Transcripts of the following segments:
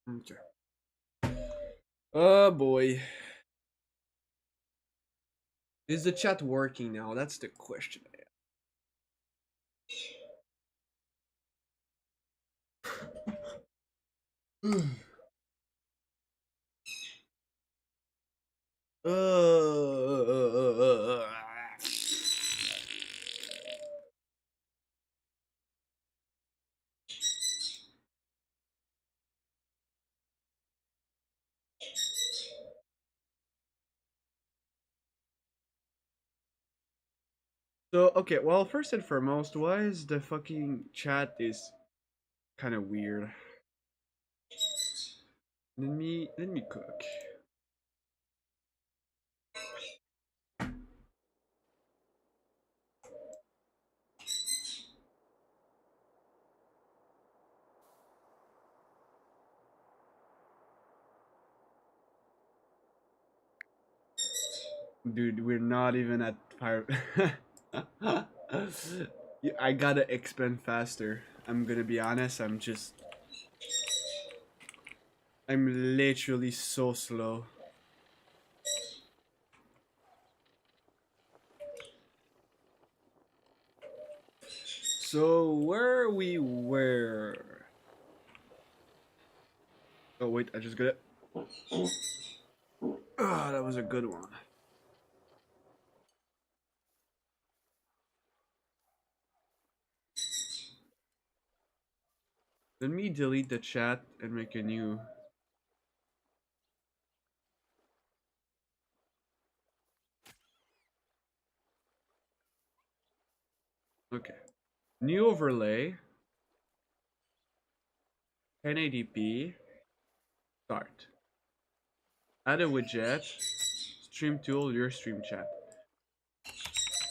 Okay. Oh boy. Is the chat working now? That's the question. So okay, well, first and foremost, why is the fucking chat is kind of weird? Let me cook. Dude, we're not even at fire. I gotta expand faster. I'm gonna be honest. I'm literally so slow. So where we were? Oh wait, I just got it. Ah, that was a good one. Let me delete the chat and make a new. Okay. New overlay. 1080p. Start. Add a widget. Stream tool. Your stream chat.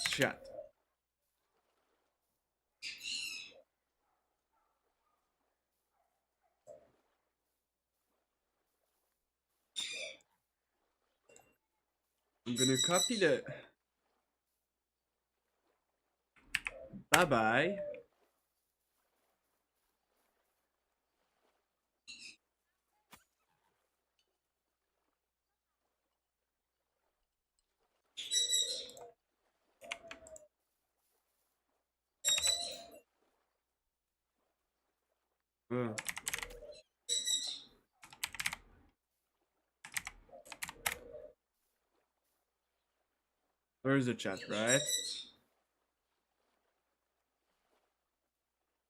Chat. I'm gonna copy the. Bye bye. Uh, where's the chat, right?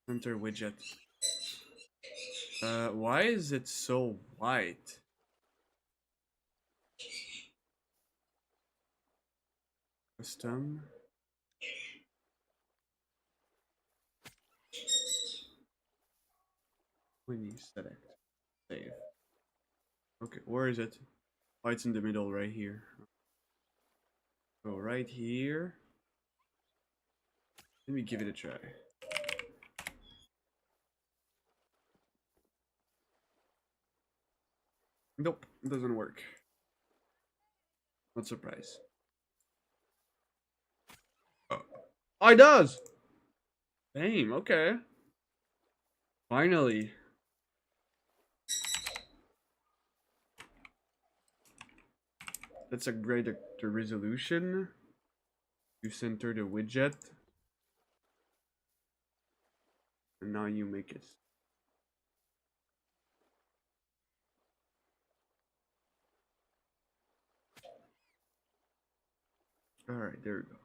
Enter widget. Why is it so white? Custom. We need select. Save. Okay, where is it? Oh, it's in the middle right here. Go right here. Let me give it a try. Nope, it doesn't work. Not surprised. Oh, it does! Damn, okay. Finally. That's a great the resolution. You center the widget. And now you make it. Alright, there we go.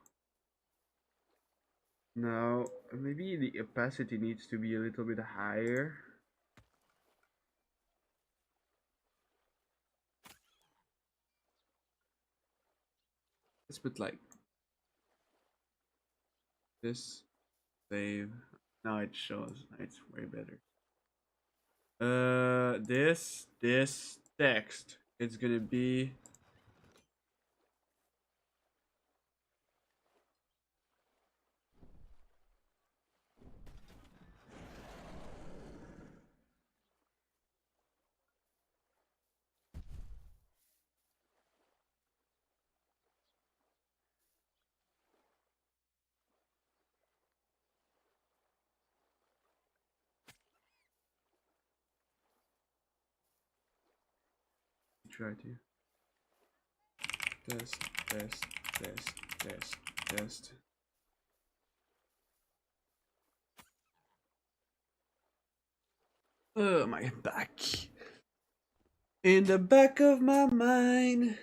Now, maybe the opacity needs to be a little bit higher. Let's put like this. Save. Now it shows. It's way better. This text. It's gonna be. try to test. Oh, my back. In the back of my mind,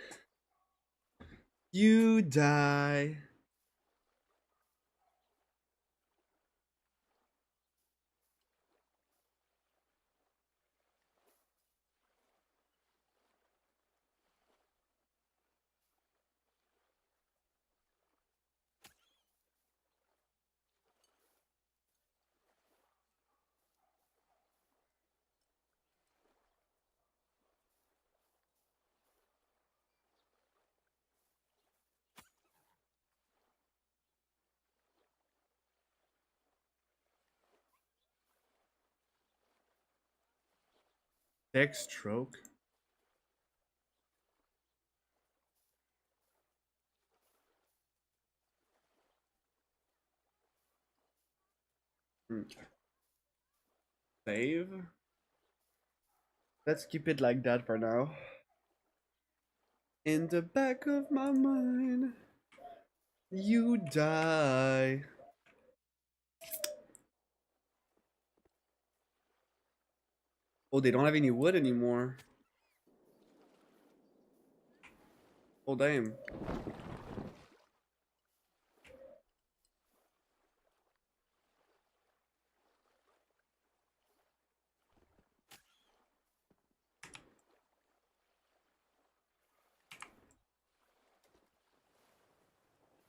you die. Text stroke. Save. Let's keep it like that for now. In the back of my mind, you die. Oh, they don't have any wood anymore. Oh, damn.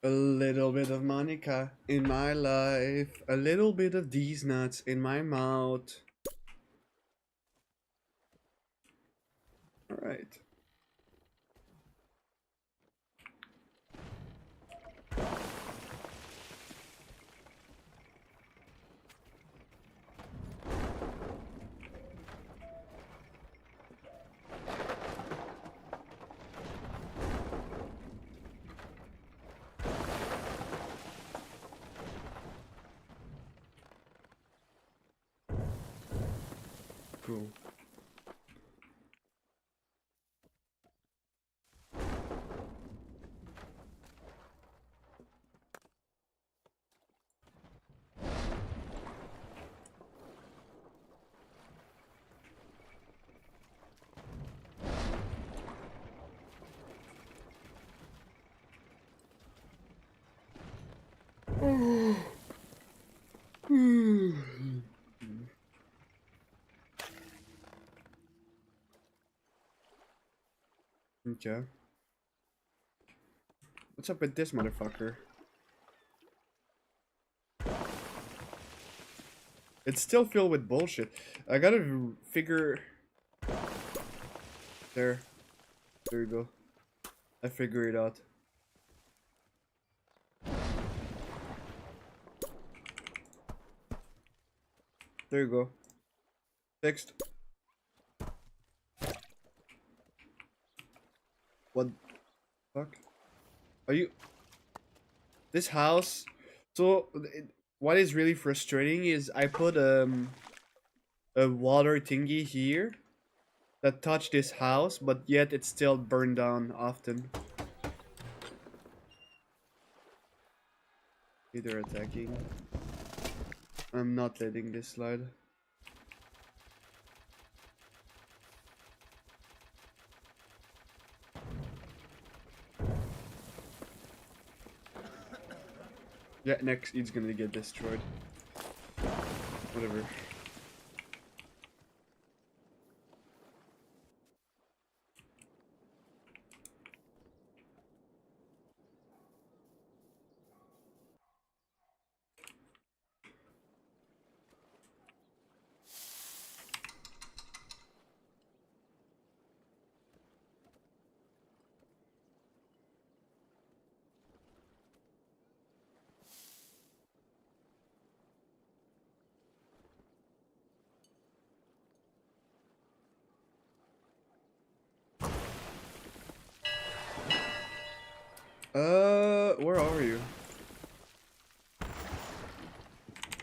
A little bit of Monica in my life. A little bit of these nuts in my mouth. Alright. Cool. Okay. What's up with this motherfucker? It's still filled with bullshit. I gotta figure... There. There you go. I figure it out. There you go. Fixed. What? Fuck? Are you... This house... So, what is really frustrating is I put a water thingy here that touched this house, but yet it's still burned down often. Either attacking. I'm not letting this slide. Yeah, next he's gonna get destroyed. Whatever. Where are you?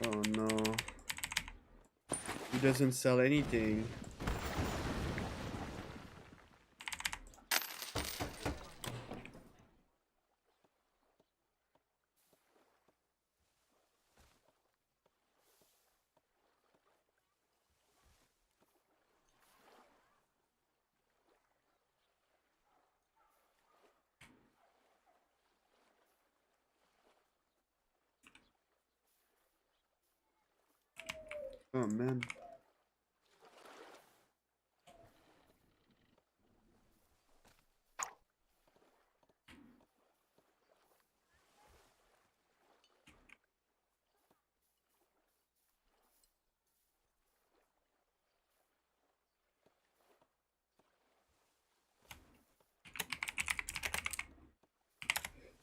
Oh no. He doesn't sell anything. Oh man.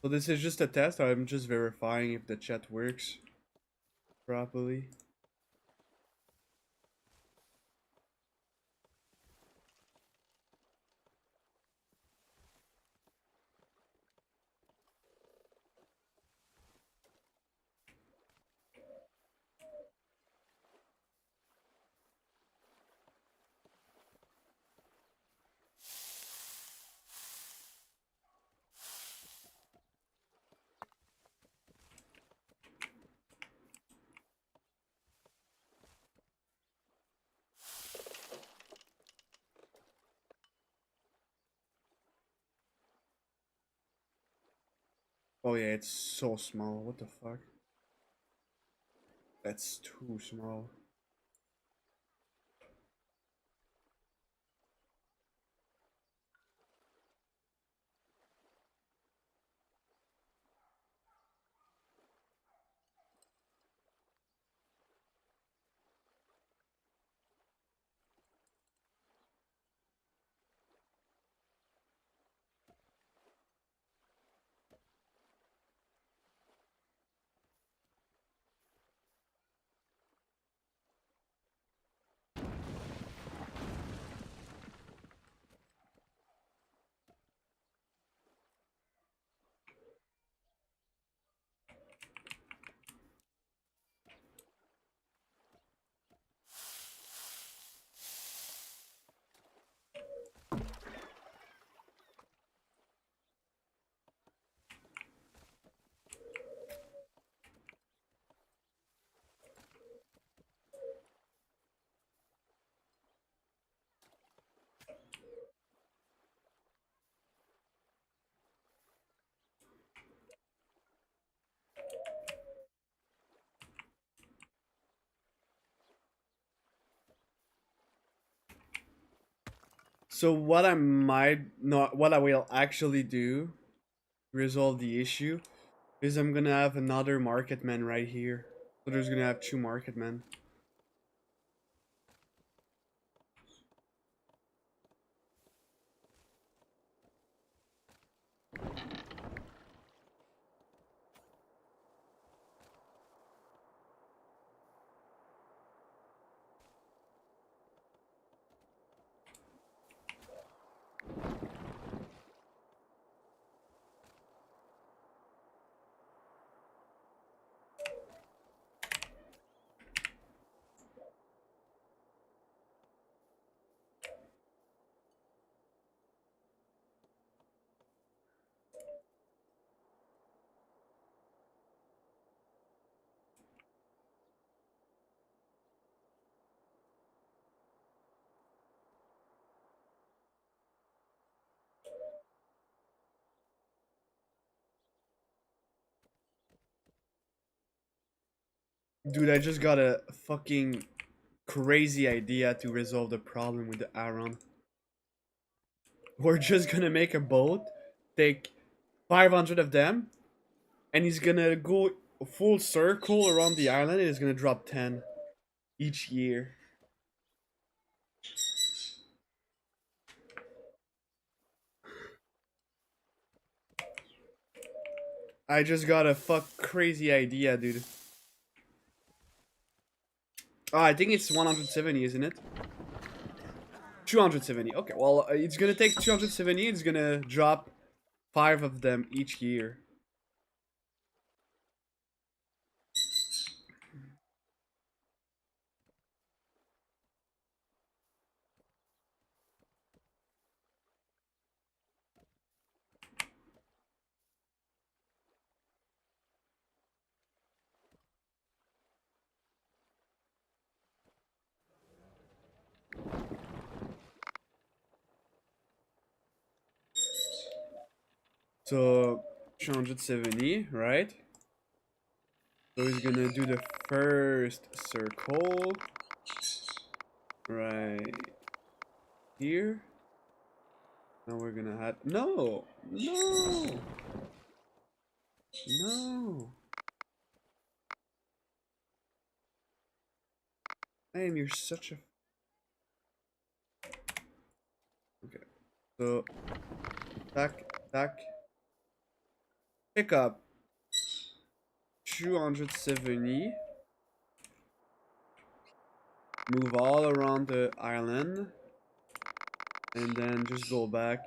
So this is just a test. I'm just verifying if the chat works properly. Oh yeah, it's so small. What the fuck? That's too small. So what I might not, what I will actually do to resolve the issue is I'm gonna have another marketman right here. So there's gonna have two marketmen. Dude, I just got a fucking crazy idea to resolve the problem with the Aaron. We're just gonna make a boat, take 500 of them, and he's gonna go a full circle around the island and he's gonna drop 10 each year. I just got a crazy idea, dude. Oh, I think it's 170, isn't it? 270. Okay, well, it's gonna take 270. It's gonna drop 5 of them each year. So 270, right? So he's gonna do the first circle. right here. Now we're gonna have no. Man, you're such a okay. So tack pick up 270. Move all around the island. And then just go back.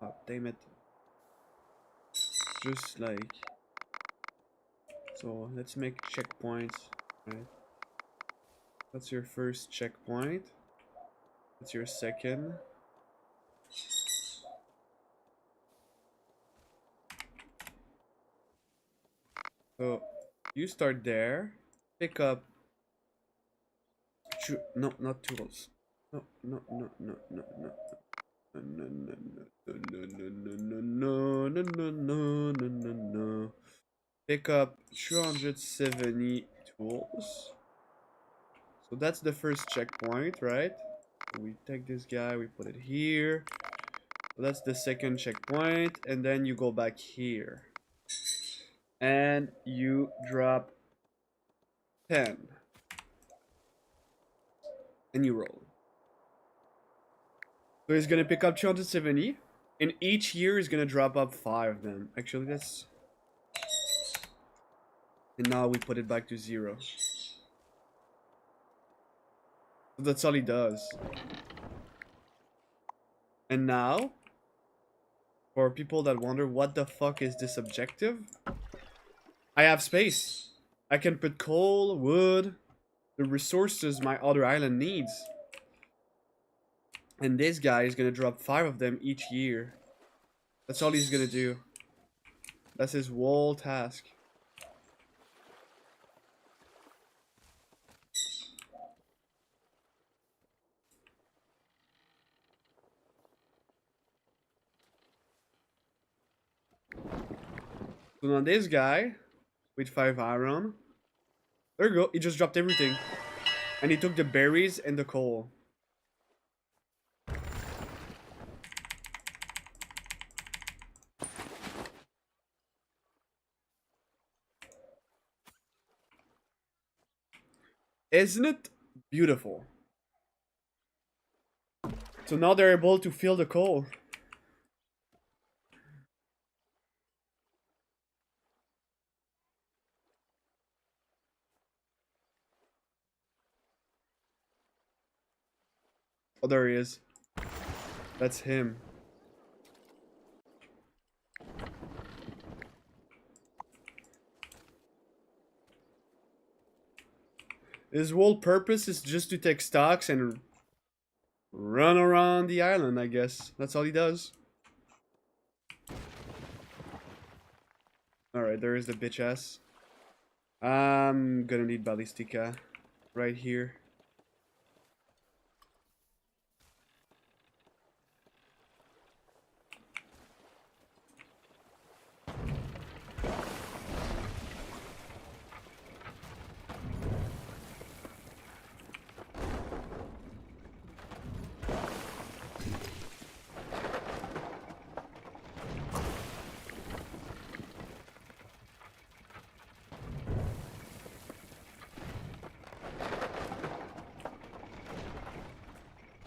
Oh, damn it. Just like... So, let's make checkpoints. Right. That's your first checkpoint. That's your second. So, you start there. Pick up... No, not tools. No. No. Pick up 270 tools. So that's the first checkpoint, right? We take this guy, we put it here. So that's the second checkpoint, and then you go back here. And you drop 10. And you roll. So he's gonna pick up 270. And each year is gonna drop up 5 of them. Actually, that's... And now we put it back to 0. So that's all he does. And now, for people that wonder what the fuck is this objective, I have space. I can put coal, wood, the resources my other island needs. And this guy is gonna drop 5 of them each year. That's all he's gonna do. That's his whole task. So now this guy, with 5 iron, there you go, he just dropped everything. And he took the berries and the coal. Isn't it beautiful? So now they're able to fill the coal. Oh, there he is. That's him. His whole purpose is just to take stocks and run around the island, I guess. That's all he does. Alright, there is the bitch ass. I'm gonna need Ballistica right here.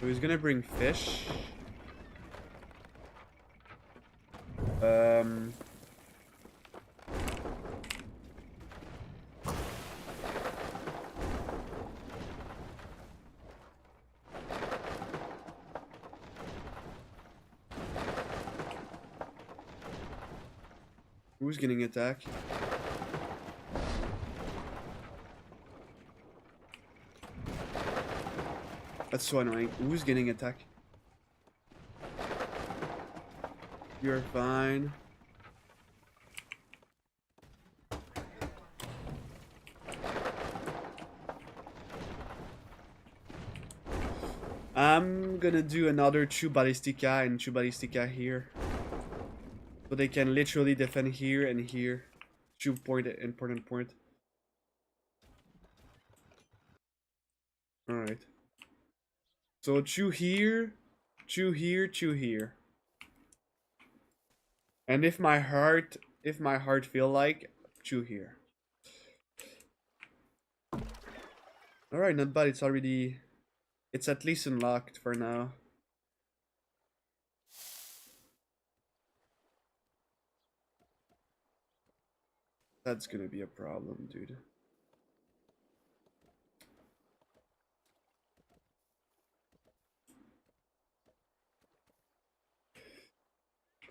So he's gonna bring fish. Who's getting attacked? That's so annoying. Who's getting attacked? You're fine. gonna do another two Ballistica and two Ballistica here. So they can literally defend here and here. Two important point. Alright. So two here, two here, two here. And if my heart feel like, two here. Alright, not bad. It's at least unlocked for now. That's gonna be a problem, dude.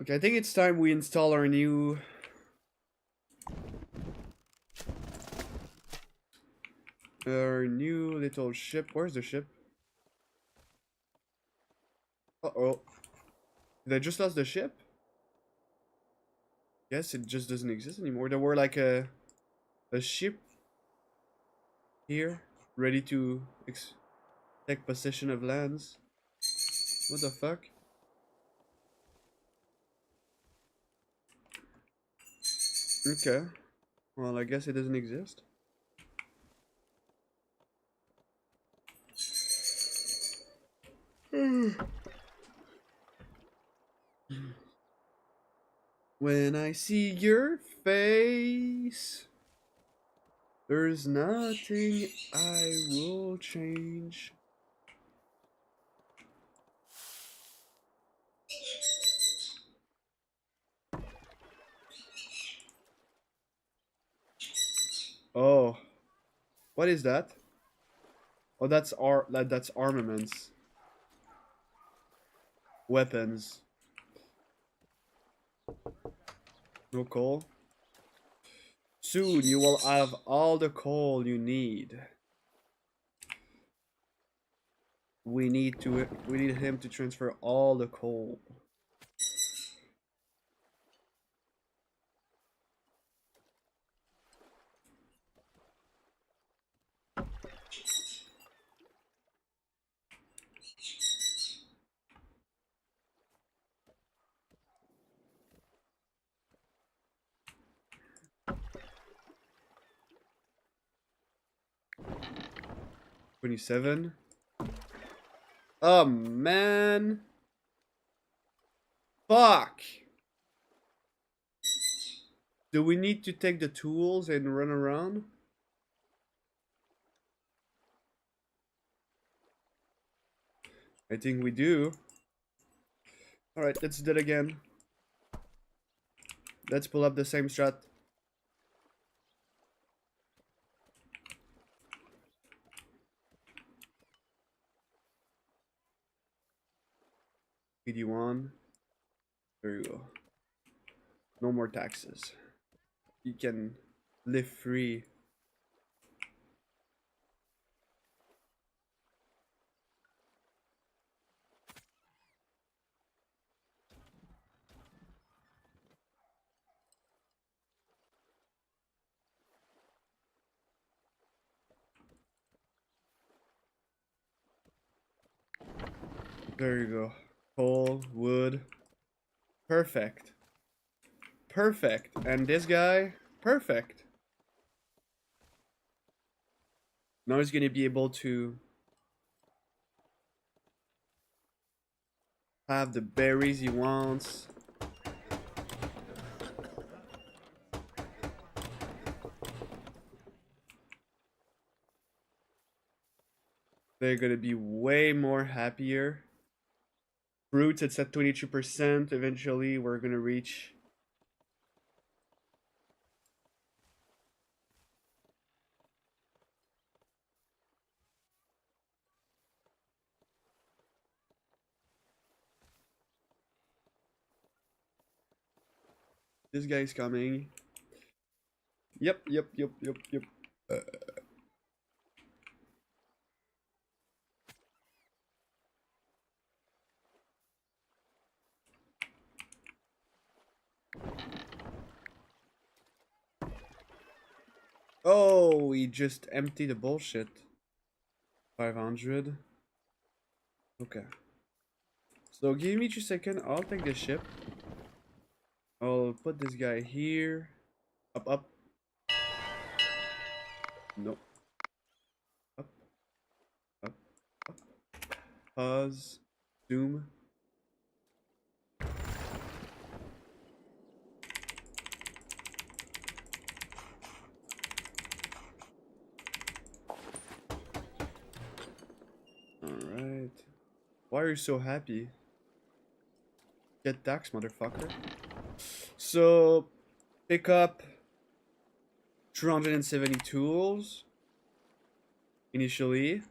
Okay, I think it's time we install our new little ship. Where's the ship? Uh-oh. Did I just lost the ship? Yes, it just doesn't exist anymore. There were like a ship here, ready to take possession of lands. What the fuck? Okay. Well, I guess it doesn't exist. When I see your face, there's nothing I will change. Oh, what is that? Oh, that's armaments, weapons. No coal. Soon you will have all the coal you need. We need him to transfer all the coal. $27. Oh man. Fuck. Do we need to take the tools and run around? I think we do. Alright, let's do it again. Let's pull up the same strat. PD1. There you go. No more taxes. You can live free. There you go. Coal, wood. Perfect. Perfect. And this guy, perfect. Now he's gonna be able to have the berries he wants. They're gonna be way more happier. Fruits, it's at 22%. Eventually, we're gonna reach. This guy's coming. Yep. Oh, he just emptied the bullshit. 500. Okay. So give me 2 seconds. I'll take the ship. I'll put this guy here. Up, up. No. Up, up, up. Pause. Zoom. Alright. Why are you so happy? Get tax, motherfucker. So, pick up 270 tools. Initially.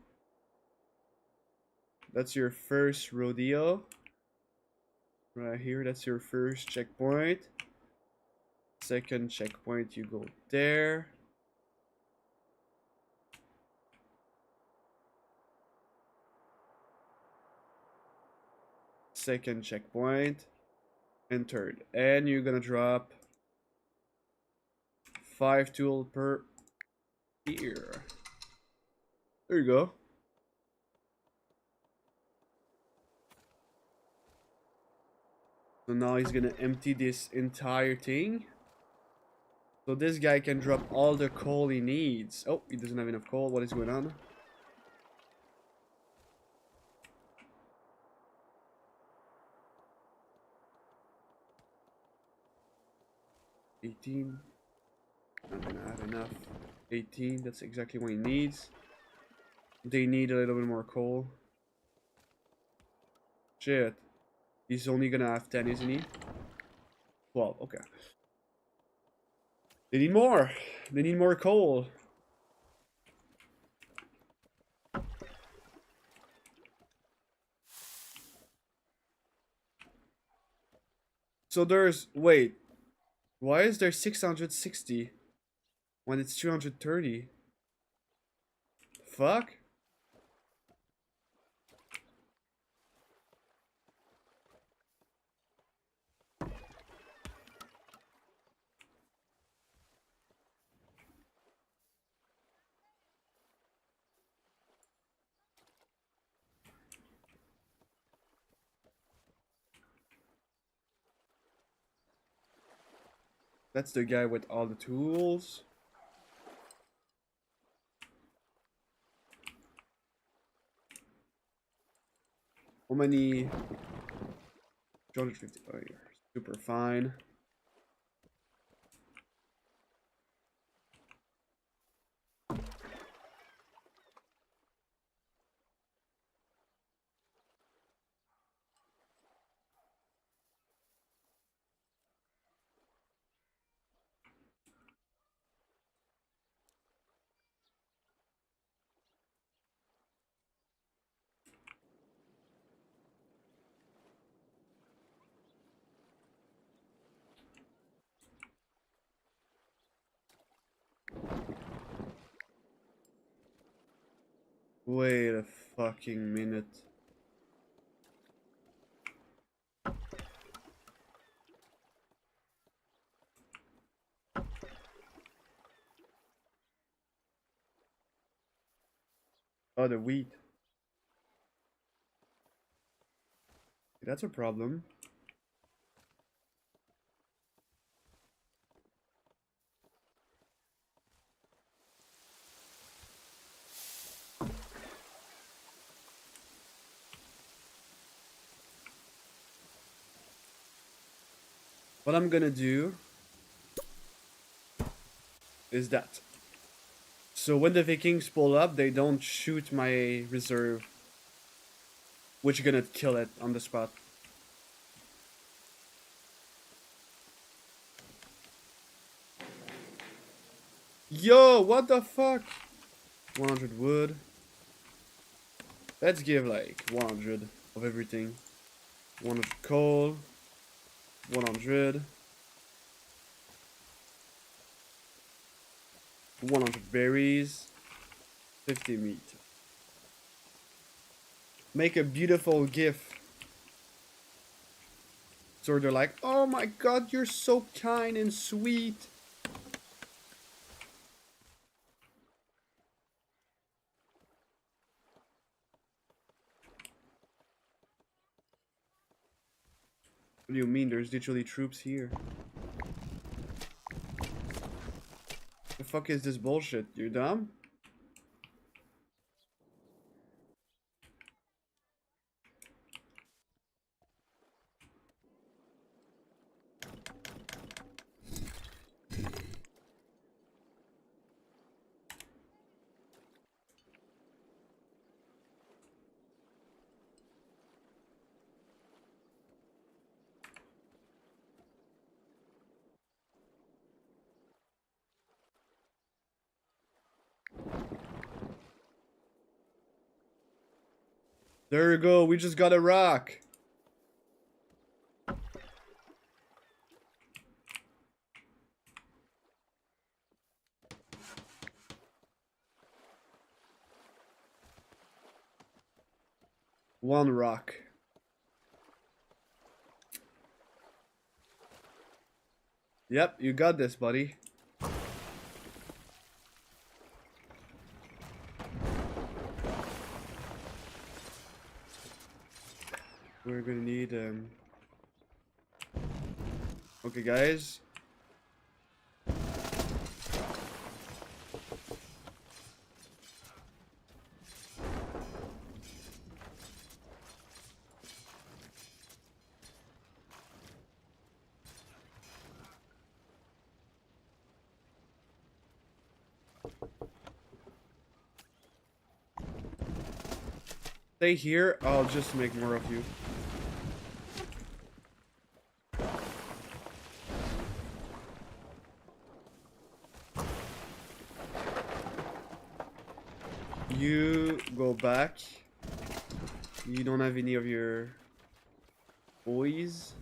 That's your first rodeo. Right here, that's your first checkpoint. Second checkpoint, you go there. Second checkpoint. And third. And you're gonna drop 5 tool per here. There you go. So now he's gonna empty this entire thing. So this guy can drop all the coal he needs. Oh, he doesn't have enough coal. What is going on? $18. Not gonna have enough. 18, that's exactly what he needs. They need a little bit more coal. Shit. He's only gonna have 10, isn't he? 12, okay. They need more. They need more coal. So there's... Wait. Why is there 660 when it's 230? Fuck? That's the guy with all the tools. How many? 250. Oh, you're super fine. Wait a fucking minute. Oh, the wheat. That's a problem. What I'm gonna do is that. So when the Vikings pull up, they don't shoot my reserve, which is gonna kill it on the spot. Yo, what the fuck? 100 wood. Let's give like 100 of everything. 100 coal. 100. 100 berries. 50 meat. Make a beautiful gift. So they're like, oh my god, you're so kind and sweet. What do you mean? There's literally troops here. The fuck is this bullshit? You dumb? There you go. We just got a rock. One rock. Yep, you got this, buddy. We're gonna need okay, guys. Stay here. I'll just make more of you. You go back. You don't have any of your boys.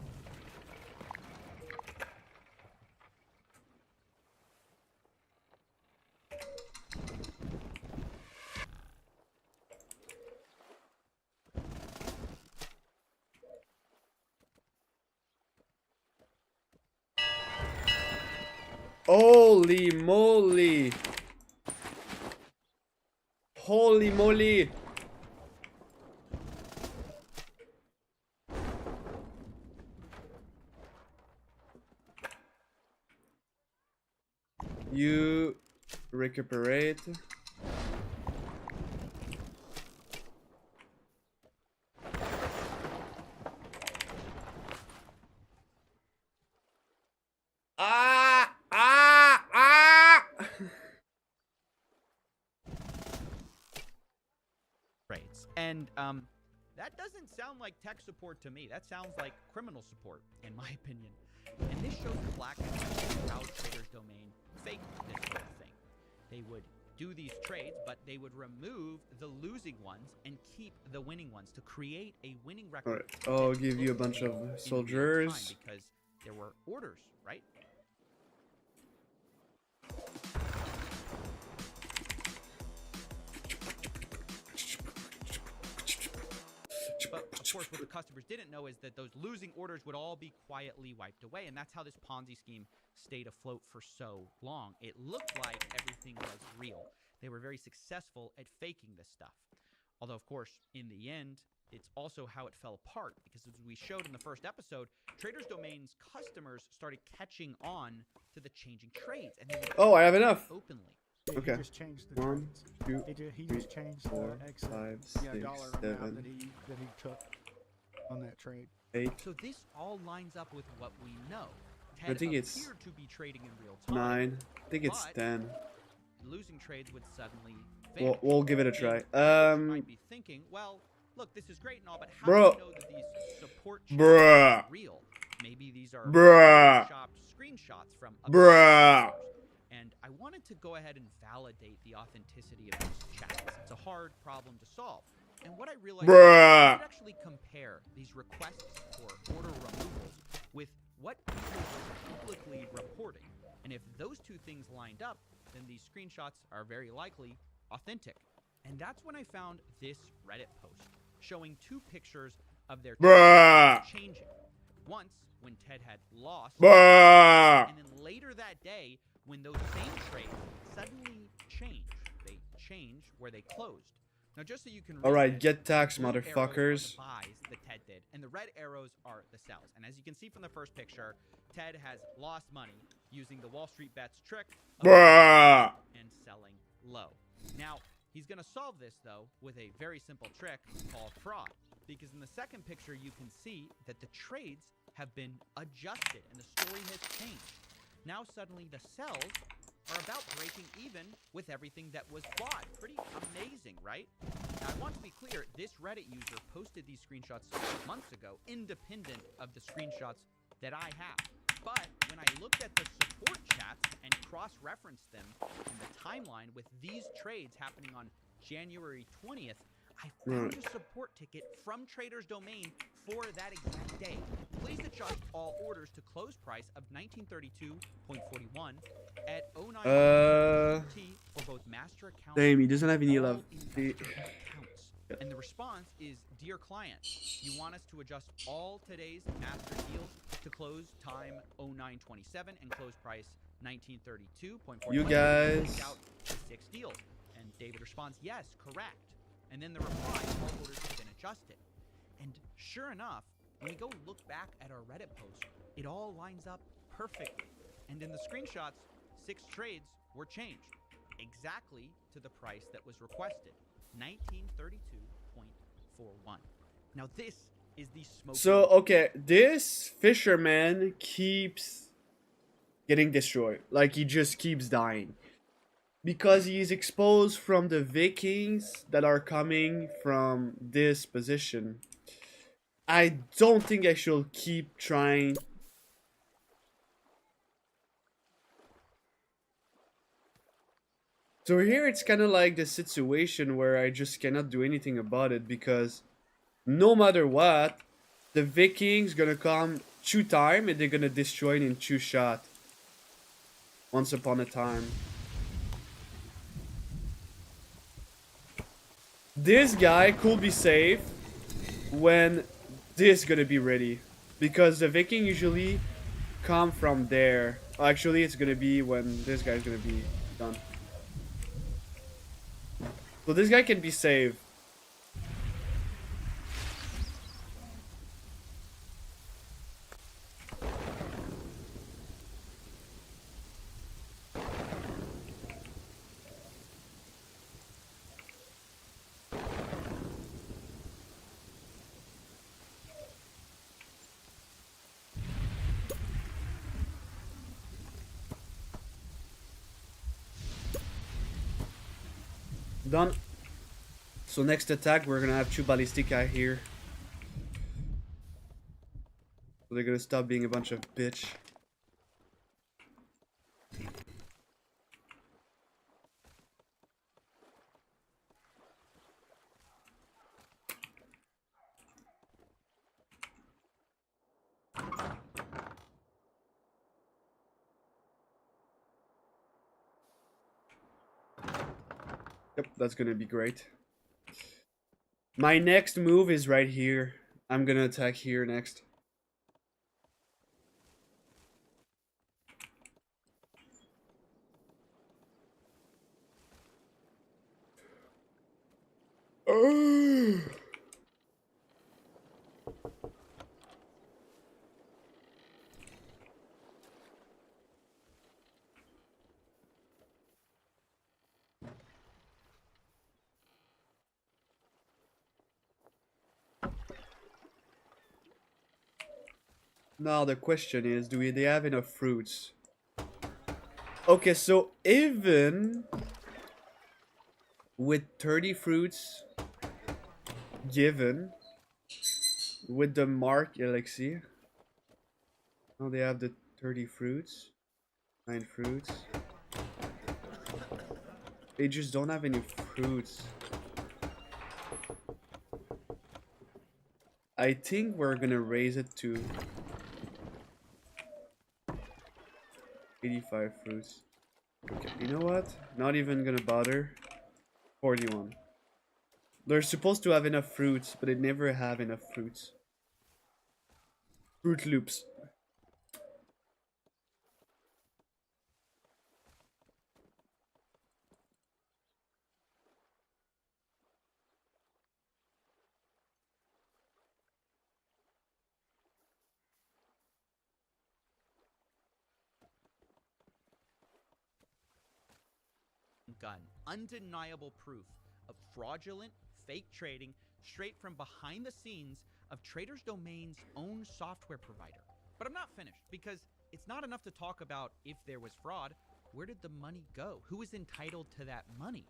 Holy moly! Holy moly! You recuperate. Ah! Ah! Ah! And that doesn't sound like tech support to me. That sounds like criminal support, in my opinion. And this shows the black and how Trader's Domain faked this whole thing. They would do these trades, but they would remove the losing ones and keep the winning ones to create a winning record. Alright, I'll give you a bunch of soldiers. Because there were orders, right? But of course, what the customers didn't know is that those losing orders would all be quietly wiped away, and that's how this Ponzi scheme stayed afloat for so long. It looked like everything was real. They were very successful at faking this stuff. Although, of course, in the end, it's also how it fell apart, because as we showed in the first episode, Trader's Domain's customers started catching on to the changing trades, and they would Oh, I have enough. openly. Okay. He just changed the 1, 2, he 3, just changed 4, the exit 5, 6, dollar amount 7, that he took on that trade. 8, So this all lines up with what we know. I Ted think it's appeared to be trading in real time. 9. I think it's but 10. Losing trades would suddenly vanish. We'll give it a try. And you might be thinking, well, look, this is great and all, but how Bro. do you know that these support Bruh. chats are real? Maybe these are Bruh. photoshopped screenshots from Bruh. and I wanted to go ahead and validate the authenticity of these chats. It's a hard problem to solve. And what I realized is I could actually compare these requests for order removals with what people were publicly reporting. And if those two things lined up, then these screenshots are very likely authentic. And that's when I found this Reddit post showing two pictures of their trades changing. Once when Ted had lost, and then later that day when those same trades suddenly changed. They changed where they closed. Now, just so you can All right, realize, get tax, the blue arrows are motherfuckers. the buys that Ted did, and the red arrows are the sells. And as you can see from the first picture, Ted has lost money using the Wall Street Bets trick of Bruh. and selling low. Now, he's going to solve this, though, with a very simple trick called fraud. Because in the second picture, you can see that the trades have been adjusted and the story has changed. Now, suddenly, the sells are about breaking even with everything that was bought. Pretty amazing, right? Now, I want to be clear, this Reddit user posted these screenshots months ago, independent of the screenshots that I have. But when I looked at the support chats and cross-referenced them in the timeline with these trades happening on January 20th, I found a support ticket from Trader's Domain for that exact day. Please adjust all orders to close price of 1932.41 at 09 for both master accounts. Damn, he doesn't have any all love. investor accounts. And the response is, dear client, you want us to adjust all today's master deals to close time 0927 and close price 1932.41. You guys. Pick out the 6 deals. And David responds, yes, correct. And then the reply, all orders have been adjusted. And sure enough, when we go look back at our Reddit post, it all lines up perfectly. And in the screenshots, 6 trades were changed exactly to the price that was requested, 1932.41. Now this is the smoke. So, okay, this fisherman keeps getting destroyed. Like, he just keeps dying. Because he's exposed from the Vikings that are coming from this position. I don't think I should keep trying. So here it's kind of like the situation where I just cannot do anything about it, because no matter what, the Vikings gonna come 2 times and they're gonna destroy it in 2 shots. Once upon a time. This guy could be safe when this gonna be ready, because the Viking usually come from there. Actually, it's gonna be when this guy's gonna be done. So this guy can be saved. Done. So next attack, we're gonna have 2 Ballistica here. So they're gonna stop being a bunch of bitch. Yep, that's gonna be great. My next move is right here. I'm gonna attack here next. Now the question is, do they have enough fruits? Okay, so even with 30 fruits given with the mark elixir, now they have the 30 fruits, 9 fruits. They just don't have any fruits. I think we're gonna raise it to 85 fruits. Okay, you know what? Not even gonna bother. 41. They're supposed to have enough fruits, but they never have enough fruits. Fruit Loops. gun, undeniable proof of fraudulent, fake trading straight from behind the scenes of Trader's Domain's own software provider. But I'm not finished, because it's not enough to talk about if there was fraud. Where did the money go? Who is entitled to that money?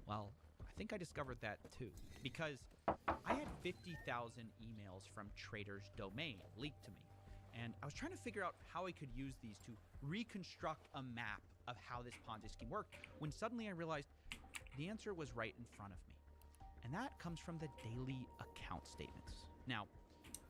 Well, I think I discovered that too, because I had 50,000 emails from Trader's Domain leaked to me, and I was trying to figure out how I could use these to reconstruct a map of how this Ponzi scheme worked, when suddenly I realized the answer was right in front of me. And that comes from the daily account statements. Now,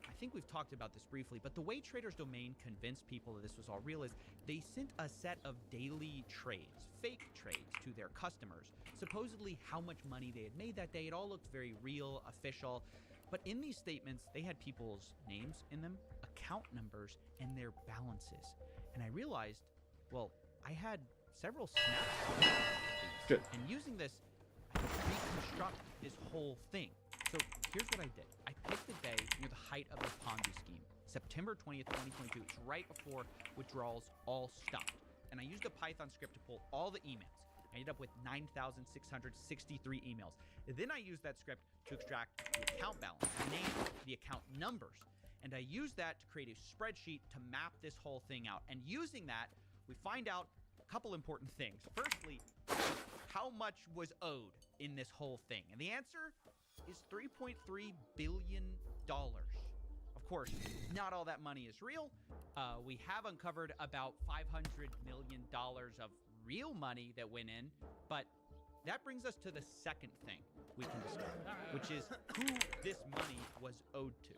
I think we've talked about this briefly, but the way Trader's Domain convinced people that this was all real is they sent a set of daily trades, fake trades, to their customers, supposedly how much money they had made that day. It all looked very real, official, but in these statements, they had people's names in them, account numbers, and their balances. And I realized, well, I had several snaps of these. Good. And using this, I could reconstruct this whole thing. So here's what I did. I picked the day near the height of the Ponzi scheme, September 20th, 2022. It's right before withdrawals all stopped. And I used a Python script to pull all the emails. I ended up with 9,663 emails. Then I used that script to extract the account balance, the name, the account numbers. And I used that to create a spreadsheet to map this whole thing out. And using that, we find out a couple important things. Firstly, how much was owed in this whole thing? And the answer is $3.3 billion. Of course, not all that money is real. We have uncovered about $500 million of real money that went in, but that brings us to the second thing we can discover, which is who this money was owed to.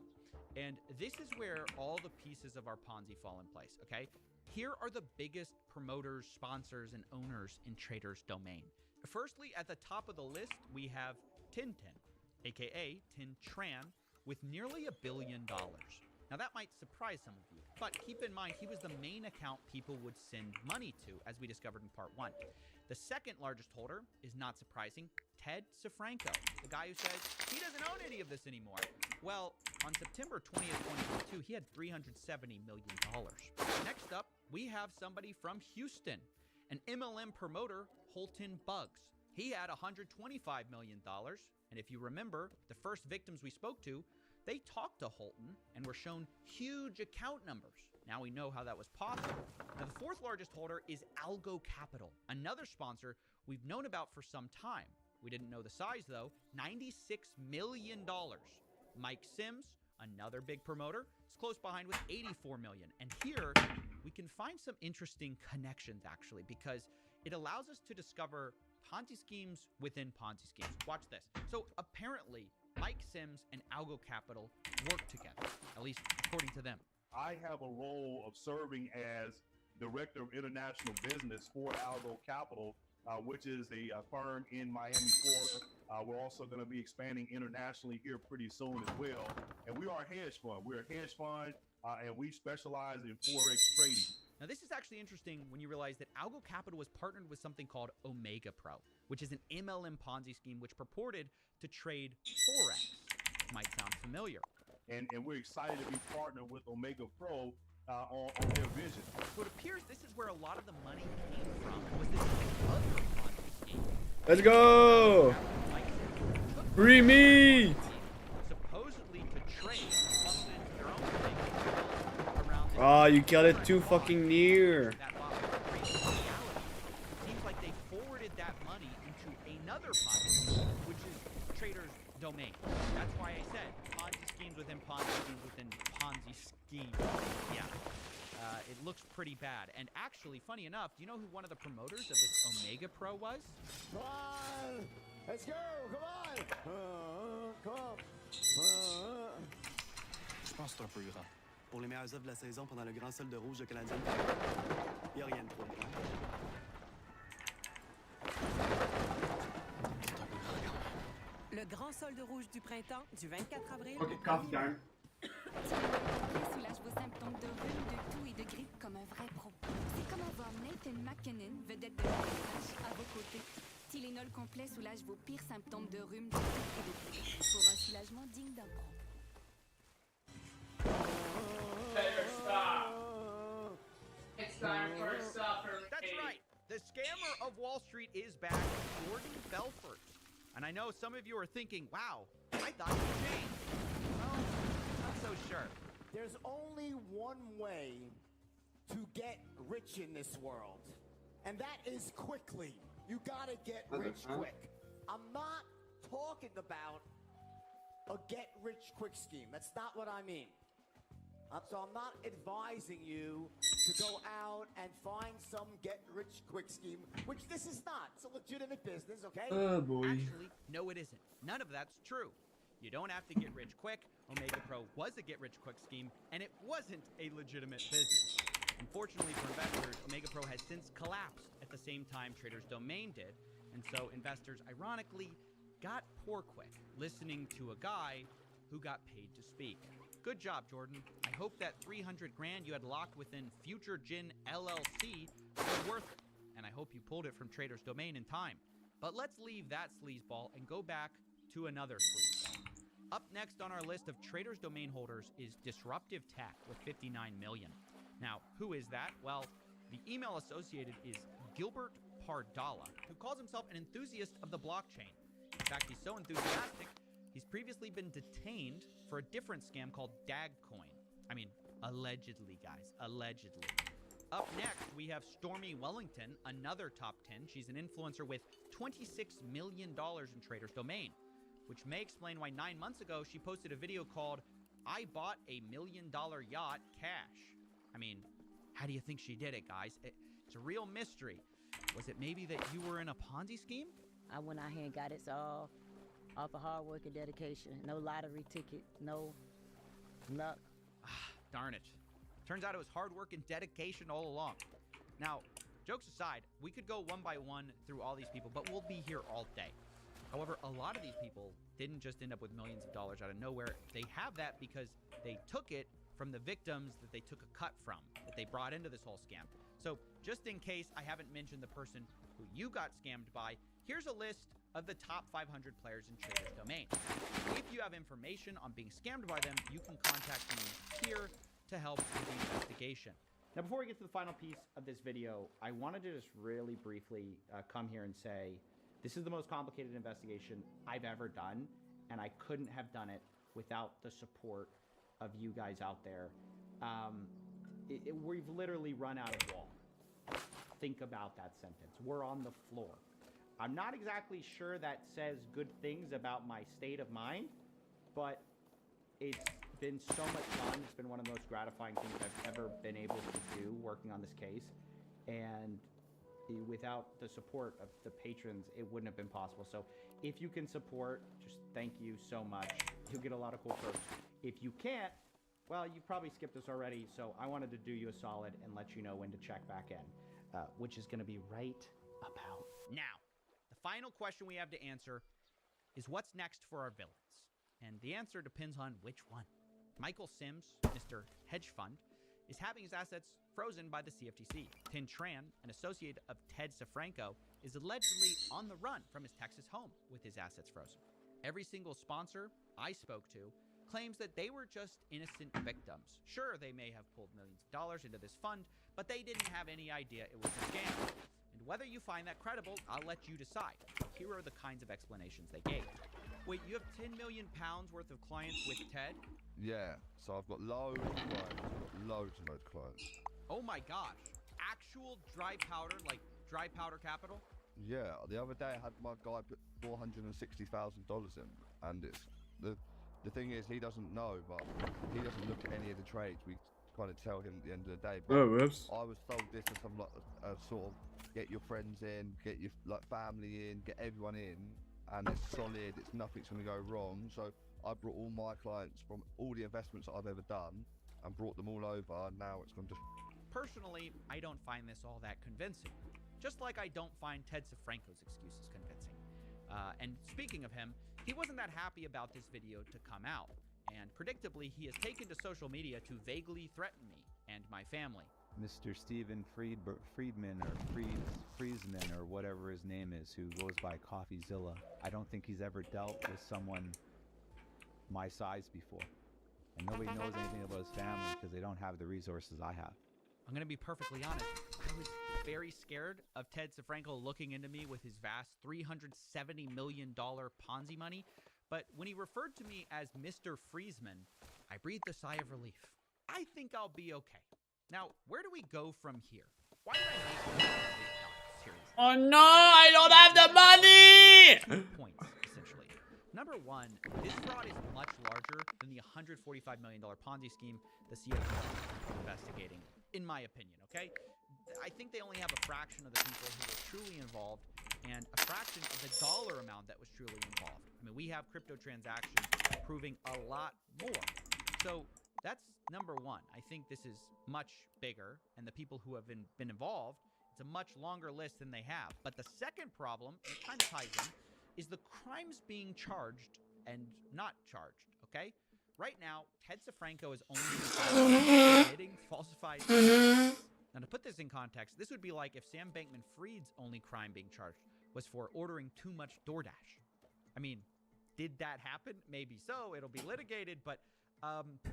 And this is where all the pieces of our Ponzi fall in place, okay? Here are the biggest promoters, sponsors, and owners in Trader's Domain. Firstly, at the top of the list, we have Tintin, aka Tin Tran, with nearly $1 billion. Now that might surprise some of you, but keep in mind he was the main account people would send money to, as we discovered in part 1. The second largest holder is, not surprising, Ted Sifranco, the guy who says he doesn't own any of this anymore. Well, on September 20th, 2022, he had $370 million. Next up, we have somebody from Houston, an MLM promoter, Holton Bugs. He had $125 million. And if you remember, the first victims we spoke to, they talked to Holton and were shown huge account numbers. Now we know how that was possible. Now the fourth largest holder is Algo Capital, another sponsor we've known about for some time. We didn't know the size though, $96 million. Mike Sims, another big promoter, is close behind with $84 million. And here we can find some interesting connections actually, because it allows us to discover Ponzi schemes within Ponzi schemes. Watch this. So apparently, Mike Sims and Algo Capital work together, at least according to them. I have a role of serving as Director of International Business for Algo Capital, which is a firm in Miami, Florida. We're also going to be expanding internationally here pretty soon as well. And we are a hedge fund. We're a hedge fund, and we specialize in Forex trading. Now, this is actually interesting when you realize that Algo Capital was partnered with something called Omega Pro, which is an MLM Ponzi scheme which purported to trade Forex. Might sound familiar. And we're excited to be partnered with Omega Pro on their vision. So it appears this is where a lot of the money came from, was this other Ponzi scheme. Let's go! Mike Sims took Free meat! supposedly to trade, funneled into their own thing around this. Oh, you killed it too fucking near. That lot was crazy. In reality, it seems like they forwarded that money into another Ponzi scheme, which is Trader's Domain. That's why I said Ponzi schemes within Ponzi schemes within Ponzi schemes. Yeah. It looks pretty bad. And actually, funny enough, do you know who one of the promoters of this Omega Pro was? Come on! Let's go! Come on! Come on! Je pense que c'est un peu grand. Pour les meilleures œuvres de la saison pendant le grand solde rouge de Canadien, il n'y a rien de trop grand. Le grand solde rouge du printemps, du 24 avril Okay, au coffee 1er time. Soulage vos symptômes de rhume, de toux et de grippe comme un vrai pro. C'est comme avoir Nathan McKinnon, vedette de l'affichage, à vos côtés. Tylenol complet soulage vos pires symptômes de rhume, de toux et de grippe pour un soulagement digne d'un pro. That's right. The scammer owner of Wall Street is back, Jordan Belfort. And I know some of you are thinking, wow, I thought he changed. Well, not so sure. There's only one way to get rich in this world, and that is quickly. You gotta get rich quick. I'm not talking about a get-rich-quick scheme. That's not what I mean. So I'm not advising you to go out and find some get-rich-quick scheme, which this is not. It's a legitimate business, okay? Oh boy. Actually, no, it isn't. None of that's true. You don't have to get rich quick. Omega Pro was a get-rich-quick scheme, and it wasn't a legitimate business. Unfortunately for investors, Omega Pro has since collapsed at the same time Trader's Domain did, and so investors, ironically, got poor quick, listening to a guy who got paid to speak. Good job, Jordan. I hope that 300 grand you had locked within Future Gin LLC was worth it, and I hope you pulled it from Trader's Domain in time. But let's leave that sleazeball and go back to another sleazeball. Up next on our list of Trader's Domain holders is Disruptive Tech with 59 million. Now, who is that? Well, the email associated is Gilbert Pardalla, who calls himself an enthusiast of the blockchain. In fact, he's so enthusiastic, he's previously been detained for a different scam called Dagcoin. I mean, allegedly, guys, allegedly. Up next, we have Stormy Wellington, another top 10. She's an influencer with $26 million in Trader's Domain, which may explain why 9 months ago she posted a video called, "I bought a $1 million yacht cash." I mean, how do you think she did it, guys? It's a real mystery. Was it maybe that you were in a Ponzi scheme? I went out here and got it all off of hard work and dedication. No lottery ticket, no luck. Darn it. Turns out it was hard work and dedication all along. Now, jokes aside, we could go one by one through all these people, but we'll be here all day. However, a lot of these people didn't just end up with millions of dollars out of nowhere. They have that because they took it from the victims that they took a cut from, that they brought into this whole scam. So just in case I haven't mentioned the person who you got scammed by, here's a list of the top 500 players in Trader's Domain. If you have information on being scammed by them, you can contact me here to help with the investigation. Now, before we get to the final piece of this video, I wanted to just really briefly come here and say, this is the most complicated investigation I've ever done, and I couldn't have done it without the support of you guys out there. We've literally run out of wall. Think about that sentence. We're on the floor. I'm not exactly sure that says good things about my state of mind, but it's been so much fun. It's been one of the most gratifying things I've ever been able to do working on this case. And without the support of the patrons, it wouldn't have been possible. So if you can support, just thank you so much. You'll get a lot of cool perks. If you can't, well, you probably skipped this already, so I wanted to do you a solid and let you know when to check back in, which is going to be right about now. The final question we have to answer is what's next for our villains? And the answer depends on which one. Michael Sims, Mr. Hedge Fund, is having his assets frozen by the CFTC. Tin Tran, an associate of Ted Safranco, is allegedly on the run from his Texas home with his assets frozen. Every single sponsor I spoke to claims that they were just innocent victims. Sure, they may have pulled millions of dollars into this fund, but they didn't have any idea it was a scam. And whether you find that credible, I'll let you decide. Here are the kinds of explanations they gave. Wait, you have 10 million pounds worth of clients with Ted? Yeah, so I've got loads of clients. Loads of clients. Oh my gosh. Actual dry powder, like dry powder capital? Yeah, the other day I had my guy put $460,000 in, and it's the thing is he doesn't know, but he doesn't look at any of the trades. We kind of tell him at the end of the day. But Oh, whoops. I was told this as some like sort of get your friends in, get your like family in, get everyone in, and it's solid. It's nothing's going to go wrong. So I brought all my clients from all the investments that I've ever done and brought them all over. And now it's going to. Personally, I don't find this all that convincing. Just like I don't find Ted Safranco's excuses convincing. And speaking of him, he wasn't that happy about this video to come out. And predictably, he has taken to social media to vaguely threaten me and my family. Mr. Stephen Friedman or Friesman or whatever his name is, who goes by CoffeeZilla. I don't think he's ever dealt with someone my size before. And nobody knows anything about his family because they don't have the resources I have. I'm going to be perfectly honest. I was very scared of Ted Safranco looking into me with his vast $370 million Ponzi money. But when he referred to me as Mr. Friesman, I breathed a sigh of relief. I think I'll be okay. Now, where do we go from here? Why did I make this series? Oh no, I don't have the money! Points, essentially. Number one, this fraud is much larger than the $145 million Ponzi scheme the CIA is investigating, in my opinion, okay? I think they only have a fraction of the people who were truly involved and a fraction of the dollar amount that was truly involved. I mean, we have crypto transactions proving a lot more. So that's number one. I think this is much bigger, and the people who have been involved, it's a much longer list than they have. But the second problem, and it kind of ties in, is the crimes being charged and not charged, okay? Right now, Ted Safranco is only committing falsified documents. Now, to put this in context, this would be like if Sam Bankman-Fried's only crime being charged was for ordering too much DoorDash. I mean, did that happen? Maybe so. It'll be litigated, but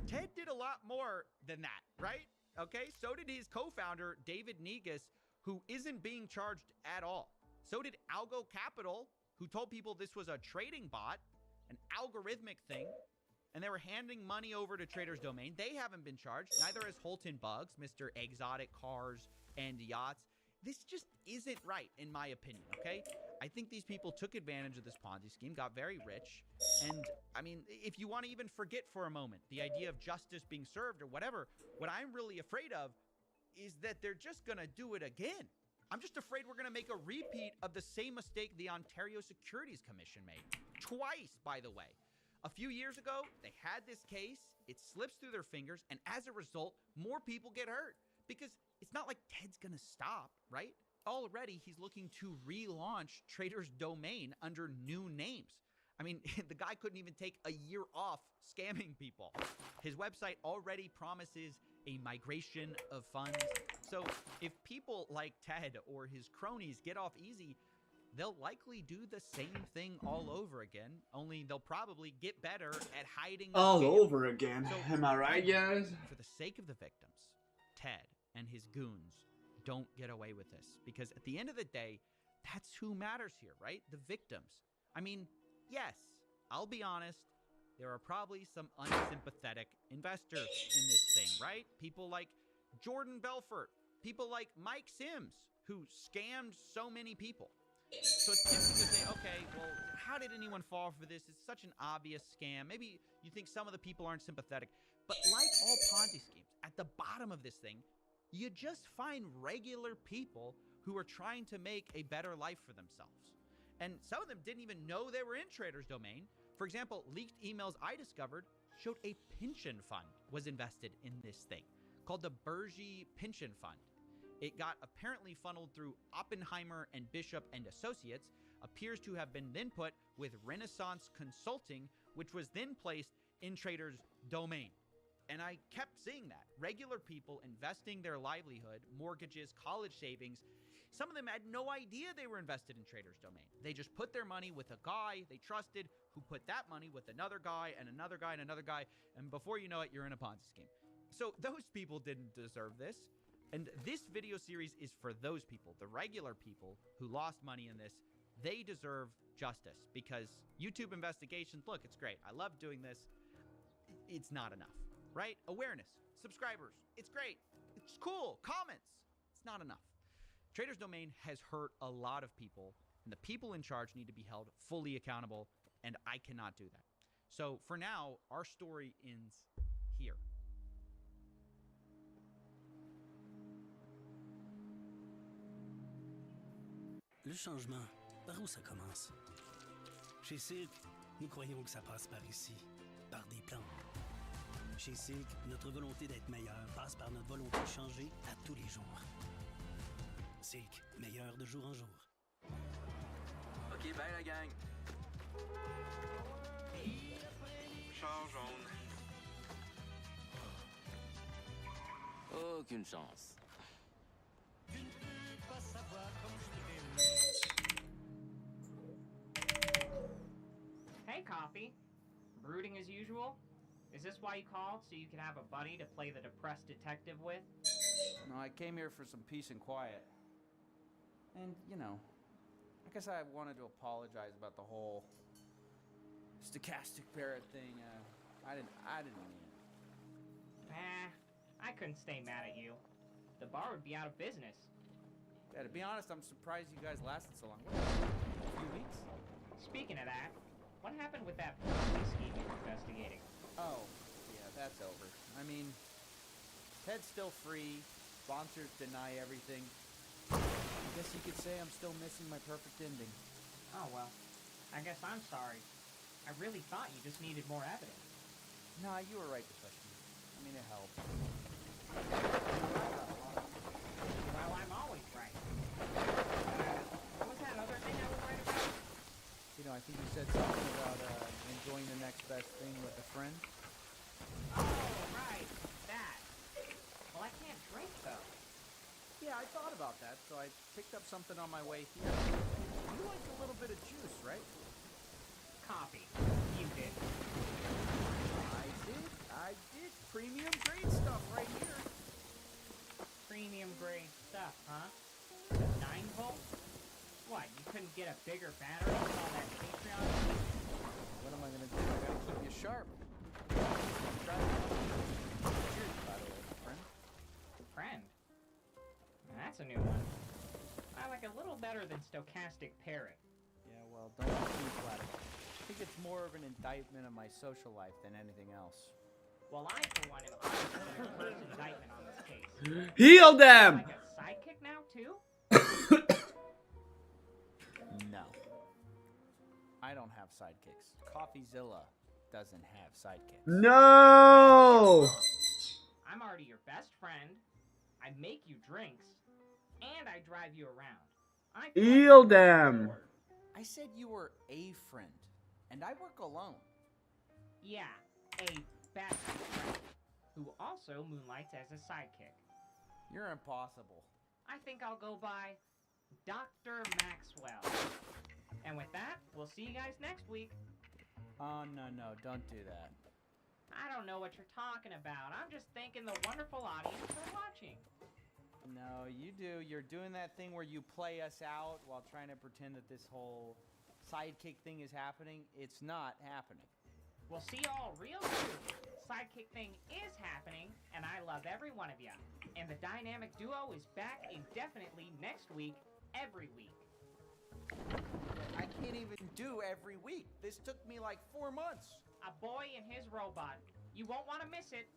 Ted did a lot more than that, right? Okay, so did his co-founder, David Negus, who isn't being charged at all. So did Algo Capital, who told people this was a trading bot, an algorithmic thing, and they were handing money over to Trader's Domain. They haven't been charged. Neither has Holton Bugs, Mr. Exotic Cars and Yachts. This just isn't right, in my opinion, okay? I think these people took advantage of this Ponzi scheme, got very rich, and, I mean, if you want to even forget for a moment the idea of justice being served or whatever, what I'm really afraid of is that they're just going to do it again. I'm just afraid we're going to make a repeat of the same mistake the Ontario Securities Commission made. Twice, by the way. A few years ago, they had this case, it slips through their fingers, and as a result, more people get hurt. Because it's not like Ted's gonna stop, right? Already, he's looking to relaunch Trader's Domain under new names. I mean, the guy couldn't even take a year off scamming people. His website already promises a migration of funds. So if people like Ted or his cronies get off easy, they'll likely do the same thing all over again, only they'll probably get better at hiding the All scam. over again. So, Am I right, guys? for the sake of the victims, Ted and his goons don't get away with this. Because at the end of the day, that's who matters here, right? The victims. I mean, yes, I'll be honest, there are probably some unsympathetic investors in this thing, right? People like Jordan Belfort, people like Mike Sims, who scammed so many people. So it's tempting to say, okay, well, how did anyone fall for this? It's such an obvious scam. Maybe you think some of the people aren't sympathetic. But like all Ponzi schemes, at the bottom of this thing, you just find regular people who are trying to make a better life for themselves. And some of them didn't even know they were in Trader's Domain. For example, leaked emails I discovered showed a pension fund was invested in this thing called the Bergy Pension Fund. It got apparently funneled through Oppenheimer and Bishop and Associates, appears to have been then put with Renaissance Consulting, which was then placed in Trader's Domain. And I kept seeing that. Regular people investing their livelihood, mortgages, college savings. Some of them had no idea they were invested in Trader's Domain. They just put their money with a guy they trusted who put that money with another guy and another guy and another guy. And before you know it, you're in a Ponzi scheme. So those people didn't deserve this. And this video series is for those people, the regular people who lost money in this. They deserve justice because YouTube investigations, look, it's great. I love doing this. It's not enough, right? Awareness, subscribers, it's great. It's cool, comments. It's not enough. Trader's Domain has hurt a lot of people, and the people in charge need to be held fully accountable, and I cannot do that. So for now, our story ends here. Le changement, par où ça commence? Chez Silk, nous croyons que ça passe par ici, par des plans. Chez Silk, notre volonté d'être meilleur passe par notre volonté de changer à tous les jours. Silk, meilleur de jour en jour. Ok, bye la gang. Char jaune. Aucune chance. Hey, Coffee. Brooding as usual? Is this why you called, so you could have a buddy to play the depressed detective with? No, I came here for some peace and quiet. And, you know, I guess I wanted to apologize about the whole stochastic parrot thing. I didn't mean it. I couldn't stay mad at you. The bar would be out of business. Yeah, to be honest, I'm surprised you guys lasted so long. What, a few weeks? Speaking of that, what happened with that Ponzi scheme you were investigating? Oh, yeah, that's over. I mean, Ted's still free. Sponsors deny everything. I guess you could say I'm still missing my perfect ending. Oh, well, I guess I'm sorry. I really thought you just needed more evidence. Nah, you were right to push me. I mean, it helped. Well, I'm always right. What was that other thing I was right about? You know, I think you said something about enjoying the next best thing with a friend. Oh, right. That. Well, I can't drink, though. Yeah, I thought about that, so I picked up something on my way here. You like a little bit of juice, right? Coffee. You did. I did. Premium grade stuff right here. Premium grade stuff, huh? 9 volts? What, you couldn't get a bigger battery with all that Patreon? What am I gonna do? I gotta keep you sharp. Cheers, by the way, friend. Friend? That's a new one. I like a little better than Stochastic Parrot. Yeah, well, don't be too flattered. I think it's more of an indictment of my social life than anything else. Well, I, for one, am honest with your first indictment on this case. Heal them! Like a sidekick now, too? No. I don't have sidekicks. CoffeeZilla doesn't have sidekicks. No! I'm already your best friend. I make you drinks. And I drive you around. Heal them! I said you were a friend. And I work alone. Yeah, a best friend. Who also moonlights as a sidekick. You're impossible. I think I'll go by Dr. Maxwell. And with that, we'll see you guys next week. Oh, no, don't do that. I don't know what you're talking about. I'm just thanking the wonderful audience for watching. No, you do. You're doing that thing where you play us out while trying to pretend that this whole sidekick thing is happening. It's not happening. We'll see you all real soon. Sidekick thing is happening, and I love every one of you. And the dynamic duo is back indefinitely next week, every week. I can't even do every week. This took me like 4 months. A boy and his robot. You won't want to miss it.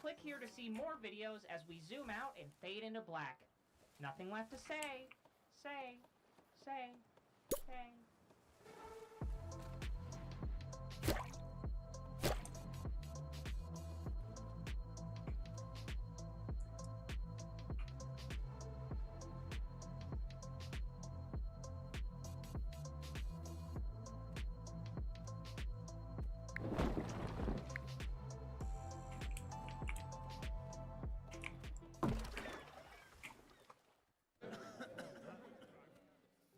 Click here to see more videos as we zoom out and fade into black. Nothing left to say. Say.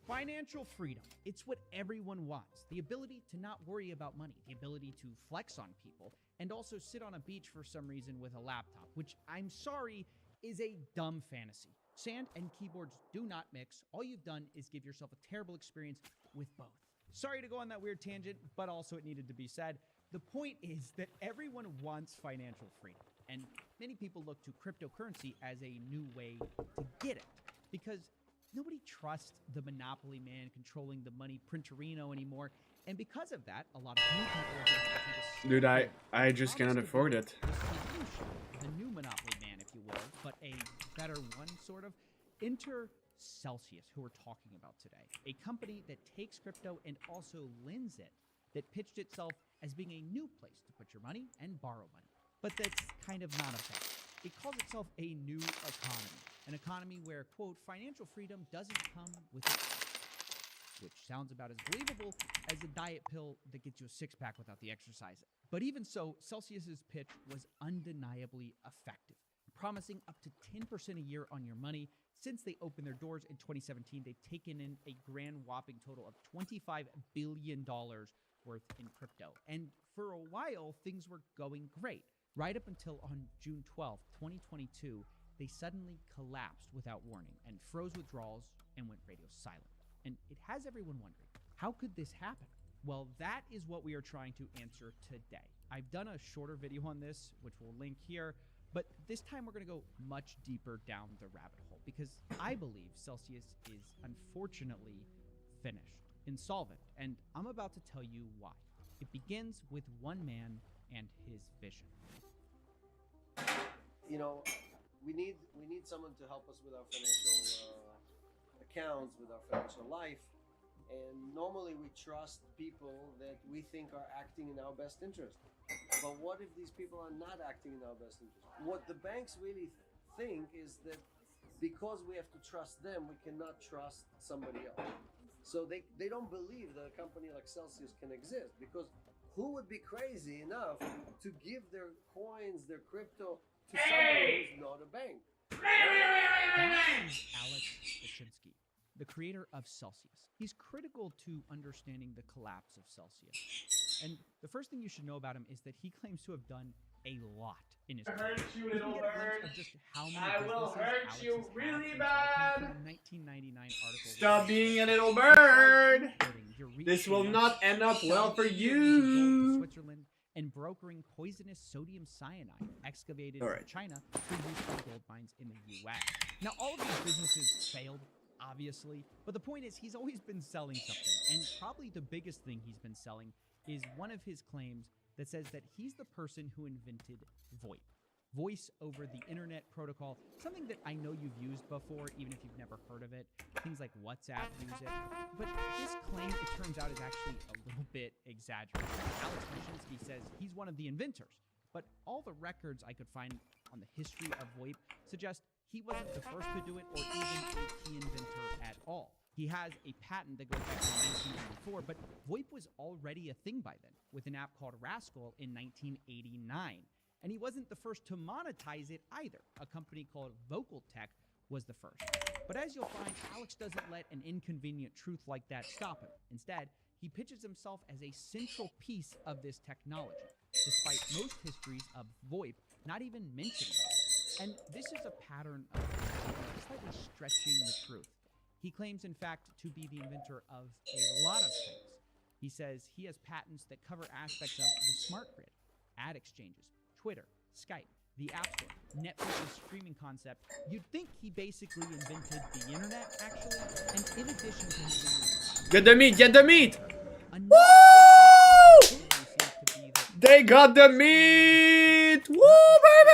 Financial freedom. It's what everyone wants. The ability to not worry about money, the ability to flex on people, and also sit on a beach for some reason with a laptop, which I'm sorry is a dumb fantasy. Sand and keyboards do not mix. All you've done is give yourself a terrible experience with both. Sorry to go on that weird tangent, but also it needed to be said. The point is that everyone wants financial freedom, and many people look to cryptocurrency as a new way to get it, because nobody trusts the monopoly man controlling the money printerino anymore, and because of that, a lot of new people are just looking to Dude, I just cannot afford it. the new monopoly man, if you will, but a better one, sort of. Enter Celsius, who we're talking about today, a company that takes crypto and also lends it, that pitched itself as being a new place to put your money and borrow money, but that's kind of not a thing. It calls itself a new economy, an economy where, quote, financial freedom doesn't come with a price, which sounds about as believable as a diet pill that gets you a six-pack without the exercise. But even so, Celsius's pitch was undeniably effective, promising up to 10% a year on your money. Since they opened their doors in 2017, they've taken in a grand whopping total of $25 billion worth in crypto. And for a while, things were going great. Right up until on June 12th, 2022, they suddenly collapsed without warning and froze withdrawals and went radio silent. And it has everyone wondering, how could this happen? Well, that is what we are trying to answer today. I've done a shorter video on this, which we'll link here, but this time we're going to go much deeper down the rabbit hole because I believe Celsius is unfortunately finished, insolvent, and I'm about to tell you why. It begins with one man and his vision. You know, we need someone to help us with our financial accounts, with our financial life. And normally we trust people that we think are acting in our best interest. But what if these people are not acting in our best interest? What the banks really think is that because we have to trust them, we cannot trust somebody else. So they don't believe that a company like Celsius can exist, because who would be crazy enough to give their coins, their crypto, to somebody who's not a bank? Alex Mashinsky, the creator of Celsius. He's critical to understanding the collapse of Celsius. And the first thing you should know about him is that he claims to have done a lot in his career. You little bird. Of just how many I will hurt Alex you has had really inside bad. from a 1999 article. Stop being a little bird. This will not end up well for you. Switzerland and brokering poisonous sodium cyanide excavated in China for use in gold mines in the U.S. Now, all of these businesses failed, obviously, but the point is he's always been selling something, and probably the biggest thing he's been selling is one of his claims that says that he's the person who invented VoIP, voice over the internet protocol, something that I know you've used before, even if you've never heard of it. Things like WhatsApp use it. But this claim, it turns out, is actually a little bit exaggerated. Alex Mashinsky says he's one of the inventors, but all the records I could find on the history of VoIP suggest he wasn't the first to do it or even a key inventor at all. He has a patent that goes back to 1994, but VoIP was already a thing by then, with an app called Rascal in 1989. And he wasn't the first to monetize it either. A company called Vocal Tech was the first. But as you'll find, Alex doesn't let an inconvenient truth like that stop him. Instead, he pitches himself as a central piece of this technology, despite most histories of VoIP not even mentioning it. And this is a pattern of slightly stretching the truth. He claims, in fact, to be the inventor of a lot of things. He says he has patents that cover aspects of the smart grid, ad exchanges, Twitter, Skype, the App Store, Netflix's streaming concept. You'd think he basically invented the internet, actually, and in addition to his Get the meat, get the meat! Woo! They got the meat! Woo, baby!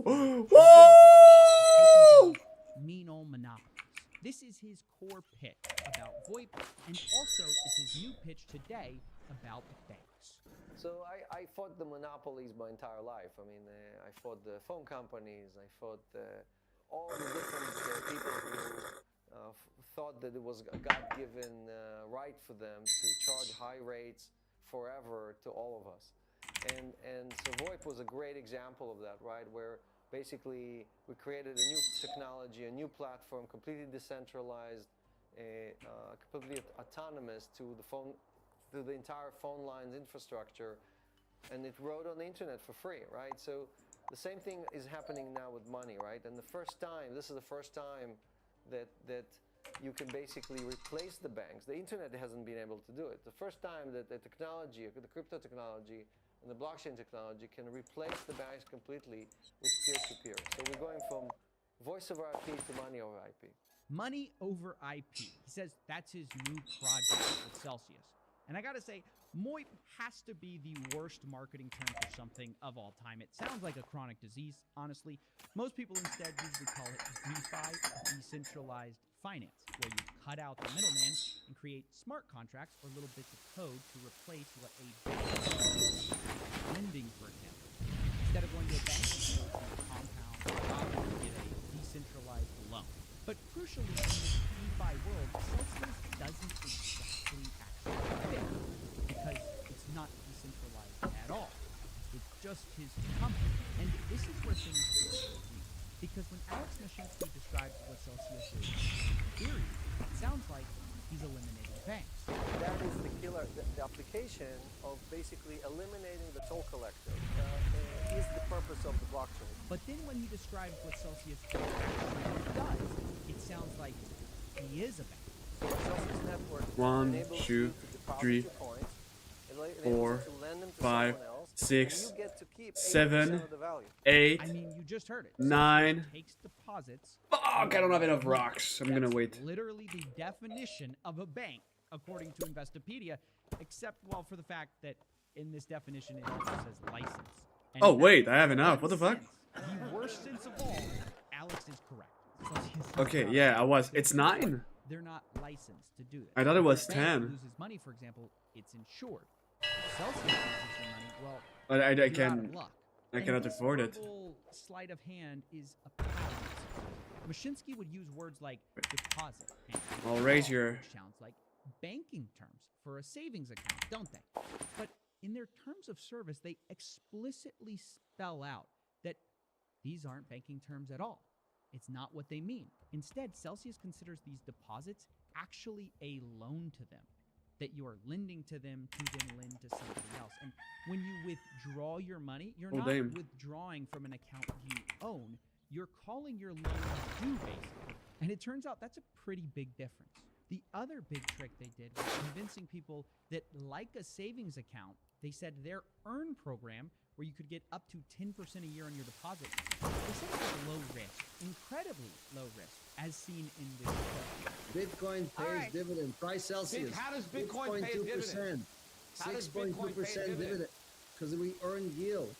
Woo! Woo! Mean old monopolies. This is his core pitch about VoIP, and also is his new pitch today about banks. So I fought the monopolies my entire life. I mean, I fought the phone companies. I fought all the different people who thought that it was a God-given right for them to charge high rates forever to all of us. And so VoIP was a great example of that, right? Where basically we created a new technology, a new platform, completely decentralized, completely autonomous to the entire phone lines infrastructure, and it rode on the internet for free, right? So the same thing is happening now with money, right? And this is the first time that you can basically replace the banks. The internet hasn't been able to do it. The first time that the technology, the crypto technology and the blockchain technology can replace the banks completely with peer-to-peer. So we're going from voice over IP to money over IP. Money over IP. He says that's his new project with Celsius. And I gotta say, MOIP has to be the worst marketing term for something of all time. It sounds like a chronic disease, honestly. Most people instead usually call it DeFi, decentralized finance, where you cut out the middleman and create smart contracts or little bits of code to replace what a bank does. Lending, for example. Instead of going to a bank, you go to a compound and get a decentralized loan. But crucially, in this DeFi world, Celsius doesn't exactly fit, because it's not decentralized at all. It's just his company. And this is where things get confusing. Because when Alex Mashinsky describes what Celsius is, in theory, it sounds like he's eliminating banks. That is the killer, the application of basically eliminating the toll collector. is the purpose of the blockchain. But then when he describes what Celsius actually does, it sounds like he is a bank. So Celsius Network 1, enables 2, you to deposit 3, your coins, enables you 4, to lend them to 5, someone else, 6, and you get to keep 80% 7, of the value. 8, I mean, you just heard it. 9. Celsius takes deposits. Fuck, I don't have enough rocks. I'm gonna That's wait. literally the definition of a bank, according to Investopedia, except, well, for the fact that in this definition it also says license. And Oh, in wait, that I have enough. What the one fuck? sense, the worst sense of all, Alex is correct. Celsius is Okay, not yeah, I was. licensed It's to do it. 9. They're not licensed to do this. I thought it was If a bank 10. loses money, for example, it's insured. Celsius loses your money, well, But I you're out can. of luck. I And cannot this afford it. verbal sleight of hand is a pattern. Mashinsky would use words like deposit and I'll raise withdrawal, your- which sounds like banking terms for a savings account, don't they? But in their terms of service, they explicitly spell out that these aren't banking terms at all. It's not what they mean. Instead, Celsius considers these deposits actually a loan to them, that you are lending to them to then lend to somebody else. And when you withdraw your money, you're Oh, not damn. withdrawing from an account you own. You're calling your loan due, basically. And it turns out that's a pretty big difference. The other big trick they did was convincing people that, like a savings account, they said their Earn program, where you could get up to 10% a year on your deposit, they said it was low risk, incredibly low risk, as seen in this study. Bitcoin pays dividend. Try Celsius. How does Bitcoin pay a dividend? How does Bitcoin pay a 6.2% dividend? because we earn yield.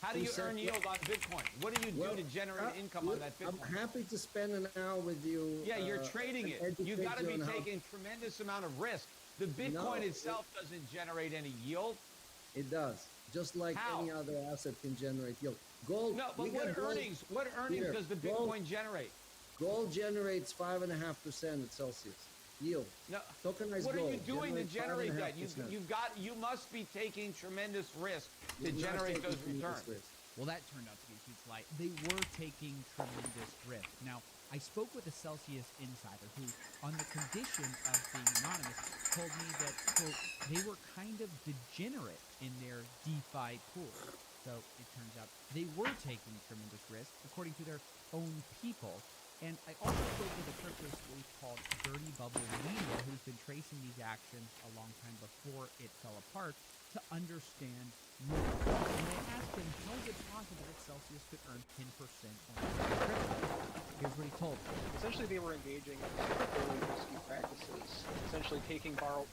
How do you earn yield on Bitcoin? What do you do to generate income on that Bitcoin? I'm happy to spend an hour with you. Yeah, you're trading it. and You've educate got to you be on how- taking tremendous amount of risk. The Bitcoin itself doesn't generate any yield. It does. Just like How? any other asset can generate yield. Gold. No, we but got gold what earnings here. does the Gold- Bitcoin generate? Gold generates 5.5% at Celsius. Yield. No. Tokenized What are gold you doing to generates generate that? 5.5%. You must be taking tremendous risk to You're not generate taking those tremendous returns. risk. Well, that turned out to be a huge lie. They were taking tremendous risk. Now, I spoke with a Celsius insider who, on the condition of being anonymous, told me that, quote, they were kind of degenerate in their DeFi pool. So it turns out they were taking tremendous risk, according to their own people. And I also spoke with a crypto sleuth called Dirty Bubble Media, who's been tracing these actions a long time before it fell apart to understand more. And I asked him, how is it possible that Celsius could earn 10% on crypto? Here's what he told me. Essentially, they were engaging in really risky practices, essentially taking borrowed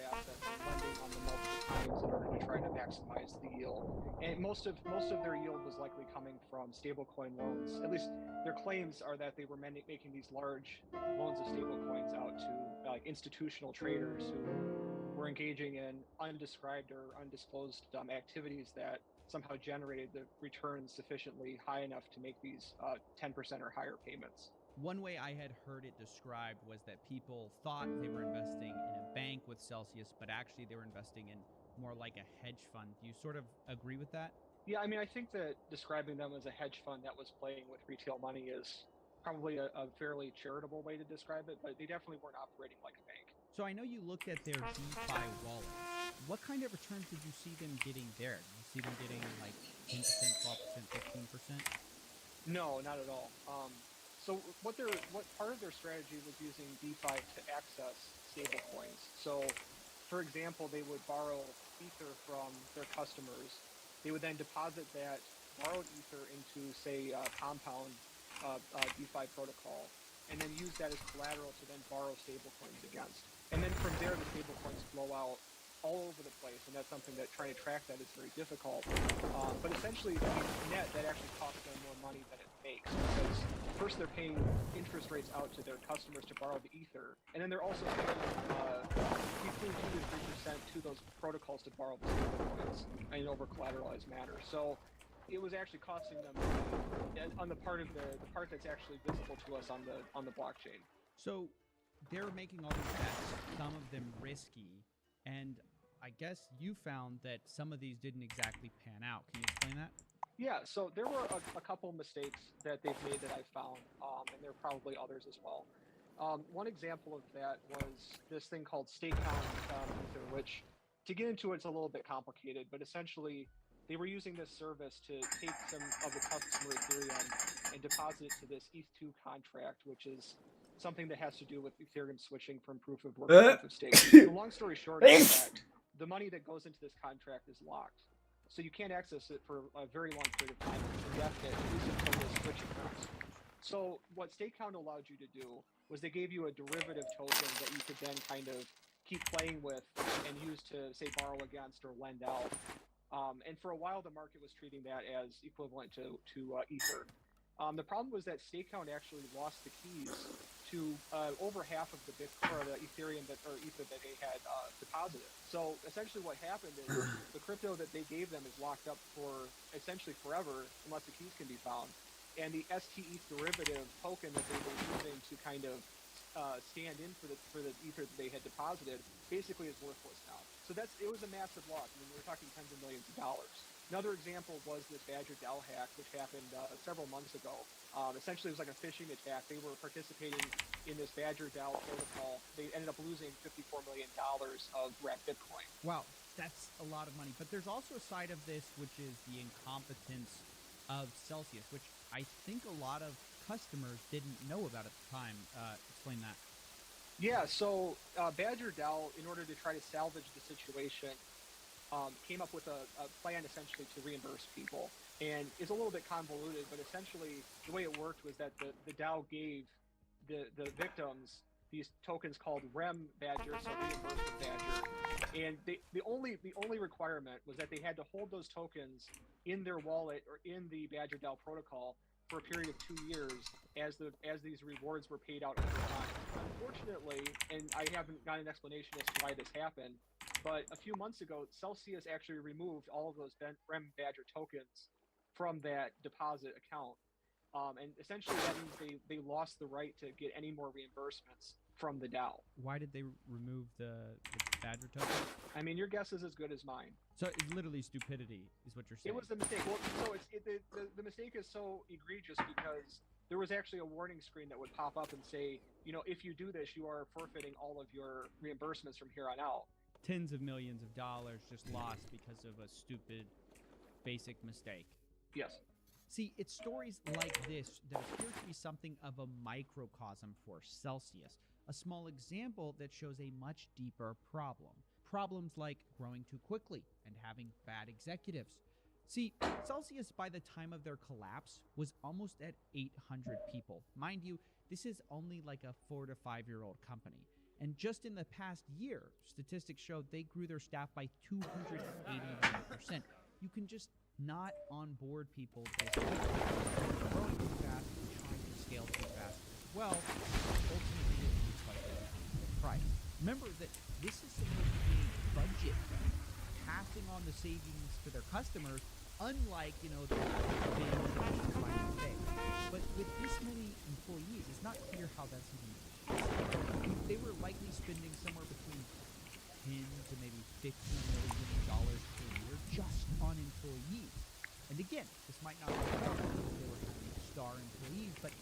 assets and lending on them multiple times in order to try to maximize the yield. And most of their yield was likely coming from stablecoin loans. At least their claims are that they were making these large loans of stablecoins out to like institutional traders who were engaging in undescribed or undisclosed activities that somehow generated the returns sufficiently high enough to make these 10% or higher payments. One way I had heard it described was that people thought they were investing in a bank with Celsius, but actually they were investing in more like a hedge fund. Do you sort of agree with that? Yeah, I mean, I think that describing them as a hedge fund that was playing with retail money is probably a fairly charitable way to describe it, but they definitely weren't operating like a bank. So I know you looked at their DeFi wallet. What kind of returns did you see them getting there? Did you see them getting like 10%, 12%, 15%? No, not at all. So what part of their strategy was using DeFi to access stablecoins. So, for example, they would borrow Ether from their customers. They would then deposit that borrowed Ether into, say, Compound DeFi protocol, and then use that as collateral to then borrow stablecoins against. And then from there, the stablecoins flow out all over the place, and that's something that trying to track that is very difficult. But essentially, I mean, net, that actually costs them more money than it makes, because first they're paying interest rates out to their customers to borrow the Ether, and then they're also paying between 2 to 3% to those protocols to borrow the stablecoins in an over-collateralized manner. So it was actually costing them money on the part of the part that's actually visible to us on the blockchain. So they're making all these bets, some of them risky, and I guess you found that some of these didn't exactly pan out. Can you explain that? Yeah, so there were a couple mistakes that they've made that I found, and there are probably others as well. One example of that was this thing called Stakeout Ether, which, to get into it's a little bit complicated, but essentially they were using this service to take some of the customer Ethereum and deposit it to this ETH2 contract, which is something that has to do with Ethereum switching from proof of work to proof of stake. The long story short is that the money that goes into this contract is locked. So you can't access it for a very long period of time. It's indefinite, at least until this switch occurs. So what StakeCount allowed you to do was they gave you a derivative token that you could then kind of keep playing with and use to, say, borrow against or lend out. And for a while, the market was treating that as equivalent to Ether. The problem was that StakeCount actually lost the keys to over half of the Bitcoin or the Ethereum or Ether that they had deposited. So essentially, what happened is the crypto that they gave them is locked up for essentially forever, unless the keys can be found. And the STETH derivative token that they were using to kind of stand in for the Ether that they had deposited basically is worthless now. So it was a massive loss. I mean, we were talking tens of millions of dollars. Another example was this Badger DAO hack, which happened several months ago. Essentially, it was like a phishing attack. They were participating in this Badger DAO protocol. They ended up losing $54 million of wrapped Bitcoin. Wow, that's a lot of money. But there's also a side of this, which is the incompetence of Celsius, which I think a lot of customers didn't know about at the time. Explain that. Yeah, so Badger DAO, in order to try to salvage the situation, came up with a plan essentially to reimburse people. And it's a little bit convoluted, but essentially the way it worked was that the DAO gave the victims these tokens called REM Badger, so reimbursement Badger. And the only requirement was that they had to hold those tokens in their wallet or in the Badger DAO protocol for a period of 2 years as these rewards were paid out over time. Unfortunately, and I haven't got an explanation as to why this happened, but a few months ago, Celsius actually removed all of those REM Badger tokens from that deposit account. And essentially that means they lost the right to get any more reimbursements from the DAO. Why did they remove the Badger token? I mean, your guess is as good as mine. So it's literally stupidity, is what you're saying. It was the mistake. Well, so the mistake is so egregious because there was actually a warning screen that would pop up and say, if you do this, you are forfeiting all of your reimbursements from here on out. Tens of millions of dollars just lost because of a stupid, basic mistake. Yes. See, it's stories like this that appear to be something of a microcosm for Celsius, a small example that shows a much deeper problem. Problems like growing too quickly and having bad executives. See, Celsius, by the time of their collapse, was almost at 800 people. Mind you, this is only like a 4 to 5 year old company. And just in the past year, statistics show they grew their staff by 289%. You can just not onboard people this quickly. Growing too fast and trying to scale too fast as well, ultimately it looks like the price. Remember that this is supposed to be a budget, passing on the savings to their customers, unlike, the big traditional finance day. But with this many employees, it's not clear how that's even possible. They were likely spending somewhere between $10 to maybe $15 million per year just on employees. And again, this might not be because they were having star employees, but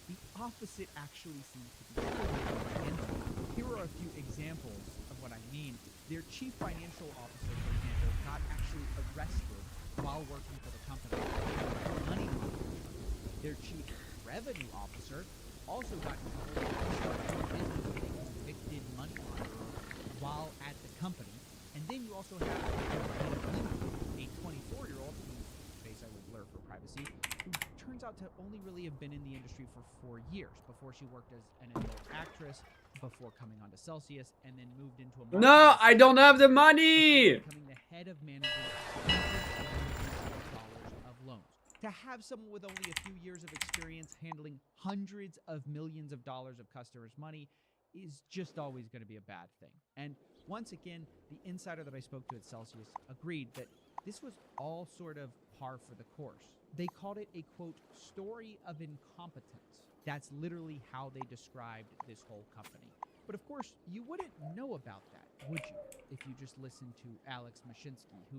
the opposite actually seems to be true. And here are a few examples of what I mean. Their chief financial officer, for example, got actually arrested while working for the company for money laundering. Their chief revenue officer also got in trouble for starting a business with a convicted money launderer while at the company. And then you also have a 24-year-old, whose face I will blur for privacy, who turns out to only really have been in the industry for 4 years before she worked as an adult actress, before coming onto Celsius, and then moved into a No, I don't have the money! Becoming the head of managing $100 million of loans. To have someone with only a few years of experience handling hundreds of millions of dollars of customers' money is just always going to be a bad thing. And once again, the insider that I spoke to at Celsius agreed that this was all sort of par for the course. They called it a, quote, story of incompetence. That's literally how they described this whole company. But of course, you wouldn't know about that, would you, if you just listened to Alex Mashinsky, who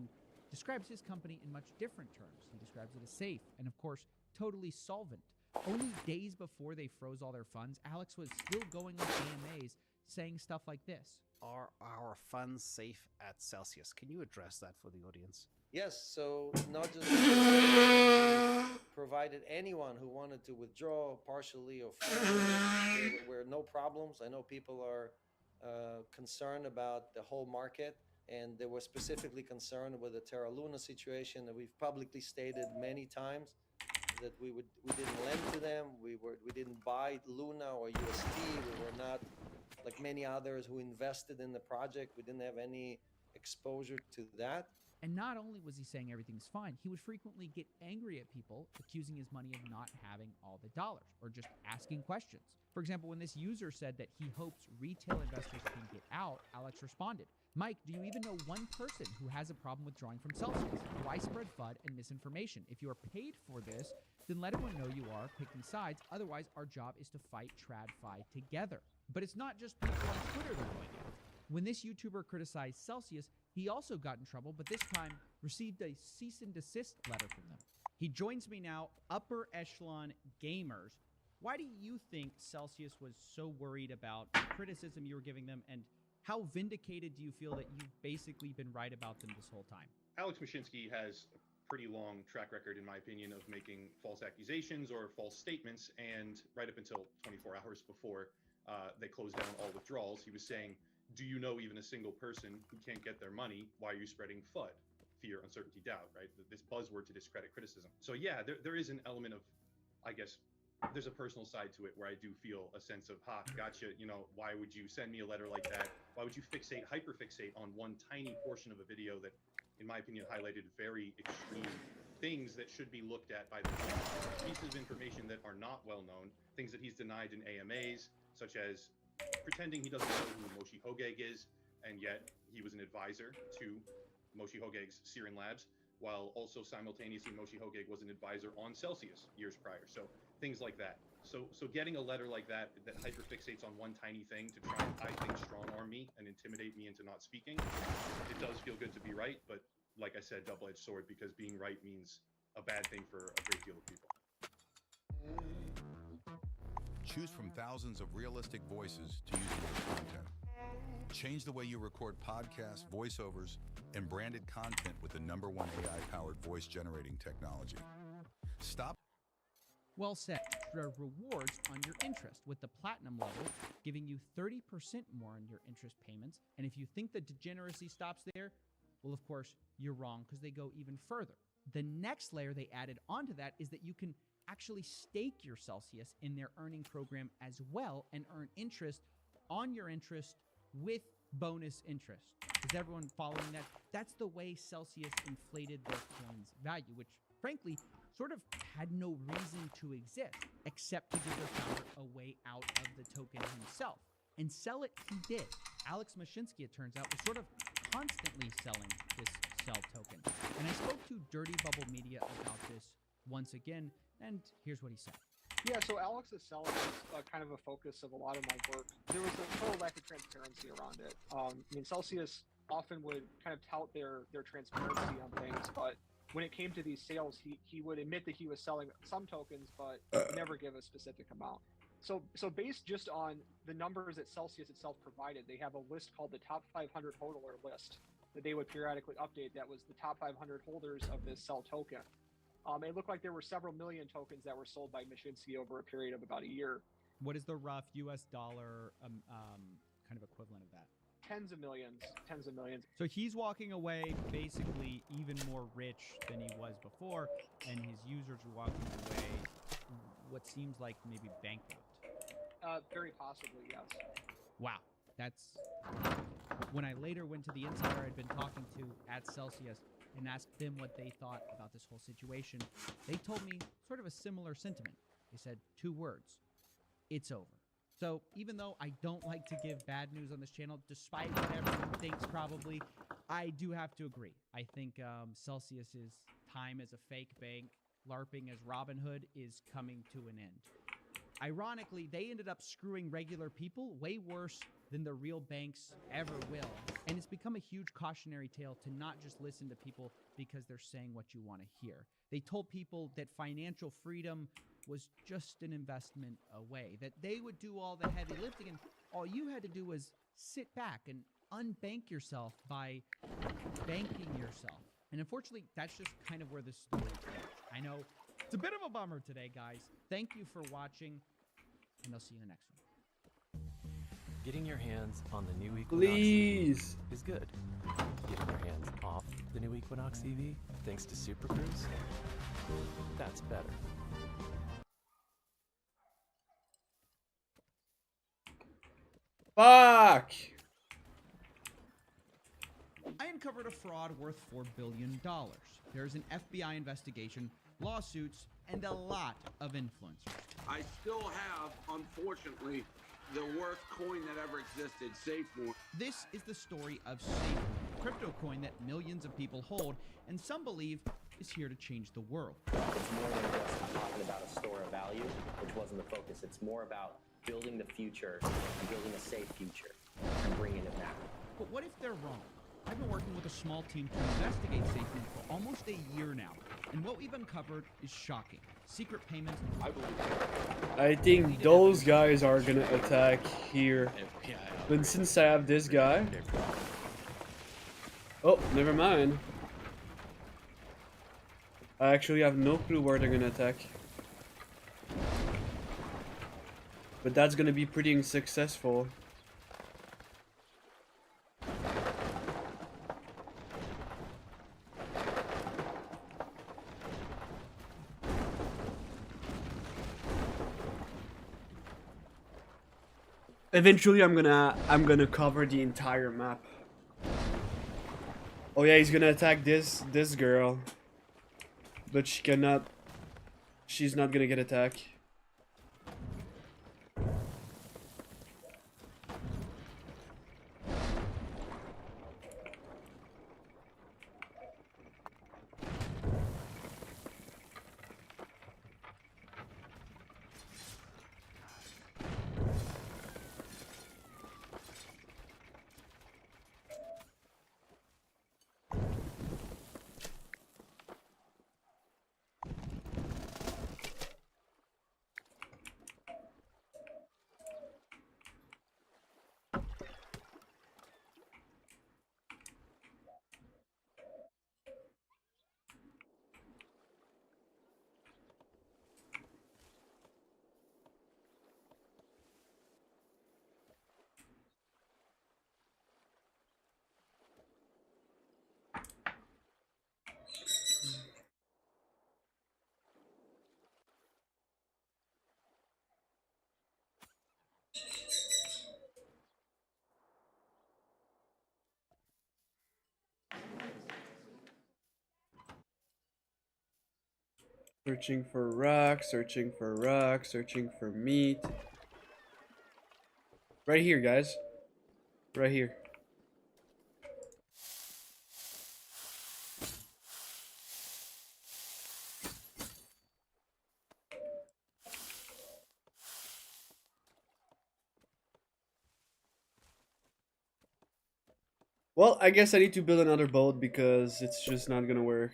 describes his company in much different terms. He describes it as safe and, of course, totally solvent. Only days before they froze all their funds, Alex was still going on AMAs saying stuff like this. Are our funds safe at Celsius? Can you address that for the audience? Yes, so not just provided anyone who wanted to withdraw partially or fully, there were no problems. I know people are concerned about the whole market, and they were specifically concerned with the Terra Luna situation that we've publicly stated many times that we didn't lend to them, we didn't buy Luna or UST, we were not like many others who invested in the project. We didn't have any exposure to that. And not only was he saying everything's fine, he would frequently get angry at people, accusing his money of not having all the dollars, or just asking questions. For example, when this user said that he hopes retail investors can get out, Alex responded, "Mike, do you even know one person who has a problem withdrawing from Celsius? Why spread FUD and misinformation? If you are paid for this, then let everyone know you are picking sides. Otherwise, our job is to fight TradFi together." But it's not just people on Twitter that are doing it. When this YouTuber criticized Celsius, he also got in trouble, but this time received a cease and desist letter from them. He joins me now, Upper Echelon Gamers. Why do you think Celsius was so worried about the criticism you were giving them, and how vindicated do you feel that you've basically been right about them this whole time? Alex Mashinsky has a pretty long track record, in my opinion, of making false accusations or false statements, and right up until 24 hours before they closed down all withdrawals, he was saying, do you know even a single person who can't get their money? Why are you spreading FUD? Fear, uncertainty, doubt, right? This buzzword to discredit criticism. So yeah, there is an element of, I guess, there's a personal side to it where I do feel a sense of, gotcha, you know, why would you send me a letter like that? Why would you hyperfixate on one tiny portion of a video that, in my opinion, highlighted very extreme things that should be looked at by the public, pieces of information that are not well known, things that he's denied in AMAs, such as pretending he doesn't know who Moshi Hogeg is, and yet he was an advisor to Moshi Hogeg's Siren Labs, while also simultaneously Moshi Hogeg was an advisor on Celsius years prior. So things like that. So getting a letter like that hyperfixates on one tiny thing to try and, I think, strong arm me and intimidate me into not speaking, it does feel good to be right, but like I said, double-edged sword, because being right means a bad thing for a great deal of people. Choose from thousands of realistic voices to use in your content. Change the way you record podcasts, voiceovers, and branded content with the #1 AI-powered voice generating technology. Stop. Well said. There are rewards on your interest, with the platinum level giving you 30% more on your interest payments. And if you think the degeneracy stops there, well, of course, you're wrong, because they go even further. The next layer they added onto that is that you can actually stake your Celsius in their earning program as well and earn interest on your interest with bonus interest. Is everyone following that? That's the way Celsius inflated their coin's value, which frankly sort of had no reason to exist except to give their founder a way out of the token himself. And sell it he did. Alex Mashinsky, it turns out, was sort of constantly selling this Cell token. And I spoke to Dirty Bubble Media about this once again, and here's what he said. Yeah, so Alex's selling is kind of a focus of a lot of my work. There was a total lack of transparency around it. I mean, Celsius often would kind of tout their transparency on things, but when it came to these sales, he would admit that he was selling some tokens, but never give a specific amount. So based just on the numbers that Celsius itself provided, they have a list called the Top 500 Holder list that they would periodically update. That was the top 500 holders of this Cell token. It looked like there were several million tokens that were sold by Mashinsky over a period of about a year. What is the rough US dollar kind of equivalent of that? Tens of millions. So he's walking away basically even more rich than he was before, and his users are walking away what seems like maybe bankrupt. Very possibly, yes. Wow, that's... When I later went to the insider I'd been talking to at Celsius and asked them what they thought about this whole situation, they told me sort of a similar sentiment. They said 2 words: it's over. So even though I don't like to give bad news on this channel, despite what everyone thinks probably, I do have to agree. I think Celsius's time as a fake bank, LARPing as Robinhood, is coming to an end. Ironically, they ended up screwing regular people way worse than the real banks ever will. And it's become a huge cautionary tale to not just listen to people because they're saying what you want to hear. They told people that financial freedom was just an investment away, that they would do all the heavy lifting, and all you had to do was sit back and unbank yourself by banking yourself. And unfortunately, that's just kind of where the story ends. I know it's a bit of a bummer today, guys. Thank you for watching, and I'll see you in the next one. Getting your hands on the new Equinox Please. EV is good. Getting your hands off the new Equinox EV, thanks to Super Cruise, that's better. Fuck! I uncovered a fraud worth $4 billion. There's an FBI investigation, lawsuits, and a lot of influencers. I still have, unfortunately, the worst coin that ever existed, SafeMoon. This is the story of SafeMoon, a crypto coin that millions of people hold, and some believe is here to change the world. It's more than just talking about a store of value, which wasn't the focus. It's more about building the future and building a safe future and bringing it back. But what if they're wrong? I've been working with a small team to investigate SafeMoon for almost a year now, and what we've uncovered is shocking. Secret payments, I believe. I think those guys are gonna attack here. But since I have this guy... Oh, never mind. I actually have no clue where they're gonna attack. But that's gonna be pretty unsuccessful. Eventually I'm gonna cover the entire map. Oh yeah, he's gonna attack this girl. But she's not gonna get attacked. Searching for rock, searching for rock, searching for meat. Right here, guys. Right here. Well, I guess I need to build another boat because it's just not gonna work.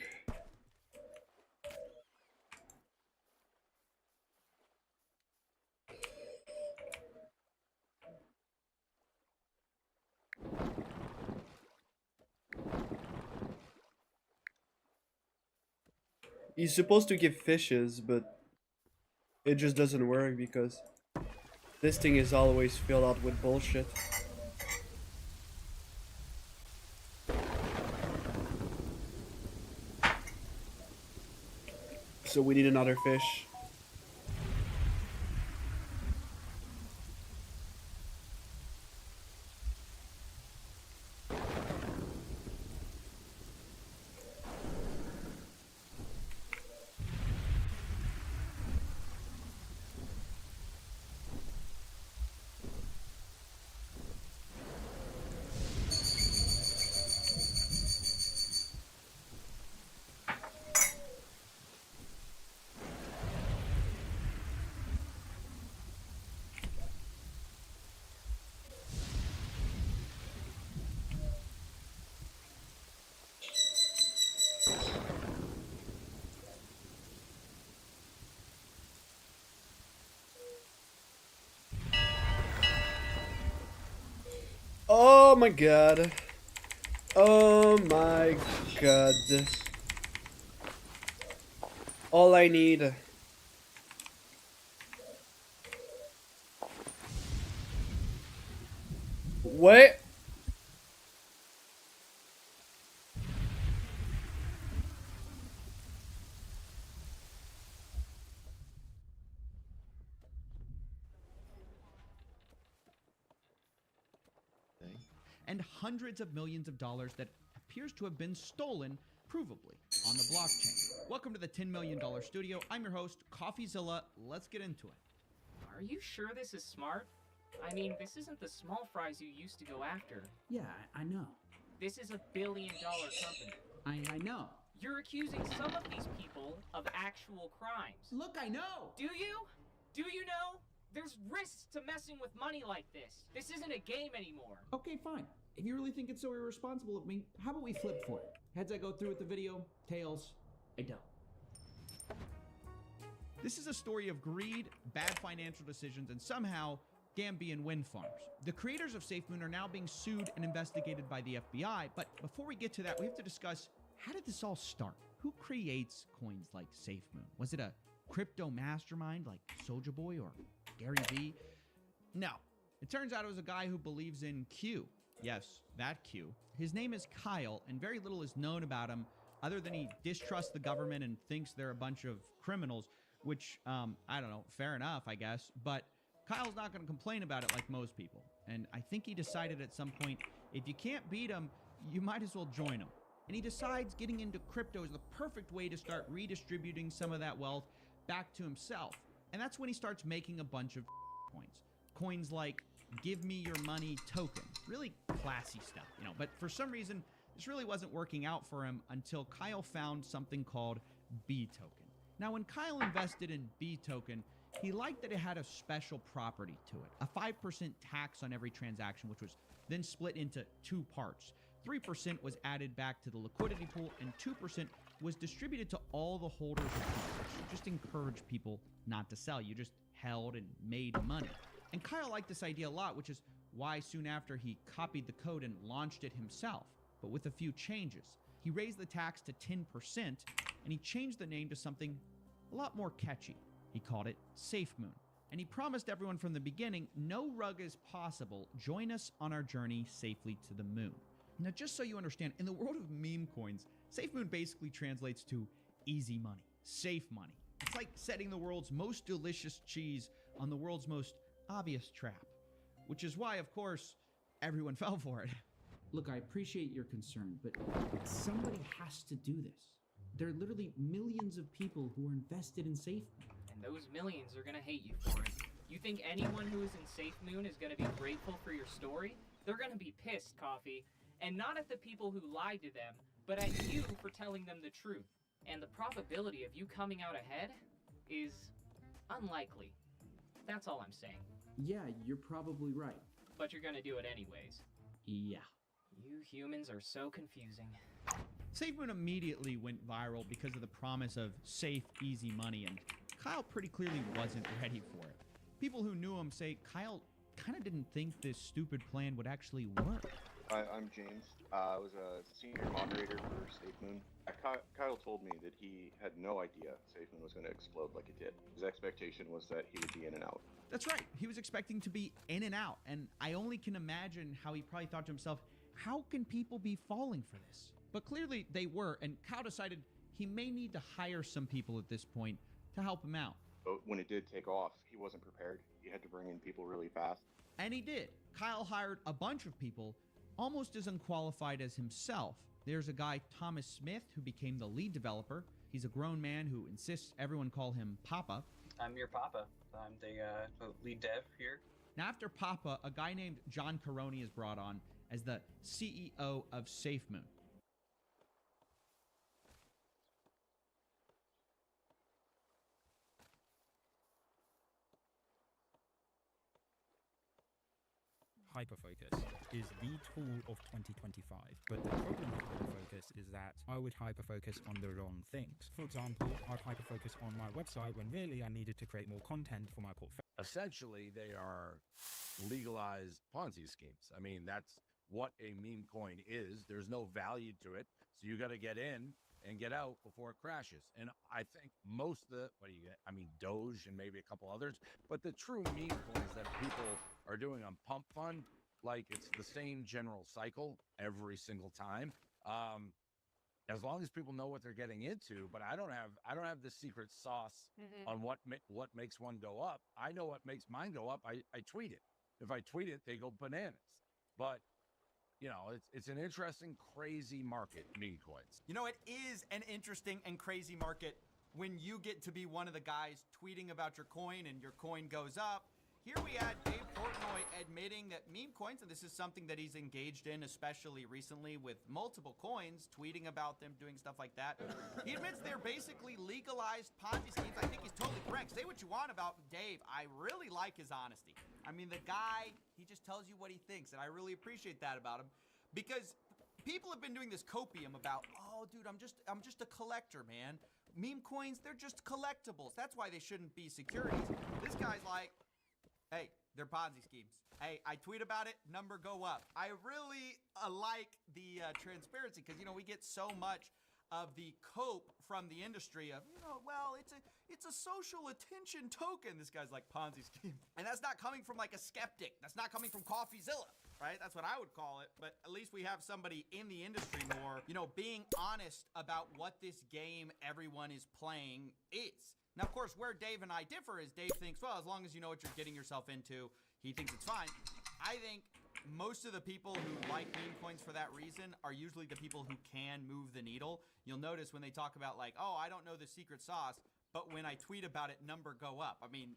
He's supposed to give fishes, but it just doesn't work because this thing is always filled out with bullshit. So we need another fish. Oh my god. Oh my god. All I need. What? And hundreds of millions of dollars that appears to have been stolen provably on the blockchain. Welcome to the $10 million studio. I'm your host, CoffeeZilla. Let's get into it. Are you sure this is smart? I mean, this isn't the small fries you used to go after. Yeah, I know. This is $1 billion company. I know. You're accusing some of these people of actual crimes. Look, I know. Do you? Do you know? There's risks to messing with money like this. This isn't a game anymore. Okay, fine. If you really think it's so irresponsible of me, how about we flip for it? Heads, I go through with the video. Tails, I don't. This is a story of greed, bad financial decisions, and somehow Gambian wind farms. The creators of SafeMoon are now being sued and investigated by the FBI, but before we get to that, we have to discuss, how did this all start? Who creates coins like SafeMoon? Was it a crypto mastermind like Soulja Boy or Gary Vee? No. It turns out it was a guy who believes in Q. Yes, that Q. His name is Kyle, and very little is known about him other than he distrusts the government and thinks they're a bunch of criminals, which, I don't know, fair enough, I guess. But Kyle's not going to complain about it like most people. And I think he decided at some point, if you can't beat him, you might as well join him. And he decides getting into crypto is the perfect way to start redistributing some of that wealth back to himself. And that's when he starts making a bunch of coins. Coins like Give Me Your Money token. Really classy stuff, you know. But for some reason, this really wasn't working out for him until Kyle found something called B token. Now, when Kyle invested in B token, he liked that it had a special property to it. A 5% tax on every transaction, which was then split into two parts. 3% was added back to the liquidity pool, and 2% was distributed to all the holders of coins, which just encouraged people not to sell. You just held and made money. And Kyle liked this idea a lot, which is why soon after he copied the code and launched it himself, but with a few changes. He raised the tax to 10%, and he changed the name to something a lot more catchy. He called it SafeMoon. And he promised everyone from the beginning, no rug is possible. Join us on our journey safely to the moon. Now, just so you understand, in the world of meme coins, SafeMoon basically translates to easy money, safe money. It's like setting the world's most delicious cheese on the world's most obvious trap, which is why, of course, everyone fell for it. Look, I appreciate your concern, but somebody has to do this. There are literally millions of people who are invested in SafeMoon. And those millions are gonna hate you for it. You think anyone who is in SafeMoon is gonna be grateful for your story? They're gonna be pissed, Coffee. And not at the people who lied to them, but at you for telling them the truth. And the probability of you coming out ahead is unlikely. That's all I'm saying. Yeah, you're probably right. But you're gonna do it anyways. Yeah. You humans are so confusing. SafeMoon immediately went viral because of the promise of safe, easy money, and Kyle pretty clearly wasn't ready for it. People who knew him say Kyle kind of didn't think this stupid plan would actually work. Hi, I'm James. I was a senior moderator for SafeMoon. Kyle told me that he had no idea SafeMoon was going to explode like it did. His expectation was that he would be in and out. That's right. He was expecting to be in and out, and I only can imagine how he probably thought to himself, how can people be falling for this? But clearly they were, and Kyle decided he may need to hire some people at this point to help him out. But when it did take off, he wasn't prepared. He had to bring in people really fast. And he did. Kyle hired a bunch of people, almost as unqualified as himself. There's a guy, Thomas Smith, who became the lead developer. He's a grown man who insists everyone call him Papa. I'm your Papa. I'm the lead dev here. Now, after Papa, a guy named John Caroni is brought on as the CEO of SafeMoon. Hyperfocus is the tool of 2025, but the problem with Hyperfocus is that I would hyperfocus on the wrong things. For example, I'd hyperfocus on my website when really I needed to create more content for my portfolio. Essentially, they are legalized Ponzi schemes. I mean, that's what a meme coin is. There's no value to it. So you got to get in and get out before it crashes. And I think most of the, what do you get? I mean, Doge and maybe a couple others, but the true meme coins that people are doing on Pump Fund, like it's the same general cycle every single time. As long as people know what they're getting into, but I don't have the secret sauce on what makes one go up. I know what makes mine go up. I tweet it. If I tweet it, they go bananas. But you know, it's an interesting, crazy market, meme coins. You know, it is an interesting and crazy market when you get to be one of the guys tweeting about your coin and your coin goes up. Here we had Dave Portnoy admitting that meme coins, and this is something that he's engaged in, especially recently with multiple coins, tweeting about them, doing stuff like that. He admits they're basically legalized Ponzi schemes. I think he's totally correct. Say what you want about Dave. I really like his honesty. I mean, the guy, he just tells you what he thinks, and I really appreciate that about him, because people have been doing this copium about, oh, dude, I'm just a collector, man. Meme coins, they're just collectibles. That's why they shouldn't be securities. This guy's like, hey, they're Ponzi schemes. Hey, I tweet about it, number go up. I really like the transparency, because, you know, we get so much of the cope from the industry of, you know, well, it's a social attention token. This guy's like, Ponzi scheme. And that's not coming from like a skeptic. That's not coming from CoffeeZilla, right? That's what I would call it. But at least we have somebody in the industry more, you know, being honest about what this game everyone is playing is. Now, of course, where Dave and I differ is Dave thinks, well, as long as you know what you're getting yourself into, he thinks it's fine. I think most of the people who like meme coins for that reason are usually the people who can move the needle. You'll notice when they talk about like, oh, I don't know the secret sauce, but when I tweet about it, number go up. I mean,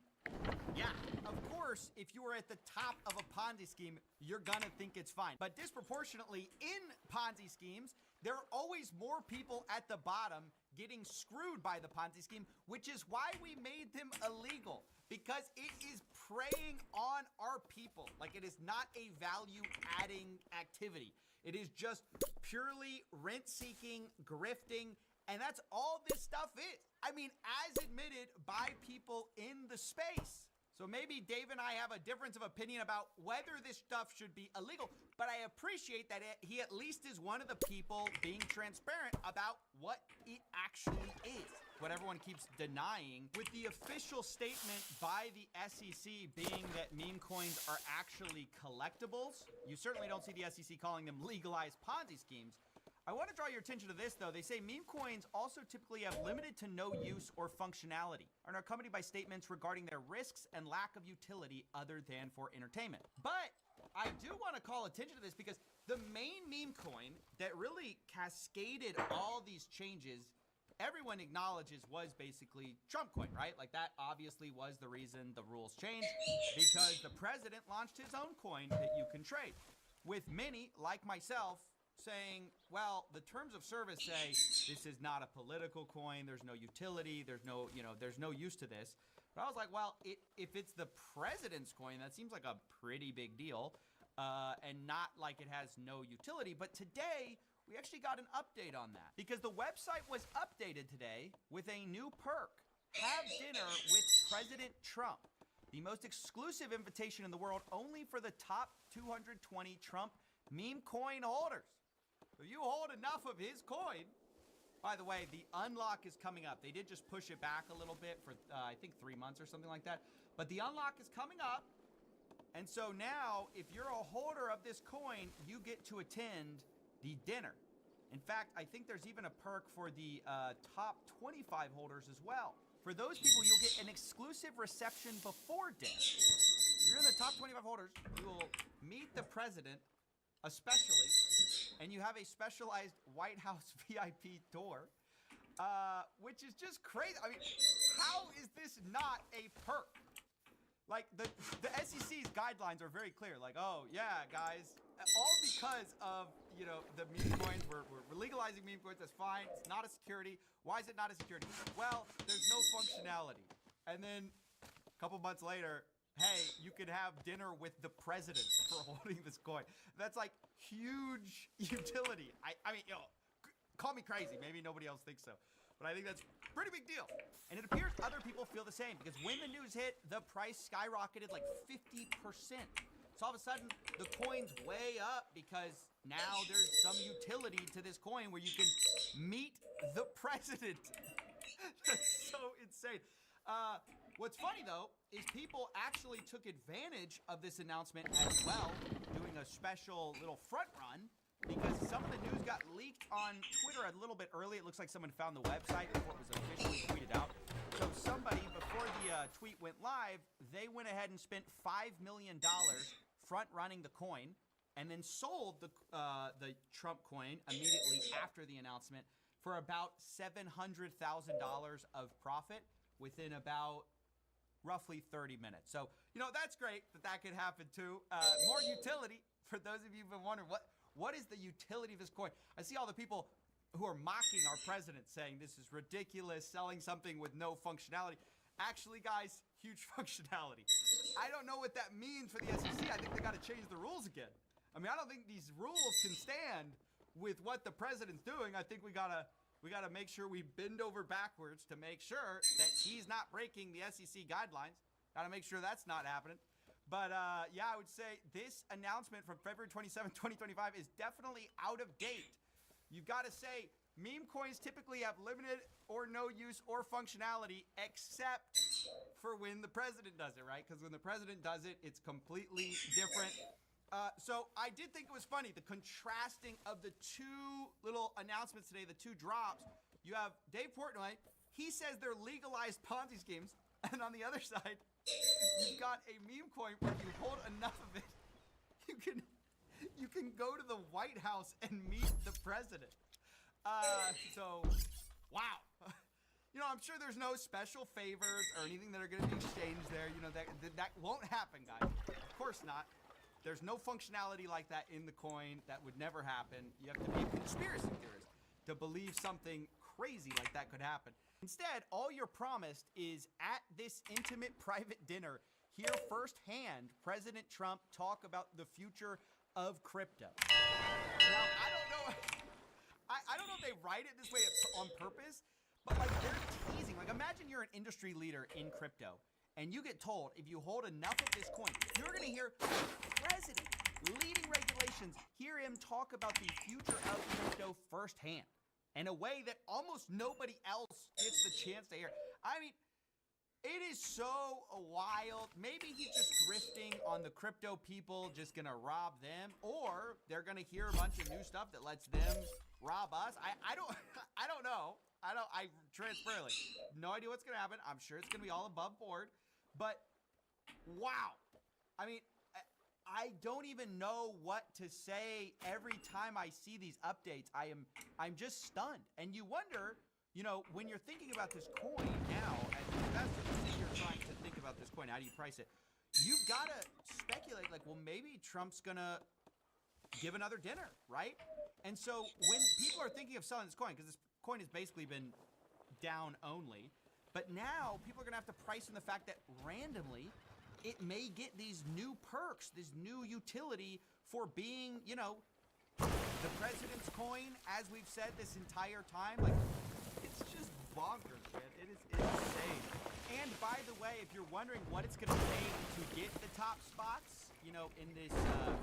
yeah, of course, if you are at the top of a Ponzi scheme, you're gonna think it's fine. But disproportionately in Ponzi schemes, there are always more people at the bottom getting screwed by the Ponzi scheme, which is why we made them illegal, because it is preying on our people. Like, it is not a value-adding activity. It is just purely rent-seeking, grifting, and that's all this stuff is. I mean, as admitted by people in the space. So maybe Dave and I have a difference of opinion about whether this stuff should be illegal, but I appreciate that he at least is one of the people being transparent about what it actually is. What everyone keeps denying, with the official statement by the SEC being that meme coins are actually collectibles. You certainly don't see the SEC calling them legalized Ponzi schemes. I want to draw your attention to this, though. They say meme coins also typically have limited to no use or functionality, and are accompanied by statements regarding their risks and lack of utility other than for entertainment. But I do want to call attention to this, because the main meme coin that really cascaded all these changes, everyone acknowledges, was basically Trump coin, right? Like, that obviously was the reason the rules changed, because the president launched his own coin that you can trade. With many, like myself, saying, well, the terms of service say this is not a political coin, there's no utility, there's no, you know, there's no use to this. But I was like, well, if it's the president's coin, that seems like a pretty big deal, and not like it has no utility. But today, we actually got an update on that, because the website was updated today with a new perk. Have dinner with President Trump. The most exclusive invitation in the world, only for the top 220 Trump meme coin holders. If you hold enough of his coin, by the way, the unlock is coming up. They did just push it back a little bit for, I think, 3 months or something like that. But the unlock is coming up. And so now, if you're a holder of this coin, you get to attend the dinner. In fact, I think there's even a perk for the top 25 holders as well. For those people, you'll get an exclusive reception before dinner. If you're in the top 25 holders, you will meet the president, especially, and you have a specialized White House VIP tour, which is just crazy. I mean, how is this not a perk? Like, the SEC's guidelines are very clear. Like, oh, yeah, guys, all because of, you know, the meme coins. We're legalizing meme coins. That's fine. It's not a security. Why is it not a security? Well, there's no functionality. And then a couple months later, hey, you could have dinner with the president for holding this coin. That's like huge utility. I mean, you know, call me crazy. Maybe nobody else thinks so. But I think that's a pretty big deal. And it appears other people feel the same, because when the news hit, the price skyrocketed like 50%. So all of a sudden, the coin's way up because now there's some utility to this coin where you can meet the president. That's so insane. What's funny, though, is people actually took advantage of this announcement as well, doing a special little front run, because some of the news got leaked on Twitter a little bit early. It looks like someone found the website before it was officially tweeted out. So somebody, before the tweet went live, they went ahead and spent $5 million front-running the coin, and then sold the Trump coin immediately after the announcement for about $700,000 of profit within about roughly 30 minutes. So, you know, that's great that could happen too. More utility, for those of you who've been wondering, what is the utility of this coin? I see all the people who are mocking our president saying this is ridiculous, selling something with no functionality. Actually, guys, huge functionality. I don't know what that means for the SEC. I think they got to change the rules again. I mean, I don't think these rules can stand with what the president's doing. I think we gotta make sure we bend over backwards to make sure that he's not breaking the SEC guidelines. Gotta make sure that's not happening. But yeah, I would say this announcement from February 27, 2025 is definitely out of date. You've got to say, meme coins typically have limited or no use or functionality except for when the president does it, right? Because when the president does it, it's completely different. So I did think it was funny, the contrasting of the two little announcements today, the two drops. You have Dave Portnoy, he says they're legalized Ponzi schemes, and on the other side, you've got a meme coin where you hold enough of it, you can go to the White House and meet the president. So, wow. You know, I'm sure there's no special favors or anything that are going to be exchanged there. You know, that won't happen, guys. Of course not. There's no functionality like that in the coin. That would never happen. You have to be a conspiracy theorist to believe something crazy like that could happen. Instead, all you're promised is at this intimate private dinner, hear firsthand President Trump talk about the future of crypto. Now, I don't know. I don't know if they write it this way on purpose, but like they're teasing. Like imagine you're an industry leader in crypto, and you get told if you hold enough of this coin, you're gonna hear the president leading regulations, hear him talk about the future of crypto firsthand in a way that almost nobody else gets the chance to hear. I mean, it is so wild. Maybe he's just grifting on the crypto people, just gonna rob them, or they're gonna hear a bunch of new stuff that lets them rob us. I don't know. I transparently, no idea what's gonna happen. I'm sure it's gonna be all above board, but wow. I mean, I don't even know what to say every time I see these updates. I'm just stunned. And you wonder, you know, when you're thinking about this coin now, as an investor, you're trying to think about this coin, how do you price it? You've got to speculate, like, well, maybe Trump's gonna give another dinner, right? And so when people are thinking of selling this coin, because this coin has basically been down only, but now people are gonna have to price in the fact that randomly it may get these new perks, this new utility for being, you know, the president's coin, as we've said this entire time. Like, it's just bonkers, man. It is insane. And by the way, if you're wondering what it's gonna take to get the top spots, you know, in this,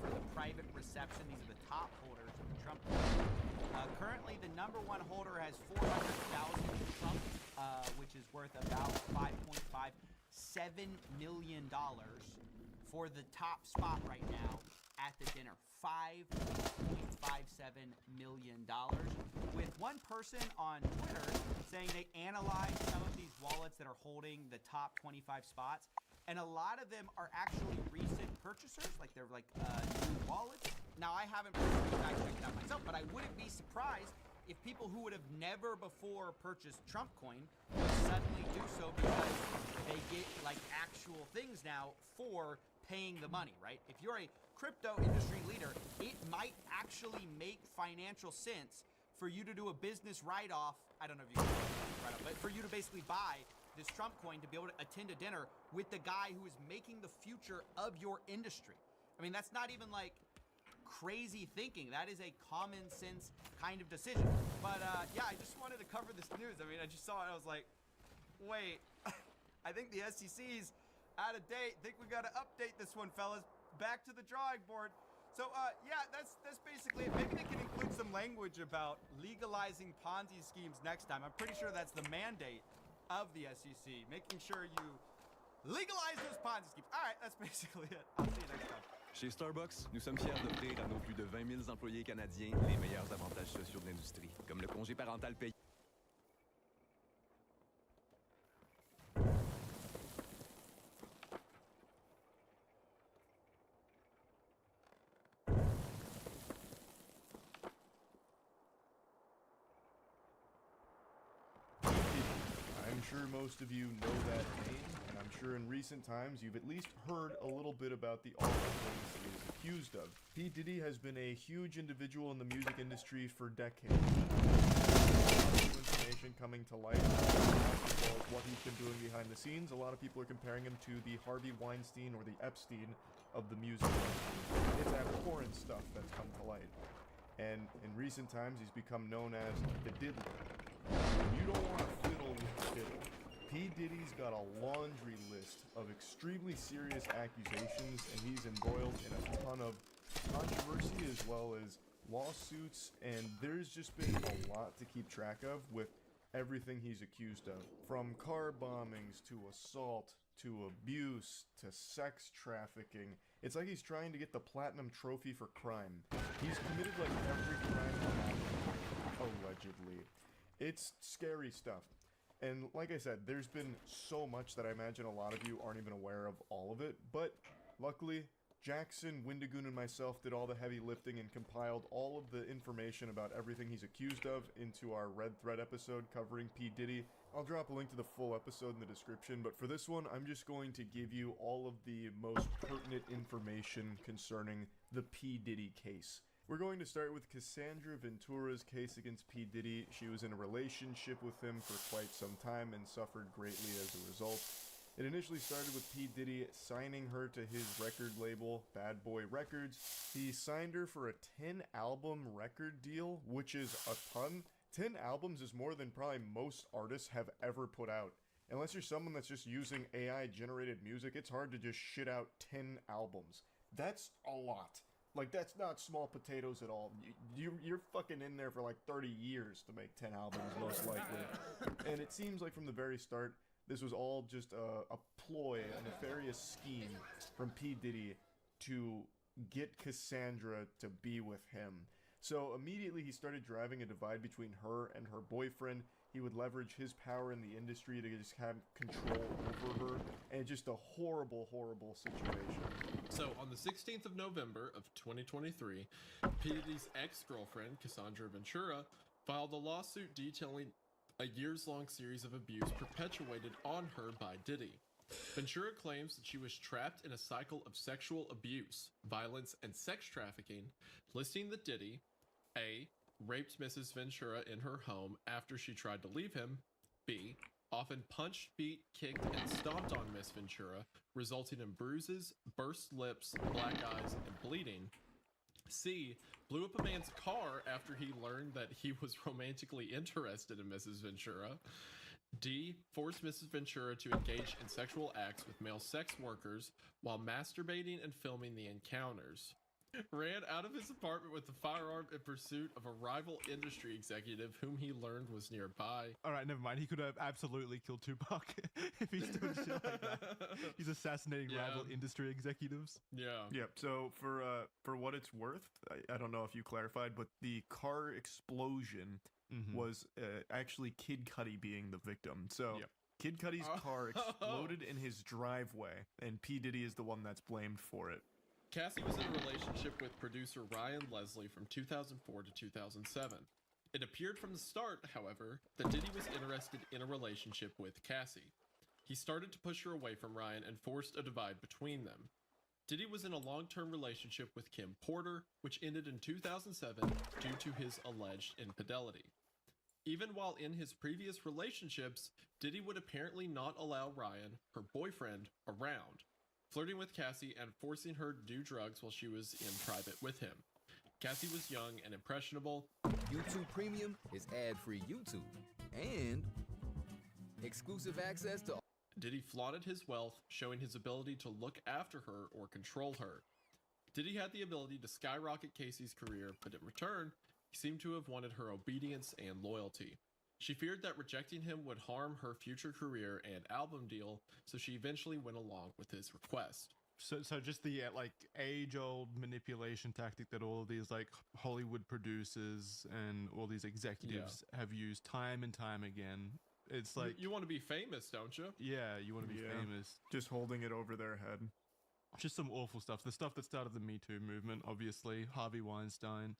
for the private reception, these are the top holders of the Trump coin. Currently, the #1 holder has 400,000 Trump, which is worth about $5.57 million for the top spot right now at the dinner. $5.57 million. With one person on Twitter saying they analyzed some of these wallets that are holding the top 25 spots, and a lot of them are actually recent purchasers, like they're like new wallets. Now, I haven't personally fact-checked that myself, but I wouldn't be surprised if people who would have never before purchased Trump coin would suddenly do so because they get like actual things now for paying the money, right? If you're a crypto industry leader, it might actually make financial sense for you to do a business write-off. I don't know if you can do a write-off, but for you to basically buy this Trump coin to be able to attend a dinner with the guy who is making the future of your industry. I mean, that's not even like crazy thinking. That is a common sense kind of decision. But yeah, I just wanted to cover this news. I mean, I just saw it. I was like, wait, I think the SEC's out of date. Think we got to update this one, fellas. back to the drawing board. So, yeah, that's basically it. Maybe they can include some language about legalizing Ponzi schemes next time. I'm pretty sure that's the mandate of the SEC, making sure you legalize those Ponzi schemes. All right, that's basically it. I'll see you next time. Chez Starbucks, nous sommes fiers d'offrir à nos plus de 20 000 employés canadiens les meilleurs avantages sociaux de l'industrie, comme le congé parental payé. I'm sure most of you know that name, and I'm sure in recent times you've at least heard a little bit about the awful things he is accused of. P. Diddy has been a huge individual in the music industry for decades. Information coming to light about what he's been doing behind the scenes. A lot of people are comparing him to the Harvey Weinstein or the Epstein of the music industry. It's abhorrent stuff that's come to light. And in recent times he's become known as the Diddler. You don't want to fiddle with the fiddle. P. Diddy's got a laundry list of extremely serious accusations, and he's embroiled in a ton of controversy as well as lawsuits, and there's just been a lot to keep track of with everything he's accused of. From car bombings to assault to abuse to sex trafficking. It's like he's trying to get the platinum trophy for crime. He's committed like every crime allegedly. It's scary stuff. And like I said, there's been so much that I imagine a lot of you aren't even aware of all of it, but luckily, Jackson, Windigoon, and myself did all the heavy lifting and compiled all of the information about everything he's accused of into our Red Thread episode covering P. Diddy. I'll drop a link to the full episode in the description, but for this one, I'm just going to give you all of the most pertinent information concerning the P. Diddy case. We're going to start with Cassandra Ventura's case against P. Diddy. She was in a relationship with him for quite some time and suffered greatly as a result. It initially started with P. Diddy signing her to his record label, Bad Boy Records. He signed her for a 10-album record deal, which is a ton. 10 albums is more than probably most artists have ever put out. Unless you're someone that's just using AI-generated music, it's hard to just shit out 10 albums. That's a lot. Like, that's not small potatoes at all. You're fucking in there for like 30 years to make 10 albums, most likely. And it seems like from the very start, this was all just a ploy, a nefarious scheme from P. Diddy to get Cassandra to be with him. So immediately he started driving a divide between her and her boyfriend. He would leverage his power in the industry to just have control over her, and just a horrible, horrible situation. So on the 16th of November of 2023, P. Diddy's ex-girlfriend, Cassandra Ventura, filed a lawsuit detailing a years-long series of abuse perpetuated on her by Diddy. Ventura claims that she was trapped in a cycle of sexual abuse, violence, and sex trafficking, listing that Diddy, A, raped Mrs. Ventura in her home after she tried to leave him, B, often punched, beat, kicked, and stomped on Miss Ventura, resulting in bruises, burst lips, black eyes, and bleeding, C, blew up a man's car after he learned that he was romantically interested in Mrs. Ventura, D, forced Mrs. Ventura to engage in sexual acts with male sex workers while masturbating and filming the encounters, ran out of his apartment with a firearm in pursuit of a rival industry executive whom he learned was nearby. Alright, never mind. He could have absolutely killed Tupac if he's doing shit like that. He's assassinating rival industry executives. Yeah. Yep. So for what it's worth, I don't know if you clarified, but the car explosion was actually Kid Cudi being the victim. So Kid Cudi's car exploded in his driveway, and P. Diddy is the one that's blamed for it. Cassie was in a relationship with producer Ryan Leslie from 2004 to 2007. It appeared from the start, however, that Diddy was interested in a relationship with Cassie. He started to push her away from Ryan and forced a divide between them. Diddy was in a long-term relationship with Kim Porter, which ended in 2007 due to his alleged infidelity. Even while in his previous relationships, Diddy would apparently not allow Ryan, her boyfriend, around, flirting with Cassie and forcing her to do drugs while she was in private with him. Cassie was young and impressionable. YouTube Premium is ad-free YouTube and exclusive access to... Diddy flaunted his wealth, showing his ability to look after her or control her. Diddy had the ability to skyrocket Casey's career, but in return, he seemed to have wanted her obedience and loyalty. She feared that rejecting him would harm her future career and album deal, so she eventually went along with his request. So just the like age-old manipulation tactic that all of these like Hollywood producers and all these executives have used time and time again. It's like you want to be famous, don't you? Yeah, you want to be famous. Just holding it over their head. Just some awful stuff. The stuff that started the Me Too movement, obviously. Harvey Weinstein.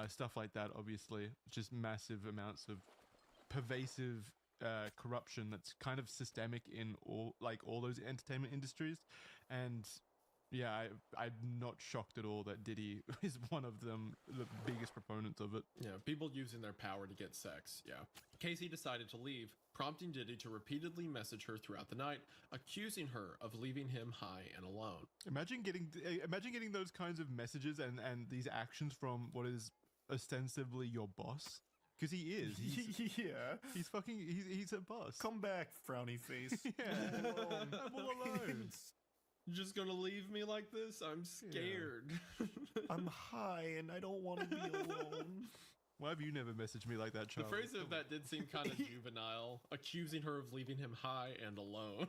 Stuff like that, obviously. Just massive amounts of pervasive corruption that's kind of systemic in all those entertainment industries. And yeah, I'm not shocked at all that Diddy is one of them, the biggest proponents of it. Yeah, people using their power to get sex. Yeah. Casey decided to leave, prompting Diddy to repeatedly message her throughout the night, accusing her of leaving him high and alone. Imagine getting those kinds of messages and these actions from what is ostensibly your boss. Because he is. He's a boss. Come back, frowny face. Yeah. I'm all alone. You're just gonna leave me like this? I'm scared. I'm high and I don't want to be alone. Why have you never messaged me like that, The Charlie? phrase of that did seem kind of juvenile, accusing her of leaving him high and alone.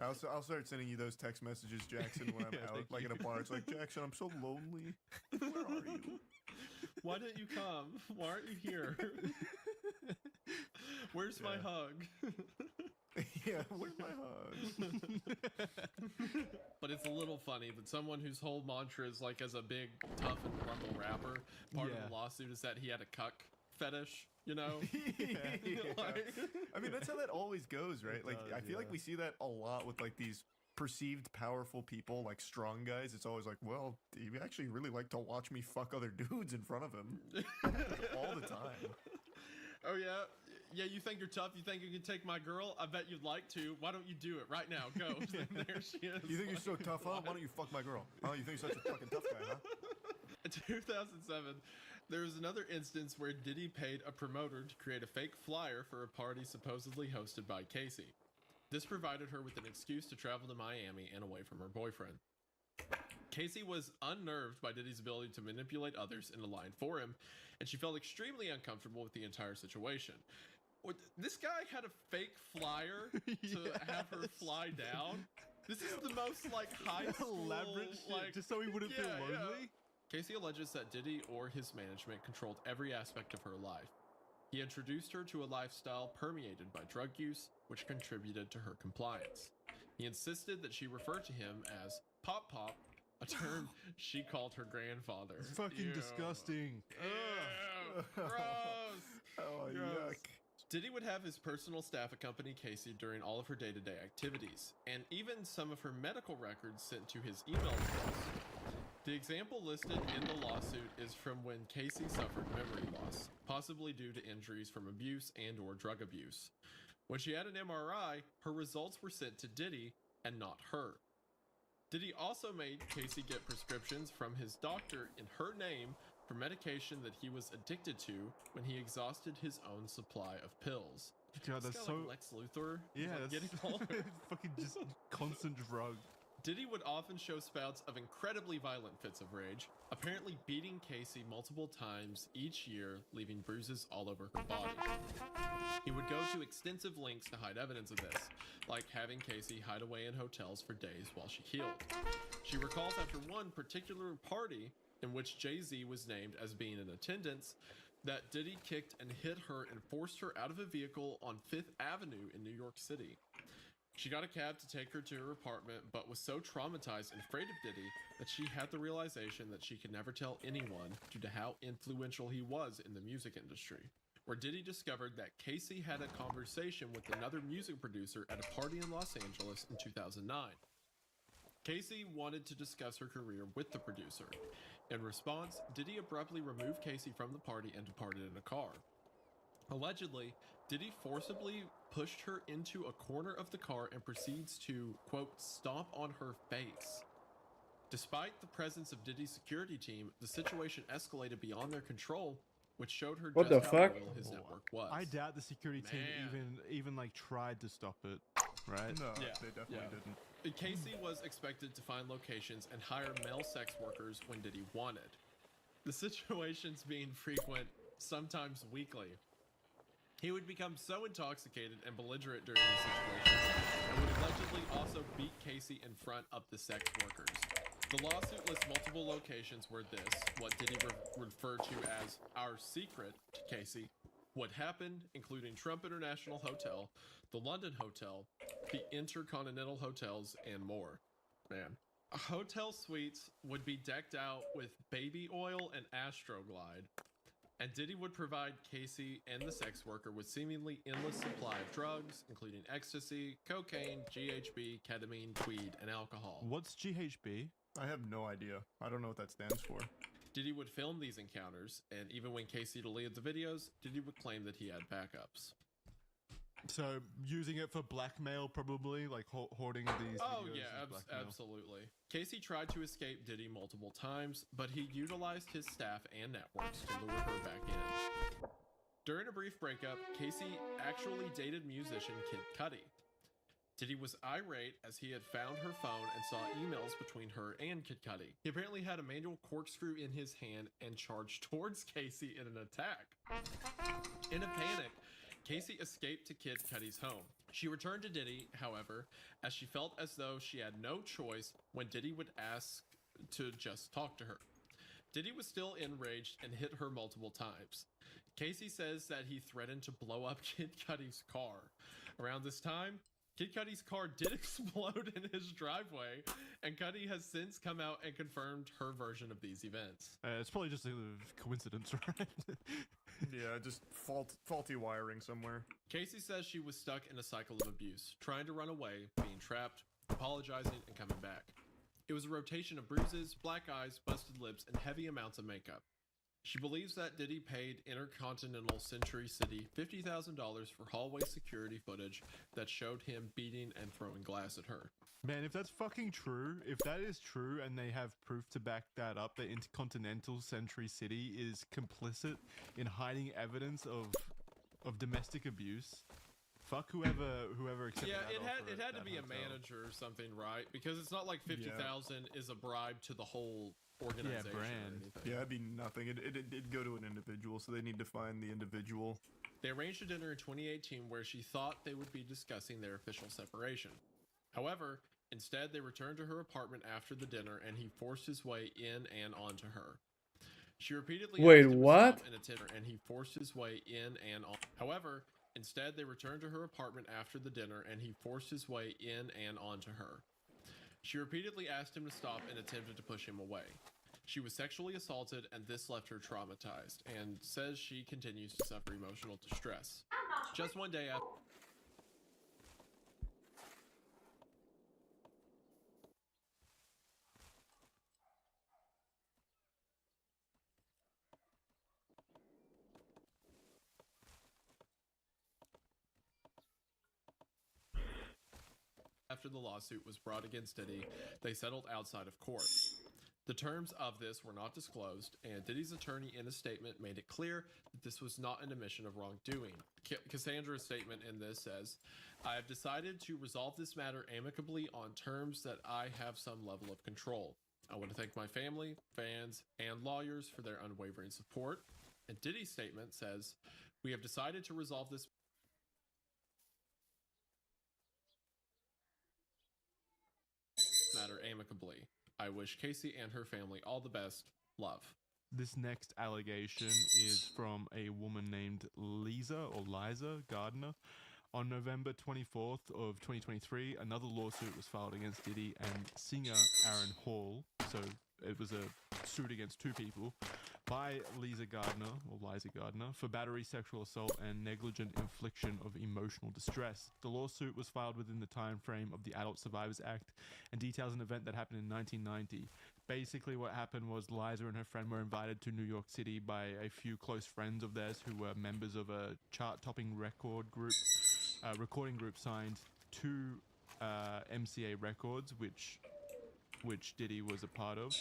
I'll start sending you those text messages, Jackson, when I'm out, like in a bar. It's like, Jackson, I'm so lonely. Where are you? Why didn't you come? Why aren't you here? Where's my hug? Yeah, where's my hug? But it's a little funny that someone whose whole mantra is like as a big, tough and rumble rapper, part of the lawsuit is that he had a cuck fetish, you know? I mean, that's how that always goes, right? Like, I feel like we see that a lot with like these perceived powerful people, like strong guys. It's always like, well, he actually really like to watch me fuck other dudes in front of him all the time. Oh yeah? Yeah, you think you're tough? You think you can take my girl? I bet you'd like to. Why don't you do it right now? Go. And there she is. You think you're so tough, huh? Why don't you fuck my girl? Oh, you think you're such a fucking tough guy, huh? In 2007, there was another instance where Diddy paid a promoter to create a fake flyer for a party supposedly hosted by Casey. This provided her with an excuse to travel to Miami and away from her boyfriend. Casey was unnerved by Diddy's ability to manipulate others into lying for him, and she felt extremely uncomfortable with the entire situation. This guy had a fake flyer to have her fly down. This is the most like high school, elaborate shit, like, just so he wouldn't feel lonely. Casey alleges that Diddy or his management controlled every aspect of her life. He introduced her to a lifestyle permeated by drug use, which contributed to her compliance. He insisted that she refer to him as Pop Pop, a term she called her grandfather. It's fucking disgusting. Ew, gross. Oh, Gross. yuck. Diddy would have his personal staff accompany Casey during all of her day-to-day activities, and even some of her medical records sent to his email address. The example listed in the lawsuit is from when Casey suffered memory loss, possibly due to injuries from abuse and/or drug abuse. When she had an MRI, her results were sent to Diddy and not her. Diddy also made Casey get prescriptions from his doctor in her name for medication that he was addicted to when he exhausted his own supply of pills. God, This that's guy so. like Lex Luthor. He's, Yeah, like, that's getting all fucking just constant drug. Diddy would often show spouts of incredibly violent fits of rage, apparently beating Casey multiple times each year, leaving bruises all over her body. He would go to extensive lengths to hide evidence of this, like having Casey hide away in hotels for days while she healed. She recalls after one particular party in which Jay-Z was named as being in attendance, that Diddy kicked and hit her and forced her out of a vehicle on 5th Avenue in New York City. She got a cab to take her to her apartment, but was so traumatized and afraid of Diddy that she had the realization that she could never tell anyone due to how influential he was in the music industry, where Diddy discovered that Casey had a conversation with another music producer at a party in Los Angeles in 2009. Casey wanted to discuss her career with the producer. In response, Diddy abruptly removed Casey from the party and departed in a car. Allegedly, Diddy forcibly pushed her into a corner of the car and proceeds to, quote, stomp on her face. Despite the presence of Diddy's security team, the situation escalated beyond their control, which showed her What just the how fuck? loyal his network was. I doubt the security team Man. even like tried to stop it. right? No, Yeah, they definitely yeah. didn't. Casey was expected to find locations and hire male sex workers when Diddy wanted. The situations being frequent, sometimes weekly. He would become so intoxicated and belligerent during these situations and would allegedly also beat Casey in front of the sex workers. The lawsuit lists multiple locations where this, what Diddy referred to as our secret to Casey, what happened, including Trump International Hotel, the London Hotel, the Intercontinental Hotels, and more. Man. Hotel suites would be decked out with baby oil and Astroglide, and Diddy would provide Casey and the sex worker with seemingly endless supply of drugs, including ecstasy, cocaine, GHB, ketamine, weed, and alcohol. What's GHB? I have no idea. I don't know what that stands for. Diddy would film these encounters, and even when Casey deleted the videos, Diddy would claim that he had backups. So using it for blackmail, probably, like hoarding these. Oh videos yeah, as blackmail. absolutely. Casey tried to escape Diddy multiple times, but he utilized his staff and networks to lure her back in. During a brief breakup, Casey actually dated musician Kid Cudi. Diddy was irate as he had found her phone and saw emails between her and Kid Cudi. He apparently had a manual corkscrew in his hand and charged towards Casey in an attack. In a panic, Casey escaped to Kid Cudi's home. She returned to Diddy, however, as she felt as though she had no choice when Diddy would ask to just talk to her. Diddy was still enraged and hit her multiple times. Casey says that he threatened to blow up Kid Cudi's car. Around this time, Kid Cudi's car did explode in his driveway, and Cudi has since come out and confirmed her version of these events. It's probably just a coincidence, right? Yeah, just faulty wiring somewhere. Casey says she was stuck in a cycle of abuse, trying to run away, being trapped, apologizing, and coming back. It was a rotation of bruises, black eyes, busted lips, and heavy amounts of makeup. She believes that Diddy paid Intercontinental Century City $50,000 for hallway security footage that showed him beating and throwing glass at her. Man, if that's fucking true, if that is true and they have proof to back that up, that Intercontinental Century City is complicit in hiding evidence of domestic abuse, fuck whoever accepted that offer it at had to that be a hotel. manager or something, right? Because it's not like 50,000 is a bribe to the whole organization. brand. Yeah, it'd be nothing. It'd go to an individual, so they need to find the individual. They arranged a dinner in 2018 where she thought they would be discussing their official separation. However, instead they returned to her apartment after the dinner and he forced his way in and onto her. She repeatedly Wait, asked him to what? stop in a dinner and he forced his way in and on. However, instead they returned to her apartment after the dinner and he forced his way in and onto her. She repeatedly asked him to stop and attempted to push him away. She was sexually assaulted and this left her traumatized and says she continues to suffer emotional distress. Just one day after the lawsuit was brought against Diddy, they settled outside of court. The terms of this were not disclosed, and Diddy's attorney in a statement made it clear that this was not an admission of wrongdoing. Cassandra's statement in this says, "I have decided to resolve this matter amicably on terms that I have some level of control. I want to thank my family, fans, and lawyers for their unwavering support." And Diddy's statement says, "We have decided to resolve this matter amicably. I wish Casey and her family all the best. Love." This next allegation is from a woman named Liza Gardner. On November 24th of 2023, another lawsuit was filed against Diddy and singer Aaron Hall. So it was a suit against two people by Liza Gardner for battery, sexual assault, and negligent infliction of emotional distress. The lawsuit was filed within the time frame of the Adult Survivors Act and details an event that happened in 1990. Basically, what happened was Liza and her friend were invited to New York City by a few close friends of theirs who were members of a chart-topping recording group signed to MCA Records, which Diddy was a part of.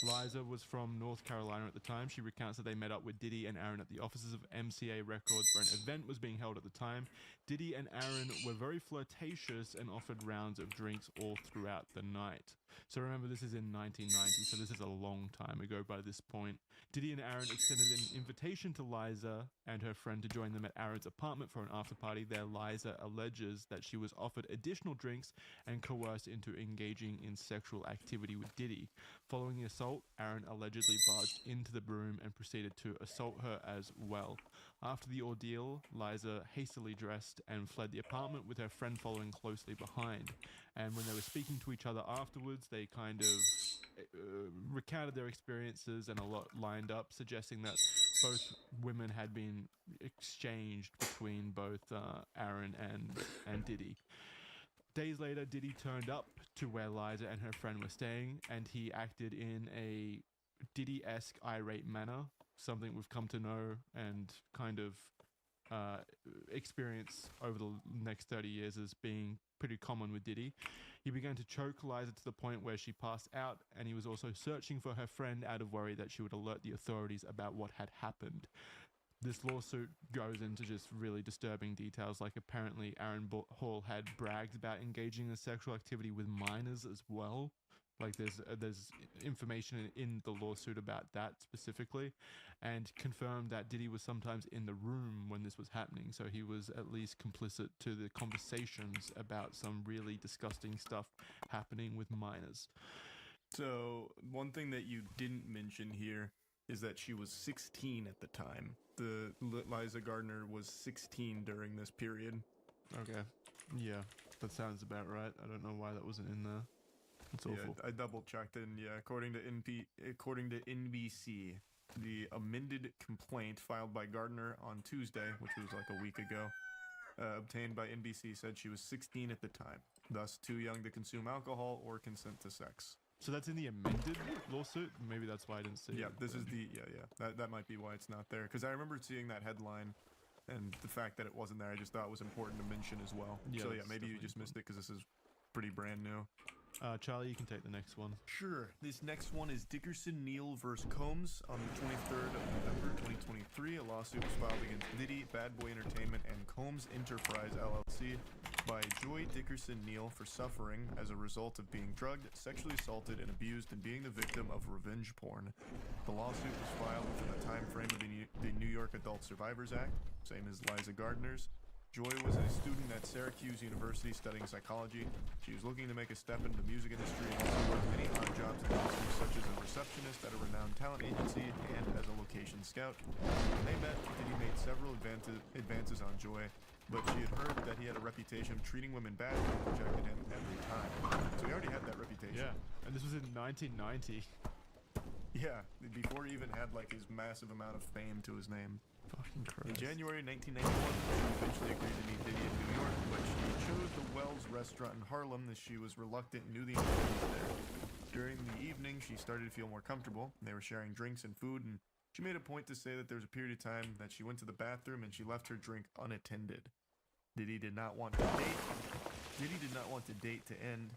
Liza was from North Carolina at the time. She recounts that they met up with Diddy and Aaron at the offices of MCA Records where an event was being held at the time. Diddy and Aaron were very flirtatious and offered rounds of drinks all throughout the night. So remember, this is in 1990, so this is a long time ago by this point. Diddy and Aaron extended an invitation to Liza and her friend to join them at Aaron's apartment for an after party. There, Liza alleges that she was offered additional drinks and coerced into engaging in sexual activity with Diddy. Following the assault, Aaron allegedly barged into the room and proceeded to assault her as well. After the ordeal, Liza hastily dressed and fled the apartment with her friend following closely behind. And when they were speaking to each other afterwards, they kind of recounted their experiences and a lot lined up, suggesting that both women had been exchanged between both Aaron and Diddy. Days later, Diddy turned up to where Liza and her friend were staying, and he acted in a Diddy-esque irate manner, something we've come to know and kind of experience over the next 30 years as being pretty common with Diddy. He began to choke Liza to the point where she passed out, and he was also searching for her friend out of worry that she would alert the authorities about what had happened. This lawsuit goes into just really disturbing details, like apparently Aaron Hall had bragged about engaging in sexual activity with minors as well. Like there's information in the lawsuit about that specifically, and confirmed that Diddy was sometimes in the room when this was happening, so he was at least complicit to the conversations about some really disgusting stuff happening with minors. So one thing that you didn't mention here is that she was 16 at the time. The Liza Gardner was 16 during this period. Okay. Yeah, that sounds about right. I don't know why that wasn't in there. It's awful. I double checked, and yeah, according to NBC, the amended complaint filed by Gardner on Tuesday, which was like a week ago, obtained by NBC, said she was 16 at the time, thus too young to consume alcohol or consent to sex. So that's in the amended lawsuit? Maybe that's why I didn't see it. Yeah, this is the That might be why it's not there, because I remember seeing that headline, and the fact that it wasn't there, I just thought it was important to mention as well. Yeah, so yeah, that's maybe you just missed it because this is pretty brand new. Charlie, you can take the next one. Sure. This next one is Dickerson Neal versus Combs. On the 23rd of November 2023, a lawsuit was filed against Diddy, Bad Boy Entertainment, and Combs Enterprise LLC by Joy Dickerson Neal for suffering as a result of being drugged, sexually assaulted, and abused, and being the victim of revenge porn. The lawsuit was filed within the time frame of the New York Adult Survivors Act, same as Liza Gardner's. Joy was a student at Syracuse University studying psychology. She was looking to make a step into the music industry and also worked many odd jobs in industries such as a receptionist at a renowned talent agency and as a location scout. When they met, Diddy made several advances on Joy, but she had heard that he had a reputation of treating women badly and rejected him every time. So he already had that reputation. Yeah, and this was in 1990. Yeah, before he even had like his massive amount of fame to his name. Fucking Christ. In January 1991, she eventually agreed to meet Diddy in New York, but she chose the Wells restaurant in Harlem as she was reluctant and knew the employees there. During the evening, she started to feel more comfortable. They were sharing drinks and food, and she made a point to say that there was a period of time that she went to the bathroom and she left her drink unattended. Diddy did not want the date. Didn't want the date to end,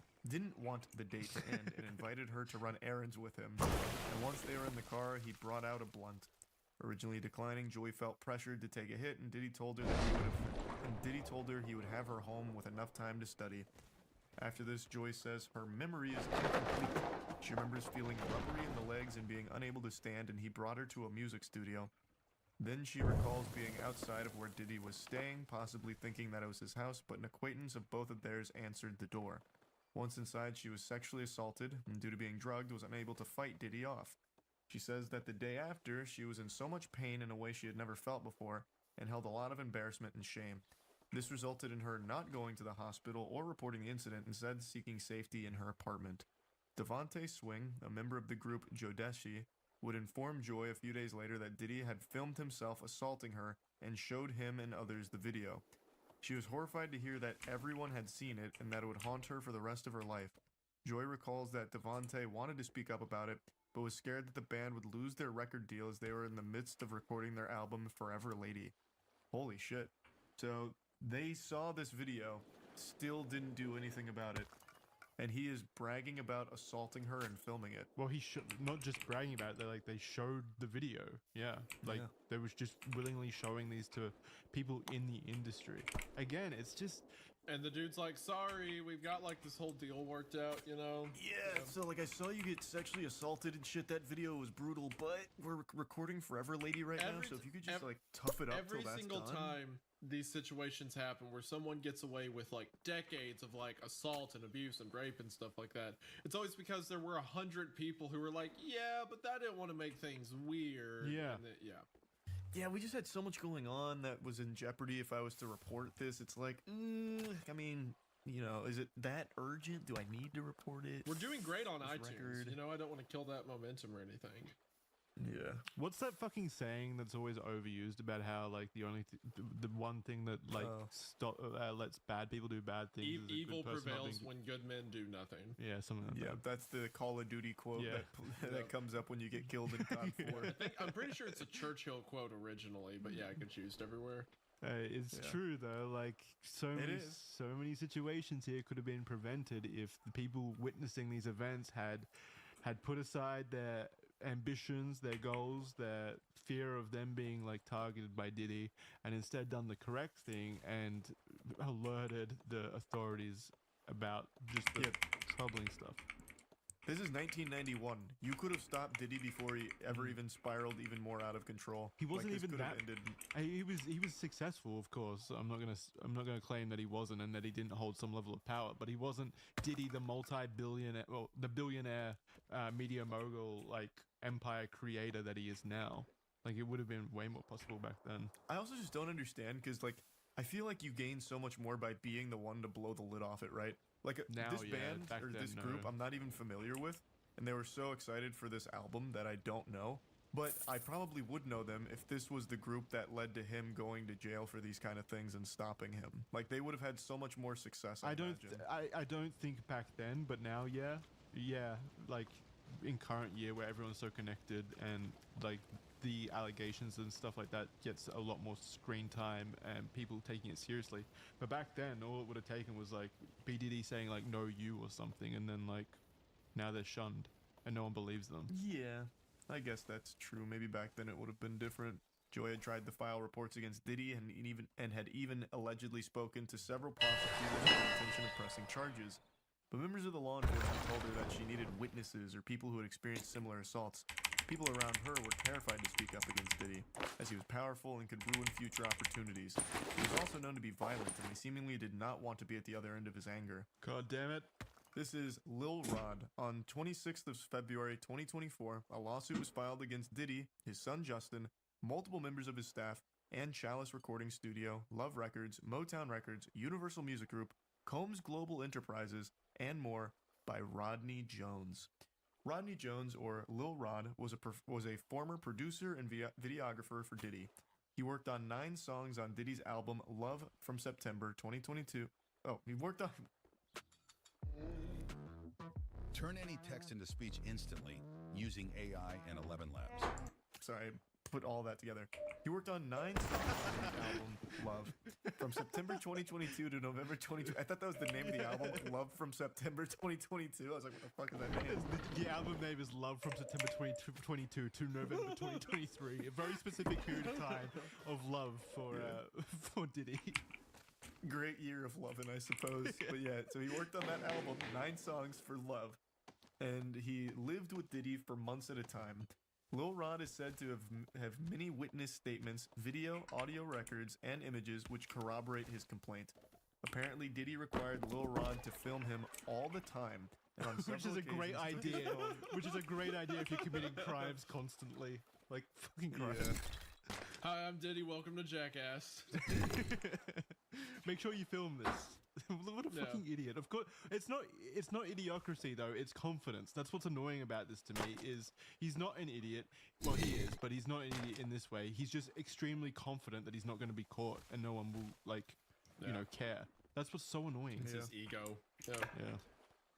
and invited her to run errands with him. And once they were in the car, he brought out a blunt. Originally declining, Joy felt pressured to take a hit, and Diddy told her he would have her home with enough time to study. After this, Joy says her memory is incomplete. She remembers feeling rubbery in the legs and being unable to stand, and he brought her to a music studio. Then she recalls being outside of where Diddy was staying, possibly thinking that it was his house, but an acquaintance of both of theirs answered the door. Once inside, she was sexually assaulted, and due to being drugged, was unable to fight Diddy off. She says that the day after, she was in so much pain in a way she had never felt before, and held a lot of embarrassment and shame. This resulted in her not going to the hospital or reporting the incident, instead seeking safety in her apartment. Devontae Swing, a member of the group Jodeshi, would inform Joy a few days later that Diddy had filmed himself assaulting her and showed him and others the video. She was horrified to hear that everyone had seen it and that it would haunt her for the rest of her life. Joy recalls that Devontae wanted to speak up about it, but was scared that the band would lose their record deal as they were in the midst of recording their album Forever Lady. Holy shit. So they saw this video, still didn't do anything about it. and he is bragging about assaulting her and filming it. Well, he should not just bragging about it. They showed the video. Yeah, they was just willingly showing these to people in the industry. Again, it's just. And the dude's like, sorry, we've got like this whole deal worked out, you know? Yeah, so like I saw you get sexually assaulted and shit. That video was brutal, but we're recording Forever Lady right now, so if you could just like tough it up till that's Every single done. time these situations happen where someone gets away with like decades of like assault and abuse and rape and stuff like that, it's always because there were 100 people who were like, yeah, but that didn't want to make things weird. Yeah. And Yeah, we just had so much going on that was in jeopardy if I was to report this. It's like, I mean, you know, is it that urgent? Do I need to report it? We're doing great on This iTunes. record. You know, I don't want to kill that momentum or anything. Yeah. What's that fucking saying that's always overused about how like the only the one thing that like lets bad people do bad things is a good Evil person not prevails being when good men do nothing. Yeah, something like that. That's the Call of Duty quote Yeah. that comes up when you get killed in COD 4. I'm pretty sure it's a Churchill quote originally, but yeah, it gets used everywhere. It's Yeah. true though. Like It is. so many situations here could have been prevented if the people witnessing these events had put aside their ambitions, their goals, their fear of them being like targeted by Diddy, and instead done the correct thing and alerted the authorities about just the troubling stuff. This is 1991. You could have stopped Diddy before he ever even spiraled even more out of control. He wasn't Like, this even could have that. ended. He was successful, of course. I'm not gonna claim that he wasn't and that he didn't hold some level of power, but he wasn't Diddy, the multi-billionaire, well, the billionaire media mogul, like empire creator that he is now. Like it would have been way more possible back then. I also just don't understand because, like, I feel like you gain so much more by being the one to blow the lid off it, right? Like Now, this yeah, band back or then, this group, no. I'm not even familiar with, and they were so excited for this album that I don't know. But I probably would know them if this was the group that led to him going to jail for these kind of things and stopping him. Like they would have had so much more success. I imagine. I don't think back then, but now, yeah, like in current year where everyone's so connected and like the allegations and stuff like that gets a lot more screen time and people taking it seriously. But back then, all it would have taken was like BDD saying like "no you" or something, and then like now they're shunned and no one believes them. Yeah, I guess that's true. Maybe back then it would have been different. Joy had tried to file reports against Diddy and had even allegedly spoken to several prosecutors with the intention of pressing charges. But members of the law enforcement told her that she needed witnesses or people who had experienced similar assaults. People around her were terrified to speak up against Diddy, as he was powerful and could ruin future opportunities. He was also known to be violent, and he seemingly did not want to be at the other end of his anger. God damn it. This is Lil Rod. On 26th of February 2024, a lawsuit was filed against Diddy, his son Justin, multiple members of his staff, and Chalice Recording Studio, Love Records, Motown Records, Universal Music Group, Combs Global Enterprises, and more by Rodney Jones. Rodney Jones, or Lil Rod, was a former producer and videographer for Diddy. He worked on 9 songs on Diddy's album Love from September 2022. Oh, he worked on... Turn any text into speech instantly using AI and 11 Labs. Sorry, I put all that together. He worked on 9 songs on the album Love from September 2022 to November 22. I thought that was the name of the album, Love from September 2022. I was like, what the fuck is that name? The album name is Love from September 2022 to November 2023. A very specific period of time of love for Diddy. Great year of loving, I suppose. But yeah, so he worked on that album, 9 songs for Love. And he lived with Diddy for months at a time. Lil Rod is said to have many witness statements, video, audio records, and images which corroborate his complaint. Apparently, Diddy required Lil Rod to film him all the time. And on Which is a great occasions took his idea. phone. Which is a great idea if you're committing crimes constantly. Like fucking crimes. Hi, I'm Diddy. Welcome to Jackass. Make sure you film this. What a Yeah. fucking idiot. Of course, it's not idiocracy though, it's confidence. That's what's annoying about this to me is he's not an idiot. Well, he is, but he's not an idiot in this way. He's just extremely confident that he's not going to be caught and no one will care. That's what's so annoying. It's his ego. Yeah.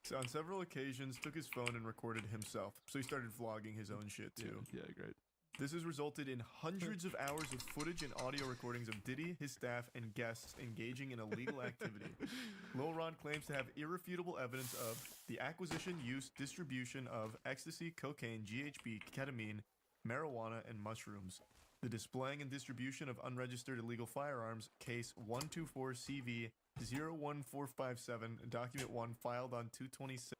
So on several occasions, took his phone and recorded himself. So he started vlogging his own shit too. Yeah, great. This has resulted in hundreds of hours of footage and audio recordings of Diddy, his staff, and guests engaging in illegal activity. Lil Ron claims to have irrefutable evidence of the acquisition, use, distribution of ecstasy, cocaine, GHB, ketamine, marijuana, and mushrooms. The displaying and distribution of unregistered illegal firearms, case 124CV 01457, document 1 filed on 226.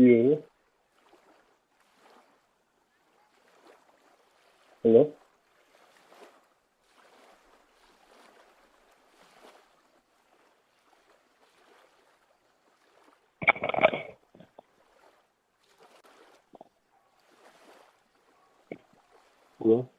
Yeah. Hello? Hello?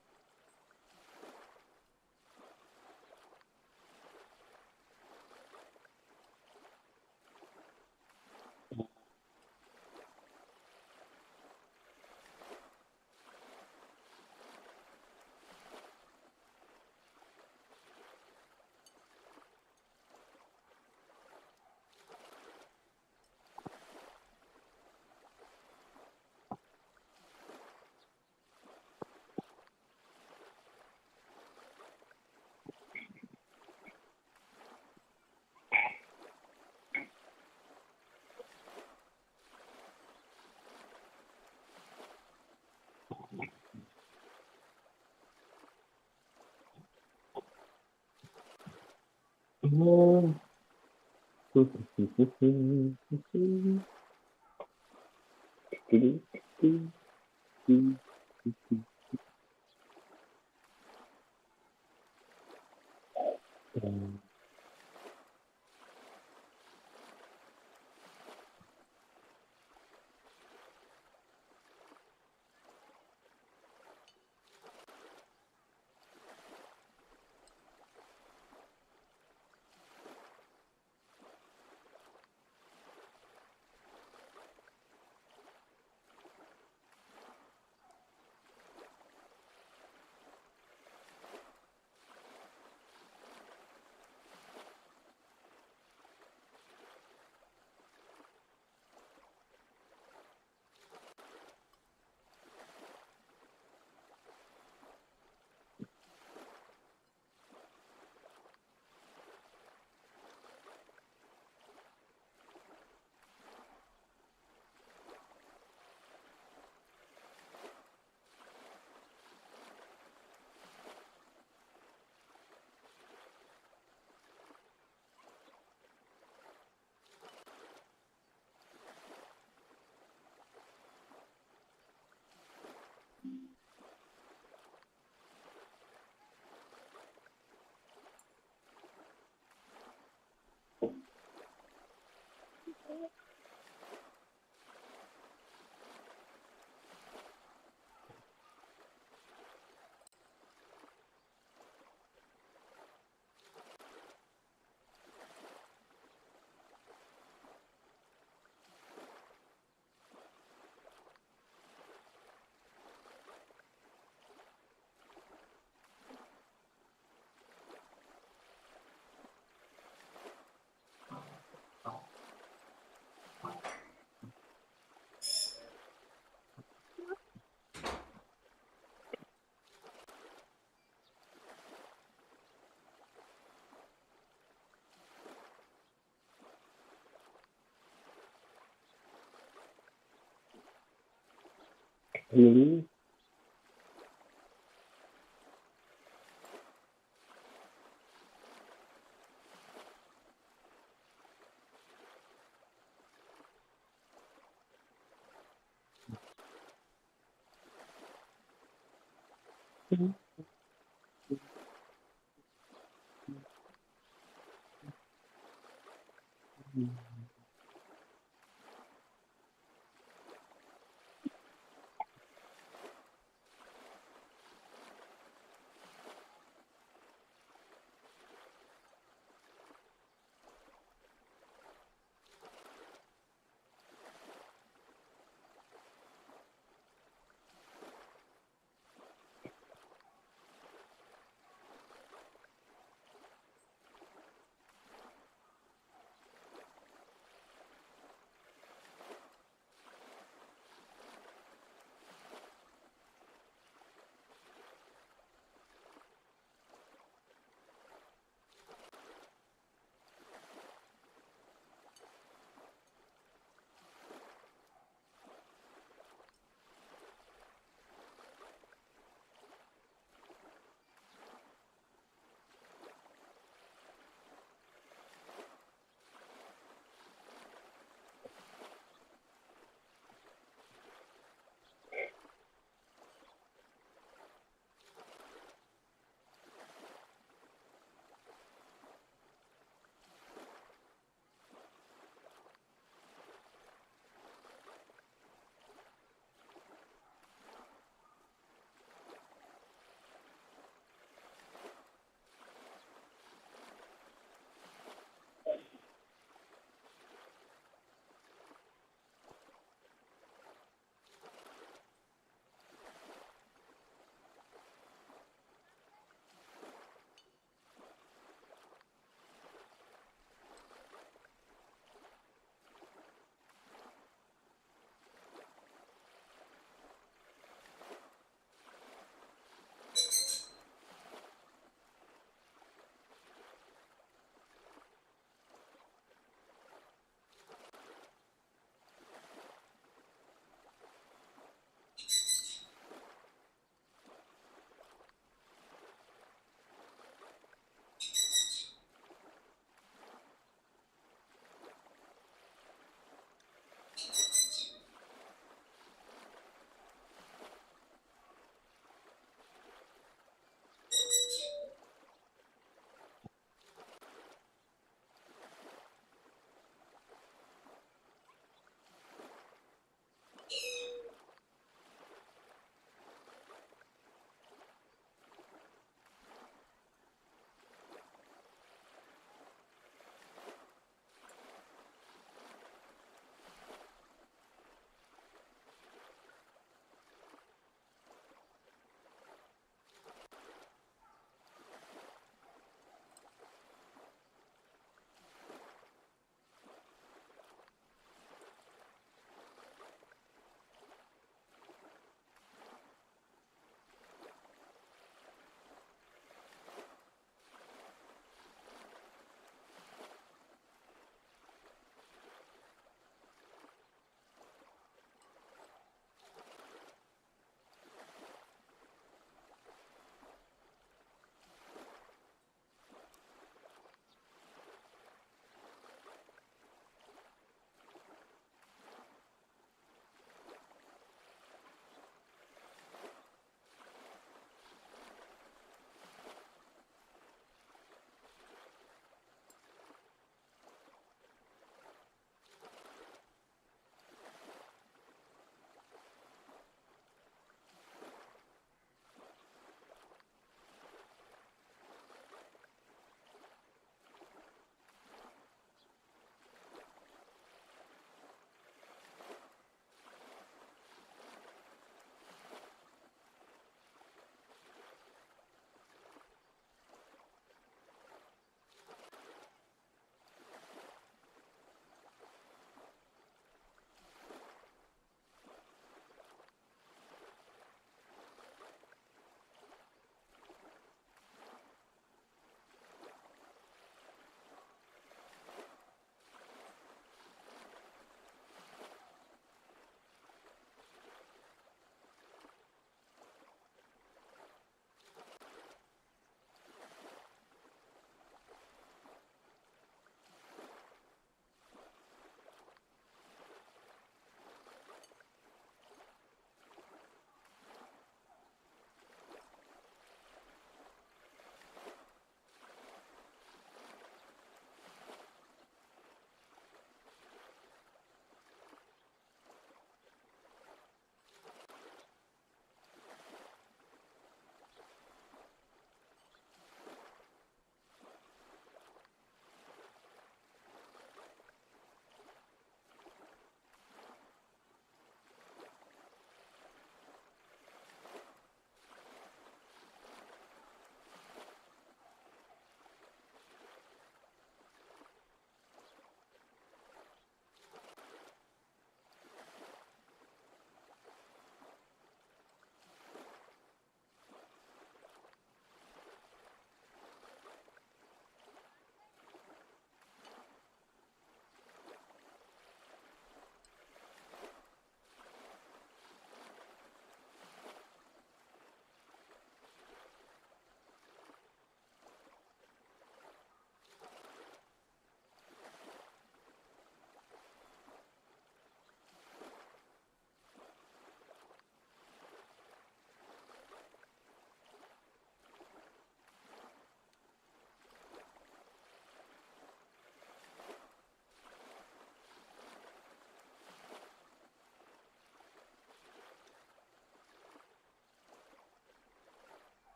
Hello?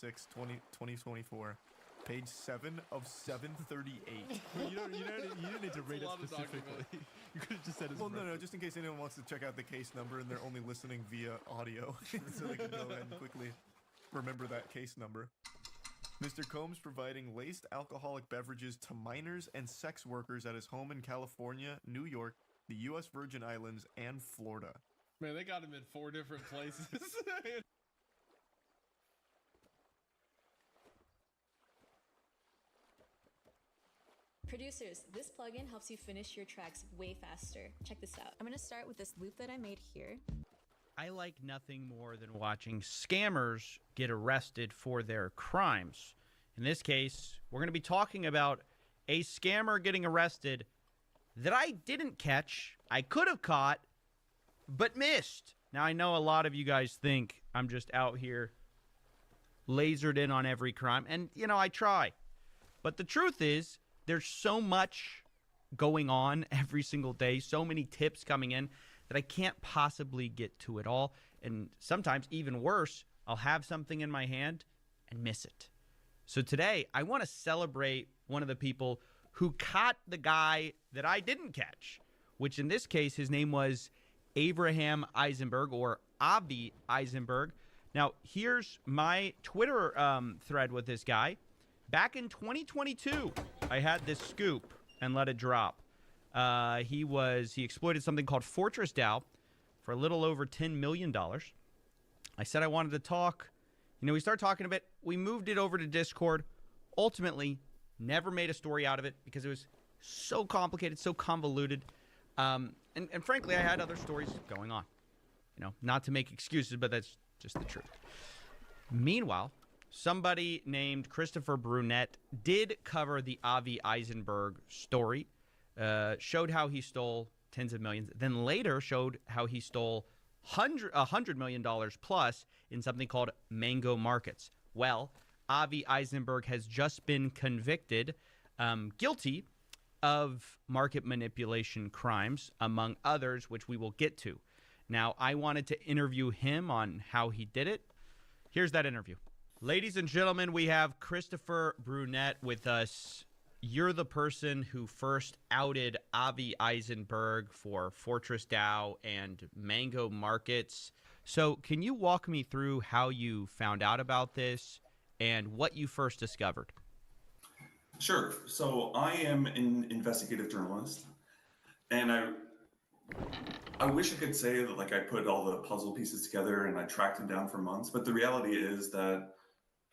6, 2024. Page 7 of 738. You don't need to read it lot of specifically. You could have just said it's Well, no, just in case anyone wants to check out the case number and they're only listening via audio, so they can go ahead and quickly remember that case number. Mr. Combs providing laced alcoholic beverages to minors and sex workers at his home in California, New York, the U.S. Virgin Islands, and Florida. Man, they got him in 4 different places. Producers, this plugin helps you finish your tracks way faster. Check this out. I'm going to start with this loop that I made here. I like nothing more than watching scammers get arrested for their crimes. In this case, we're going to be talking about a scammer getting arrested that I didn't catch, I could have caught, but missed. Now, I know a lot of you guys think I'm just out here lasered in on every crime, and, you know, I try. But the truth is, there's so much going on every single day, so many tips coming in that I can't possibly get to it all. And sometimes, even worse, I'll have something in my hand and miss it. So today, I want to celebrate one of the people who caught the guy that I didn't catch, which in this case, his name was Abraham Eisenberg, or Avi Eisenberg. Now, here's my Twitter thread with this guy. Back in 2022, I had this scoop and let it drop. He exploited something called Fortress DAO for a little over $10 million. I said I wanted to talk. You know, we started talking a bit. We moved it over to Discord. Ultimately, never made a story out of it because it was so complicated, so convoluted. And frankly, I had other stories going on. You know, not to make excuses, but that's just the truth. Meanwhile, somebody named Christopher Brunette did cover the Avi Eisenberg story, showed how he stole tens of millions, then later showed how he stole $100 million plus in something called Mango Markets. Well, Avi Eisenberg has just been convicted, guilty of market manipulation crimes, among others, which we will get to. Now, I wanted to interview him on how he did it. Here's that interview. Ladies and gentlemen, we have Christopher Brunette with us. You're the person who first outed Avi Eisenberg for Fortress DAO and Mango Markets. So can you walk me through how you found out about this and what you first discovered? Sure. So I am an investigative journalist, and I wish I could say that like I put all the puzzle pieces together and I tracked him down for months, but the reality is that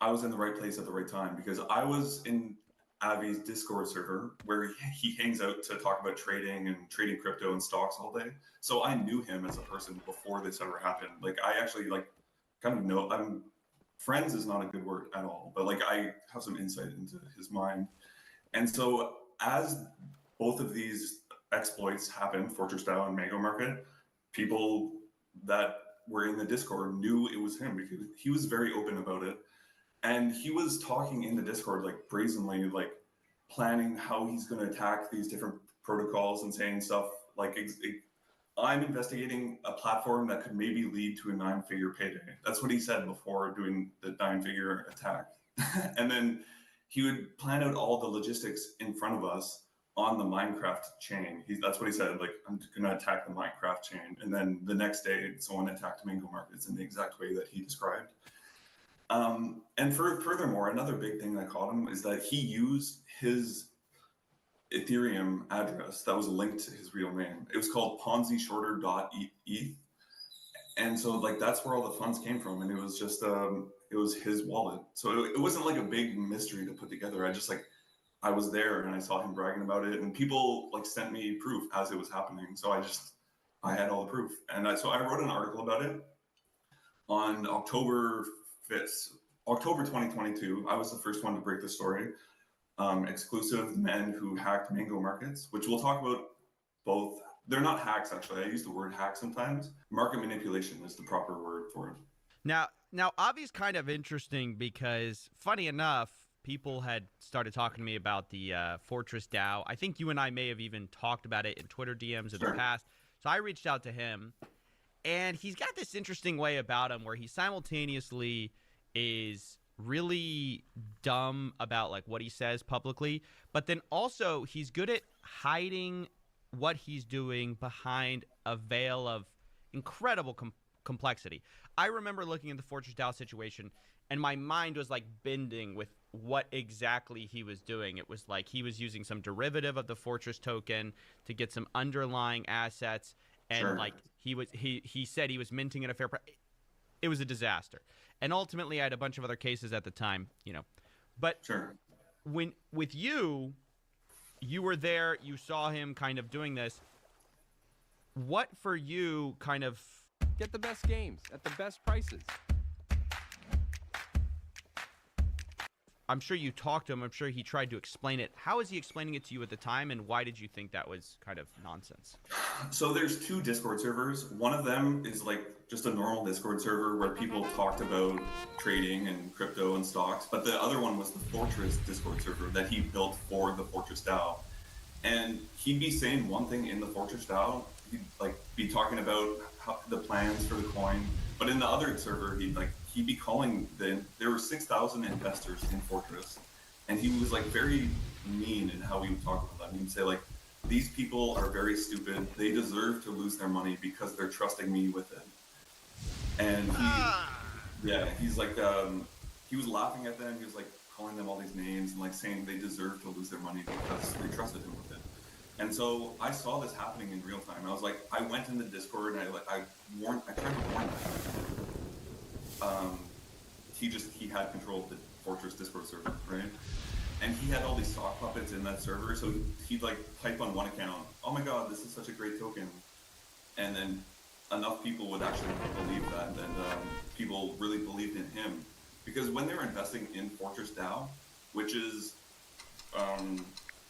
I was in the right place at the right time because I was in Avi's Discord server where he hangs out to talk about trading and trading crypto and stocks all day. So I knew him as a person before this ever happened. Like I actually like kind of know, friends is not a good word at all, but like I have some insight into his mind. And so as both of these exploits happened, Fortress DAO and Mango Market, people that were in the Discord knew it was him because he was very open about it. And he was talking in the Discord, like brazenly, like planning how he's going to attack these different protocols and saying stuff like, I'm investigating a platform that could maybe lead to a 9-figure payday. That's what he said before doing the 9-figure attack. And then he would plan out all the logistics in front of us on the Minecraft chain. That's what he said, like, I'm going to attack the Minecraft chain. And then the next day, someone attacked Mango Markets in the exact way that he described. And furthermore, another big thing that caught him is that he used his Ethereum address that was linked to his real name. It was called ponzishorter.eth. And so like, that's where all the funds came from. And it was just, it was his wallet. So it wasn't like a big mystery to put together. I was there and I saw him bragging about it and people like sent me proof as it was happening. So I had all the proof. And so I wrote an article about it on October 2022. I was the first one to break the story. Exclusive men who hacked Mango Markets, which we'll talk about both. They're not hacks, actually. I use the word hack sometimes. Market manipulation is the proper word for it. Now, Avi's kind of interesting because, funny enough, people had started talking to me about the Fortress DAO. I think you and I may have even talked about it in Twitter DMs in the past. So I reached out to him, and he's got this interesting way about him where he simultaneously is really dumb about like what he says publicly, but then also he's good at hiding what he's doing behind a veil of incredible complexity. I remember looking at the Fortress DAO situation, and my mind was like bending with what exactly he was doing. It was like he was using some derivative of the Fortress token to get some underlying assets, and like he said he was minting at a fair price. It was a disaster. And ultimately I had a bunch of other cases at the time, you know. But when with you were there, you saw him kind of doing this. What for you kind of get the best games at the best prices? I'm sure you talked to him. I'm sure he tried to explain it. How is he explaining it to you at the time, and why did you think that was kind of nonsense? So there's 2 Discord servers. One of them is like just a normal Discord server where people talked about trading and crypto and stocks, but the other one was the Fortress Discord server that he built for the Fortress DAO. And he'd be saying one thing in the Fortress DAO, he'd like be talking about the plans for the coin, but in the other server he'd be calling there were 6,000 investors in Fortress, and he was like very mean in how he would talk about them. He'd say like, these people are very stupid. They deserve to lose their money because they're trusting me with it. And he's like, he was laughing at them. He was like calling them all these names and like saying they deserve to lose their money because they trusted him with it. And so I saw this happening in real time. I was like, I went in the Discord and I tried to warn them. He had control of the Fortress Discord server, right? And he had all these sock puppets in that server, so he'd like type on one account, "Oh my god, this is such a great token," and then enough people would actually believe that, and people really believed in him, because when they were investing in Fortress DAO, which is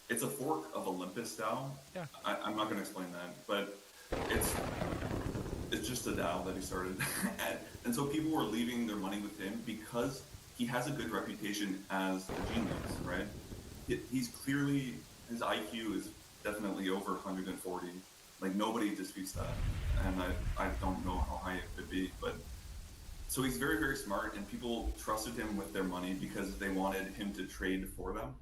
it's a fork of Olympus DAO. Yeah. I'm not going to explain that, but it's just a DAO that he started. And so people were leaving their money with him because he has a good reputation as a genius, right? He's clearly, his IQ is definitely over 140. Like, nobody disputes that. And I don't know how high it could be, but so he's very, very smart, and people trusted him with their money because they wanted him to trade for them.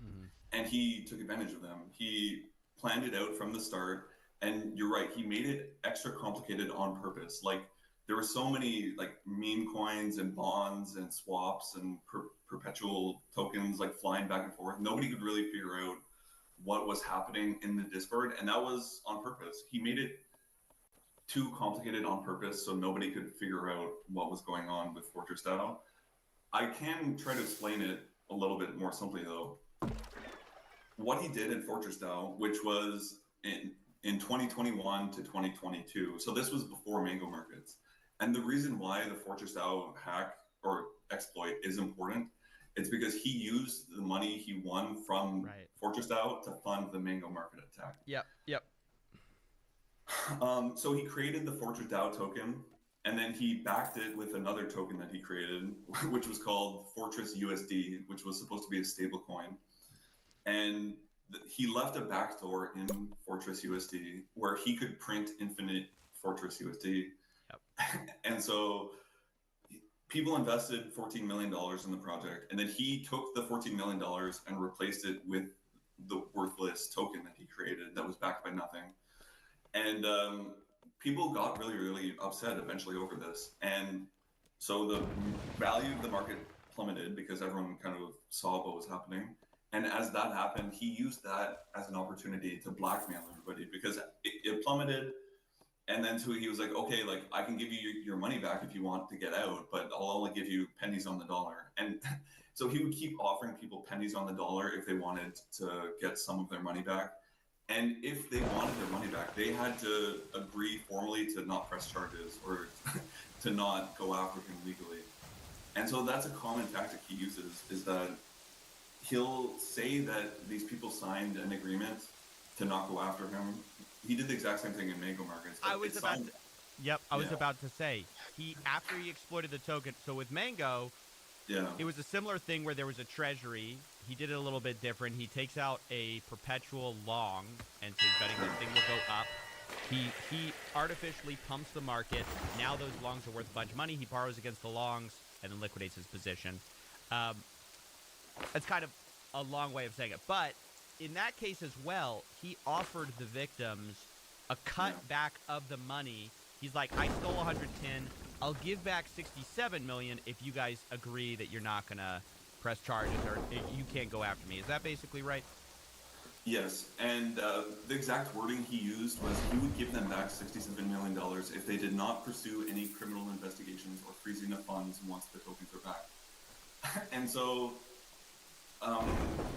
Mm-hmm. And he took advantage of them. He planned it out from the start. And you're right, he made it extra complicated on purpose. Like, there were so many like meme coins and bonds and swaps and perpetual tokens like flying back and forth. Nobody could really figure out what was happening in the Discord, and that was on purpose. He made it too complicated on purpose so nobody could figure out what was going on with Fortress DAO. I can try to explain it a little bit more simply though. What he did in Fortress DAO, which was in 2021 to 2022. So this was before Mango Markets. And the reason why the Fortress DAO hack or exploit is important, it's because he used the money he won from Fortress DAO to fund the Mango Market attack. Yep. So he created the Fortress DAO token, and then he backed it with another token that he created, which was called Fortress USD, which was supposed to be a stable coin. And he left a backdoor in Fortress USD where he could print infinite Fortress USD. And so people invested $14 million in the project, and then he took the $14 million and replaced it with the worthless token that he created that was backed by nothing. And people got really, really upset eventually over this. And so the value of the market plummeted because everyone kind of saw what was happening. And as that happened, he used that as an opportunity to blackmail everybody because it plummeted. And then so he was like, okay, like I can give you your money back if you want to get out, but I'll only give you pennies on the dollar. And so he would keep offering people pennies on the dollar if they wanted to get some of their money back. And if they wanted their money back, they had to agree formally to not press charges or to not go after him legally. And so that's a common tactic he uses, is that he'll say that these people signed an agreement to not go after him. He did the exact same thing in Mango Markets. I was about to say, after he exploited the token, so with Mango, it was a similar thing where there was a treasury. He did it a little bit different. He takes out a perpetual long, and so he's betting this thing will go up. He artificially pumps the market. Now those longs are worth a bunch of money. He borrows against the longs and then liquidates his position. That's kind of a long way of saying it. But in that case as well, he offered the victims a cut back of the money. He's like, I stole 110. I'll give back 67 million if you guys agree that you're not gonna press charges or you can't go after me. Is that basically right? Yes, and the exact wording he used was he would give them back $67 million if they did not pursue any criminal investigations or freezing of funds once the tokens are back. And so,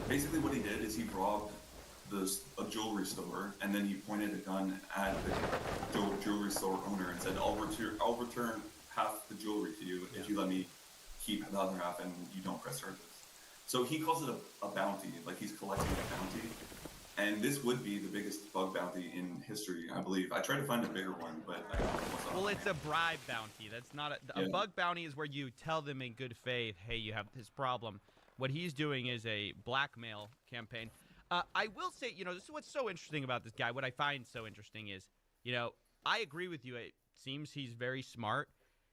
basically what he did is he robbed a jewelry store, and then he pointed a gun at the jewelry store owner and said, I'll return half the jewelry to you if you let me keep the other half and you don't press charges. So he calls it a bounty, like he's collecting a bounty. And this would be the biggest bug bounty in history, I believe. I tried to find a bigger one, but I don't know what's on. Well, it's a bribe bounty. That's not a bug bounty is where you tell them in good faith, hey, you have this problem. What he's doing is a blackmail campaign. I will say, this is what's so interesting about this guy. What I find so interesting is, I agree with you. It seems he's very smart.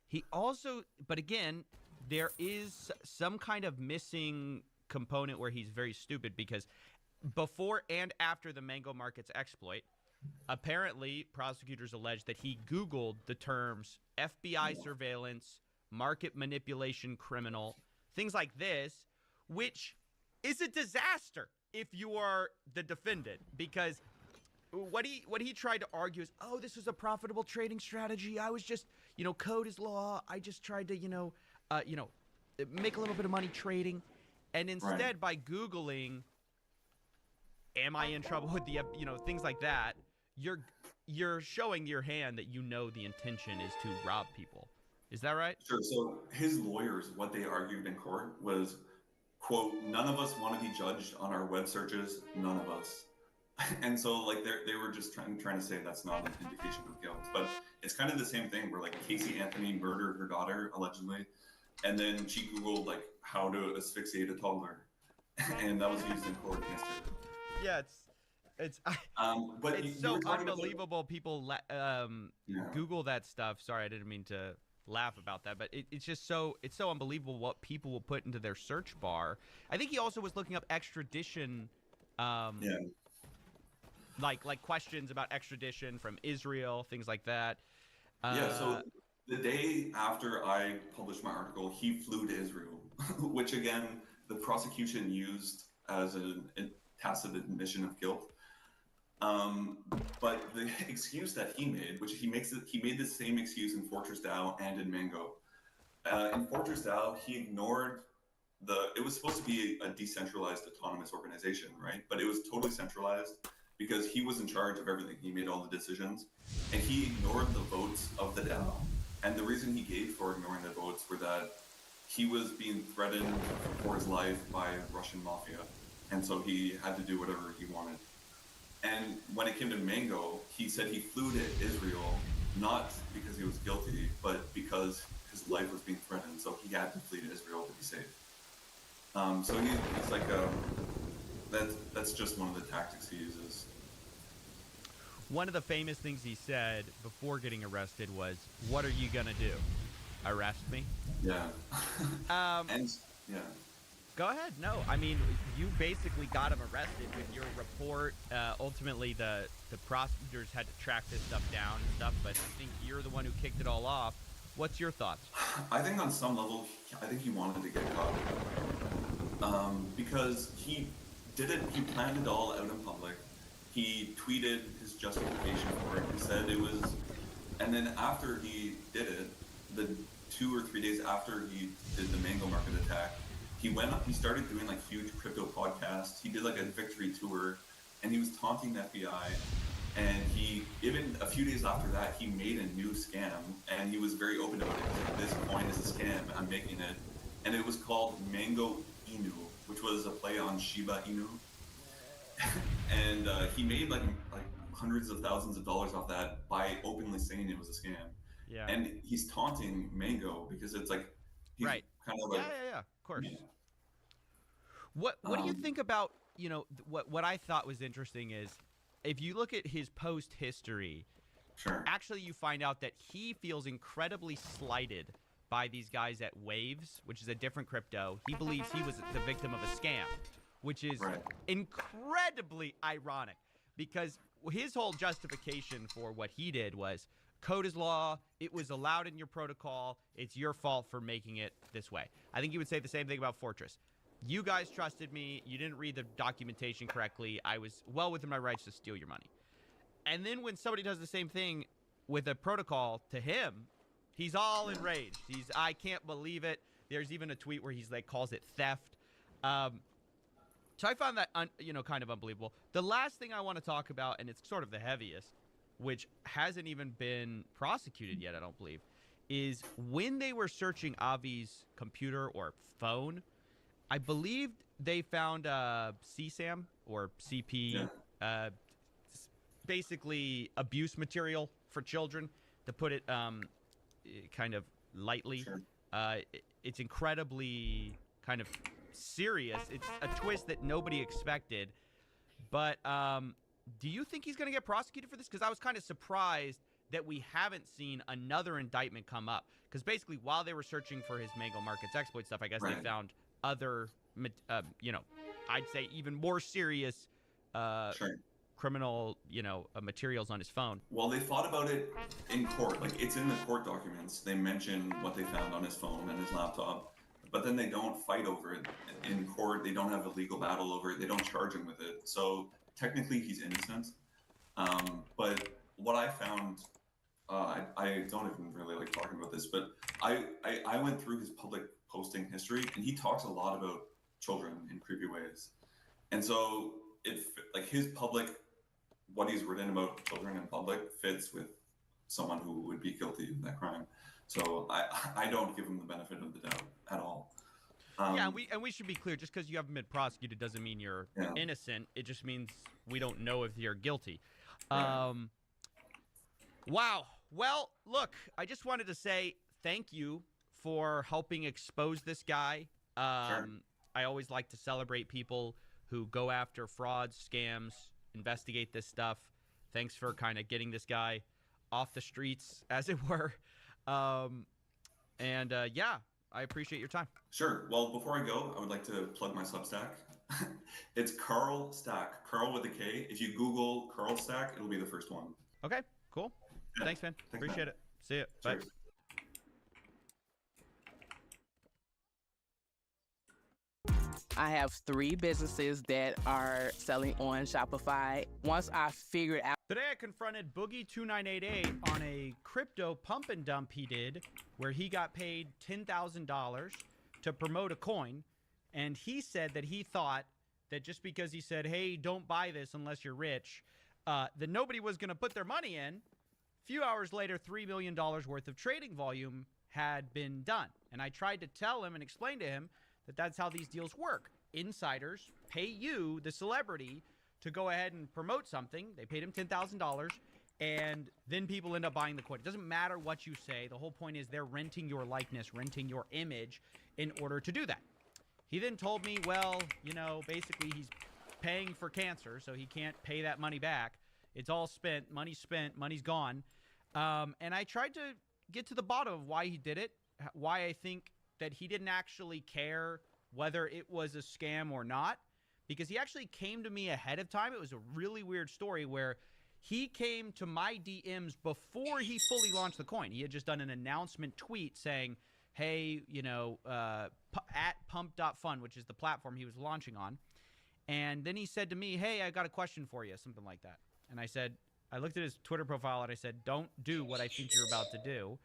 He also, but again, there is some kind of missing component where he's very stupid because before and after the Mango Markets exploit, apparently prosecutors allege that he Googled the terms FBI surveillance, market manipulation criminal, things like this, which is a disaster if you are the defendant, because what he tried to argue is, oh, this was a profitable trading strategy. I was just, code is law. I just tried to, make a little bit of money trading. And instead, by Googling, am I in trouble with the, things like that, you're showing your hand that the intention is to rob people. Is that right? Sure. So his lawyers, what they argued in court was, quote, none of us want to be judged on our web searches, none of us. And so, like, they were just trying to say that's not an indication of guilt. But it's kind of the same thing where, like, Casey Anthony murdered her daughter, allegedly, and then she Googled, like, how to asphyxiate a toddler. And that was used in court against her. Yeah, it's so unbelievable people Google that stuff. Sorry, I didn't mean to laugh about that, but it's so unbelievable what people will put into their search bar. I think he also was looking up extradition, like questions about extradition from Israel, things like that. So the day after I published my article, he flew to Israel, which again the prosecution used as a tacit admission of guilt. But the excuse that he made, which he made the same excuse in Fortress DAO and in Mango. In Fortress DAO, he ignored it was supposed to be a decentralized autonomous organization, right? But it was totally centralized because he was in charge of everything. He made all the decisions, and he ignored the votes of the DAO. And the reason he gave for ignoring the votes were that he was being threatened for his life by Russian mafia, and so he had to do whatever he wanted. And when it came to Mango, he said he flew to Israel not because he was guilty, but because his life was being threatened. So he had to flee to Israel to be safe. So he's like that's just one of the tactics he uses. One of the famous things he said before getting arrested was, "What are you gonna do? Arrest me?" Yeah. Go ahead. No, I mean, you basically got him arrested with your report. Ultimately, the prosecutors had to track this stuff down and stuff, but I think you're the one who kicked it all off. What's your thoughts? I think on some level, I think he wanted to get caught. Because he did it, he planned it all out in public. He tweeted his justification for it. He said it was, and then after he did it, the 2 or 3 days after he did the Mango Market attack, he went up, he started doing like huge crypto podcasts. He did like a victory tour, and he was taunting the FBI. And he, even a few days after that, he made a new scam, and he was very open about it. He was like, this coin is a scam, I'm making it. And it was called Mango Inu, which was a play on Shiba Inu. And he made like hundreds of thousands of dollars off that by openly saying it was a scam. Yeah. And he's taunting Mango because it's like, he's kind of like, yeah, of course. Yeah. What do you think about, what I thought was interesting is, if you look at his post history, sure, actually you find out that he feels incredibly slighted by these guys at Waves, which is a different crypto. He believes he was the victim of a scam, which is incredibly ironic because his whole justification for what he did was code is law. It was allowed in your protocol. It's your fault for making it this way. I think you would say the same thing about Fortress. You guys trusted me. You didn't read the documentation correctly. I was well within my rights to steal your money. And then when somebody does the same thing with a protocol to him, he's all enraged. I can't believe it. There's even a tweet where he's like calls it theft. So I found that kind of unbelievable. The last thing I want to talk about, and it's sort of the heaviest, which hasn't even been prosecuted yet, I don't believe, is when they were searching Avi's computer or phone, I believe they found CSAM or CP, basically abuse material for children, to put it kind of lightly. It's incredibly kind of serious. It's a twist that nobody expected. But do you think he's going to get prosecuted for this? Because I was kind of surprised that we haven't seen another indictment come up. Because basically, while they were searching for his Mango Markets exploit stuff, I guess they found other, I'd say even more serious criminal, materials on his phone. Well, they fought about it in court. Like, it's in the court documents. They mention what they found on his phone and his laptop, but then they don't fight over it in court. They don't have a legal battle over it. They don't charge him with it. So technically, he's innocent. But what I found, I don't even really like talking about this, but I went through his public posting history, and he talks a lot about children in creepy ways. And so his public, what he's written about children in public fits with someone who would be guilty of that crime. So I don't give him the benefit of the doubt at all. We should be clear, just because you haven't been prosecuted doesn't mean you're innocent. It just means we don't know if you're guilty. Wow. Well, look, I just wanted to say thank you for helping expose this guy. I always like to celebrate people who go after frauds, scams, investigate this stuff. Thanks for kind of getting this guy off the streets, as it were. I appreciate your time. Sure. Well, before I go, I would like to plug my Substack. It's Carl Stack, Carl with a K. If you Google Carl Stack, it'll be the first one. Okay, cool. Yeah. Thanks, man. Appreciate it. See ya. Bye. Cheers. I have 3 businesses that are selling on Shopify. Once I figured out... Today I confronted Boogie2988 on a crypto pump and dump he did, where he got paid $10,000 to promote a coin, and he said that he thought that just because he said, hey, don't buy this unless you're rich, that nobody was going to put their money in. A few hours later, $3 million worth of trading volume had been done. And I tried to tell him and explain to him that that's how these deals work. Insiders pay you, the celebrity, to go ahead and promote something. They paid him $10,000, and then people end up buying the coin. It doesn't matter what you say. The whole point is they're renting your likeness, renting your image in order to do that. He then told me, well, basically he's paying for cancer, so he can't pay that money back. It's all spent, money's gone. And I tried to get to the bottom of why he did it, why I think that he didn't actually care whether it was a scam or not, because he actually came to me ahead of time. It was a really weird story where he came to my DMs before he fully launched the coin. He had just done an announcement tweet saying, hey, at pump.fun, which is the platform he was launching on. And then he said to me, hey, I got a question for you, something like that. And I looked at his Twitter profile and I said, don't do what I think you're about to do.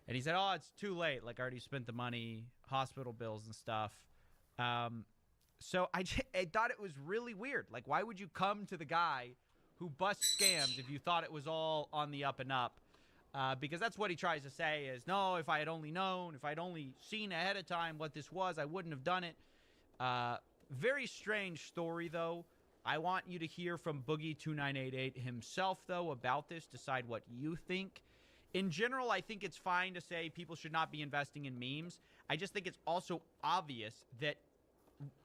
And he said, oh, it's too late. Like, I already spent the money, hospital bills and stuff. So I thought it was really weird. Like, why would you come to the guy who busts scams if you thought it was all on the up and up? Because that's what he tries to say is, no, if I had only known, if I'd only seen ahead of time what this was, I wouldn't have done it. Very strange story, though. I want you to hear from Boogie2988 himself, though, about this. Decide what you think. In general, I think it's fine to say people should not be investing in memes. I just think it's also obvious that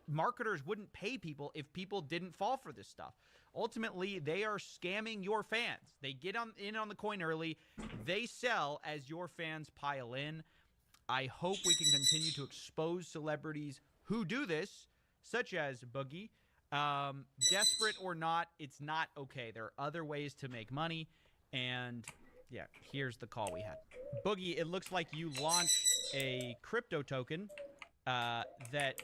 marketers wouldn't pay people if people didn't fall for this stuff. Ultimately, they are scamming your fans. They get in on the coin early. They sell as your fans pile in. I hope we can continue to expose celebrities who do this, such as Boogie. Desperate or not, it's not okay. There are other ways to make money. And yeah, here's the call we had. Boogie, it looks like you launched a crypto token that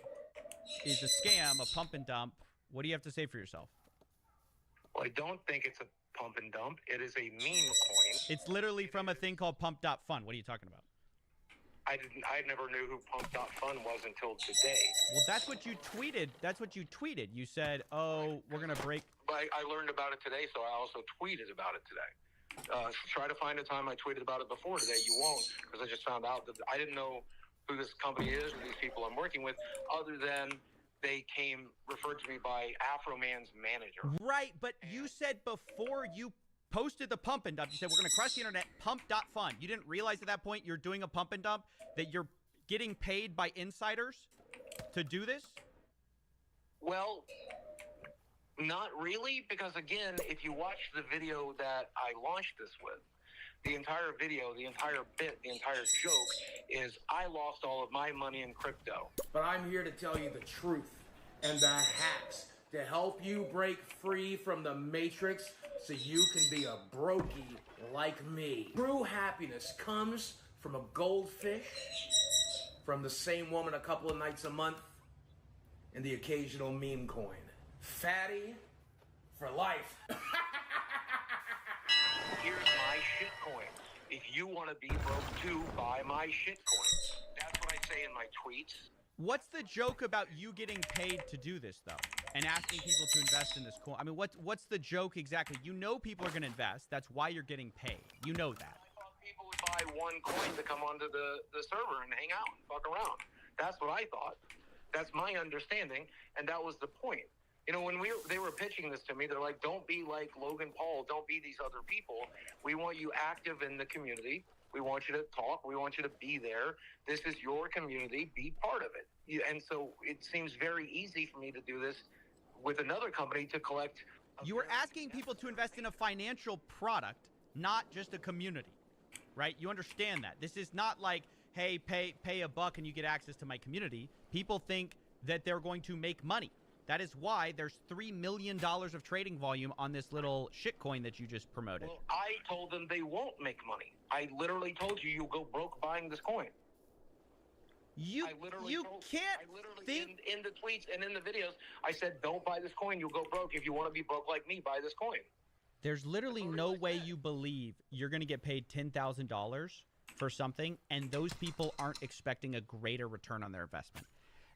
is a scam, a pump and dump. What do you have to say for yourself? Well, I don't think it's a pump and dump. It is a meme coin. It's literally from a thing called Pump.Fun. What are you talking about? I never knew who Pump.Fun was until today. Well, that's what you tweeted. That's what you tweeted. You said, "Oh, we're gonna break." But I learned about it today, so I also tweeted about it today. Try to find a time I tweeted about it before today. You won't, because I just found out that I didn't know who this company is or these people I'm working with, other than they referred to me by Afroman's manager. Right, but you said before you posted the pump and dump, you said we're going to crush the internet, Pump.Fun. You didn't realize at that point you're doing a pump and dump, that you're getting paid by insiders to do this? Well, not really, because again, if you watch the video that I launched this with, the entire video, the entire bit, the entire joke is I lost all of my money in crypto. But I'm here to tell you the truth and the hacks to help you break free from the matrix so you can be a brokey like me. True happiness comes from a goldfish, from the same woman a couple of nights a month, and the occasional meme coin. Fatty for life. Here's my shitcoin. If you want to be broke too, buy my shitcoin. That's what I say in my tweets. What's the joke about you getting paid to do this, though, and asking people to invest in this coin? I mean, what's the joke exactly? You know people are going to invest. That's why you're getting paid. You know that. I thought people would buy one coin to come onto the server and hang out and fuck around. That's what I thought. That's my understanding, and that was the point. You know, when they were pitching this to me, they're like, don't be like Logan Paul. Don't be these other people. We want you active in the community. We want you to talk. We want you to be there. This is your community. Be part of it. And so it seems very easy for me to do this with another company to collect. You were asking people to invest in a financial product, not just a community, right? You understand that. This is not like, hey, pay $1 and you get access to my community. People think that they're going to make money. That is why there's $3 million of trading volume on this little shitcoin that you just promoted. Well, I told them they won't make money. I literally told you you'll go broke buying this coin. You can't think in the tweets and in the videos. I said, don't buy this coin. You'll go broke. If you want to be broke like me, buy this coin. There's literally no way you believe you're going to get paid $10,000 for something, and those people aren't expecting a greater return on their investment.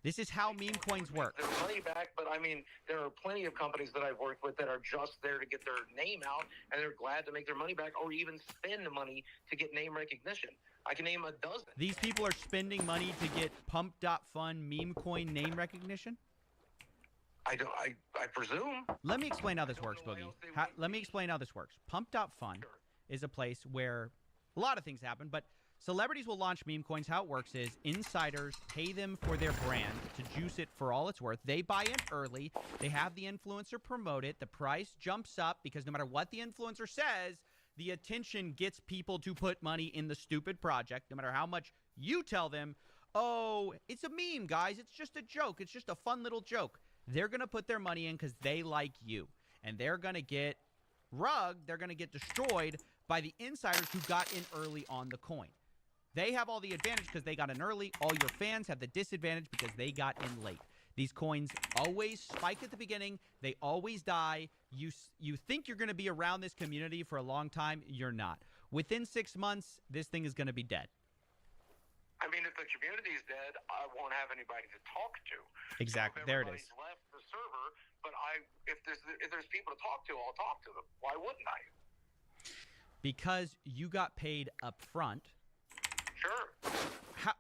This is how meme coins work. Their money back, but I mean, there are plenty of companies that I've worked with that are just there to get their name out, and they're glad to make their money back or even spend money to get name recognition. I can name a dozen. These people are spending money to get Pump.Fun meme coin name recognition? I presume. Let me explain how this works, Boogie. Let me explain how this works. Pump.Fun is a place where a lot of things happen, but celebrities will launch meme coins. How it works is insiders pay them for their brand to juice it for all it's worth. They buy in early. They have the influencer promote it. The price jumps up because no matter what the influencer says, the attention gets people to put money in the stupid project. No matter how much you tell them, oh, it's a meme, guys. It's just a joke. It's just a fun little joke. They're going to put their money in because they like you. And they're going to get rugged. They're going to get destroyed by the insiders who got in early on the coin. They have all the advantage because they got in early. All your fans have the disadvantage because they got in late. These coins always spike at the beginning. They always die. You think you're going to be around this community for a long time. You're not. Within 6 months, this thing is going to be dead. I mean, if the community is dead, I won't have anybody to talk to. Exactly. So there it is. everybody's left the server, but if there's people to talk to, I'll talk to them. Why wouldn't I? Because you got paid up front. Sure.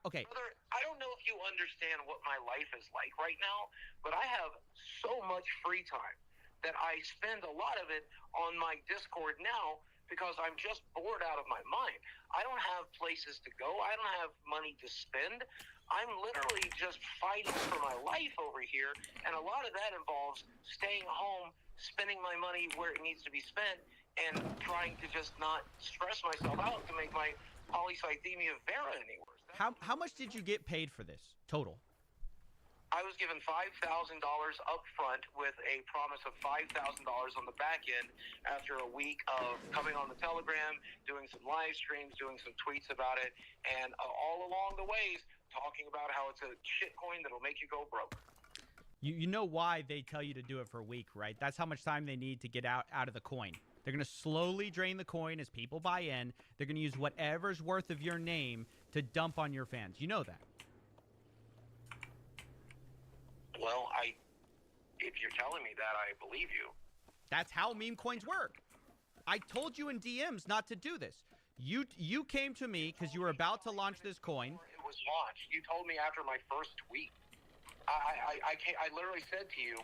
Okay. Brother, I don't know if you understand what my life is like right now, but I have so much free time that I spend a lot of it on my Discord now because I'm just bored out of my mind. I don't have places to go. I don't have money to spend. I'm literally just fighting for my life over here, and a lot of that involves staying home, spending my money where it needs to be spent, and trying to just not stress myself out to make my polycythemia vera any worse. How much did you get paid for this total? I was given $5,000 up front with a promise of $5,000 on the back end after a week of coming on the Telegram, doing some live streams, doing some tweets about it, and all along the ways talking about how it's a shit coin that'll make you go broke. You know why they tell you to do it for a week, right? That's how much time they need to get out of the coin. They're going to slowly drain the coin as people buy in. They're going to use whatever's worth of your name to dump on your fans. You know that. Well, if you're telling me that, I believe you. That's how meme coins work. I told you in DMs not to do this. You came to me because you were about to launch this coin. It was launched. You told me after my first tweet. I literally said to you,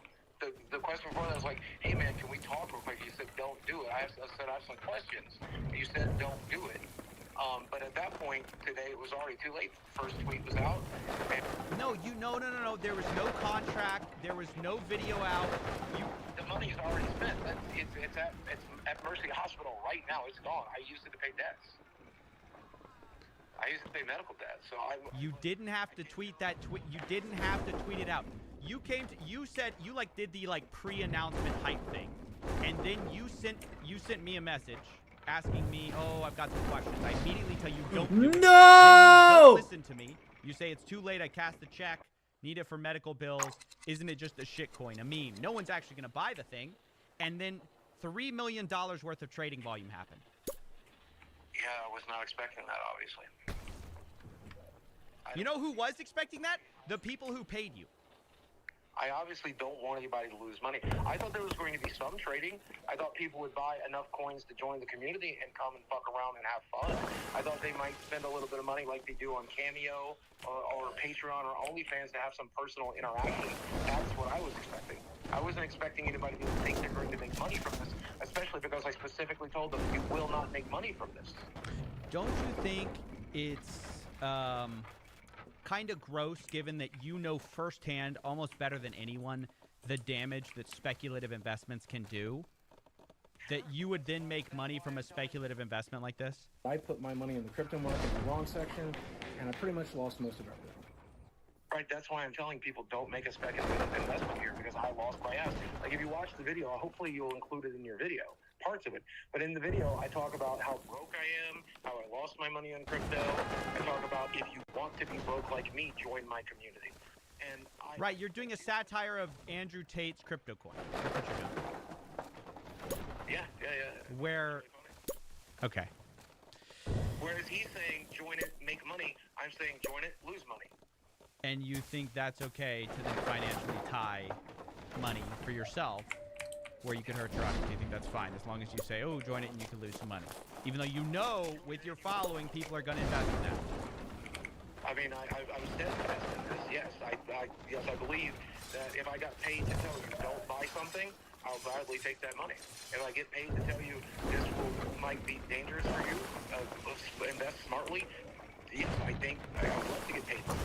the question before that was like, hey man, can we talk real quick? You said, don't do it. I said, I have some questions. You said, don't do it. But at that point today, it was already too late. First tweet was out. No. There was no contract. There was no video out. The money is already spent. It's at Mercy Hospital right now. It's gone. I used it to pay debts. I used it to pay medical debts. So You didn't have to tweet that tweet. You didn't have to tweet it out. You said you did the pre-announcement hype thing, and then you sent me a message asking me, oh, I've got some questions. I immediately tell you don't do it. No! Then you don't listen to me. You say it's too late. I cast the check. Need it for medical bills. Isn't it just a shitcoin, a meme? No one's actually going to buy the thing. And then $3 million worth of trading volume happened. Yeah, I was not expecting that, obviously. You know who was expecting that? The people who paid you. I obviously don't want anybody to lose money. I thought there was going to be some trading. I thought people would buy enough coins to join the community and come and fuck around and have fun. I thought they might spend a little bit of money like they do on Cameo or Patreon or OnlyFans to have some personal interaction. That's what I was expecting. I wasn't expecting anybody to think they're going to make money from this, especially because I specifically told them you will not make money from this. Don't you think it's kind of gross, given that you know firsthand, almost better than anyone, the damage that speculative investments can do, that you would then make money from a speculative investment like this? I put my money in the crypto market in the wrong section, and I pretty much lost most of everything. Right, that's why I'm telling people don't make a speculative investment here, because I lost my ass. Like, if you watch the video, hopefully you'll include it in your video, parts of it. But in the video, I talk about how broke I am, how I lost my money on crypto. I talk about if you want to be broke like me, join my community. And right, you're doing a satire of Andrew Tate's crypto coin. That's what you're doing. Yeah. Where... Okay. Whereas he's saying, join it, make money, I'm saying, join it, lose money. And you think that's okay to then financially tie money for yourself where you could hurt your audience? You think that's fine as long as you say, oh, join it and you can lose some money? Even though you know with your following, people are going to invest in that. I mean, I'm steadfast in this, yes. I believe that if I got paid to tell you don't buy something, I'll gladly take that money. If I get paid to tell you this might be dangerous for you, invest smartly, yes, I think I'd love to get paid for it.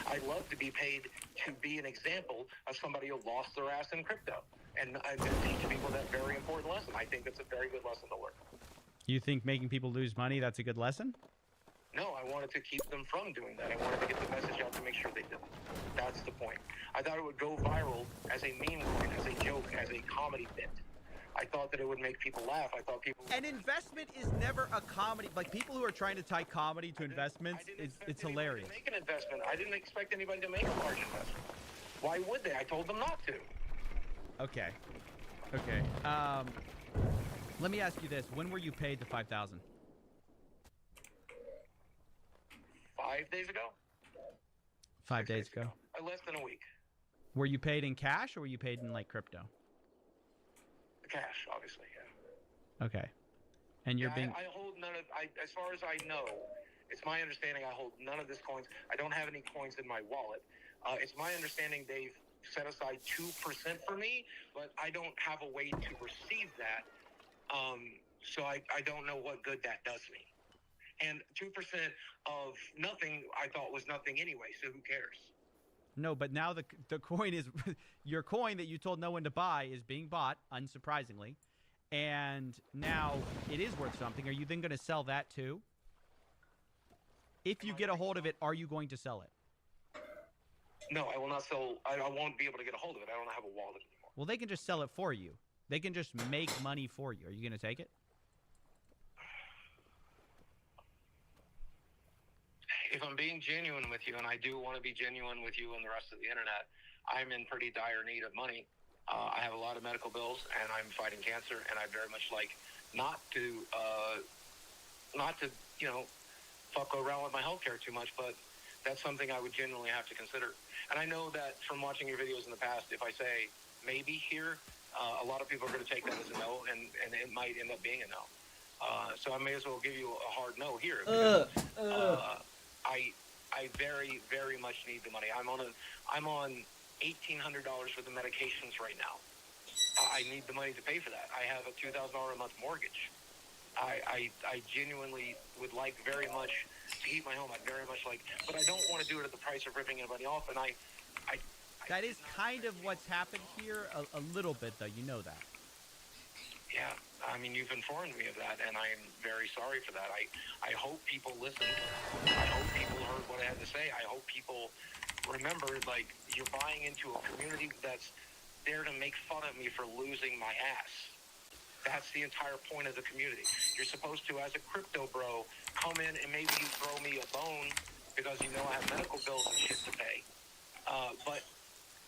I'd love to be paid to be an example of somebody who lost their ass in crypto and teach people that very important lesson. I think that's a very good lesson to learn. You think making people lose money, that's a good lesson? No, I wanted to keep them from doing that. I wanted to get the message out to make sure they didn't. That's the point. I thought it would go viral as a meme coin, as a joke, as a comedy bit. I thought that it would make people laugh. I thought people... An investment is never a comedy. Like, people who are trying to tie comedy to investments, it's hilarious. To make an investment. I didn't expect anybody to make a large investment. Why would they? I told them not to. Okay. Let me ask you this. When were you paid the $5,000? 5 days ago? 5 days ago. Less than a week. Were you paid in cash or were you paid in, like, crypto? Cash, obviously, yeah. Okay. And you're being... I hold none of... as far as I know, it's my understanding I hold none of this coins. I don't have any coins in my wallet. It's my understanding they've set aside 2% for me, but I don't have a way to receive that. So I don't know what good that does me. And 2% of nothing I thought was nothing anyway, so who cares? No, but now the coin is... your coin that you told no one to buy is being bought, unsurprisingly. And now it is worth something. Are you then going to sell that too? if you get a hold of it, are you going to sell it? No, I will not sell. I won't be able to get a hold of it. I don't have a wallet anymore. Well, they can just sell it for you. They can just make money for you. Are you going to take it? If I'm being genuine with you, and I do want to be genuine with you and the rest of the internet, I'm in pretty dire need of money. I have a lot of medical bills, and I'm fighting cancer, and I very much like not to fuck around with my healthcare too much, but that's something I would genuinely have to consider. And I know that from watching your videos in the past, if I say maybe here, a lot of people are going to take that as a no, and it might end up being a no. So I may as well give you a hard no here. Because, I very, very much need the money. I'm on $1,800 for the medications right now. I need the money to pay for that. I have a $2,000 a month mortgage. I genuinely would like very much to keep my home. I'd very much like, but I don't want to do it at the price of ripping anybody off. And that is kind of what's happened here a little bit, though. You know that. Yeah, I mean, you've informed me of that, and I am very sorry for that. I hope people listened. I hope people heard what I had to say. I hope people remember, like, you're buying into a community that's there to make fun of me for losing my ass. That's the entire point of the community. You're supposed to, as a crypto bro, come in and maybe you throw me a bone because you know I have medical bills and shit to pay. But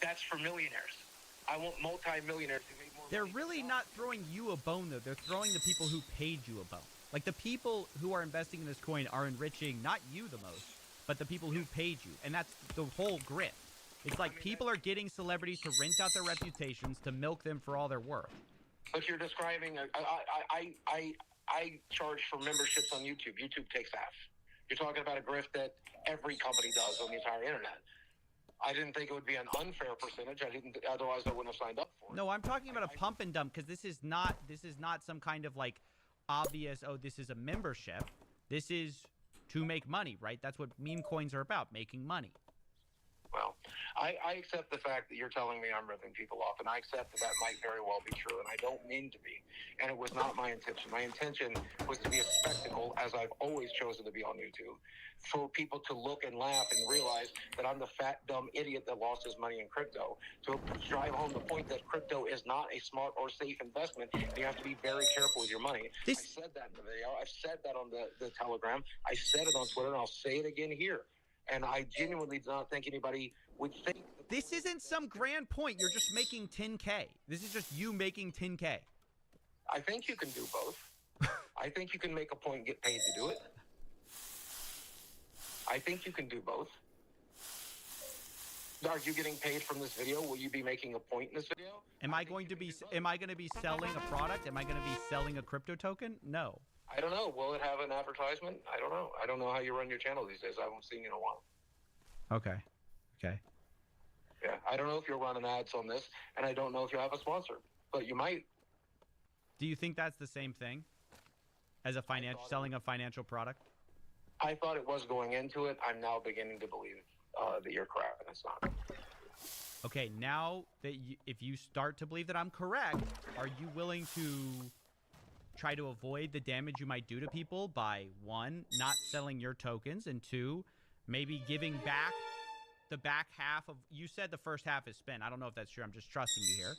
that's for millionaires. I want multi-millionaires to make more They're money. really not throwing you a bone, though. They're throwing the people who paid you a bone. Like, the people who are investing in this coin are enriching not you the most, but the people who paid you. And that's the whole grit. It's like people are getting celebrities to rent out their reputations to milk them for all they're worth. But you're describing, I charge for memberships on YouTube. YouTube takes half. You're talking about a grift that every company does on the entire internet. I didn't think it would be an unfair percentage. Otherwise I wouldn't have signed up for it. No, I'm talking about a pump and dump, because this is not some kind of like obvious, oh, this is a membership. This is to make money, right? That's what meme coins are about, making money. Well, I accept the fact that you're telling me I'm ripping people off, and I accept that might very well be true, and I don't mean to be. And it was not my intention. My intention was to be a spectacle, as I've always chosen to be on YouTube, for people to look and laugh and realize that I'm the fat, dumb idiot that lost his money in crypto, to drive home the point that crypto is not a smart or safe investment. You have to be very careful with your money. I said that in the video. I've said that on the Telegram. I said it on Twitter, and I'll say it again here. And I genuinely do not think anybody would think... This isn't some grand point. You're just making 10K. This is just you making 10K. I think you can do both. I think you can make a point and get paid to do it. I think you can do both. Are you getting paid from this video? Will you be making a point in this video? Am I going to be selling a product? Am I going to be selling a crypto token? No. I don't know. Will it have an advertisement? I don't know. I don't know how you run your channel these days. I haven't seen you in a while. Okay. Yeah, I don't know if you're running ads on this, and I don't know if you have a sponsor, but you might. Do you think that's the same thing as a selling a financial product? I thought it was going into it. I'm now beginning to believe that you're correct, and it's not. Okay, now that if you start to believe that I'm correct, are you willing to try to avoid the damage you might do to people by, 1, not selling your tokens, and 2, maybe giving back the back half of... You said the first half is spent. I don't know if that's true. I'm just trusting you here.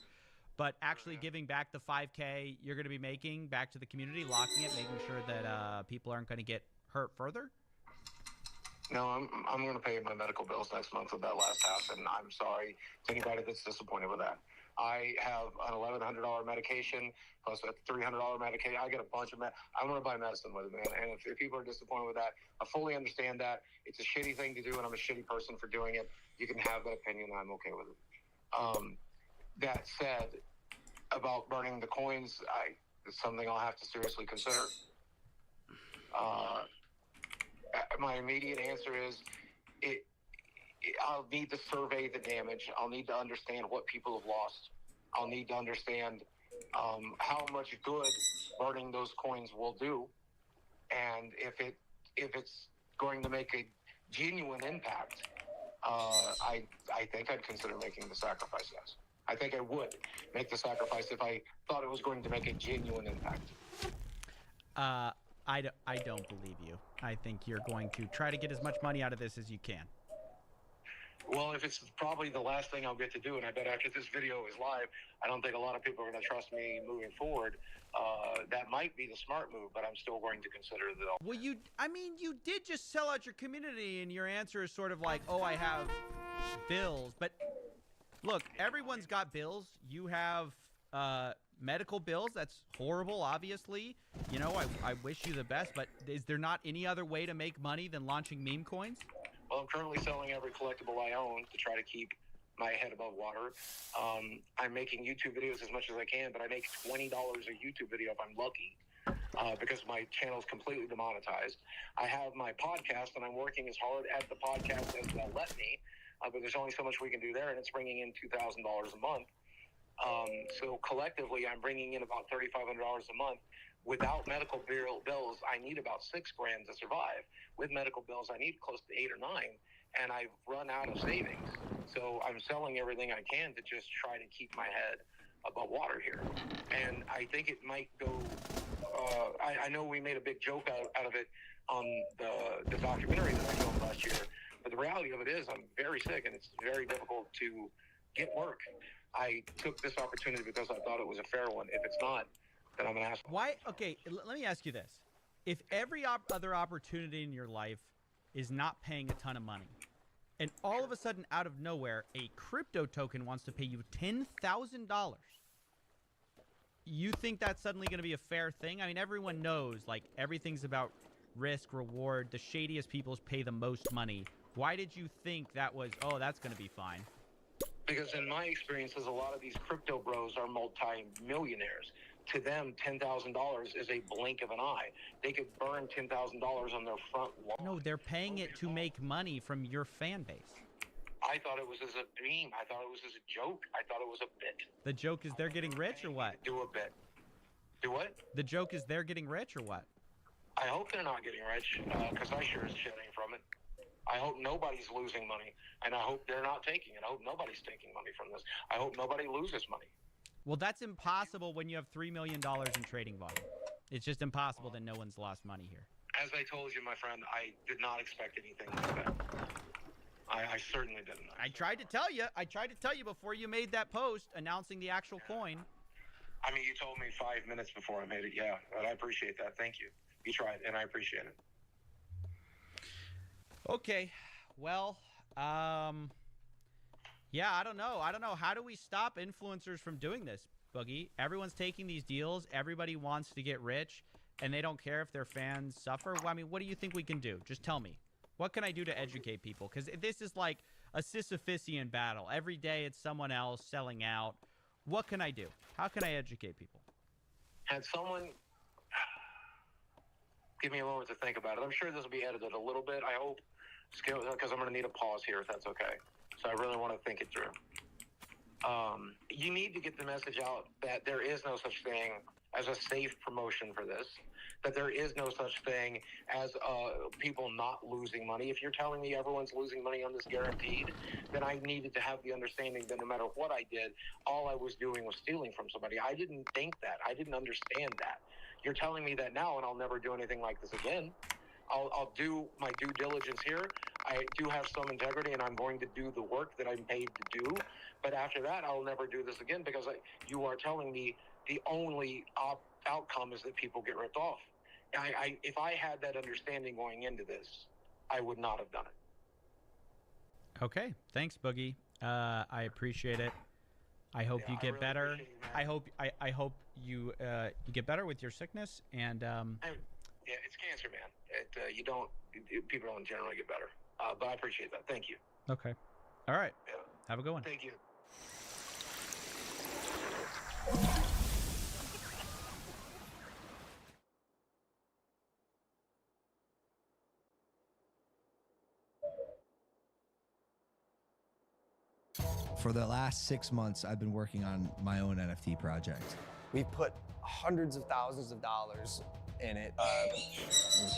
But actually giving back the 5K you're going to be making back to the community, locking it, making sure that people aren't going to get hurt further? No, I'm going to pay my medical bills next month with that last half, and I'm sorry to anybody that's disappointed with that. I have an $1,100 medication plus a $300 medication. I get a bunch of I want to buy medicine with it, man. And if people are disappointed with that, I fully understand that. It's a shitty thing to do, and I'm a shitty person for doing it. You can have that opinion, and I'm okay with it. That said, about burning the coins, it's something I'll have to seriously consider. My immediate answer is I'll need to survey the damage. I'll need to understand what people have lost. I'll need to understand how much good burning those coins will do, and if it's going to make a genuine impact, I think I'd consider making the sacrifice. Yes, I think I would make the sacrifice if I thought it was going to make a genuine impact. I don't believe you. I think you're going to try to get as much money out of this as you can. Well, if it's probably the last thing I'll get to do, and I bet after this video is live, I don't think a lot of people are going to trust me moving forward. That might be the smart move, but I'm still going to consider it. Well, you did just sell out your community, and your answer is sort of like, oh, I have bills. But look, everyone's got bills. You have medical bills. That's horrible, obviously. You know, I wish you the best, but is there not any other way to make money than launching meme coins? Well, I'm currently selling every collectible I own to try to keep my head above water. I'm making YouTube videos as much as I can, but I make $20 a YouTube video if I'm lucky, because my channel is completely demonetized. I have my podcast, and I'm working as hard at the podcast as they'll let me, but there's only so much we can do there, and it's bringing in $2,000 a month. So collectively, I'm bringing in about $3,500 a month. Without medical bills, I need about $6,000 to survive. With medical bills, I need close to 8 or 9, and I've run out of savings. So I'm selling everything I can to just try to keep my head above water here. And I think it might go. I know we made a big joke out of it on the documentary that I filmed last year, but the reality of it is I'm very sick, and it's very difficult to get work. I took this opportunity because I thought it was a fair one. If it's not, then I'm gonna ask. Why? Okay, let me ask you this: if every other opportunity in your life is not paying a ton of money, and all of a sudden, out of nowhere, a crypto token wants to pay you $10,000, you think that's suddenly going to be a fair thing? I mean, everyone knows, like, everything's about risk, reward. The shadiest people pay the most money. Why did you think that was, oh, that's going to be fine? Because in my experiences, a lot of these crypto bros are multi-millionaires. To them, $10,000 is a blink of an eye. They could burn $10,000 on their front lawn. No, they're paying it to make money from your fan base. I thought it was as a meme. I thought it was as a joke. I thought it was a bit. The joke is they're getting rich or what? Do a bit. Do what? The joke is they're getting rich or what? I hope they're not getting rich, because I sure is shitting from it. I hope nobody's losing money, and I hope they're not taking it. I hope nobody's taking money from this. I hope nobody loses money. Well, that's impossible when you have $3 million in trading volume. It's just impossible that no one's lost money here. As I told you, my friend, I did not expect anything like that. I certainly didn't. I tried to tell you. I tried to tell you before you made that post announcing the actual coin. I mean, you told me 5 minutes before I made it. Yeah, but I appreciate that. Thank you. You tried, and I appreciate it. Okay, well, yeah, I don't know. How do we stop influencers from doing this, Boogie? Everyone's taking these deals. Everybody wants to get rich, and they don't care if their fans suffer. Well, I mean, what do you think we can do? Just tell me. What can I do to educate people? Because this is like a Sisyphusian battle. Every day it's someone else selling out. What can I do? How can I educate people? Had someone... Give me a moment to think about it. I'm sure this will be edited a little bit, I hope, because I'm going to need a pause here if that's okay. So I really want to think it through. You need to get the message out that there is no such thing as a safe promotion for this, that there is no such thing as people not losing money. If you're telling me everyone's losing money on this guaranteed, then I needed to have the understanding that no matter what I did, all I was doing was stealing from somebody. I didn't think that. I didn't understand that. You're telling me that now, and I'll never do anything like this again. I'll do my due diligence here. I do have some integrity, and I'm going to do the work that I'm paid to do. But after that, I'll never do this again, because you are telling me the only outcome is that people get ripped off. If I had that understanding going into this, I would not have done it. Okay, thanks, Boogie. I appreciate it. I hope you get better. I hope you get better with your sickness, and yeah, it's cancer, man. People don't generally get better. But I appreciate that. Thank you. Okay. All right. Yeah. Have a good one. Thank you. For the last 6 months, I've been working on my own NFT project. We've put hundreds of thousands of dollars in it.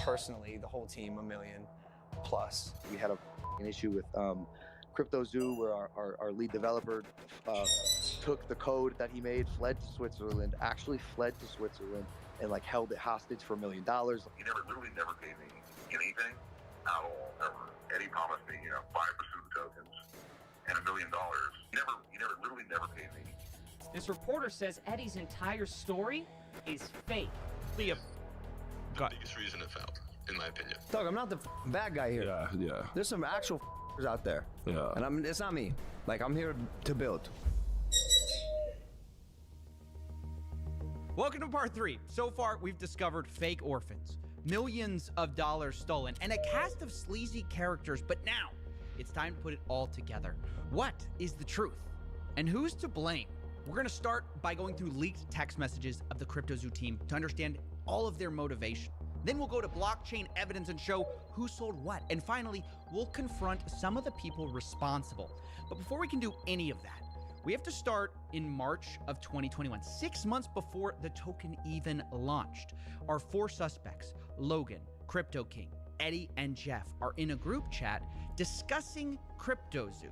Personally, the whole team, $1 million plus. We had an issue with CryptoZoo, where our lead developer took the code that he made, fled to Switzerland, and like held it hostage for $1 million. He literally never paid me anything at all, ever. Eddie promised me, 5% of the tokens and $1 million. He literally never paid me. This reporter says Eddie's entire story is fake. The biggest reason it failed, in my opinion. Doug, I'm not the bad guy here. Yeah. There's some actual out there. Yeah. And it's not me. Like, I'm here to build. Welcome to part 3. So far, we've discovered fake orphans, millions of dollars stolen, and a cast of sleazy characters. But now, it's time to put it all together. What is the truth? And who's to blame? We're going to start by going through leaked text messages of the CryptoZoo team to understand all of their motivation. Then we'll go to blockchain evidence and show who sold what. And finally, we'll confront some of the people responsible. But before we can do any of that, we have to start in March of 2021, 6 months before the token even launched. Our 4 suspects, Logan, Crypto King, Eddie, and Jeff, are in a group chat discussing CryptoZoo,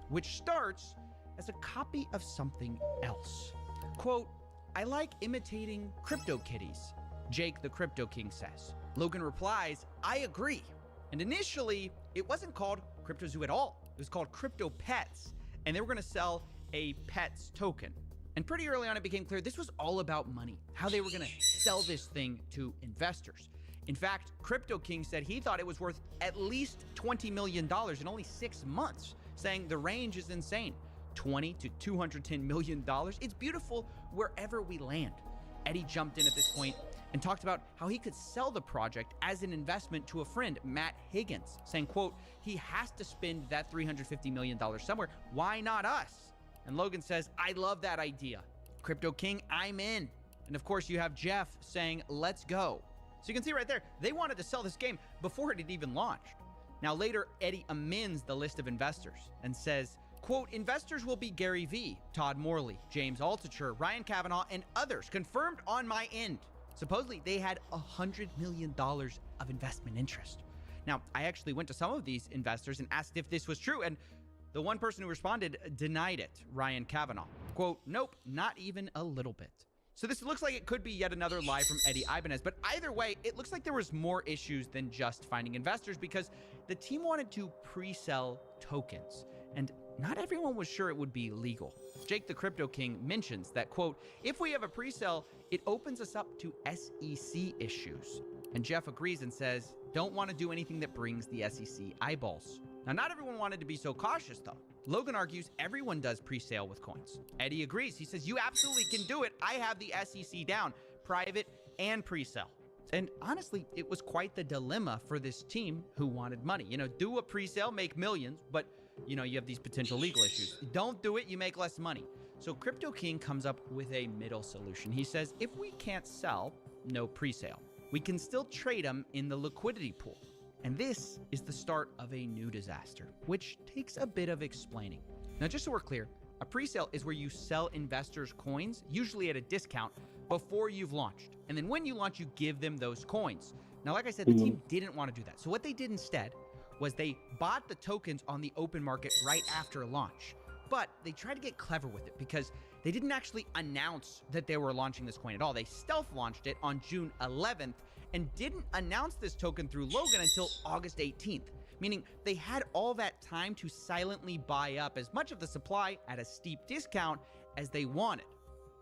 which starts as a copy of something else. Quote, "I like imitating CryptoKitties," Jake the Crypto King says. Logan replies, "I agree." And initially, it wasn't called CryptoZoo at all. It was called CryptoPets, and they were gonna sell a Pets token. And pretty early on, it became clear this was all about money, how they were gonna sell this thing to investors. In fact, Crypto King said he thought it was worth at least $20 million in only 6 months, saying the range is insane. $20 to $210 million. It's beautiful wherever we land. Eddie jumped in at this point and talked about how he could sell the project as an investment to a friend, Matt Higgins, saying, quote, "He has to spend that $350 million somewhere. Why not us?" And Logan says, "I love that idea. Crypto King, I'm in." And of course, you have Jeff saying, "Let's go." So you can see right there, they wanted to sell this game before it had even launched. Now later, Eddie amends the list of investors and says, quote, "Investors will be Gary Vee, Todd Morley, James Altucher, Ryan Kavanaugh, and others confirmed on my end." Supposedly, they had $100 million of investment interest. Now, I actually went to some of these investors and asked if this was true, and the one person who responded denied it, Ryan Kavanaugh. Quote, "Nope, not even a little bit." So this looks like it could be yet another lie from Eddie Ibanez, but either way, it looks like there was more issues than just finding investors because the team wanted to pre-sell tokens, and not everyone was sure it would be legal. Jake the Crypto King mentions that, quote, "If we have a pre-sale, it opens us up to SEC issues." And Jeff agrees and says, "Don't want to do anything that brings the SEC eyeballs." Now, not everyone wanted to be so cautious, though. Logan argues everyone does pre-sale with coins. Eddie agrees. He says, "You absolutely can do it. I have the SEC down, private and pre-sale." And honestly, it was quite the dilemma for this team who wanted money. Do a pre-sale, make millions, but you have these potential legal issues. Don't do it, you make less money. So Crypto King comes up with a middle solution. He says, if we can't sell, no pre-sale. We can still trade them in the liquidity pool. And this is the start of a new disaster, which takes a bit of explaining. Now, just so we're clear, a pre-sale is where you sell investors coins, usually at a discount, before you've launched. And then when you launch, you give them those coins. Now, like I said, the team didn't want to do that. So what they did instead was they bought the tokens on the open market right after launch. But they tried to get clever with it because they didn't actually announce that they were launching this coin at all. They stealth launched it on June 11th and didn't announce this token through Logan until August 18th, meaning they had all that time to silently buy up as much of the supply at a steep discount as they wanted.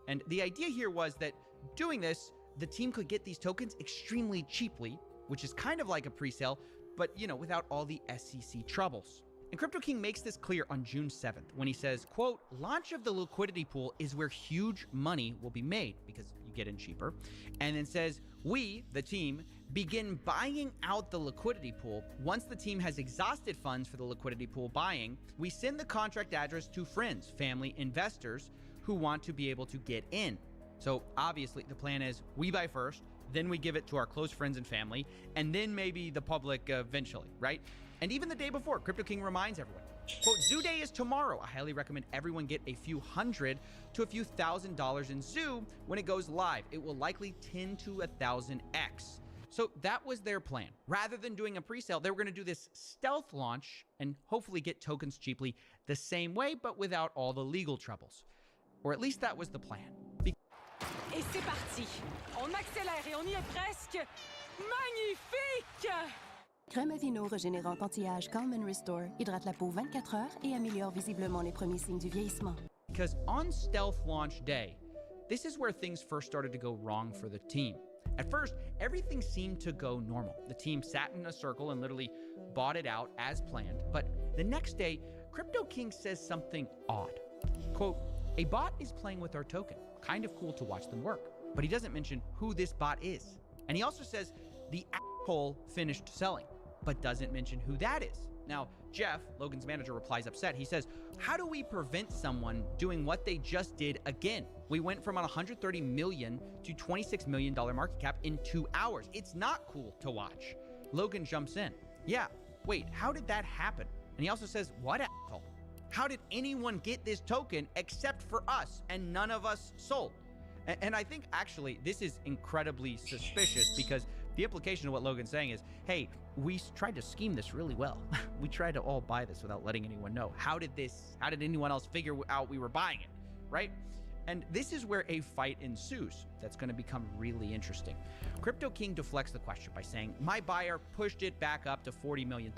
And the idea here was that doing this, the team could get these tokens extremely cheaply, which is kind of like a pre-sale, but without all the SEC troubles. And Crypto King makes this clear on June 7th when he says, quote, "Launch of the liquidity pool is where huge money will be made because you get in cheaper." And then says, "We, the team, begin buying out the liquidity pool. Once the team has exhausted funds for the liquidity pool buying, we send the contract address to friends, family, investors who want to be able to get in." So obviously the plan is we buy first, then we give it to our close friends and family, and then maybe the public eventually, right? And even the day before, Crypto King reminds everyone, quote, "Zoo Day is tomorrow. I highly recommend everyone get a few hundred to a few $1,000s in Zoo when it goes live. It will likely 10 to 1,000x. So that was their plan. Rather than doing a pre-sale, they were going to do this stealth launch and hopefully get tokens cheaply the same way, but without all the legal troubles. Or at least that was the plan. Et c'est parti. On accélère et on y est presque. Magnifique! Crème à vino régénérante anti-âge Calm and Restore hydrate la peau 24 heures et améliore visiblement les premiers signes du vieillissement. Because on stealth launch day, this is where things first started to go wrong for the team. At first, everything seemed to go normal. The team sat in a circle and literally bought it out as planned. But the next day, Crypto King says something odd. Quote, a bot is playing with our token. Kind of cool to watch them work. But he doesn't mention who this bot is. And he also says the asshole finished selling, but doesn't mention who that is. Now, Jeff, Logan's manager, replies upset. He says, how do we prevent someone doing what they just did again? We went from a $130 million to $26 million market cap in 2 hours. It's not cool to watch. Logan jumps in. Yeah, wait, how did that happen? And he also says, what asshole? How did anyone get this token except for us and none of us sold? And I think actually this is incredibly suspicious because the implication of what Logan's saying is, hey, we tried to scheme this really well. We tried to all buy this without letting anyone know. How did anyone else figure out we were buying it, right? And this is where a fight ensues that's going to become really interesting. Crypto King deflects the question by saying, my buyer pushed it back up to $40 million.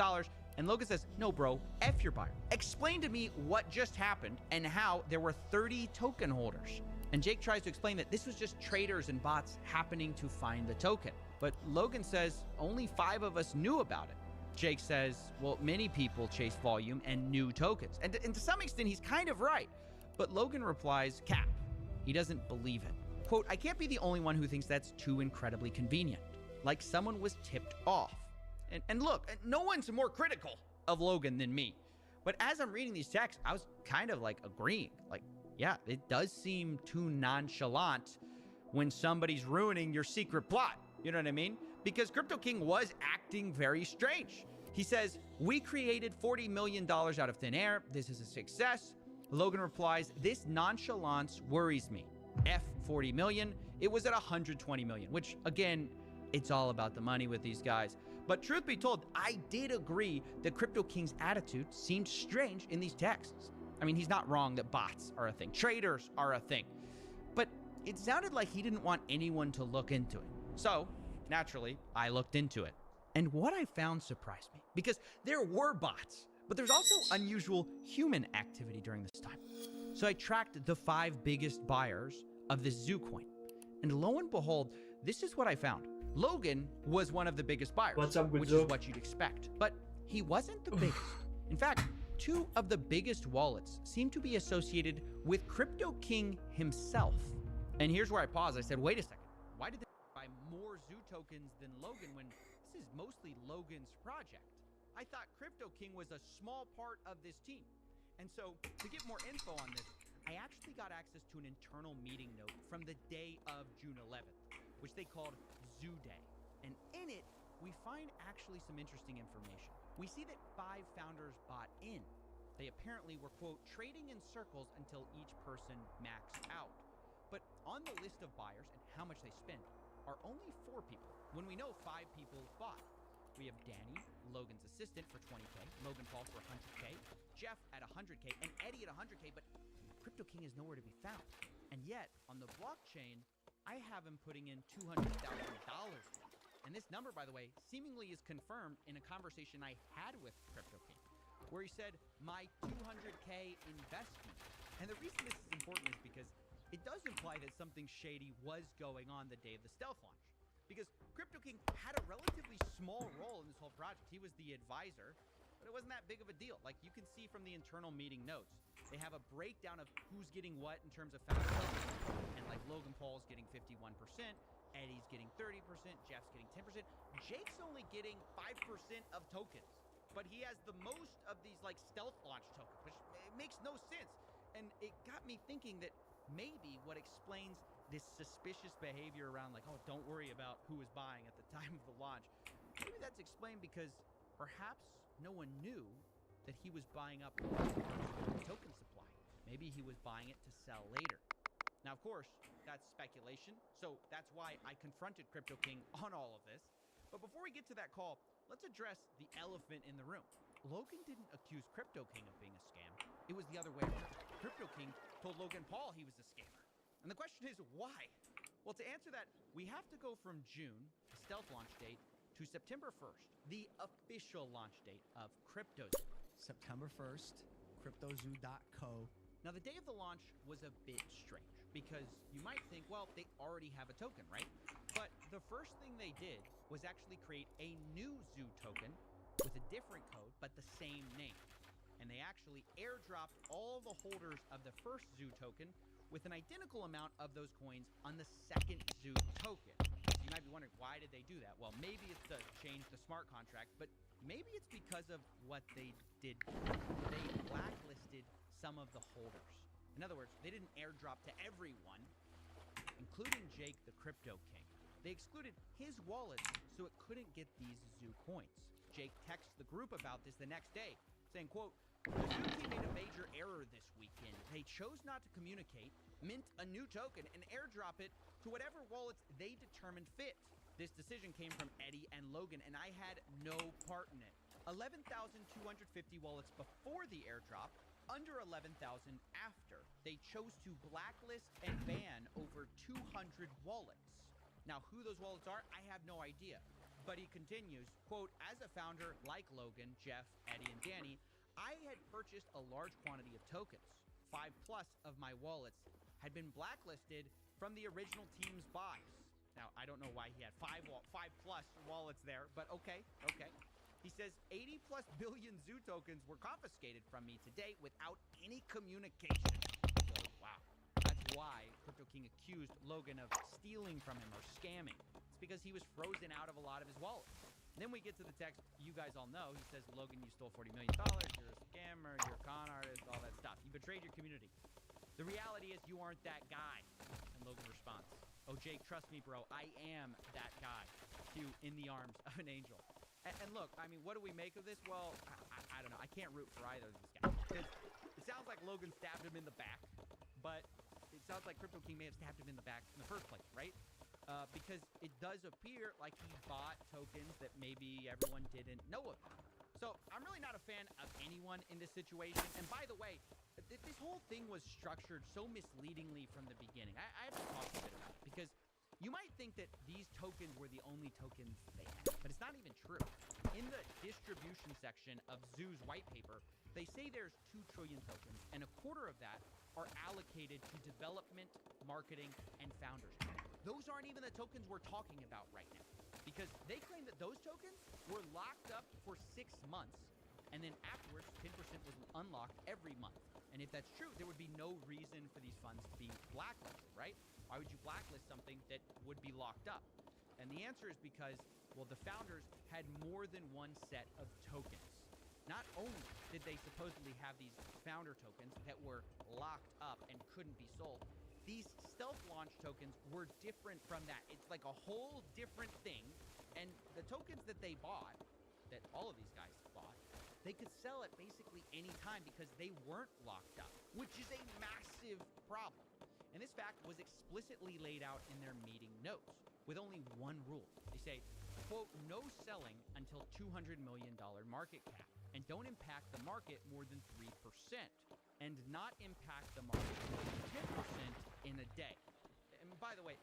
And Logan says, no, bro, F your buyer. Explain to me what just happened and how there were 30 token holders. And Jake tries to explain that this was just traders and bots happening to find the token. But Logan says only 5 of us knew about it. Jake says, well, many people chase volume and new tokens. And to some extent, he's kind of right. But Logan replies, cap. He doesn't believe it. Quote, I can't be the only one who thinks that's too incredibly convenient. Like someone was tipped off. And look, no one's more critical of Logan than me. But as I'm reading these texts, I was kind of like agreeing. Like, yeah, it does seem too nonchalant when somebody's ruining your secret plot. You know what I mean? Because Crypto King was acting very strange. He says, we created $40 million out of thin air. This is a success. Logan replies, this nonchalance worries me. F 40 million. It was at 120 million, which again, it's all about the money with these guys. But truth be told, I did agree that Crypto King's attitude seemed strange in these texts. I mean, he's not wrong that bots are a thing. Traders are a thing. But it sounded like he didn't want anyone to look into it. So, naturally, I looked into it. And what I found surprised me, because there were bots, but there's also unusual human activity during this time. So I tracked the 5 biggest buyers of this Zoo coin. And lo and behold, this is what I found. Logan was one of the biggest buyers, which is what you'd expect. But he wasn't the biggest. In fact, 2 of the biggest wallets seem to be associated with Crypto King himself. And here's where I paused. I said, wait a second. Why did they buy more Zoo tokens than Logan when this is mostly Logan's project? I thought Crypto King was a small part of this team. And so to get more info on this, I actually got access to an internal meeting note from the day of June 11th, which they called Zoo Day. And in it, we find actually some interesting information. We see that 5 founders bought in. They apparently were, quote, trading in circles until each person maxed out. But on the list of buyers and how much they spent are only 4 people, when we know 5 people bought. We have Danny, Logan's assistant, for 20K, Logan Paul for 100K, Jeff at 100K, and Eddie at 100K, but Crypto King is nowhere to be found. And yet, on the blockchain, I have him putting in $200,000. And this number, by the way, seemingly is confirmed in a conversation I had with Crypto King, where he said, my 200K investment. And the reason this is important is because it does imply that something shady was going on the day of the stealth launch. Because Crypto King had a relatively small role in this whole project. He was the advisor, but it wasn't that big of a deal. Like you can see from the internal meeting notes, they have a breakdown of who's getting what in terms of founder tokens. And like Logan Paul's getting 51%, Eddie's getting 30%, Jeff's getting 10%. Jake's only getting 5% of tokens, but he has the most of these like stealth launch tokens, which makes no sense. And it got me thinking that maybe what explains this suspicious behavior around like, oh, don't worry about who was buying at the time of the launch. Maybe that's explained because perhaps no one knew that he was buying up the token supply. Maybe he was buying it to sell later. Now, of course, that's speculation, so that's why I confronted Crypto King on all of this. But before we get to that call, let's address the elephant in the room. Logan didn't accuse Crypto King of being a scam. It was the other way around. Crypto King told Logan Paul he was a scammer. And the question is, why? Well, to answer that, we have to go from June, the stealth launch date, to September 1st, the official launch date of CryptoZoo. September 1st, cryptozoo.co. Now, the day of the launch was a bit strange because you might think, well, they already have a token, right? But the first thing they did was actually create a new Zoo token with a different code, but the same name. And they actually airdropped all the holders of the first Zoo token with an identical amount of those coins on the second Zoo token. You might be wondering, why did they do that? Well, maybe it's to change the smart contract, but maybe it's because of what they did. They blacklisted some of the holders. In other words, they didn't airdrop to everyone, including Jake the Crypto King. They excluded his wallet so it couldn't get these Zoo coins. Jake texts the group about this the next day, saying, quote, "The Zoo team made a major error this weekend. They chose not to communicate, mint a new token, and airdrop it to whatever wallets they determined fit. This decision came from Eddie and Logan, and I had no part in it. 11,250 wallets before the airdrop, under 11,000 after. They chose to blacklist and ban over 200 wallets. Now, who those wallets are, I have no idea." But he continues, quote, "As a founder like Logan, Jeff, Eddie, and Danny, I had purchased a large quantity of tokens. 5+ of my wallets had been blacklisted from the original team's buys." Now, I don't know why he had 5+ wallets there, but okay. He says 80+ billion Zoo tokens were confiscated from me today without any communication. So, wow. That's why Crypto King accused Logan of stealing from him or scamming. It's because he was frozen out of a lot of his wallets. And then we get to the text you guys all know. He says, "Logan, you stole $40 million. You're a scammer. You're a con artist, all that stuff. You betrayed your community. The reality is you aren't that guy." And Logan responds, "Oh, Jake, trust me, bro. I am that guy." Cue "In the Arms of an Angel." And look, I mean, what do we make of this? Well, I don't know. I can't root for either of these guys. Because it sounds like Logan stabbed him in the back, but it sounds like Crypto King may have stabbed him in the back in the first place, right? Because it does appear like he bought tokens that maybe everyone didn't know about. So I'm really not a fan of anyone in this situation. And by the way, this whole thing was structured so misleadingly from the beginning. I have to talk a bit about it because you might think that these tokens were the only tokens they had, but it's not even true. In the distribution section of Zoo's white paper, they say there's 2 trillion tokens, and a quarter of that are allocated to development, marketing, and founders. Those aren't even the tokens we're talking about right now, because they claim that those tokens were locked up for 6 months, and then afterwards, 10% was unlocked every month. And if that's true, there would be no reason for these funds to be blacklisted, right? Why would you blacklist something that would be locked up? And the answer is because, well, the founders had more than one set of tokens. Not only did they supposedly have these founder tokens that were locked up and couldn't be sold, these stealth launch tokens were different from that. It's like a whole different thing. And the tokens that they bought, that all of these guys bought, they could sell at basically any time because they weren't locked up, which is a massive problem. And this fact was explicitly laid out in their meeting notes with only one rule. They say, quote, "No selling until $200 million market cap, and don't impact the market more than 3%, and not impact the market more than 10% in a day." And by the way,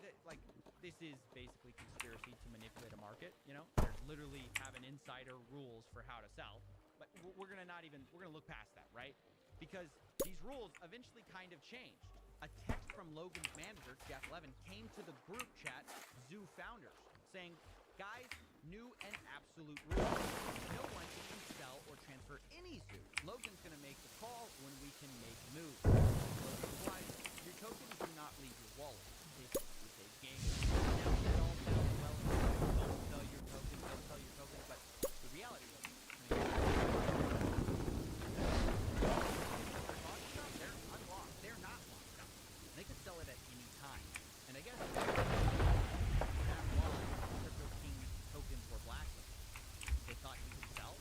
this is basically conspiracy to manipulate a market. You know, they literally have an insider rules for how to sell. But we're gonna look past that, right? Because these rules eventually kind of changed. A text from Logan's manager, Jeff Levin, came to the group chat, Zoo Founders, saying, "Guys, new and absolute rules. No one can sell or transfer any Zoo. Logan's gonna make the call when we can make moves." Logan replies, "Your tokens do not leave your wallet. This is a game. Now, that all sounds well and good. Don't sell your tokens, but the reality is, they're unlocked. They're not locked up. They could sell it at any time. And I guess that's why Crypto King's tokens were blacklisted. They thought he could sell,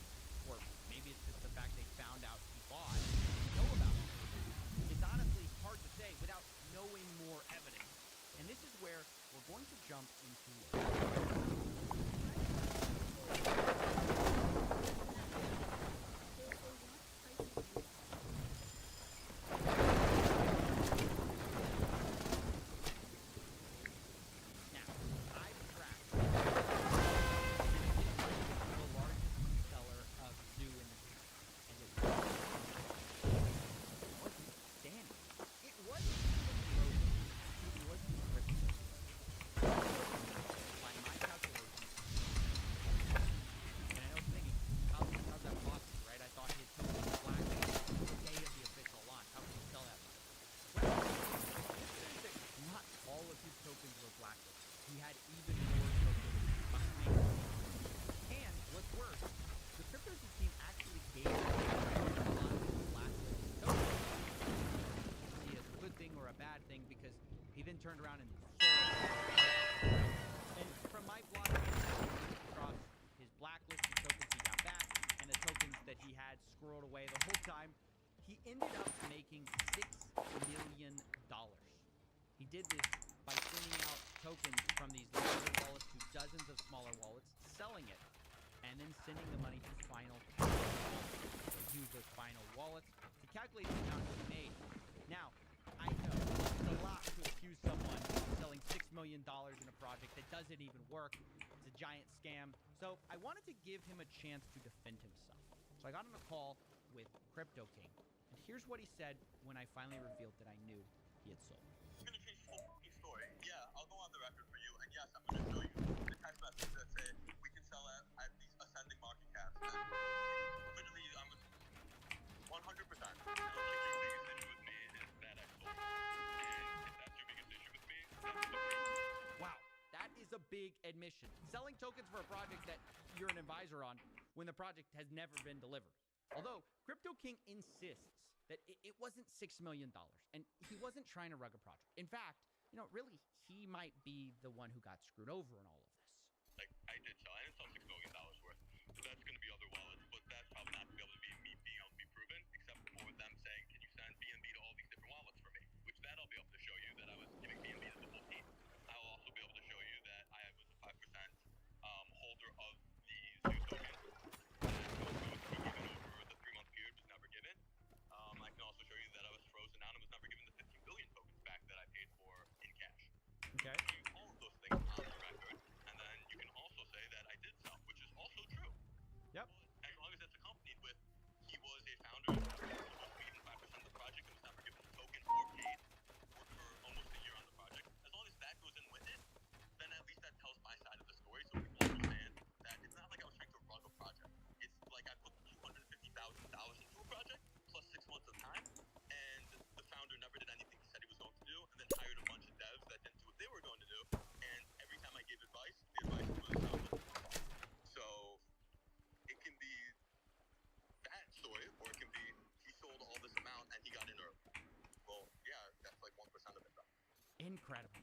or maybe it's just the fact they found out he bought and didn't know about it. It's honestly hard to say without knowing more evidence. And this is where we're going to jump into turned around and sold. And from my blog, across his blacklisted tokens he got back and the tokens that he had squirreled away the whole time, he ended up making $6 million. He did this by sending out tokens from these larger wallets to dozens of smaller wallets, selling it, and then sending the money to final wallets. Use those final wallets to calculate the amount he made. Now, I know it's a lot to accuse someone of selling $6 million in a project that doesn't even work. It's a giant scam. So I wanted to give him a chance to defend himself. So I got on a call with Crypto King, and here's what he said when I finally revealed that I knew he had sold. I'm gonna change the whole story. Yeah, I'll go on the record for you, and yes, I'm gonna show you the text messages that say we can sell at these ascending market caps. And literally, I'm 100%. I don't think your biggest issue with me is that I sold. And if that's your biggest issue with me, that's okay. Wow, that is a big admission. Selling tokens for a project that you're an advisor on when the project has never been delivered. Although Crypto King insists that it wasn't $6 million, and he wasn't trying to rug a project. In fact, really, he might be the one who got screwed over in all of this. Like, I didn't sell $6 million worth. So that's going to be other wallets, but that's probably not going to be able to be me being able to be proven, except for them saying, can you send BNB to all these different wallets for me? Which that I'll be able to show you that I was giving BNB to the whole team. I'll also be able to show you that I was a 5% holder of the Zoo token. That was over the 3-month period, was never given. I can also show you that I was frozen out and was never given the 15 billion tokens back that I paid for in cash. Okay. All of those things on the record, and then you can also say that I did sell, which is also true. Yep. But as long as it's accompanied with he was a founder who was supposed to be even 5% of the project and was never given a token or paid, worked for almost a year on the project. As long as that goes in with it, then at least that tells my side of the story, so people understand that it's not like I was trying to rug a project. It's like I put $250,000 into a project plus 6 months of time, and the founder never did anything he said he was going to do, and then hired a bunch of devs that didn't do what they were going to do, and every time I gave advice, the advice was so it can be that story, or it can be he sold all this amount and he got in early. Well, yeah, that's like 1% of it though. Incredible.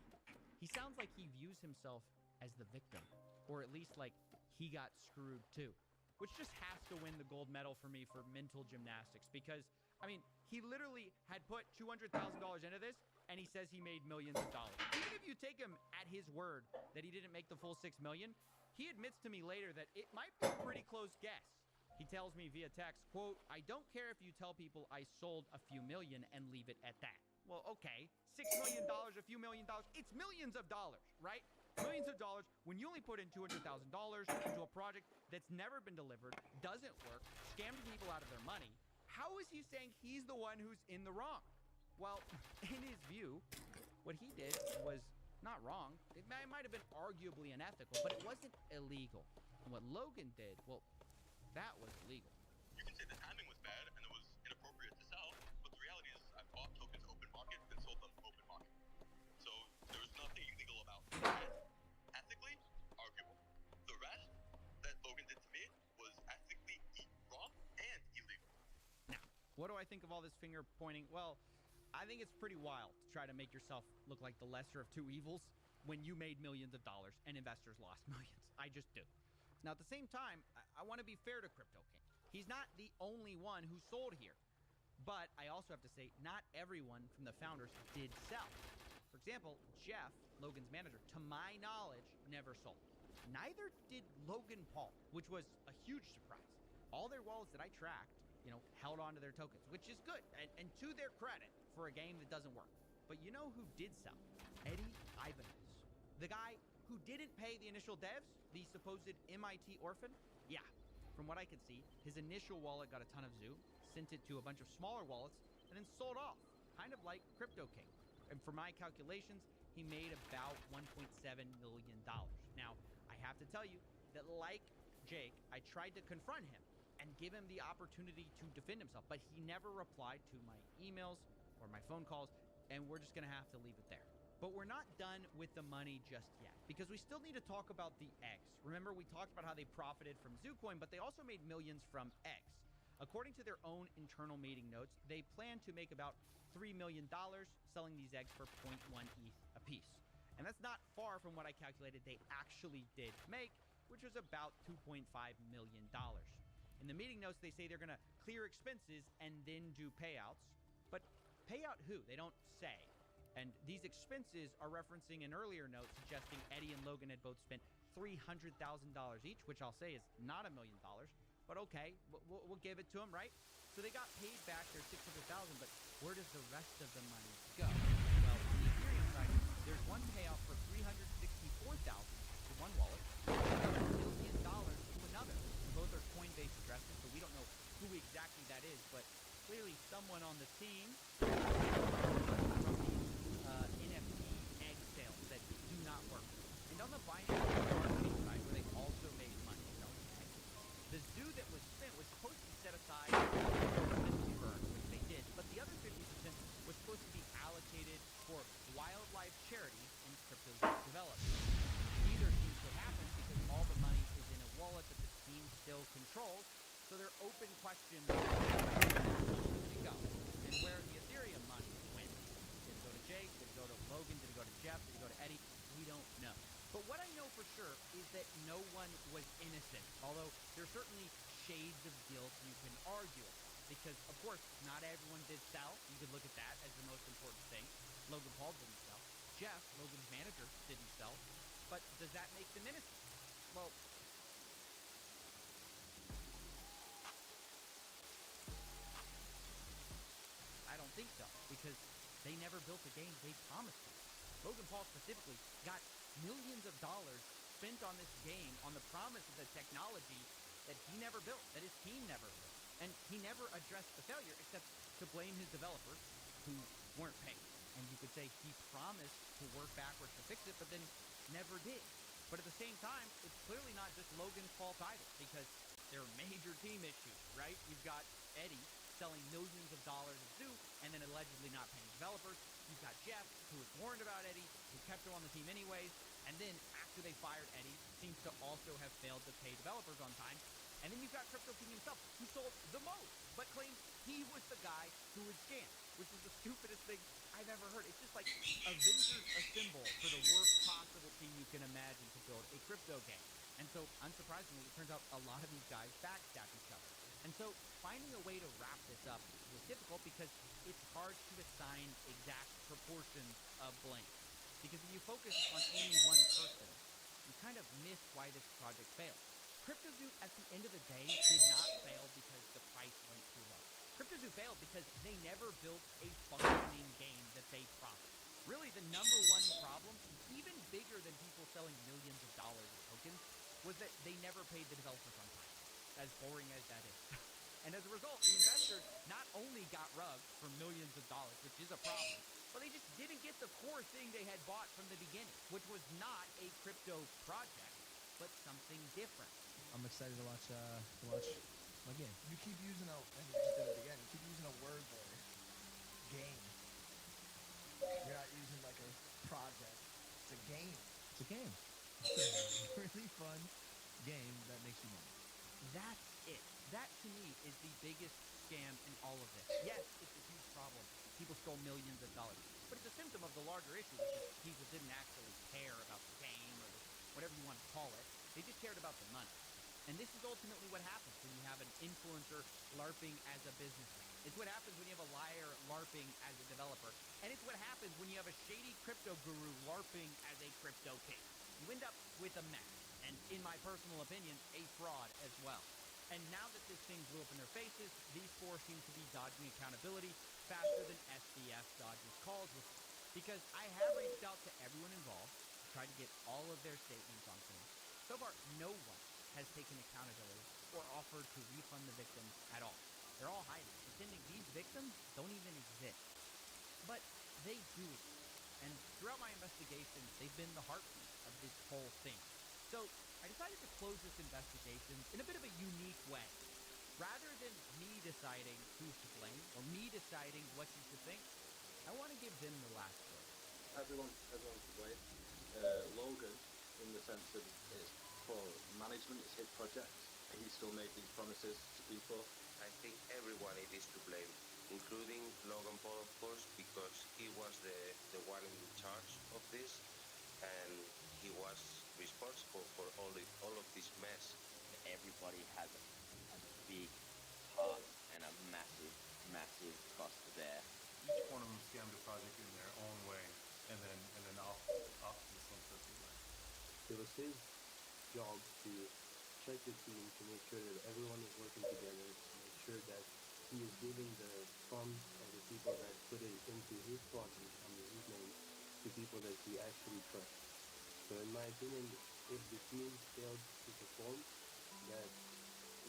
He sounds like he views himself as the victim, or at least like he got screwed too. Which just has to win the gold medal for me for mental gymnastics, because, I mean, he literally had put $200,000 into this, and he says he made millions of dollars. Even if you take him at his word that he didn't make the full $6 million, he admits to me later that it might be a pretty close guess. He tells me via text, quote, I don't care if you tell people I sold a few million and leave it at that. Well, okay, $6 million, a few $1 million, it's millions of dollars, right? Millions of dollars when you only put in $200,000 into a project that's never been delivered, doesn't work, scammed people out of their money. How is he saying he's the one who's in the wrong? Well, in his view, what he did was not wrong. It might have been arguably unethical, but it wasn't illegal. And what Logan did, well, that was illegal. You can say the timing was bad and it was inappropriate to sell, but the reality is I bought tokens open market and sold them open market. So there was nothing illegal about it. Ethically, arguable. The rest that Logan did to me was ethically wrong and illegal. Now, what do I think of all this finger pointing? Well, I think it's pretty wild to try to make yourself look like the lesser of two evils when you made millions of dollars and investors lost millions. I just do. Now, at the same time, I want to be fair to Crypto King. He's not the only one who sold here. But I also have to say, not everyone from the founders did sell. For example, Jeff, Logan's manager, to my knowledge, never sold. Neither did Logan Paul, which was a huge surprise. All their wallets that I tracked, held on to their tokens, which is good, and to their credit for a game that doesn't work. But you know who did sell? Eddie Ibanez. The guy who didn't pay the initial devs, the supposed MIT orphan? Yeah, from what I could see, his initial wallet got a ton of Zoo, sent it to a bunch of smaller wallets, and then sold off, kind of like Crypto King. And for my calculations, he made about $1.7 million. Now, I have to tell you that like Jake, I tried to confront him and give him the opportunity to defend himself, but he never replied to my emails or my phone calls, and we're just gonna have to leave it there. But we're not done with the money just yet, because we still need to talk about the eggs. Remember, we talked about how they profited from Zoocoin, but they also made millions from eggs. According to their own internal meeting notes, they plan to make about $3 million selling these eggs for 0.1 ETH a apiece. And that's not far from what I calculated they actually did make, which was about $2.5 million. In the meeting notes, they say they're going to clear expenses and then do payouts. But pay out who? They don't say. And these expenses are referencing an earlier note suggesting Eddie and Logan had both spent $300,000 each, which I'll say is not $1 million. But okay, we'll give it to them, right? So they got paid back their $600,000, but where does the rest of the money go? Well, on the Ethereum side, there's one payout for $364,000 to one wallet, $1 million to another. Both are Coinbase addresses, so we don't know who exactly that is, but clearly someone on the team from these NFT egg sales that do not work. And on the Binance side, where they also made money selling eggs, the zoo that was spent was supposed to be set aside to burn, which they did, but the other 50% was supposed to be allocated for wildlife charities and crypto development. Neither seems to happen because all the money is in a wallet that the team still controls, so they're open questions to go. And where the Ethereum money went. Did it go to Jake? Did it go to Logan? Did it go to Jeff? Did it go to Eddie? We don't know. But what I know for sure is that no one was innocent, although there's certainly shades of guilt you can argue about. Because, of course, not everyone did sell. You could look at that as the most important thing. Logan Paul didn't sell. Jeff, Logan's manager, didn't sell. But does that make them innocent? Well, I don't think so, because they never built a game they promised to. Logan Paul specifically got millions of dollars spent on this game on the promise of the technology that he never built, that his team never built. And he never addressed the failure except to blame his developers who weren't paid. And you could say he promised to work backwards to fix it, but then never did. But at the same time, it's clearly not just Logan's fault either, because there are major team issues, right? You've got Eddie selling millions of dollars of Zoo and then allegedly not paying developers. You've got Jeff, who was warned about Eddie, who kept him on the team anyways, and then after they fired Eddie, seems to also have failed to pay developers on time. And then you've got Crypto King himself, who sold the most, but claims he was the guy who was scammed, which is the stupidest thing I've ever heard. It's just like Avengers Assemble for the worst possible team you can imagine to build a crypto game. And so, unsurprisingly, it turns out a lot of these guys backstab each other. And so, finding a way to wrap this up was difficult because it's hard to assign exact proportions of blame. Because if you focus on any one person, you kind of miss why this project failed. CryptoZoo, at the end of the day, did not fail because the price went too low. CryptoZoo failed because they never built a functioning game that they promised. Really, the number one problem, even bigger than people selling millions of dollars of tokens, was that they never paid the developers on time. As boring as that is. And as a result, the investors not only got rugged for millions of dollars, which is a problem, but they just didn't get the core thing they had bought from the beginning, which was not a crypto project, but something different. I'm excited to watch my game. You keep using and you just did it again, you keep using a word there. Game. You're not using like a project. It's a game. It's a game. It's a really fun game that makes you money. That's it. That, to me, is the biggest scam in all of this. Yes, it's a huge problem. People stole millions of dollars. But it's a symptom of the larger issue, which is people didn't actually care about the game or whatever you want to call it. They just cared about the money. And this is ultimately what happens when you have an influencer LARPing as a businessman. It's what happens when you have a liar LARPing as a developer. And it's what happens when you have a shady crypto guru LARPing as a crypto king. You end up with a mess. And in my personal opinion, a fraud as well. And now that this thing blew up in their faces, these four seem to be dodging accountability faster than SDS dodges calls with it. Because I have reached out to everyone involved to try to get all of their statements on things. So far, no one has taken accountability or offered to refund the victims at all. They're all hiding, pretending these victims don't even exist. But they do exist. And throughout my investigation, they've been the heartbeat of this whole thing. So I decided to close this investigation in a bit of a unique way. Rather than me deciding who's to blame or me deciding what you should think, I want to give them the last word. Everyone's to blame. Logan, in the sense of it's for management, it's his project. He still made these promises to people. I think everyone is to blame, including Logan Paul, of course, because he was the one in charge of this. for all of this mess. Everybody has a big part and a massive cost to bear. Each one of them scammed a project in their own way, and then off to the sunset they went. It was his job to check the team to make sure that everyone is working together, to make sure that he is giving the funds of the people that put it into his project under his name to people that he actually trusts. So in my opinion, if the team failed to perform, that's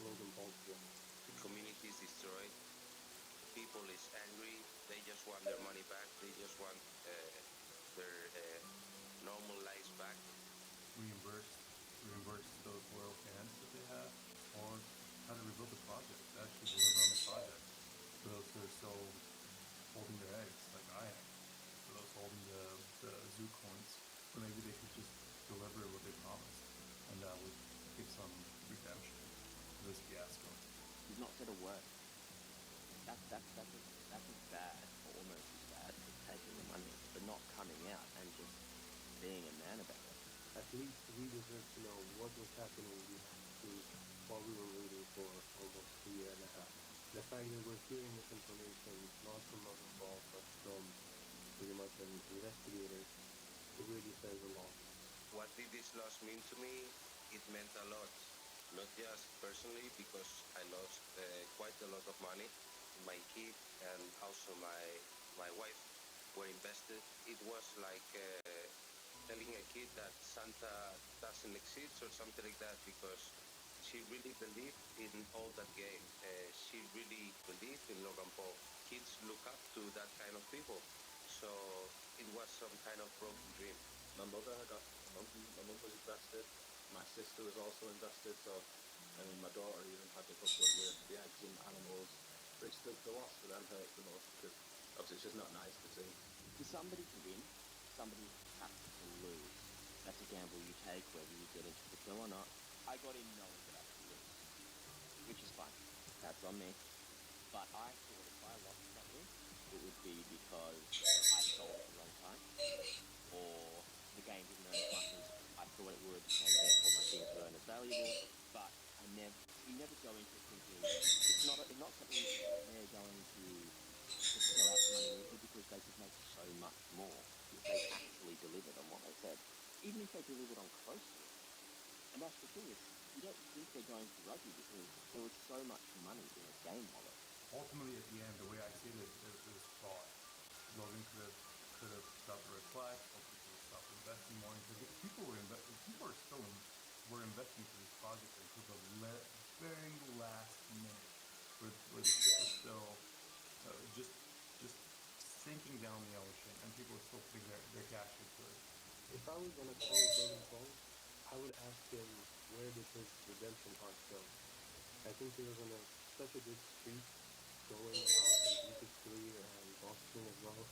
Logan Paul's fault. The community is destroyed. People is angry. They just want their money back. They just want their normal lives back. Reimburse those loyal fans that they have, or how to rebuild the project, to actually deliver on the project. For those who are still holding their eggs, like I am. For those holding the zoo coins, or maybe they could just deliver what they promised, and that would give some redemption to this fiasco. He's not said a word. That's as bad, or almost as bad, as taking the money, but not coming out and just being a man about it. At least we deserve to know what was happening behind the scenes while we were waiting for almost a year and a half. The fact that we're hearing this information not from Logan Paul, but from pretty much an investigator, it really says a lot. What did this loss mean to me? It meant a lot. Not just personally, because I lost quite a lot of money. My kid and also my wife were invested. It was like telling a kid that Santa doesn't exist or something like that, because she really believed in all that game. She really believed in Logan Paul. Kids look up to that kind of people. So it was some kind of broken dream. My mum was invested. My sister was also invested. So, I mean, my daughter even had a couple of the eggs and animals. Which the loss for them hurts the most, because obviously it's just not nice to see. For somebody to win, somebody has to lose. That's a gamble you take whether you get into the kill or not. I got in knowing that I could lose, which is fine. That's on me. But I thought if I lost something, it would be because I sold at the wrong time, or the game didn't earn as much as I thought it would, and therefore my things weren't as valuable. But you never go into thinking it's not something they're going to just throw out some money into, because they could make so much more if they actually delivered on what they said, even if they delivered on close to it. And that's the thing, is you don't think they're going to rug you, because there was so much money in a game wallet. Ultimately, at the end, the way I see it is fraud. Logan could have stopped the red flag, or people would stop investing more into it. People were investing for this project until the very last minute, where the ship was still just sinking down the ocean, and people were still putting their cash into it. If I was gonna call Logan Paul, I would ask him where did his redemption arc go. I think he was on such a good streak, going about his music career and boxing as well,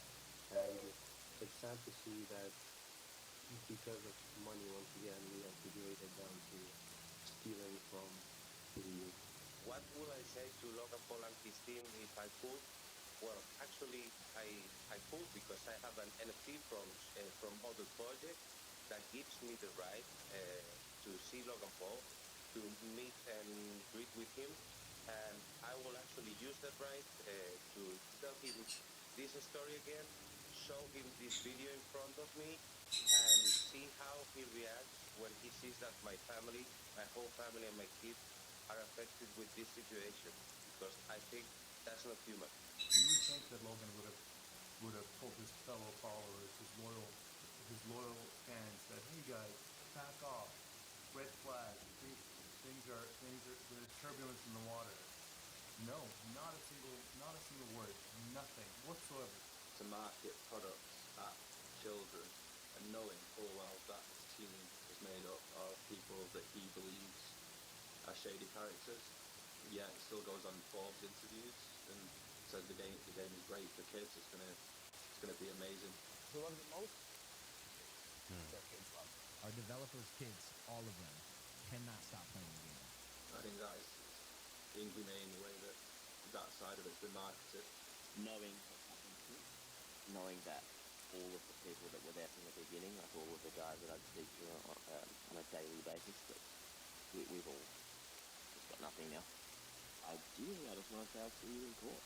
and it's sad to see that because of money, once again, we have situated down to stealing from the youth. What would I say to Logan Paul and his team if I could? Well, actually, I could, because I have an NFT from other project that gives me the right to see Logan Paul, to meet and greet with him, and I will actually use that right to tell him this story again, show him this video in front of me, and see how he reacts when he sees that my family, my whole family and my kids are affected with this situation, because I think that's not human. You would think that Logan would have told his fellow followers, his loyal fans, that hey guys, back off, red flag, there's turbulence in the water. No, not a single word, nothing whatsoever. To market products at children, and knowing full well that his team is made up of people that he believes are shady characters, yet he still goes on Forbes interviews and says the game is great for kids. It's gonna be amazing. Who loves it most? Their kids love. Our developers' kids, all of them, cannot stop playing the game. I think that is inhumane the way that side of it's been marketed. Knowing what happened to him, knowing that all of the people that were there from the beginning, like all of the guys that I'd speak to on a daily basis, but we've all just got nothing now. Ideally, I just want to say I'll see you in court.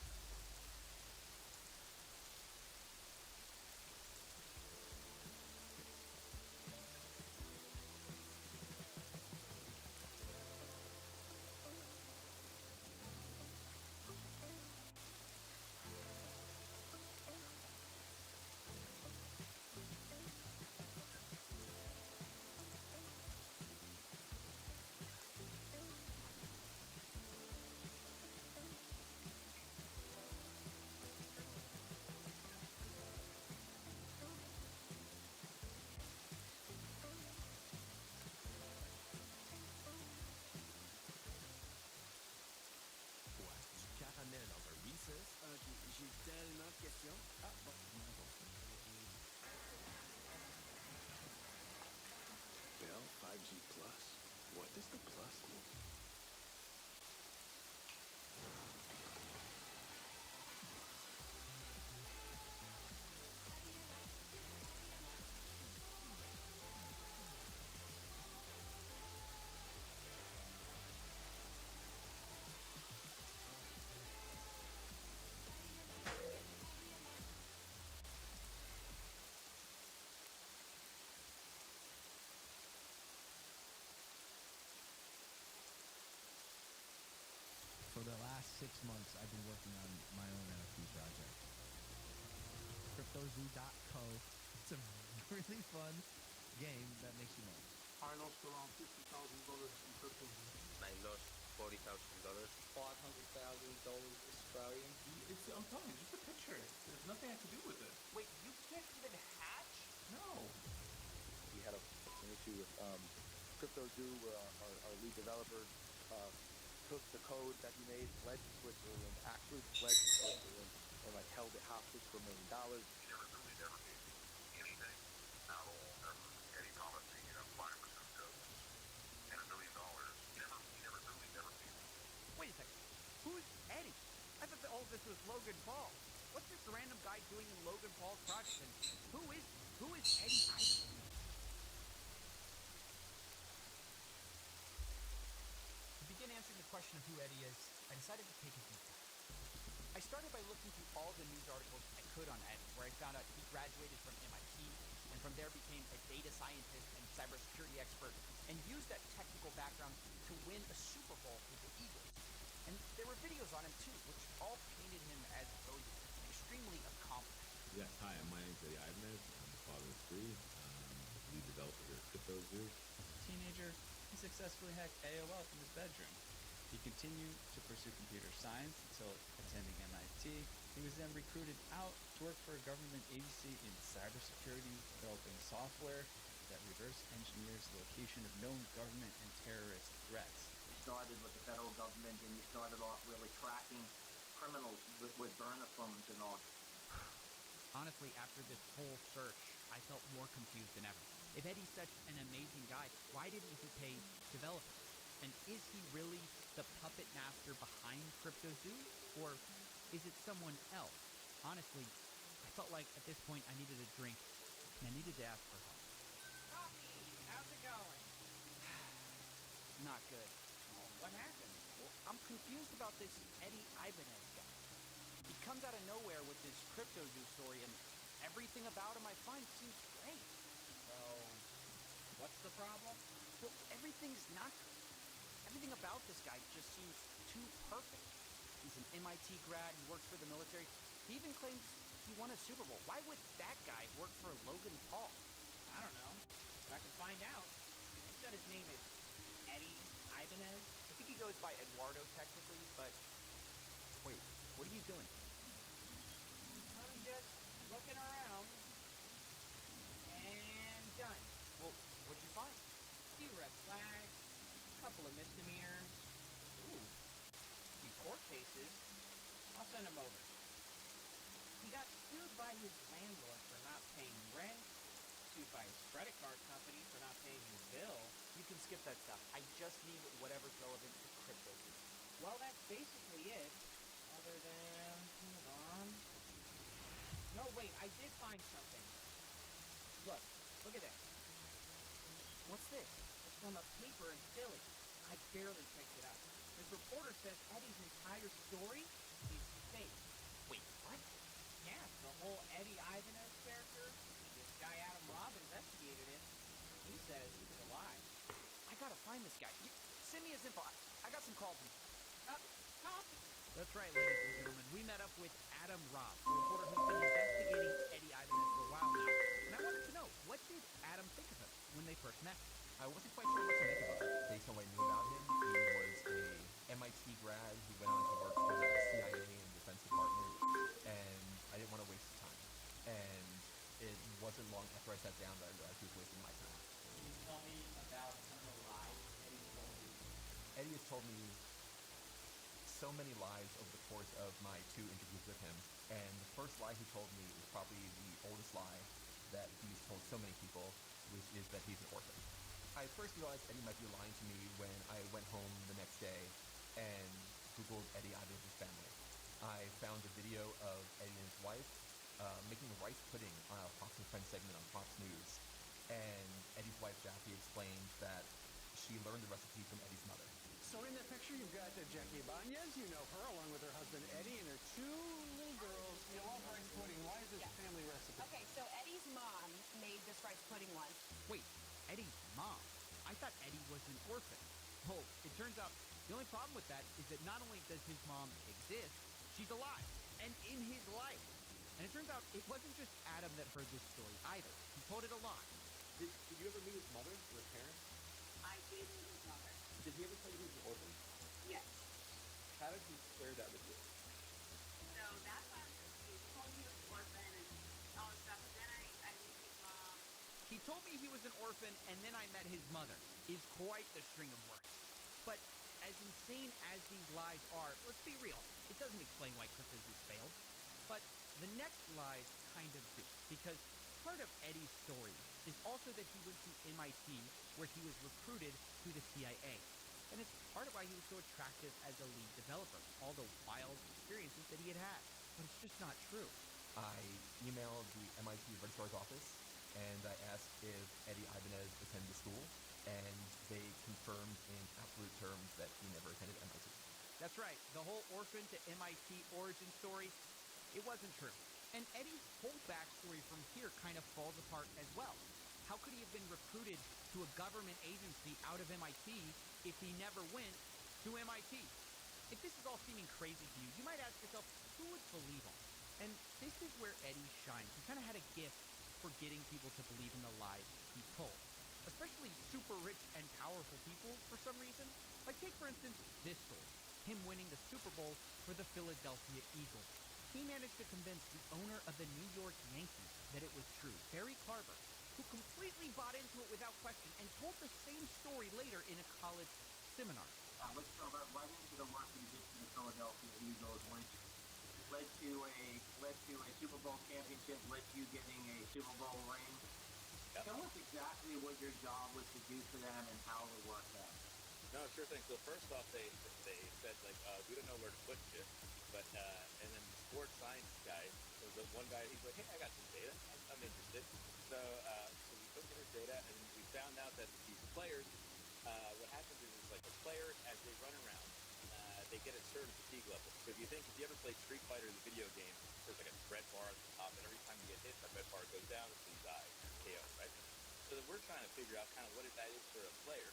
Caramel over Reese's. J'ai tellement de questions. Ah, bon. Bell 5G Plus? What does the plus mean? For the last 6 months, I've been working on my own NFT project. CryptoZoo.co. It's a really fun game that makes you money. I lost around $50,000 in crypto. I lost $40,000. $500,000 Australian. I'm telling you, just a picture. There's nothing I can do with it. Wait, you can't even hatch? No. We had an issue with CryptoZoo, where our lead developer took the code that he made, fled to Switzerland, actually fled to Switzerland, and like held it hostage for $1 million. Never gave me anything at all, ever. Eddie promised me, 5% of tokens and $1 million. He never gave me. Wait a second. Who's Eddie? I thought that all this was Logan Paul. What's this random guy doing in Logan Paul's project? And who is Eddie Iverson? To begin answering the question of who Eddie is, I decided to take a deep dive. I started by looking through all the news articles I could on Eddie, where I found out he graduated from MIT, and from there became a data scientist and cybersecurity expert, and used that technical background to win a Super Bowl with the Eagles. And there were videos on him too, which all painted him as though he was extremely accomplished. Yes, hi, my name's Eddie Ibanez. I'm the father of three, lead developer here at CryptoZoo. Teenager, he successfully hacked AOL from his bedroom. He continued to pursue computer science until attending MIT. He was then recruited out to work for a government agency in cybersecurity, developing software that reverse engineers the location of known government and terrorist threats. You started with the federal government and you started off really tracking criminals with burner phones and all. Honestly, after this whole search, I felt more confused than ever. If Eddie's such an amazing guy, why didn't he pay developers? And is he really the puppet master behind CryptoZoo? Or is it someone else? Honestly, I felt like at this point I needed a drink, and I needed to ask for help. Coffee, how's it going? Not good. What happened? Well, I'm confused about this Eddie Ibanez guy. He comes out of nowhere with this CryptoZoo story, and everything about him I find seems great. So, what's the problem? Well, everything's not good. Everything about this guy just seems too perfect. He's an MIT grad, he works for the military. He even claims he won a Super Bowl. Why would that guy work for Logan Paul? I don't know. But I can find out. You said his name is Eddie Ibanez? I think he goes by Eduardo technically, but... Wait, what are you doing? I'm just looking around. And done. Well, what'd you find? A few red flags, a couple of misdemeanors. Ooh, a few court cases. I'll send him over. He got sued by his landlord for not paying rent, sued by his credit card company for not paying his bill. You can skip that stuff. I just need whatever's relevant to CryptoZoo. Well, that's basically it. Other than... Hold on. No, wait, I did find something. Look, look at this. What's this? It's from a paper in Philly. I barely picked it up. This reporter says Eddie's entire story is fake. Wait, what? Yeah, the whole Eddie Ibanez character. This guy Adam Robb investigated it. He says it's a lie. I gotta find this guy. Send me his info. I got some calls. Tom? That's right, ladies and gentlemen. We met up with Adam Robb, a reporter who's been investigating Eddie Ibanez for a while now. And I wanted to know, what did Adam think of him when they first met? I wasn't quite sure what to make of him. Based on what I knew about him, he was a MIT grad who went on to work for the CIA and Defense Department, and I didn't want to waste his time. And it wasn't long after I sat down that I realized he was wasting my time. Can you tell me about some of the lies Eddie told you? Eddie has told me so many lies over the course of my 2 interviews with him, and the first lie he told me is probably the oldest lie that he's told so many people, which is that he's an orphan. I first realized Eddie might be lying to me when I went home the next day and Googled Eddie Ibanez's family. I found a video of Eddie and his wife making rice pudding on a Fox and Friends segment on Fox News, and Eddie's wife Jackie explained that she learned the recipe from Eddie's mother. So in that picture, you've got Jackie Ibanez. You know her, along with her husband Eddie and her 2 little girls. You know, all rice pudding. Why is this a family recipe? Okay, so Eddie's mom made this rice pudding once. Wait, Eddie's mom? I thought Eddie was an orphan. Oh, it turns out the only problem with that is that not only does his mom exist, she's alive and in his life. And it turns out it wasn't just Adam that heard this story either. He told it a lot. Did you ever meet his mother or his parents? I did meet his mother. Did he ever tell you he was an orphan? Yes. How did he share that with you? So that's why he told me he was an orphan and all this stuff. But then I meet his mom. He told me he was an orphan, and then I met his mother. Is quite the string of words. But as insane as these lies are, let's be real, it doesn't explain why Cryptos has failed. But the next lies kind of do, because part of Eddie's story is also that he went to MIT, where he was recruited to the CIA. And it's part of why he was so attractive as a lead developer, all the wild experiences that he had had. But it's just not true. I emailed the MIT registrar's office, and I asked if Eddie Ibanez attended the school, and they confirmed in absolute terms that he never attended MIT. That's right. The whole orphan to MIT origin story, it wasn't true. And Eddie's whole backstory from here kind of falls apart as well. How could he have been recruited to a government agency out of MIT if he never went to MIT? If this is all seeming crazy to you, you might ask yourself, who would believe him? And this is where Eddie shines. He kind of had a gift for getting people to believe in the lies he told. Especially super rich and powerful people for some reason. Like take for instance this story, him winning the Super Bowl for the Philadelphia Eagles. He managed to convince the owner of the New York Yankees that it was true, Barry Carver, who completely bought into it without question and told the same story later in a college seminar. Let's go right into the work that you did for the Philadelphia Eagles, which led to a Super Bowl championship, led to you getting a Super Bowl ring. Tell us exactly what your job was to do for them and how it worked out. No, sure thing. So first off, they said like we don't know where to put you, but and then the sports science guy, there was the one guy. He's like, hey, I got some data. I'm interested. So so we took in his data and we found out that these players, what happens is like the players as they run around, they get a certain fatigue level. So if you ever played Street Fighter, the video game, there's like a red bar at the top, and every time you get hit, that red bar goes down until you die, KO, right? So that we're trying to figure out kind of what that is for a player,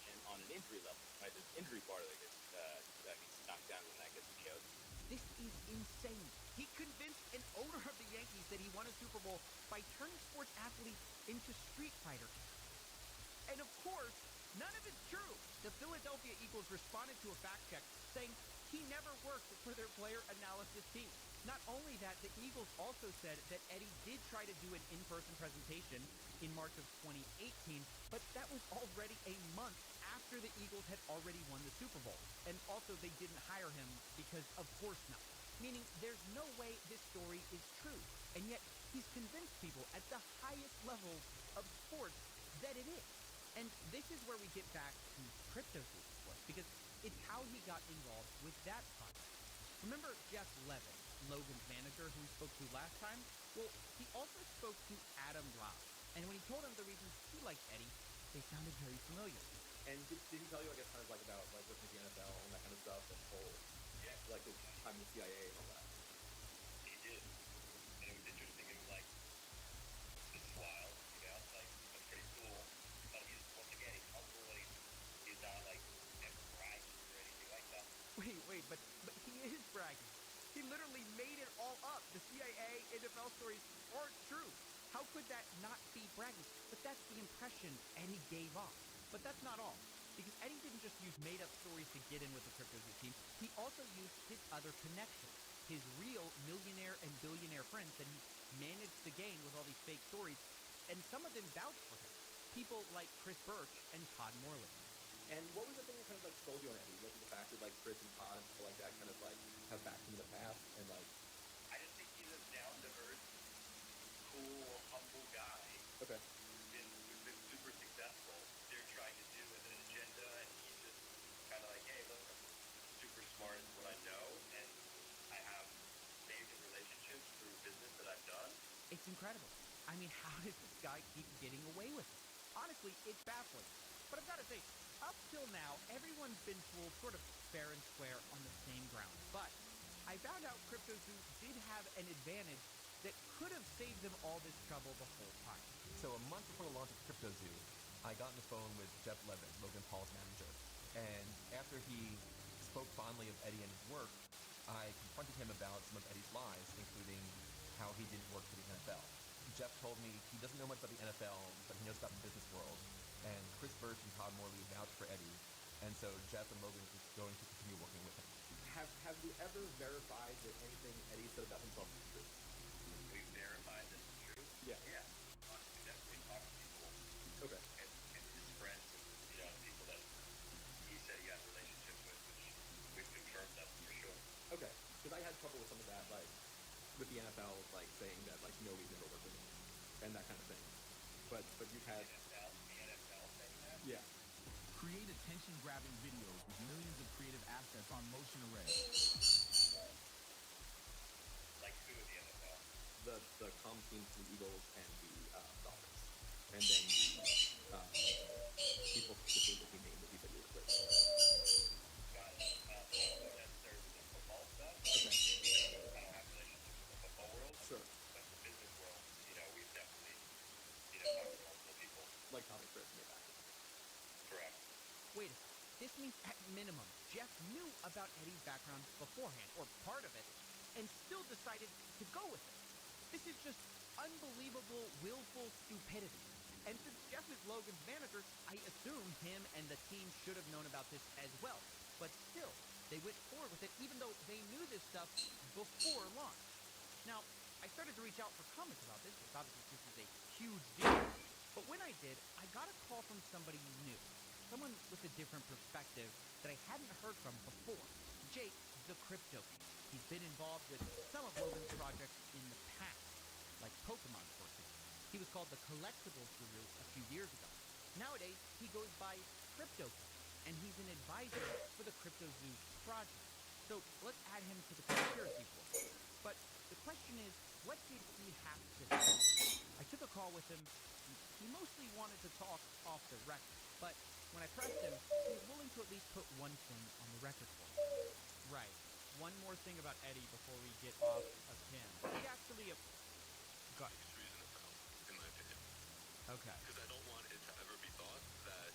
and on an injury level, right? There's an injury bar that gets knocked down when that gets KO'd. This is insane. He convinced an owner of the Yankees that he won a Super Bowl by turning sports athletes into Street Fighter characters. And of course, none of it's true. The Philadelphia Eagles responded to a fact check saying he never worked for their player analysis team. Not only that, the Eagles also said that Eddie did try to do an in-person presentation in March of 2018, but that was already a month after the Eagles had already won the Super Bowl. And also they didn't hire him because of course not. Meaning there's no way this story is true. And yet he's convinced people at the highest levels of sports that it is. And this is where we get back to Cryptos' work, because it's how he got involved with that project. Remember Jeff Levin, Logan's manager, who we spoke to last time? Well, he also spoke to Adam Robb, And when he told them the reasons he liked Eddie, they sounded very familiar. And did he tell you, I guess, kind of like about like working with the NFL and that kind of stuff, and the whole, like his time in the CIA and all that? He did. And it was interesting. It was like, this is wild, you know, like, that's pretty cool. But he's, once again, he's humble and he's not like ever bragging or anything like that. Wait, but he is bragging. He literally made it all up. The CIA NFL stories aren't true. How could that not be bragging? But that's the impression Eddie gave off. But that's not all. Because Eddie didn't just use made-up stories to get in with the CryptoZoo team. He also used his other connections. His real millionaire and billionaire friends that he managed to gain with all these fake stories. And some of them vouched for him. People like Chris Birch and Todd Morley. And what was the thing that kind of like sold you on Eddie? Was it the fact that like Chris and Todd and people like that kind of like have backed him in the past and like? I just think he's a down-to-earth, cool, humble guy. Okay. Who's been super successful. They're trying to do with an agenda, and he's just kind of like, hey, look, I'm super smart at what I know, and I have amazing relationships through business that I've done. It's incredible. I mean, how does this guy keep getting away with it? Honestly, it's baffling. But I've got to say, up till now, everyone's been fooled sort of fair and square on the same ground. But I found out CryptoZoo did have an advantage that could have saved them all this trouble the whole time. So a month before the launch of CryptoZoo, I got on the phone with Jeff Levin, Logan Paul's manager, and after he spoke fondly of Eddie and his work, I confronted him about some of Eddie's lies, including how he didn't work for the NFL. Jeff told me he doesn't know much about the NFL, but he knows about the business world, and Chris Birch and Todd Morley vouched for Eddie, and so Jeff and Logan is going to continue working with him. Have you ever verified that anything Eddie said about himself is true? We've verified this is true. Yeah. Yeah. We definitely talk to people. Okay. And his friends, and, you know, people that he said he had relationships with, which we've confirmed that for sure. Okay. Because I had trouble with some of that, like, with the NFL, like, saying that, like, no, we've never worked with him, and that kind of thing. But you've had... The NFL saying that? Yeah. Create attention-grabbing videos with millions of creative assets on Motion Array. Like who in the NFL? The comm teams, the Eagles, and the Dolphins. And then people specifically that he named that he said he was with. Got it. Not necessarily the football stuff. Okay. I don't have relationships with the football world. Sure. But the business world, you know, we've definitely, you know, talked to multiple people. Like Tom and Chris in your back. Correct. Wait a second. This means at minimum, Jeff knew about Eddie's background beforehand, or part of it, and still decided to go with it. This is just unbelievable, willful stupidity. And since Jeff is Logan's manager, I assume him and the team should have known about this as well. But still, they went forward with it even though they knew this stuff before launch. Now, I started to reach out for comments about this, because obviously this is a huge deal. But when I did, I got a call from somebody new. Someone with a different perspective that I hadn't heard from before. Jake, the Crypto King. He's been involved with some of Logan's projects in the past, like Pokemon, for example. He was called the Collectibles Guru a few years ago. Nowadays, he goes by Crypto King, and he's an advisor for the CryptoZoo project. So let's add him to the conspiracy board. But the question is, what did he have to say? I took a call with him. He mostly wanted to talk off the record, but when I pressed him, he was willing to at least put one thing on the record for me. Right. One more thing about Eddie before we get off of him. He actually... Go ahead. Biggest reason it failed, in my opinion. Okay. Because I don't want it to ever be thought that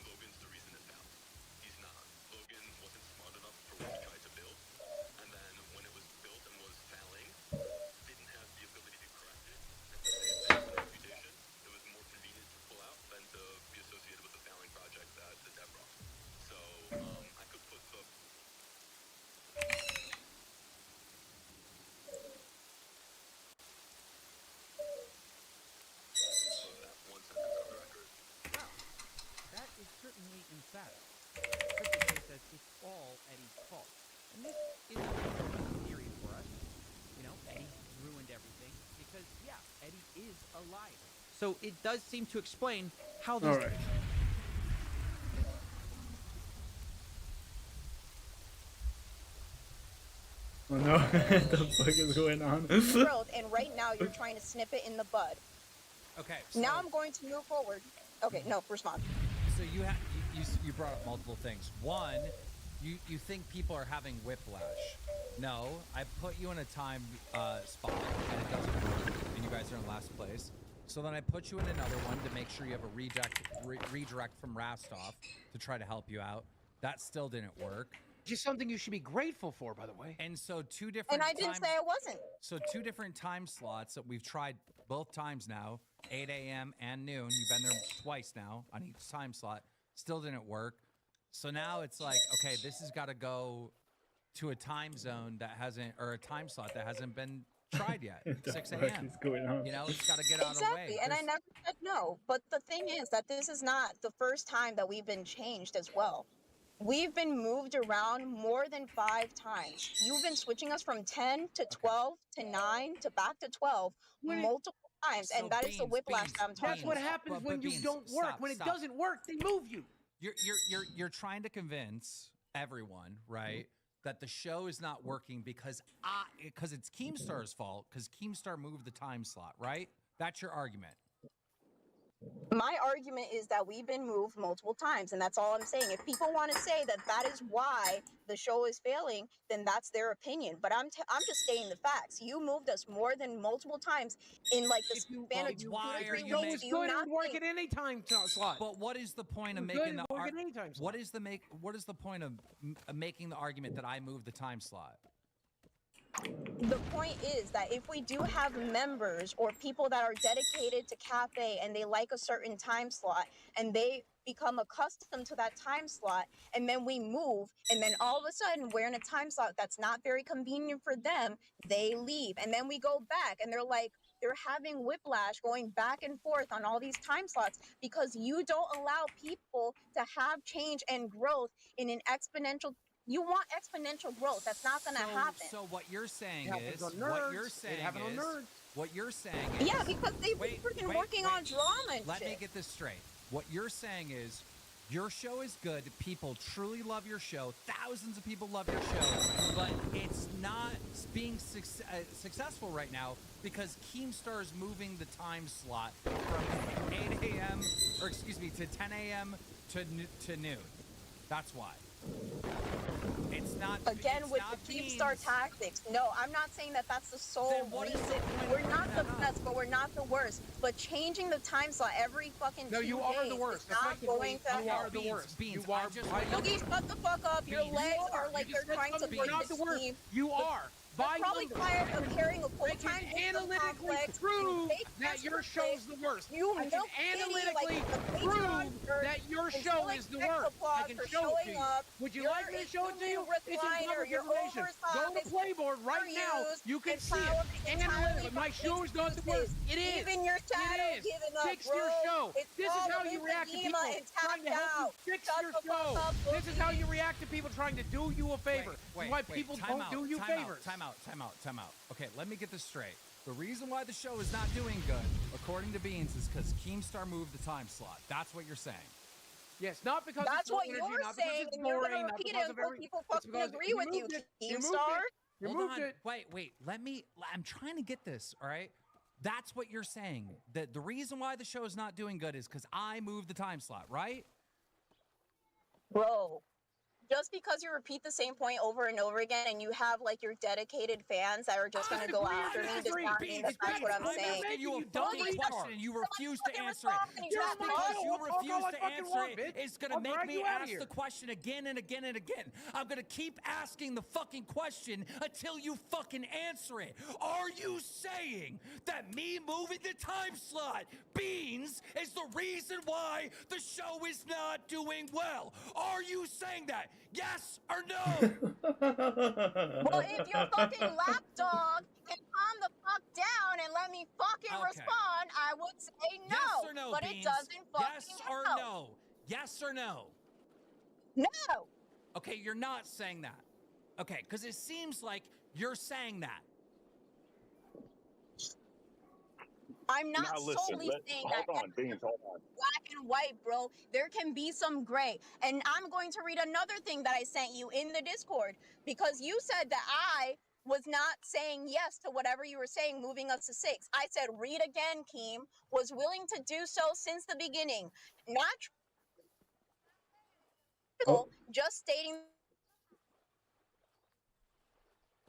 Logan's the reason it failed. He's not. Logan wasn't smart enough for what he tried to build, and then when it was built and was failing, didn't have the ability to correct it, and to save face and reputation. It was more convenient to pull out than to be associated with a failing project that the dev brought. So I could put the that one sentence on the record. Wow. That is certainly emphatic. CryptoZoo says it's all Eddie's fault. And this is a theory for us. You know, Eddie ruined everything because, yeah, Eddie is a liar. So it does seem to explain how this... All right. Oh no, what the fuck is going on? Growth, and right now you're trying to snip it in the bud. Okay. Now I'm going to move forward. Okay, no, respond. So you brought up multiple things. One, you think people are having whiplash. No, I put you in a time spot and it doesn't work, and you guys are in last place. So then I put you in another one to make sure you have a redirect from Rastov to try to help you out. That still didn't work. Just something you should be grateful for, by the way. And so two different. And I didn't say I wasn't. So two different time slots that we've tried both times now, 8 a.m. and noon. You've been there twice now on each time slot. Still didn't work. So now it's like, okay, this has got to go to a time zone that hasn't, or a time slot that hasn't been tried yet. 6 a.m. You know, it's got to get out of the way. Exactly, and I never said no. But the thing is that this is not the first time that we've been changed as well. We've been moved around more than 5 times. You've been switching us from 10 to 12 to 9 to back to 12 multiple times, So and that is the whiplash that I'm talking That's what about. happens But when you Beans, don't work. stop, When it stop. doesn't work, they move you. You're trying to convince everyone, right, that the show is not working because it's Keemstar's fault because Keemstar moved the time slot, right? That's your argument. My argument is that we've been moved multiple times, and that's all I'm saying. If people want to say that that is why the show is failing, then that's their opinion. But I'm just stating the facts. You moved us more than multiple times in like the span of 2 to 3 Show weeks. was Do you good not and work think- at any time slot. But what is the point of We're making good the and work at any time slot. what is the point of making the argument that I moved the time slot? The point is that if we do have members or people that are dedicated to cafe and they like a certain time slot and they become accustomed to that time slot and then we move and then all of a sudden we're in a time slot that's not very convenient for them, they leave and then we go back and they're having whiplash going back and forth on all these time slots because you don't allow people to have change and growth in an exponential. You want exponential growth. That's not going to happen. So what you're saying It happens is on what nerds. you're It saying happens on is nerds. what you're saying is Yeah, because they've been freaking working on drama and Let shit. me get this straight. What you're saying is your show is good. People truly love your show. Thousands of people love your show, but it's not being successful right now because Keemstar is moving the time slot from 8 a.m. or excuse me to 10 a.m. to noon. That's why. It's not Again it's with not the Keemstar tactics. No, I'm not saying that that's the sole reason. We're not the best, but we're not the worst. But changing the time slot every fucking 2 No, you are the days worst. is not going to You are help. the worst. Beans, You are. Yogi, shut the fuck up. Your Beans. legs You are like You they're just trying to said break not the the worst. team. You are. You're By probably numbers. tired of carrying a I full-time can victim analytically complex. prove fake that your test show's the worst. You I can milk pity analytically like the prove Patreon nerd that your and show stealing is the sex worst. I applause can for show it to showing you. up. Would you You're like me to show it to a you? It's in recliner, public you're information. Go to oversized, Playboard right now. overused, You can and see it. powerfully Analytically, my show is not the worst. It is. Even your shadow It is. giving up, Fix bro. your show. It's This is all how you react to lymphedema people and trying to tapped help out. you fix Shut your the fuck show. up, This is how you react to people trying to do you a favor. This is why people don't do you favors. Time out. Okay, let me get this straight. The reason why the show is not doing good, according to Beans, is because Keemstar moved the time slot. That's what you're saying. Yes, not because That's it's low what energy, you're not because saying, it's and you're boring, gonna not repeat because it of until people it's fucking because agree with you, moved it. You moved Keemstar. it. You Hold moved on. it. Wait. I'm trying to get this, all right? That's what you're saying. That the reason why the show is not doing good is because I moved the time slot, right? Bro, just because you repeat the same point over and over again and you have like your dedicated fans that are just going to go after me does not mean that that's what I'm saying. asking you a fucking question and you refuse to answer it. Just because you refuse to answer it is going to make me ask the question again and again and again. I'm going to keep asking the fucking question until you fucking answer it. Are you saying that me moving the time slot, Beans, is the reason why the show is not doing well? Are you saying that? Yes or no? Well, if your fucking lapdog can calm the fuck down and let me fucking respond, I would say no. Yes or no, but Beans? it doesn't fucking Yes or help. no? Yes or no? No. Okay, you're not saying that. Okay, because it seems like you're saying that. I'm not Now listen, solely saying that hold on, Beans, hold on. black and white, bro. There can be some gray. And I'm going to read another thing that I sent you in the Discord because you said that I was not saying yes to whatever you were saying, moving us to 6. I said, read again, Keem, was willing to do so since the beginning. Not just stating.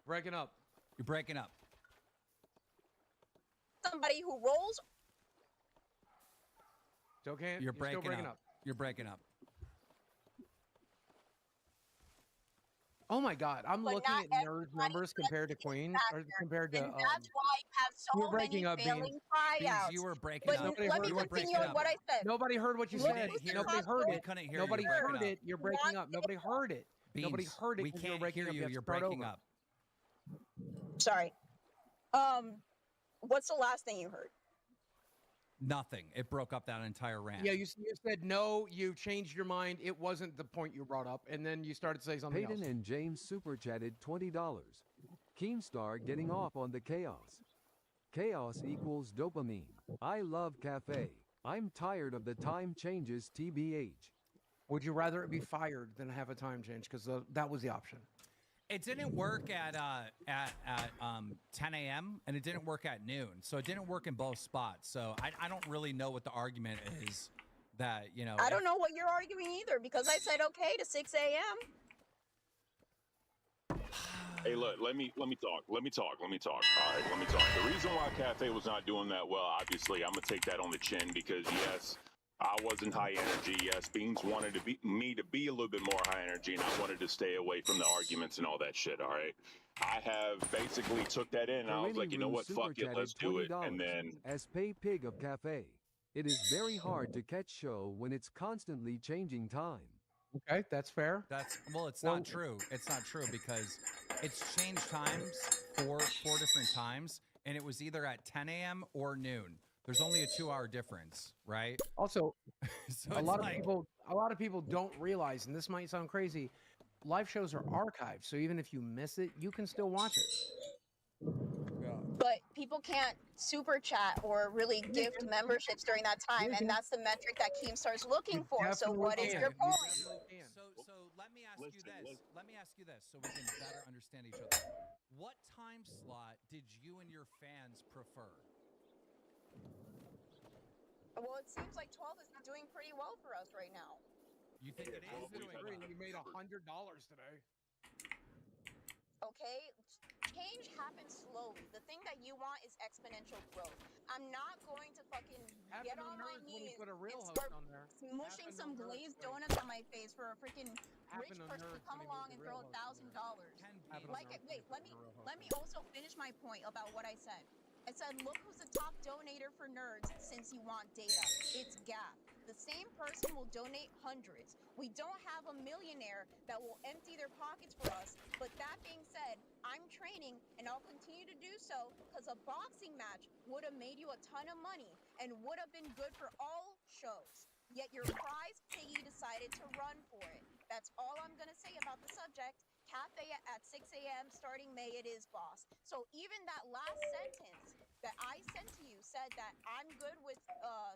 Breaking up. You're breaking up. Somebody who rolls. Still can't. You're breaking, still breaking up. You're breaking up. Oh my God! I'm But looking not at Nerd's numbers compared to Queen, or compared to. And that's why you have You're so breaking many up, failing Beans. tryouts. You were breaking But up. let me continue on what I said. Nobody heard what you Look said. who's the Nobody top heard dog. it. Couldn't hear Nobody you. You're breaking heard up. it. You're breaking up. Nobody heard it. Nobody Beans, heard it. we 'cause you were can't breaking hear up. you. have to You're start breaking over. up. Sorry. What's the last thing you heard? Nothing. It broke up that entire rant. Yeah, you said no. You changed your mind. It wasn't the point you brought up, and then you started to say something Peyton else. and James super chatted $20. Keemstar getting off on the chaos. Chaos equals dopamine. I love cafe. I'm tired of the time changes, TBH. Would you rather it be fired than have a time change? Because that was the option. It didn't work at 10 a.m. and it didn't work at noon, so it didn't work in both spots. So I don't really know what the argument is. That I don't know what you're arguing either, because I said okay to 6 a.m. Hey, look, let me talk. All right, let me talk. The reason why Cafe was not doing that well, obviously, I'm gonna take that on the chin because yes, I wasn't high energy. Yes, Beans wanted me to be a little bit more high energy, and I wanted to stay away from the arguments and all that shit. All right, I have basically took that in, and I was like, you know what, fuck it, let's do it. And then As Pay Pig of Cafe. It is very hard to catch show when it's constantly changing time. Okay, that's fair. It's not true. It's not true because it's changed times four different times, and it was either at 10 a.m. or noon. There's only a 2-hour difference, right? Also, So a it's lot like- of people don't realize, and this might sound crazy, live shows are archived, so even if you miss it, you can still watch it. But people can't super chat or really gift memberships during that time, and that's the metric that Keemstar's looking for. So what is your point? So let me ask you this. Let me ask you this so we can better understand each other. What time slot did you and your fans prefer? Well, it seems like 12 is doing pretty well for us right now. You think it is doing well? You made $100 today. Okay, change happens slowly. The thing that you want is exponential growth. I'm not going to fucking get on my knees put a real and host start on there. smushing some glazed donuts on my face for a freaking rich no person to nerds come when he along put and the throw real host on $1,000. no Like, nerds wait, when let he me put the real host let me also finish my point about what I said. I said, look who's the top donator for nerds since you want data. It's Gap. The same person will donate hundreds. We don't have a millionaire that will empty their pockets for us. But that being said, I'm training and I'll continue to do so because a boxing match would have made you a ton of money and would have been good for all shows. Yet your prize piggy decided to run for it. That's all I'm going to say about the subject. Cafe at 6 a.m. starting May, it is, boss. So even that last sentence that I sent to you said that I'm good with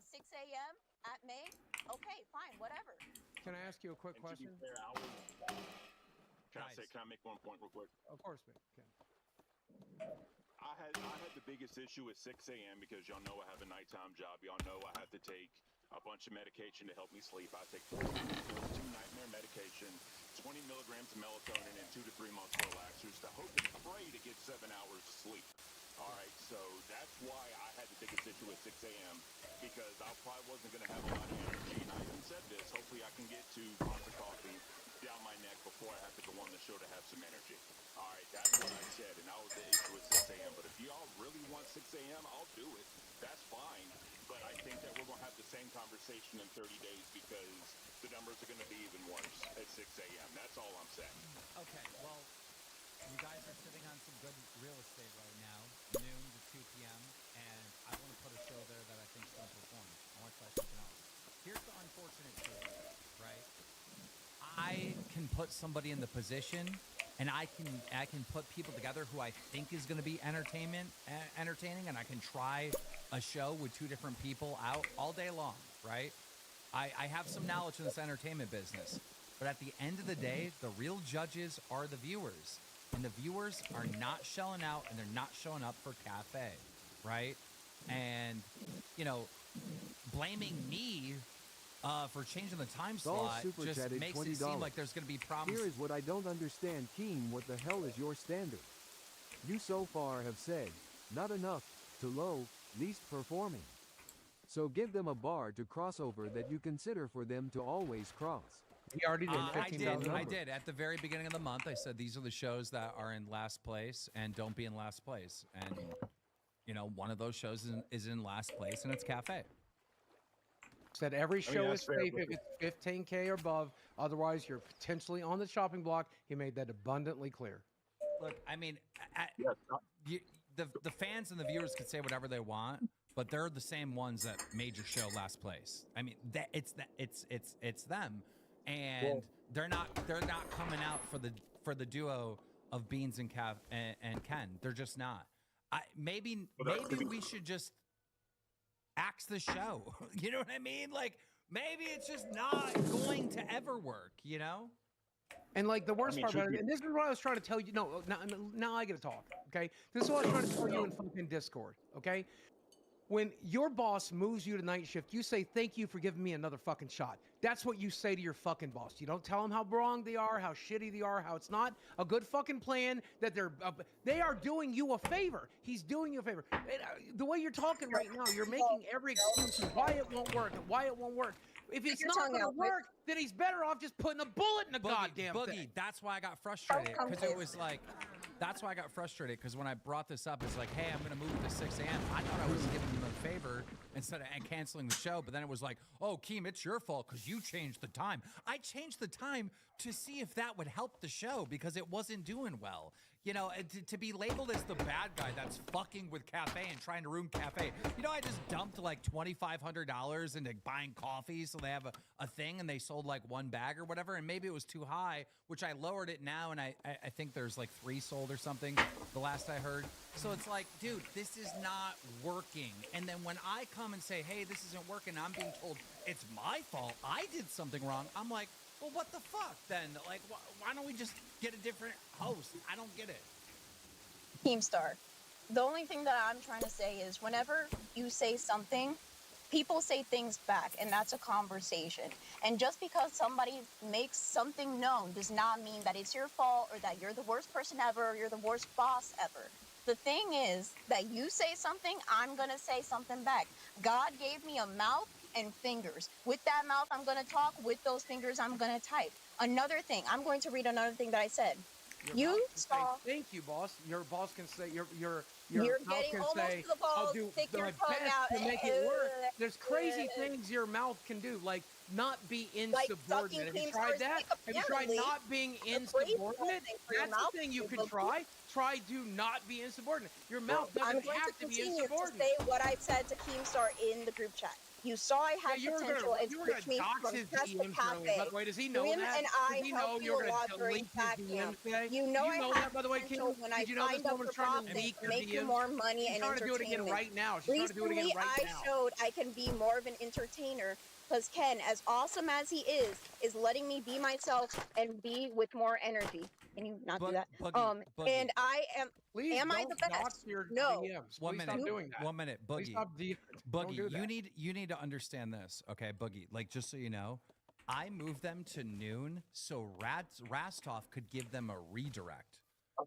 6 a.m. at May. Okay, fine, whatever. Can I ask you a quick and to be question? fair, can I make one point real quick? Of course, man. I had the biggest issue at 6 a.m. because y'all know I have a nighttime job. Y'all know I have to take a bunch of medication to help me sleep. I take 42 nightmare medication, 20 milligrams of melatonin, and 2 to 3 months relaxers to hope and pray to get 7 hours sleep. All right, so that's why I had the biggest issue at 6 a.m. because I probably wasn't going to have a lot of energy. And I even said this, hopefully I can get 2 pots of coffee down my neck before I have to go on the show to have some energy. All right, that's what I said, and that was the issue at 6 a.m. But if y'all really want 6 a.m., I'll do it. That's fine. But I think that we're going to have the same conversation in 30 days because the numbers are going to be even worse at 6 a.m. That's all I'm saying. Okay, well, you guys are sitting on some good real estate right now, noon to 2 p.m., and I want to put a show there that I think is going to perform. I want to try something else. Here's the unfortunate truth, right? I can put somebody in the position, and I can put people together who I think is going to be entertaining, and I can try a show with 2 different people out all day long, right? I have some knowledge in this entertainment business, but at the end of the day, the real judges are the viewers. and the viewers are not shelling out, and they're not showing up for Cafe, right? And, you know, blaming me for changing the time Doll slot super just chatted makes $20. it seem like there's going to be problems. Here is what I don't understand, Keen. What the hell is your standard? You so far have said, not enough, to low, least performing. So give them a bar to crossover that you consider for them to always cross. He already did. I did. At the very beginning of the month, I said these are the shows that are in last place and don't be in last place. And, you know, one of those shows is in last place, and it's Cafe. Said every show is that's fair, safe but- if it's 15K or above. Otherwise, you're potentially on the chopping block. He made that abundantly clear. Look, I mean, the fans and the viewers can say whatever they want, but they're the same ones that made your show last place. I mean, it's them, and they're not coming out for the duo of Beans and Cav and Ken. They're just not. Maybe we should just axe the show. You know what I mean? Like, maybe it's just not going to ever work. You know? And like the worst part about it, and this is what I was trying to tell you. No, now I get to talk. Okay, this is what I was trying to tell you in fucking Discord. Okay, when your boss moves you to night shift, you say thank you for giving me another fucking shot. That's what you say to your fucking boss. You don't tell them how wrong they are, how shitty they are, how it's not a good fucking plan. That they are doing you a favor. He's doing you a favor. And, the way you're talking right now, you're making every excuse of why it won't work and why it won't work. If it's not going to work, then he's better off just putting a bullet in the goddamn thing. That's why I got frustrated, because it was like, that's why I got frustrated, because when I brought this up, it's like, hey, I'm going to move it to 6 a.m. I thought I was giving him a favor instead of canceling the show, but then it was like, oh, Keem, it's your fault because you changed the time. I changed the time to see if that would help the show because it wasn't doing well. You know, to be labeled as the bad guy that's fucking with Cafe and trying to ruin Cafe. You know, I just dumped like $2,500 into buying coffee so they have a thing and they sold like one bag or whatever. And maybe it was too high, which I lowered it now. And I think there's like 3 sold or something the last I heard. So it's like, dude, this is not working. And then when I come and say, hey, this isn't working, I'm being told it's my fault. I did something wrong. I'm like, well, what the fuck then? Like, why don't we just get a different host? I don't get it. Keemstar, the only thing that I'm trying to say is whenever you say something, people say things back, and that's a conversation. And just because somebody makes something known does not mean that it's your fault or that you're the worst person ever or you're the worst boss ever. The thing is that you say something, I'm going to say something back. God gave me a mouth and fingers. With that mouth, I'm going to talk. With those fingers, I'm going to type. Another thing, I'm going to read another thing that I said. You saw. Thank you, boss. Your boss can say your You're mouth getting can almost say, to the balls. I'll do Stick my your tongue best out. to make it work. There's crazy things your mouth can do, like not be insubordinate. Have you tried that? Have you tried not being insubordinate? That's the thing you can try. Try do not be insubordinate. Your mouth doesn't have to be insubordinate. Say what I said to Keemstar in the group chat. You saw I had potential and switched me from Test to Cafe. By the way, does he know Him that? and I does he know helped you're you a lot going to during delete back his camp. DMs today? You know I know had that, by the way, potential Kim? when I Did you know signed this up woman's for trying to profit, leak your make you DMs? more money She's and trying to do it entertainment. again right now. She's trying to do it again Recently, right I now. showed I can be more of an entertainer because Ken, as awesome as he is letting me be myself and be with more energy. Can you not do that? Boogie. And I am. Please am I don't the dox best? your No. DMs. One Please minute. stop doing that. 1 minute. Please Boogie. stop don't do Boogie, that. you need to understand this, okay, Boogie? Like, just so you know, I moved them to noon so Rastov could give them a redirect.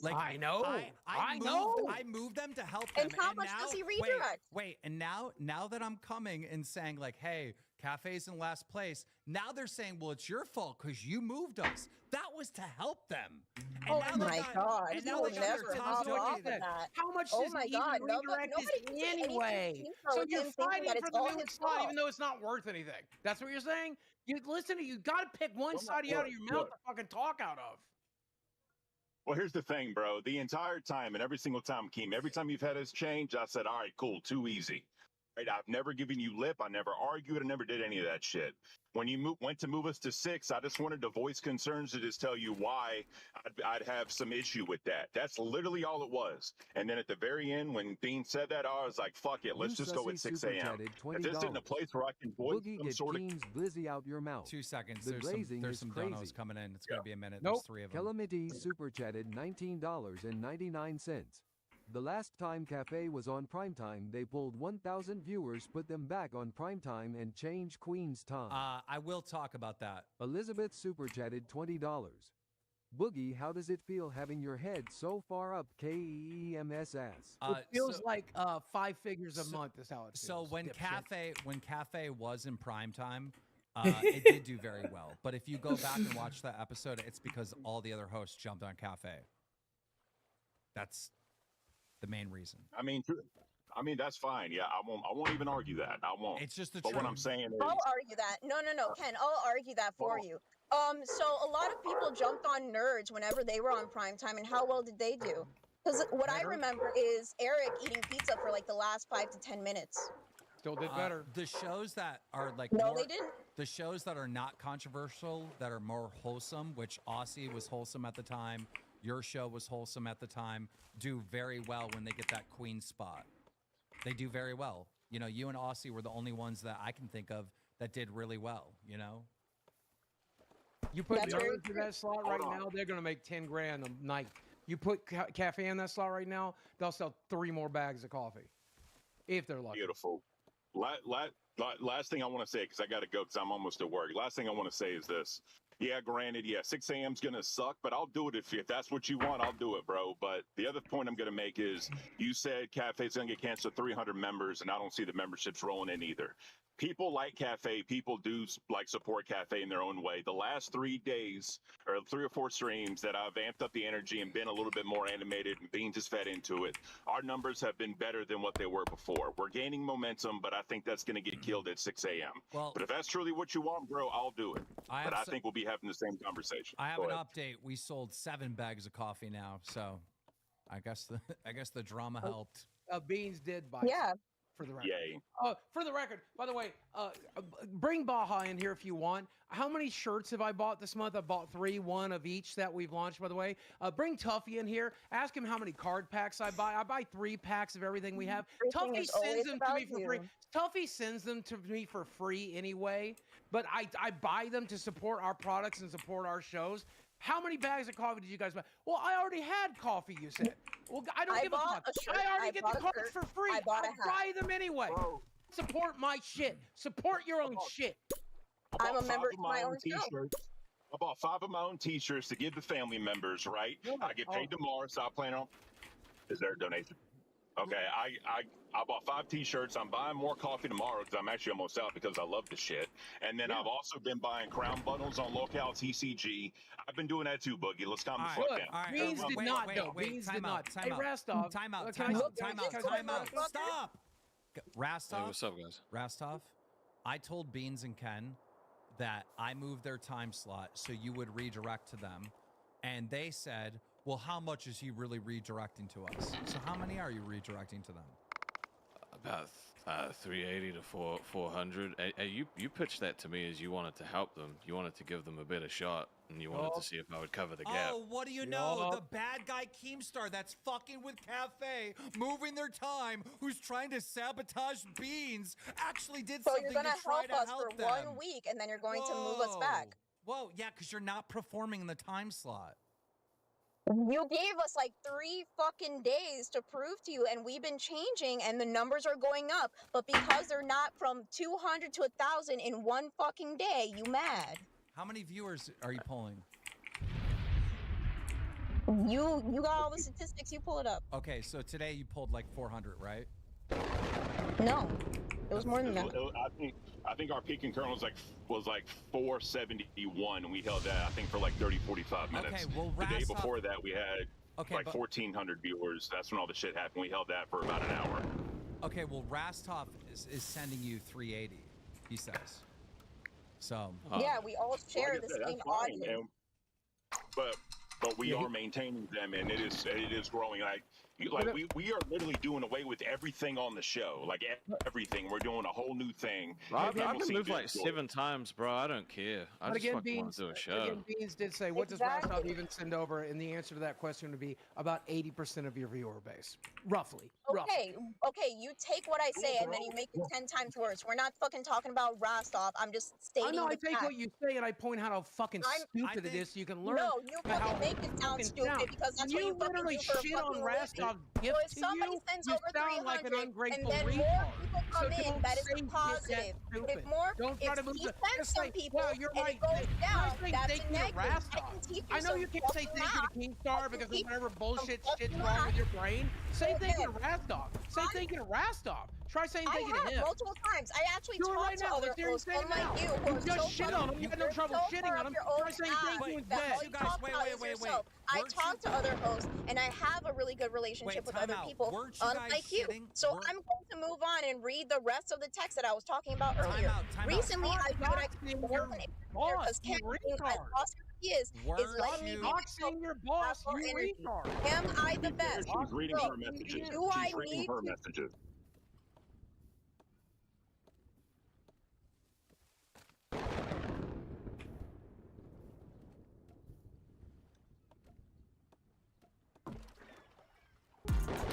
Like, I know. I moved, know. I moved them to help them. And how much now, does he redirect? Wait, and now that I'm coming and saying like, hey, Cafe's in last place, now they're saying, well, it's your fault because you moved us. That was to help them. And Oh now my God! And You now will they got their never tongues hop off twisted. of that. How much Oh does my he God! even redirect Nobody this can say anything anyway? to Keemstar So with you're him thinking fighting that for it's the all new his spot, fault. even though it's not worth anything. That's what you're saying. You listen. You got to pick one side out of your mouth to fucking talk out of. Well, here's the thing, bro. The entire time and every single time, Keem, every time you've had us change, I said, all right, cool, too easy. Right? I've never given you lip. I never argued. I never did any of that shit. When you went to move us to 6, I just wanted to voice concerns to just tell you why I'd have some issue with that. That's literally all it was. And then at the very end, when Dean said that, I was like, fuck it. Let's just go at 6 a.m. If this isn't a place where I can voice Boogie, some get sort of... Keen's glizzy out your mouth. 2 seconds. The There's glazing is some crazy. donos coming in. It's going to be a minute. Nope. There's 3 of them. Calamity super chatted $19.99. The last time Cafe was on primetime, they pulled 1,000 viewers, put them back on primetime, and changed Queen's time. I will talk about that. Elizabeth super chatted $20. Boogie, how does it feel having your head so far up KEMS ass? It feels like 5 figures a month is how it feels. So when dipshit. Cafe was in primetime, it did do very well. But if you go back and watch that episode, it's because all the other hosts jumped on Cafe. That's the main reason. I mean, that's fine. Yeah, I won't even argue that. I won't. It's just the But truth. what I'm saying is... I'll argue that. No, Ken, I'll argue that for you. So a lot of people jumped on Nerds whenever they were on primetime, and how well did they do? Because what I remember is Eric eating pizza for like the last 5 to 10 minutes. Still did better. The shows that are like No, more, they didn't. The shows that are not controversial, that are more wholesome, which Aussie was wholesome at the time, your show was wholesome at the time, do very well when they get that queen spot. They do very well. You know, you and Aussie were the only ones that I can think of that did really well, you know? You put That's very Nerds in that slot right now, they're going to make 10 grand a night. You put Cafe in that slot right now, they'll sell 3 more bags of coffee. If they're lucky. Beautiful. Last thing I want to say, because I got to go because I'm almost at work. Last thing I want to say is this. Yeah, granted, 6 a.m. is going to suck, but I'll do it if that's what you want. I'll do it, bro. But the other point I'm going to make is you said Cafe's going to get canceled 300 members, and I don't see the memberships rolling in either. People like Cafe. People do like support Cafe in their own way. The last 3 days or 3 or 4 streams that I've amped up the energy and been a little bit more animated and Beans has fed into it, our numbers have been better than what they were before. We're gaining momentum, but I think that's going to get killed at 6 a.m. Well, but if that's truly what you want, bro, I'll do it. But I think we'll be having the same conversation. I have Go an ahead. update. We sold 7 bags of coffee now, so I guess the drama helped. Beans did buy. Yeah. For the record. Yay. For the record, by the way, bring Baja in here if you want. How many shirts have I bought this month? I bought 3, 1 of each that we've launched, by the way. Bring Tuffy in here. Ask him how many card packs I buy. I buy 3 packs of everything we have. Everything Tuffy is always sends them to me about for free. you. Tuffy sends them to me for free anyway, but I buy them to support our products and support our shows. How many bags of coffee did you guys buy? Well, I already had coffee, you said. Well, I don't give a fuck. I already get the cards for free. I buy them anyway. Support my shit. Support your own shit. I'm a member of my own show. I bought 5 of my own t-shirts to give the family members, right? I get paid tomorrow, so I plan on... Is there a donation? Okay, I bought 5 t-shirts. I'm buying more coffee tomorrow because I'm actually almost out because I love the shit. And then I've also been buying crown bundles on Locale TCG. I've been doing that too, Boogie. Let's calm the fuck down. Beans did not, though. Beans did not. Hey, Rastov. Time out. Stop. Rastov. Hey, what's up, guys? Rastov, I told Beans and Ken that I moved their time slot so you would redirect to them. And they said, well, how much is he really redirecting to us? So how many are you redirecting to them? About 380 to 400. Hey, you pitched that to me as you wanted to help them. You wanted to give them a better shot, and you wanted to see if I would cover the gap. Oh, what do you know? The bad guy Keemstar that's fucking with Cafe, moving their time, who's trying to sabotage Beans, actually did So something you're gonna to try help to us for help them. 1 week, and then you're going to move us back. Whoa, yeah, because you're not performing in the time slot. You gave us like 3 fucking days to prove to you, and we've been changing, and the numbers are going up. But because they're not from 200 to 1,000 in 1 fucking day, you mad? How many viewers are you pulling? You got all the statistics. You pull it up. Okay, so today you pulled like 400, right? No, it was more than that. I think our peak in current was like 471. We held that I think for like 30-45 minutes. Okay, well, the day Rastov- before that we had like 1,400 viewers. That's when all the shit happened. We held that for about an hour. Okay, well, Rastov is sending you 380, he says. So. Yeah, we all share Like I the said, same that's fine, audience. But we are maintaining them, and it is growing. Like Like we are literally doing away with everything on the show. Like everything. We're doing a whole new thing. I've People been seem moved to like enjoy it. 7 times, bro. I don't care. I But just again, fucking want Beans, to do a show. again, Beans did say, what does Rostov even send over? And the answer to that question would be about 80% of your viewer base. Roughly. Okay, you take what I say and then you make it 10 times worse. We're not fucking talking about Rostov. I'm just I stating know, I the take fact. what you say and I point out how fucking stupid it is so you can learn. No, you how fucking make it sound fucking stupid because that's what you fucking literally do for a shit on fucking Rostov's living. gift So if to somebody you, sends you over sound like an 300 and ungrateful then retard. more people So come in, don't that is say a shit positive. that's But if stupid. more, Don't try if to move he the- sends just some say, people well, you're and right. it goes Try down, saying that's thank a you to negative. I Rostov. can teach you I know some you can't say fucking thank you to math. Keemstar because of teach whatever you bullshit some shit's fucking wrong with math. your brain. Say So thank you to again, Rostov. Say thank you to Rostov. Try saying I thank you to have him. multiple times. I actually Do it talked right to now. other Let's hear you hosts, say it unlike now. you, who You are just so shit far, on him. You had no you're trouble so shitting far on up him. your own Try saying ass thank you that instead. all you talk about is yourself. I talk to other hosts, and I have a really good relationship with other people, unlike you. So I'm going to move on and read the rest of the text that I was talking about earlier. Recently, I feel like because Ken being as awesome as he is letting me be myself. Doxing your boss, More you energy. retard. Am I To the be fair, best? she's reading So, her messages. do I She's reading need her to messages.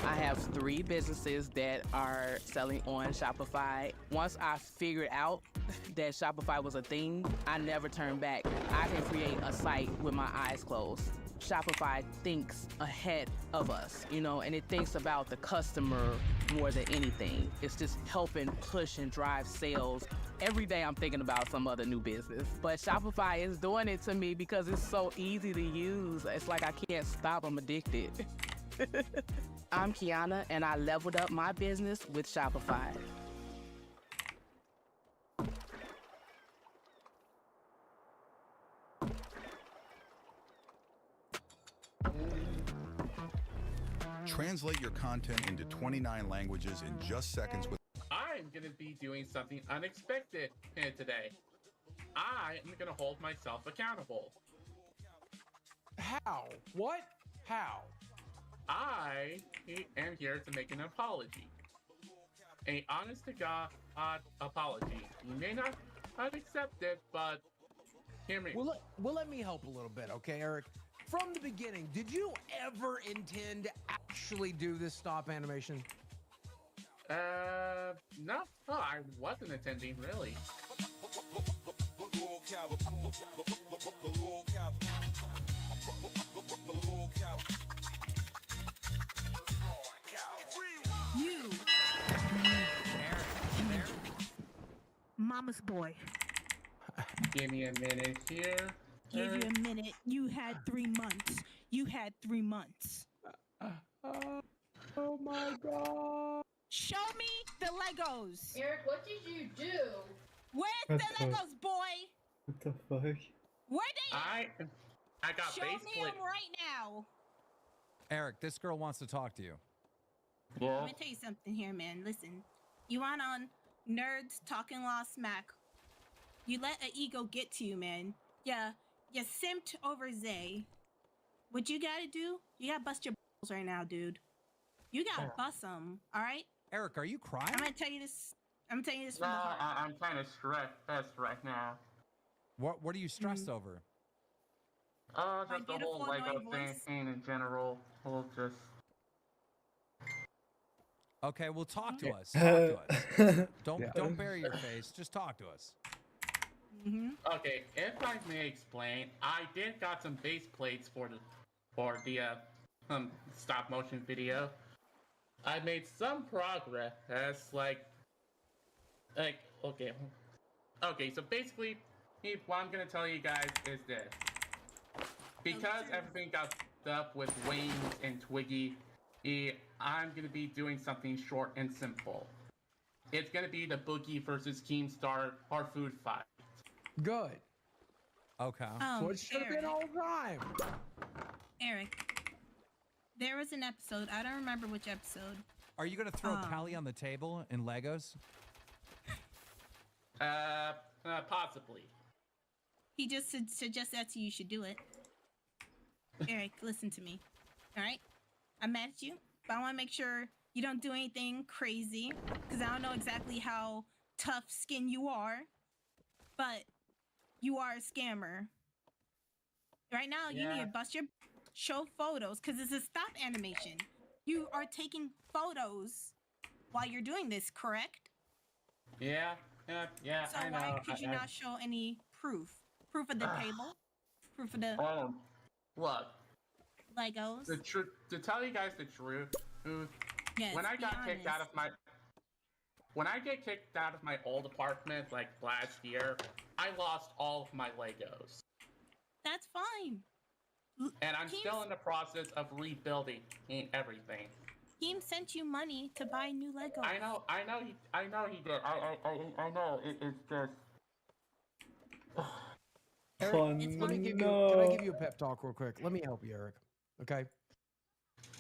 I have 3 businesses that are selling on Shopify. Once I figured out that Shopify was a thing, I never turned back. I can create a site with my eyes closed. Shopify thinks ahead of us, and it thinks about the customer more than anything. It's just helping push and drive sales. Every day I'm thinking about some other new business. But Shopify is doing it to me because it's so easy to use. It's like I can't stop, I'm addicted. I'm Kiana, and I leveled up my business with Shopify. Translate your content into 29 languages in just seconds with I'm gonna be doing something unexpected here today. I am gonna hold myself accountable. How? What? How? I am here to make an apology. A honest to God apology. You may not accept it, but hear me. Well, let me help a little bit, okay, Eric? From the beginning, did you ever intend to actually do this stop animation? No, I wasn't attending, really. You. Mama's boy. Give me a minute here. Give you a minute. You had 3 months. You had 3 months. Oh my God. Show me the Legos. Eric, what did you do? Where's the Legos, boy? What the fuck? Where they at? I got Show base me plate. them right now. Eric, this girl wants to talk to you. I'm gonna tell you something here, man. Listen, you went on Nerds Talking Law Smack. You let an ego get to you, man. Yeah, you simped over Zay. What you gotta do? You gotta bust your balls right now, dude. You gotta bust them, all right? Eric, are you crying? I'm gonna tell you this. I'm telling you this No, from the heart. I'm kind of stressed right now. What are you stressed over? Just the whole beautiful, Lego annoying thing in general. We'll just. Okay, well, talk to us. Talk to us. Don't bury your face. Just talk to us. Okay, if I may explain, I did got some base plates for the stop motion video. I made some progress. Okay. So basically, what I'm gonna tell you guys is this: because everything got f***ed up with Wayne and Twiggy, I'm gonna be doing something short and simple. It's gonna be the Boogie versus Keemstar hard food fight. Good. Okay. So it should have been all time. Eric, there was an episode. I don't remember which episode. Are you going to throw Callie on the table in Legos? Possibly. He just suggests that to you. You should do it. Eric, listen to me. All right? I'm mad at you. but I want to make sure you don't do anything crazy because I don't know exactly how tough skin you are, but you are a scammer. Right now, you need to bust your show photos because it's a stop animation. You are taking photos while you're doing this, correct? Yeah. So I know. why could you not show any proof? Proof of the table? Proof of the Look. Legos? To tell you guys the truth, Yes, when I be got kicked out honest. of my old apartment like last year, I lost all of my Legos. That's fine. And I'm still in the process of rebuilding everything. Team sent you money to buy new Legos. I know he did. I know. It's just. Eric, let me give you. Can I give you a pep talk real quick? Let me help you, Eric. Okay.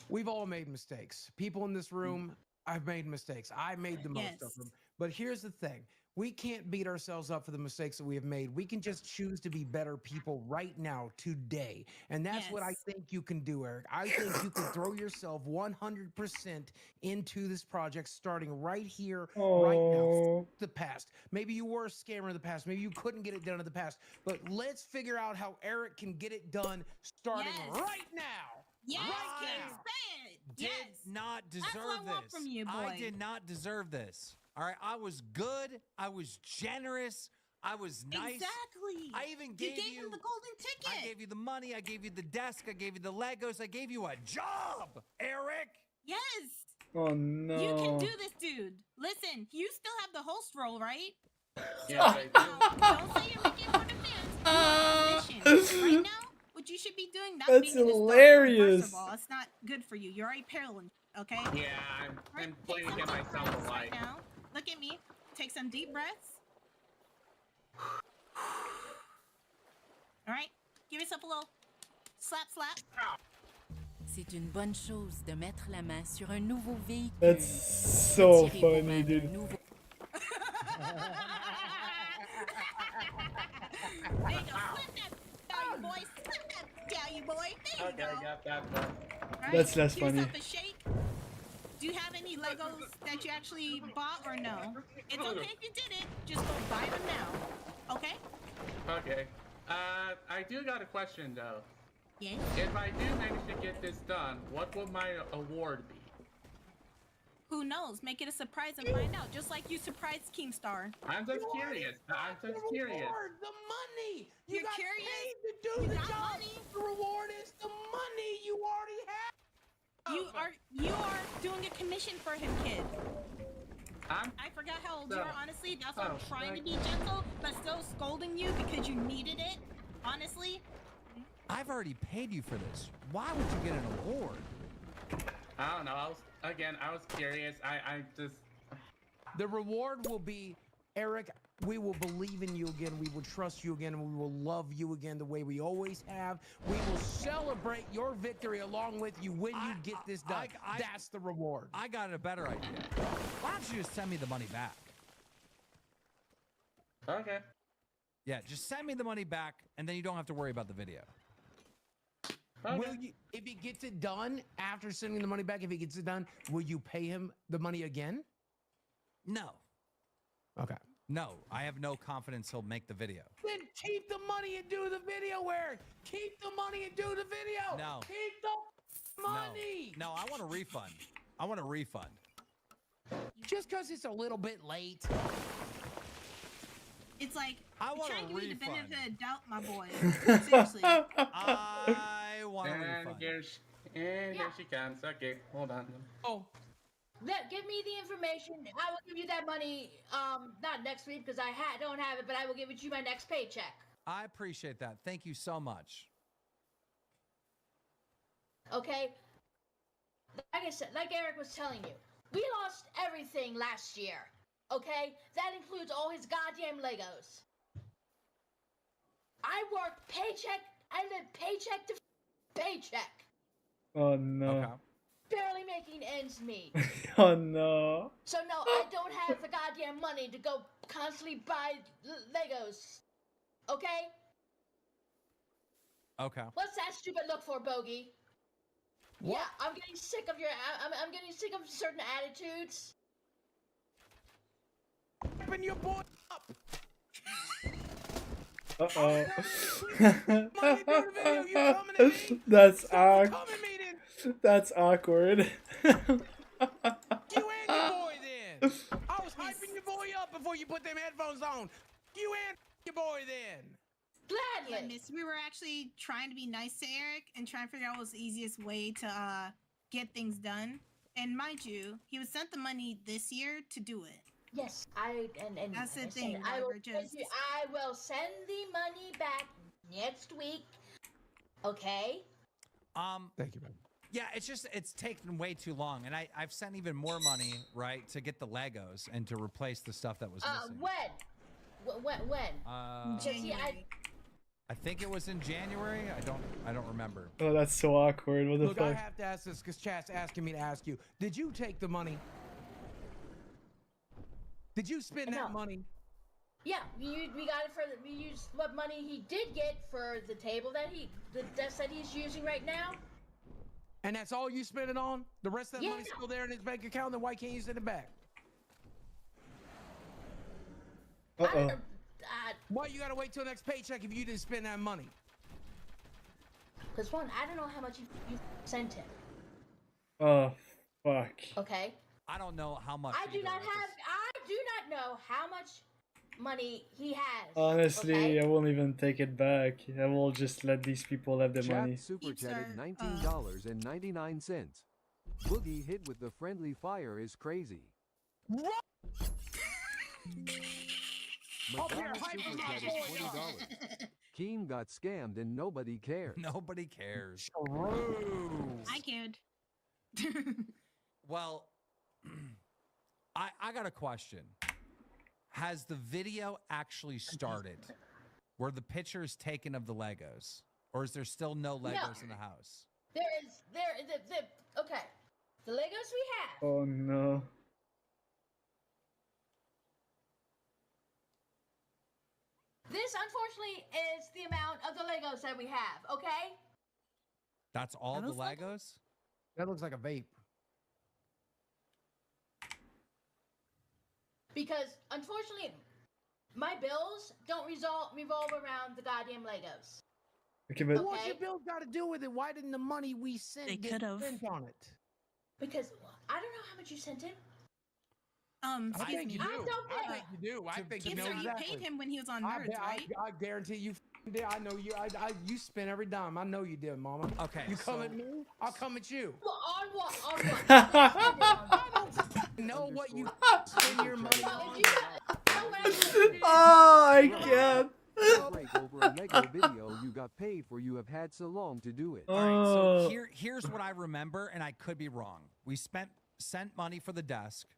We've all made mistakes. People in this room, I've made mistakes. I made the most of them. But here's the thing. We can't beat ourselves up for the mistakes that we have made. We can just choose to be better people right now, today. And that's what I think you can do, Eric. I think you can throw yourself 100% into this project starting right here, right now. F the past. Maybe you were a scammer in the past. Maybe you couldn't get it done in the past. But let's figure out how Eric can get it done starting right now. Yes, I King, say it. did Yes. not That's deserve what I want this. from you, I boy. did not deserve this. All right, I was good. I was generous. I was nice. Exactly. I even You gave gave him the golden ticket. I gave you the money. I gave you the desk. I gave you the Legos. I gave you a job, Eric. Yes. Oh no. You can do this, dude. Listen, you still have the host role, right? Yeah, I do. Don't say you're making fun of fans. You are on a mission. Right now, what you should be doing, not That's being in this hilarious. First of all, it's not good for you. You're already perilous, okay? Yeah, I'm playing to get myself a life. Right now, look at me. Take some deep breaths. All right, give yourself a little slap, slap. C'est une bonne chose de mettre la main sur un nouveau véhicule. That's so funny, dude. There you go. Slap that stallion, boy. Slap that stallion, boy. There you go. Got that one. All right, That's less give funny. yourself a shake. Do you have any Legos that you actually bought or no? It's okay if you didn't. Just go buy them now. Okay? Okay. I do got a question though. Yes. If I do manage to get this done, what will my award be? Who knows? Make it a surprise and find out. Just like you surprised Keemstar. I'm just curious. I'm just curious. The money. You You're got curious? paid to do You the got job. money? The reward is the money you already have. You are doing a commission for him, kid. I forgot how old you No. are, honestly. That's why I'm Oh, trying to like- be gentle, but still scolding you because you needed it. Honestly. I've already paid you for this. Why would you get an award? I don't know. I was curious. I just. The reward will be, Eric, we will believe in you again. We will trust you again. And we will love you again the way we always have. We will celebrate your victory along with you when you get this done. That's the reward. I got a better idea. Why don't you just send me the money back? Okay. Yeah, just send me the money back, and then you don't have to worry about the video. Will you, if he gets it done after sending the money back, if he gets it done, will you pay him the money again? No. Okay. No, I have no confidence he'll make the video. Then keep the money and do the video, Eric. Keep the money and do the video. No. Keep the money. No, I want a refund. I want a refund. Just because it's a little bit late. It's like, I you're want trying a to give me the benefit refund. of the doubt, my boy. Seriously. I want a And refund. here she comes. Okay, hold on. Oh. Give me the information. I will give you that money. Not next week because I don't have it, but I will give it to you my next paycheck. I appreciate that. Thank you so much. Okay. Like I said, like Eric was telling you, we lost everything last year. Okay, that includes all his goddamn Legos. I work paycheck. I live paycheck to paycheck, Oh no. barely making ends meet. Oh no. So no, I don't have the goddamn money to go constantly buy Legos. Okay? Okay. What's that stupid look for, Bogey? Yeah, I'm getting sick of your. I'm getting sick of certain attitudes. Open your boy up. Uh-oh. That's That's awkward. You and your boy then. I was hyping your boy up before you put them headphones on. You and your boy then. Gladly. Yeah, miss, we were actually trying to be nice to Eric and trying to figure out what was the easiest way to get things done. And mind you, he was sent the money this year to do it. Yes, and that's the like I thing. said, I will send the money back next week. Okay. Thank you, man. Yeah, it's taken way too long, and I've sent even more money, right, to get the Legos and to replace the stuff that was missing. When? January. I think it was in January. I don't remember. Oh, that's so awkward. What the Look, I fuck? have to ask this because Chat's asking me to ask you. Did you take the money? Did you spend that money? Yeah, we got it we used what money he did get for the table the desk that he's using right now. And that's all you spent it on? The rest of that money's still there in his bank account, then why can't you send it back? Uh-oh. Why you gotta wait till next paycheck if you didn't spend that money? Because one, I don't know how much you sent him. Oh, fuck. Okay. I don't know how much. I do not know how much money he has. Honestly, okay? I won't even take it back. I will just let these people have the Chat money. super chatted $19.99. Boogie hit with the friendly fire is crazy. Madonna super chatted $20. Keen got scammed and nobody cared. Nobody cares. I cared. Well, I got a question. Has the video actually started? Were the pictures taken of the Legos? Or is there still no Legos in the house? Okay. The Legos we have. Oh no. This, unfortunately, is the amount of the Legos that we have, okay? That's all the Legos? That looks like a vape. Because, unfortunately, my bills don't revolve around the goddamn Legos. Okay, but What's your bill got to do with it? Why didn't the money we sent They get could've. spent on it? Because I don't know how much you sent him. I Excuse think me. you do. I think you do. I think you Yes, know sir, you exactly. paid him when he was on I Nerds, bet- right? I guarantee you did. I know you. You spent every dime. I know you did, Mama. Okay. You come at me, I'll come at you. Well, on what? On what? I know what you spend your money on. Oh, I can't. Break over a Lego video you got paid for. You have had so long to do it. All right, so here's what I remember, and I could be wrong. We sent money for the desk,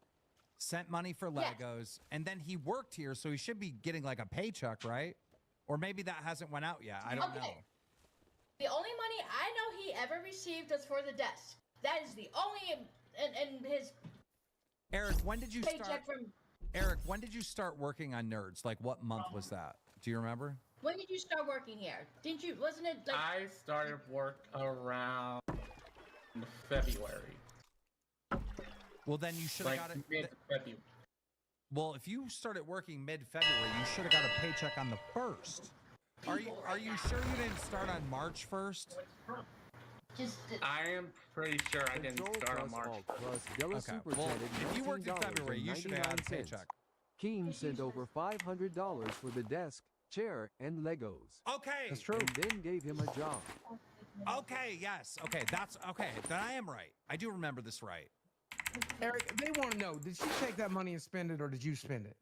sent money for Legos, and then he worked here, so he should be getting like a paycheck, right? Or maybe that hasn't went out yet. I don't know. The only money I know he ever received was for the desk. That is the only and his Eric, when did you paycheck start? from. Eric, when did you start working on Nerds? Like, what month was that? Do you remember? When did you start working here? Didn't you? Wasn't it like? I started work around February. Well, then you should have Like got it. mid-February. Well, if you started working mid-February, you should have got a paycheck on the 1st. Are you sure you didn't start on March 1st? I am pretty sure I didn't start on March. Della Okay, super well, chatted if you worked in February, you should have had a $19.99. paycheck. Keen sent over $500 for the desk, chair, and Legos. Okay. That's true. And then gave him a job. Okay, yes. Okay, that's okay. Then I am right. I do remember this right. Eric, they want to know: did she take that money and spend it, or did you spend it?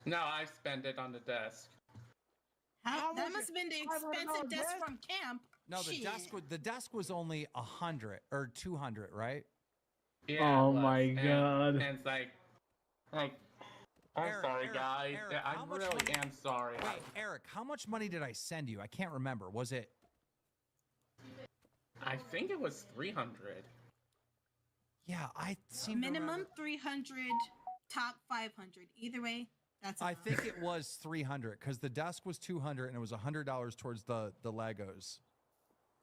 No, I spent it on the desk. That must have been the expensive desk from camp. No, the desk was only 100 or 200, right? Yeah, Oh it was. my And- God. And it's like, I'm sorry, guys. Eric, I how much really money- am sorry. Wait, Eric, how much money did I send you? I can't remember. Was it? I think it was 300. Yeah, I seem to Minimum remember. 300, top 500. Either way, that's. I think it was 300 because the desk was 200 and it was $100 towards the Legos.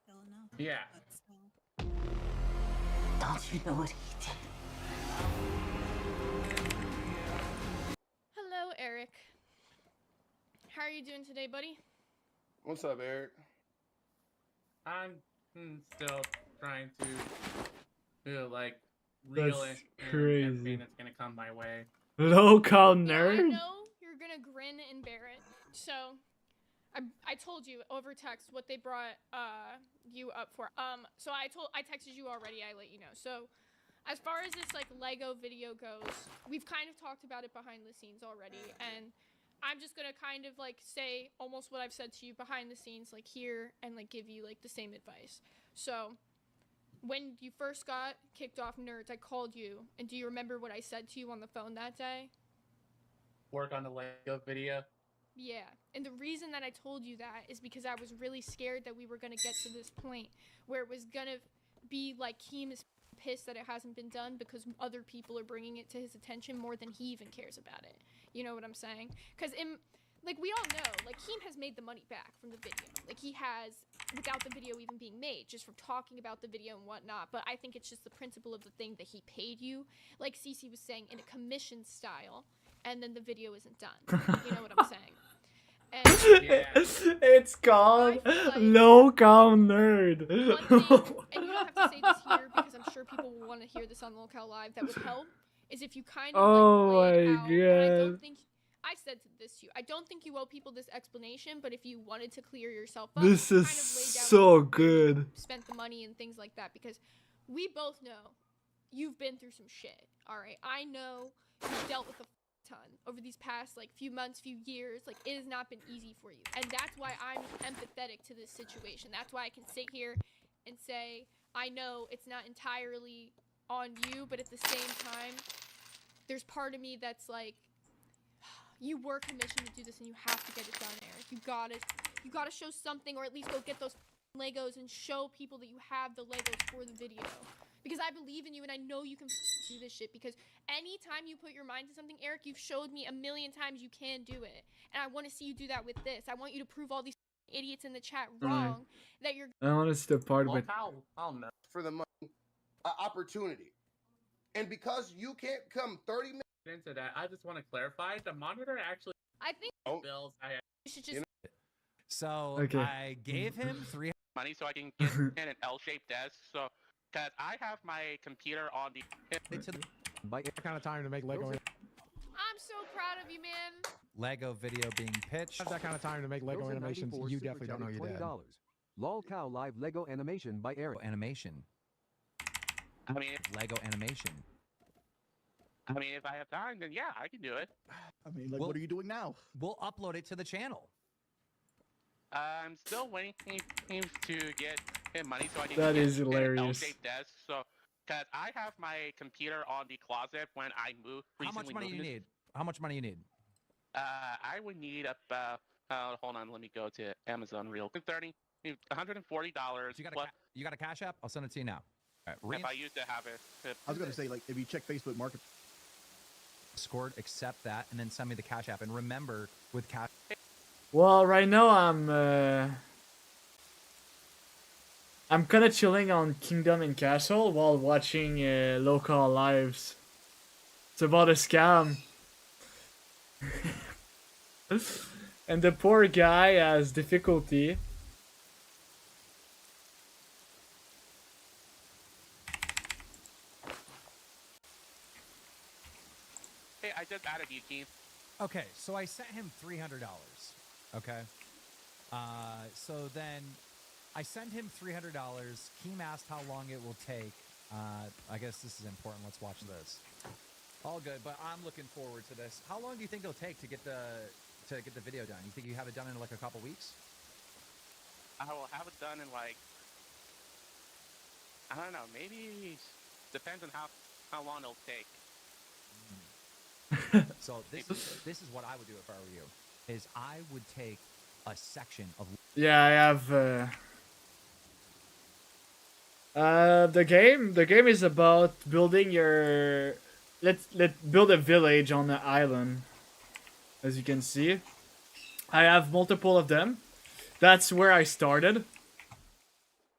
Still enough. Yeah. But still. Don't you know what he did? Hello, Eric. How are you doing today, buddy? What's up, Eric? I'm still trying to feel like real That's and crazy. everything that's gonna come my way. Local I nerd? know you're gonna grin and bear it. So, I told you over text what they brought you up for. So I texted you already. I let you know. So, as far as this like Lego video goes, we've kind of talked about it behind the scenes already, and I'm just gonna kind of like say almost what I've said to you behind the scenes, like here, and like give you like the same advice. So, when you first got kicked off Nerds, I called you, and do you remember what I said to you on the phone that day? Work on the Lego video. Yeah, and the reason that I told you that is because I was really scared that we were gonna get to this point where it was gonna be like Keem is pissed that it hasn't been done because other people are bringing it to his attention more than he even cares about it. You know what I'm saying? Because like we all know, like Keem has made the money back from the video. Like he has, without the video even being made, just from talking about the video and whatnot. But I think it's just the principle of the thing that he paid you, like Cece was saying, in a commission style, and then the video isn't done. You know what I'm saying? And It's called Local Nerd. and you don't have to say this here because I'm sure people will want to hear this on Locale Live. That would help. Is if you kind of Oh like lay it my out, and I don't god. think I said this to you. I don't think you owe people this explanation, but if you wanted to clear yourself up, This you is kind of lay down so where good. you spent the money and things like that, because we both know you've been through some shit. All right, I know you've dealt with a ton over these past like few months, few years. Like it has not been easy for you, and that's why I'm empathetic to this situation. That's why I can sit here and say I know it's not entirely on you, but at the same time, there's part of me that's like, you were commissioned to do this and you have to get it done, Eric. You gotta show something, or at least go get those Legos and show people that you have the Legos for the video. Because I believe in you and I know you can do this shit, because anytime you put your mind to something, Eric, you've showed me a million times you can do it. And I want to see you do that with this. I want you to prove all these idiots in the chat wrong that you're... I want to see the part with... I'll know. For the money, opportunity. And because you can't come 30 minutes into that, I just want to clarify the monitor actually. I think bills. You should just... So Okay. I gave him 300 money so I can get in an L-shaped desk. So, because I have my computer on the. What kind of time to make Lego? I'm so proud of you, man. Lego video being pitched. Have that kind of time to make Lego Rosa animations. 94 You super definitely don't know chatted your dad. $20. LOL Cow Live Lego Animation by Eric. Animation. I mean, Lego animation. if I have time, then yeah, I can do it. I mean, like, what are you doing now? We'll upload it to the channel. I'm still waiting to get him money so I can That get is an hilarious. L-shaped desk. So, because I have my computer on the closet when I moved. How much money you need? How much money you need? I would need about. Hold on, let me go to Amazon real quick. $140. You got a Cash App? I'll send it to you now. All right, If I used to have it. I was gonna say, like, if you check Facebook Market. Discord, accept that, and then send me the Cash App. And remember, with Cash. Well, right now I'm kind of chilling on Kingdom and Castle while watching Local Lives. It's about a scam. And the poor guy has difficulty. Hey, I just added you, Keith. Okay, so I sent him $300. Okay. So then I sent him $300. Keem asked how long it will take. I guess this is important. Let's watch this. All good, but I'm looking forward to this. How long do you think it'll take to get the video done? You think you have it done in like a couple weeks? I will have it done in like, I don't know, maybe depends on how long it'll take. So this is what I would do if I were you. Is I would take a section of. Yeah, I have. The game is about building your. Let's build a village on the island. As you can see, I have multiple of them. That's where I started.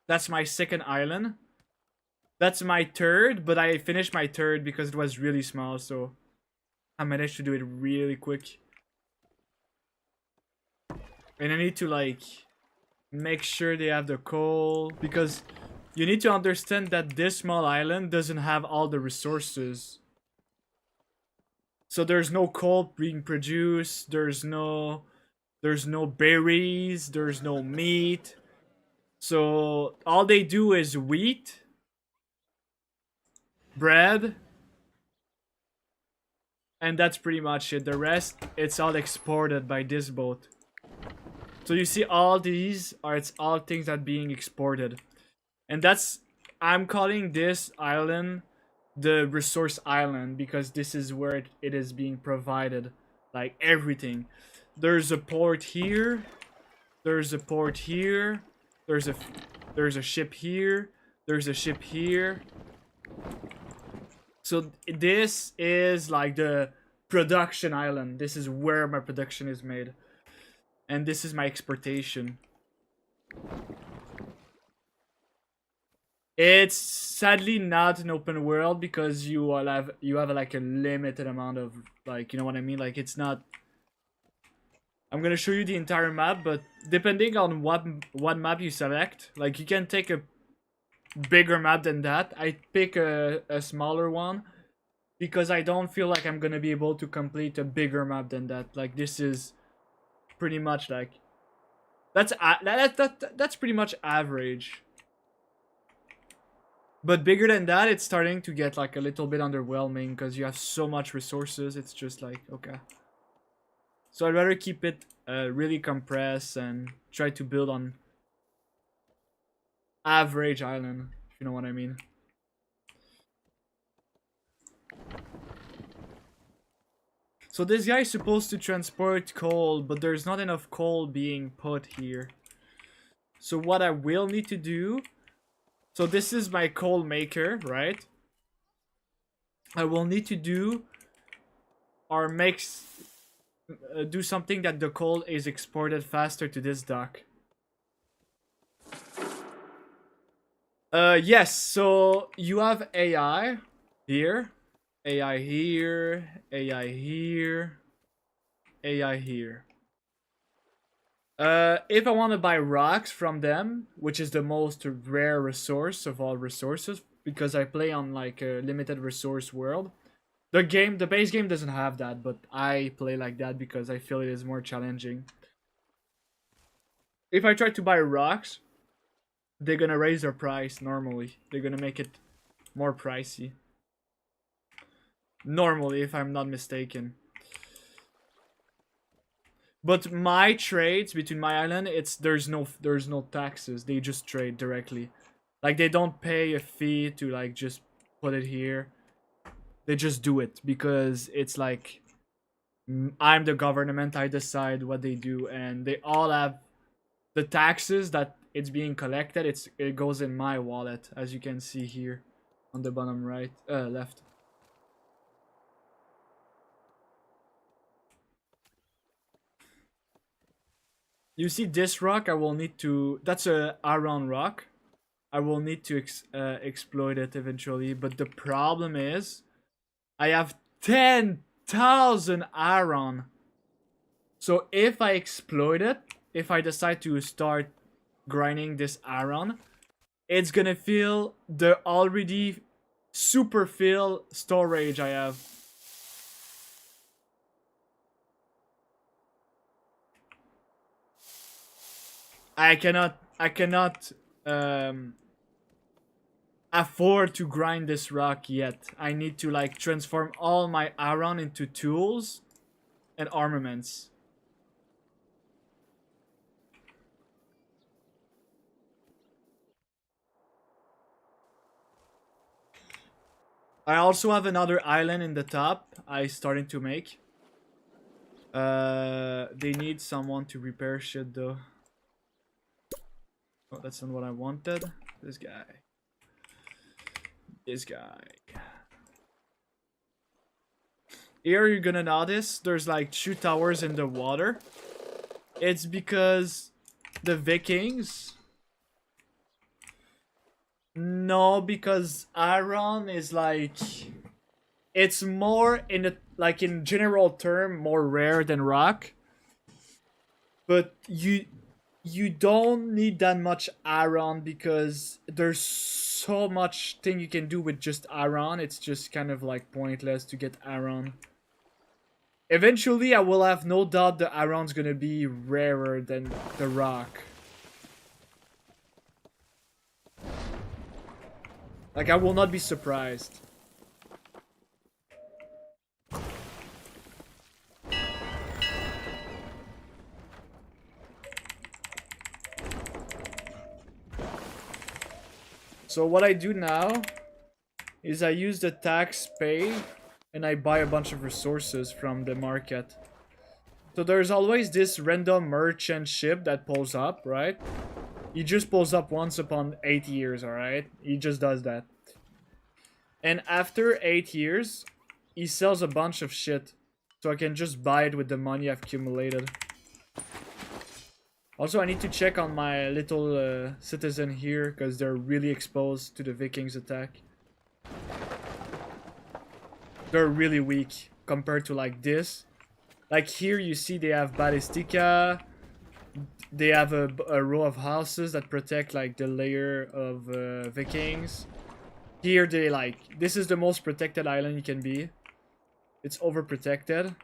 That's my second island. That's my third, but I finished my third because it was really small, so I managed to do it really quick. And I need to like make sure they have the coal, because you need to understand that this small island doesn't have all the resources. So there's no coal being produced, there's no berries, there's no meat. So all they do is wheat, bread, and that's pretty much it. The rest, it's all exported by this boat. So you see all these are, it's all things that being exported. And that's, I'm calling this island the resource island because this is where it is being provided. Like everything. There's a port here. There's a port here. There's a ship here. There's a ship here. So this is like the production island. This is where my production is made. And this is my exportation. It's sadly not an open world because you have like a limited amount of, like, you know what I mean? Like, it's not. I'm gonna show you the entire map, but depending on what map you select, like, you can take a bigger map than that. I pick a smaller one because I don't feel like I'm gonna be able to complete a bigger map than that. Like, this is pretty much like that's pretty much average. But bigger than that, it's starting to get like a little bit underwhelming because you have so much resources. It's just like, okay. So I'd rather keep it really compressed and try to build on average island, if you know what I mean. So this guy is supposed to transport coal, but there's not enough coal being put here. So what I will need to do... So this is my coal maker, right? I will need to do... Or do something that the coal is exported faster to this dock. Yes, so you have AI here. AI here, AI here, AI here. If I want to buy rocks from them, which is the most rare resource of all resources, because I play on like a limited resource world. The base game doesn't have that, but I play like that because I feel it is more challenging. If I try to buy rocks, they're gonna raise their price normally. They're gonna make it more pricey. Normally, if I'm not mistaken. But my trades between my island, there's no taxes. They just trade directly. Like, they don't pay a fee to like just put it here. They just do it because it's like I'm the government. I decide what they do, and they all have the taxes that it's being collected. It goes in my wallet, as you can see here on the bottom right, left. You see this rock, I will need to... That's a iron rock. I will need to exploit it eventually. But the problem is... I have 10,000 iron. So if I exploit it... If I decide to start grinding this iron... It's gonna fill the already super fill storage I have. I cannot afford to grind this rock yet. I need to like transform all my iron into tools and armaments. I also have another island in the top I starting to make. They need someone to repair shit though. Oh, that's not what I wanted. This guy. This guy. Here you're gonna notice there's like 2 towers in the water. It's because the Vikings No, because iron is like, it's more in a, like in general term more rare than rock. But you don't need that much iron because there's so much thing you can do with just iron. It's just kind of like pointless to get iron. Eventually, I will have no doubt the iron's gonna be rarer than the rock. Like, I will not be surprised. So what I do now is I use the tax pay and I buy a bunch of resources from the market. So there's always this random merchant ship that pulls up, right? He just pulls up once upon 8 years, alright? He just does that. And after 8 years, he sells a bunch of shit. So I can just buy it with the money I've accumulated. Also, I need to check on my little citizen here, because they're really exposed to the Vikings' attack. They're really weak compared to like this. Like here you see they have Ballistica. They have a row of houses that protect like the layer of Vikings. Here they like, this is the most protected island you can be. It's overprotected.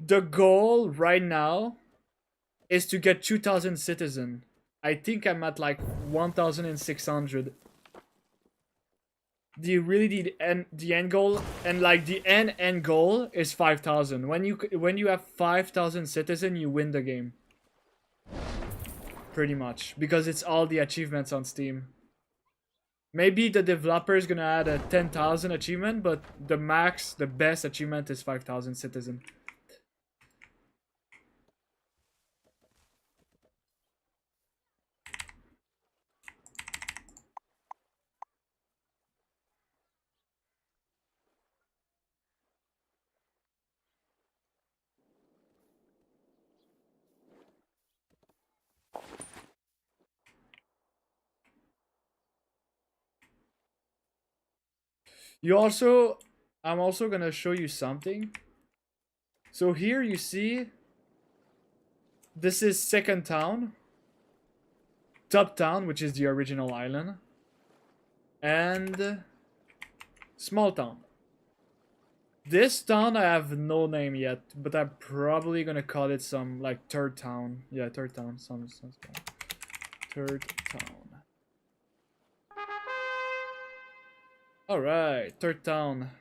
The goal right now is to get 2,000 citizens. I think I'm at like 1,600. The end goal, and like the end goal is 5,000. When you have 5,000 citizens, you win the game. Pretty much, because it's all the achievements on Steam. Maybe the developer is gonna add a 10,000 achievement, but the max, the best achievement is 5,000 citizens. I'm also gonna show you something. So here you see, this is second town, top town, which is the original island, and small town. This town I have no name yet, but I'm probably gonna call it some like third town. Yeah, third town. Sounds third town. Alright, third town.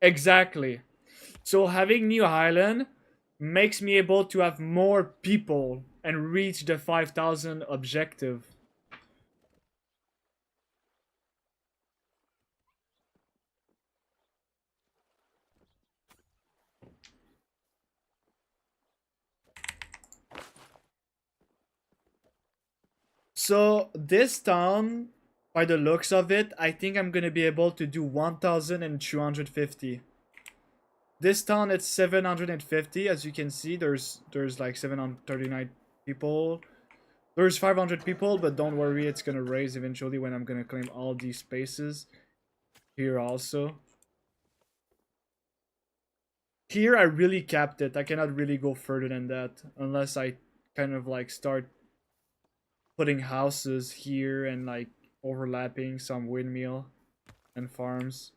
Exactly. So having New Island makes me able to have more people and reach the 5,000 objective. So this town, by the looks of it, I think I'm gonna be able to do 1,250. This town it's 750, as you can see. There's like 739 people. There's 500 people, but don't worry, it's gonna raise eventually when I'm gonna claim all these spaces. Here also. Here I really capped it. I cannot really go further than that unless I kind of like start putting houses here and like overlapping some windmill and farms.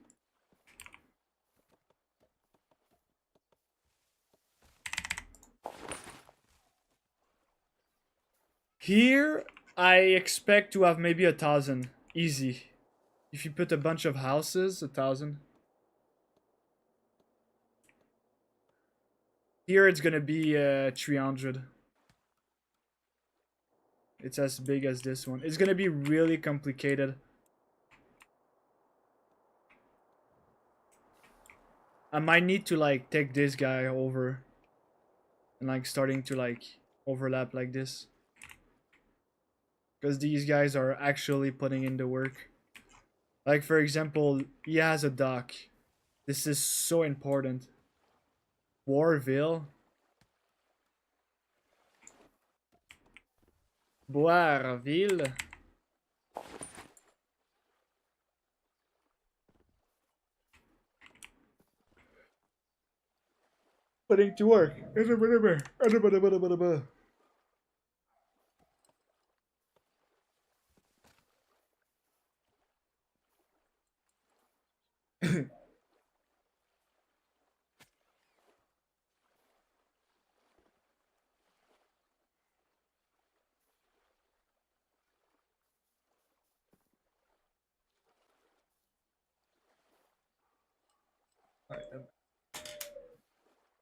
Here I expect to have maybe 1,000 easy. If you put a bunch of houses, 1,000. Here it's gonna be 300. It's as big as this one. It's gonna be really complicated. I might need to like take this guy over. and like starting to like overlap like this. Because these guys are actually putting in the work. Like for example, he has a dock. This is so important. Warville. Boirville. Putting to work.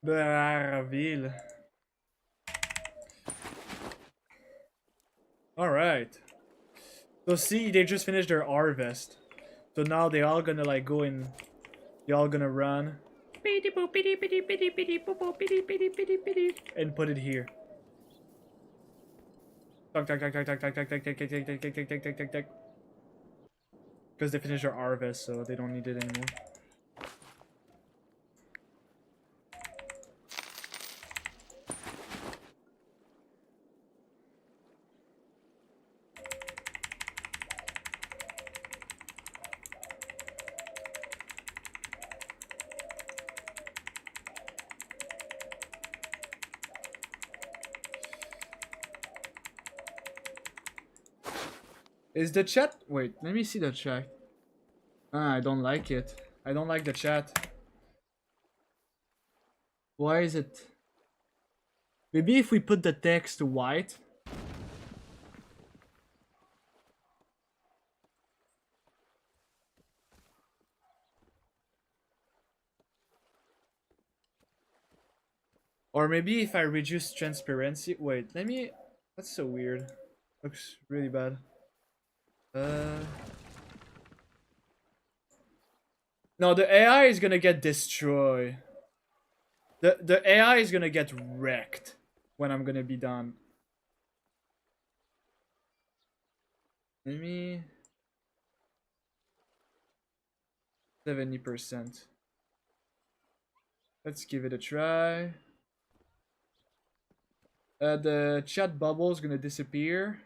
Boirville. Alright. So see, they just finished their harvest. So now they all gonna like go in. They all gonna run. And put it here. Because they finished their harvest, so they don't need it anymore. Is the chat? Wait, let me see the chat. Ah, I don't like it. I don't like the chat. Why is it? Maybe if we put the text to white. Or maybe if I reduce transparency. Wait, let me. That's so weird. Looks really bad. No, the AI is gonna get destroyed. The AI is gonna get wrecked when I'm gonna be done. Let me 70%. Let's give it a try. The chat bubble is gonna disappear.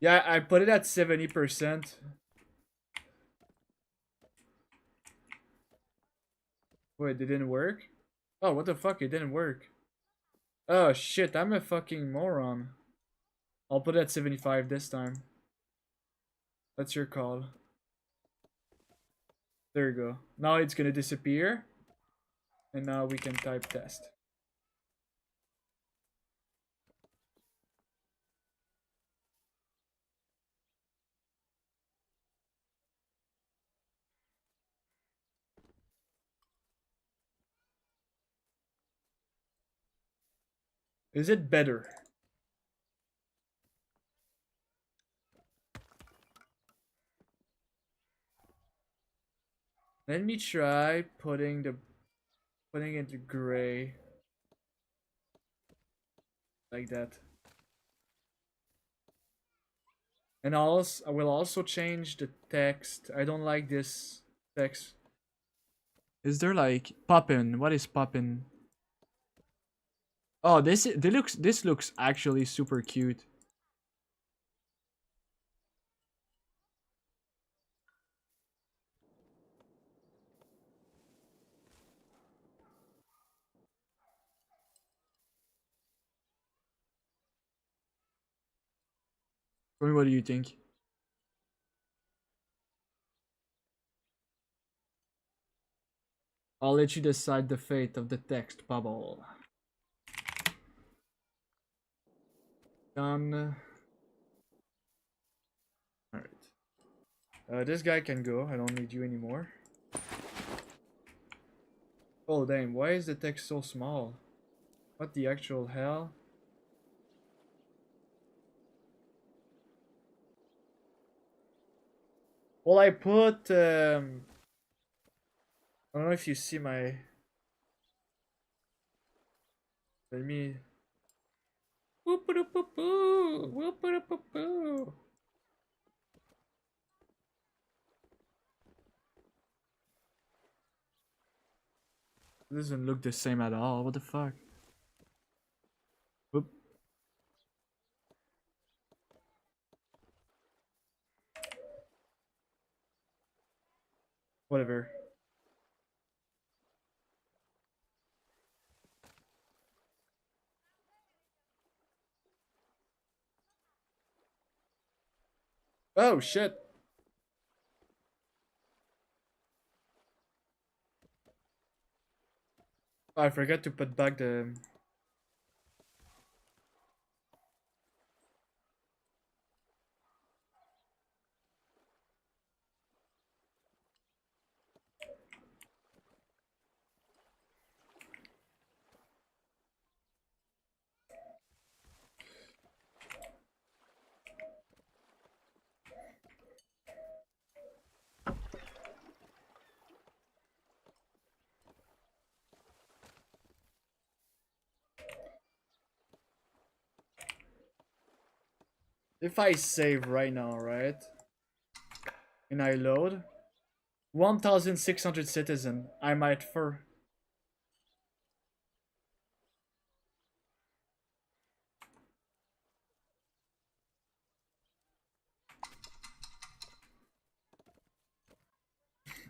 Yeah, I put it at 70%. Wait, it didn't work? Oh, what the fuck? It didn't work. Oh shit, I'm a fucking moron. I'll put it at 75 this time. That's your call. There you go. Now it's gonna disappear. And now we can type test. Is it better? Let me try putting it to gray. Like that. And I will also change the text. I don't like this text. Is there like poppin'? What is poppin'? Oh, this looks actually super cute. Tell me, what do you think? I'll let you decide the fate of the text bubble. Done. Alright. This guy can go. I don't need you anymore. Oh damn, why is the text so small? What the actual hell? Well, I put I don't know if you see my. Let me. Whoop-a-doop-a-boo! Whoop-a-doop-a-boo! It doesn't look the same at all. What the fuck? Whoop. Whatever. Oh shit. I forgot to put back the. If I save right now, right? And I load 1,600 citizen, I might for.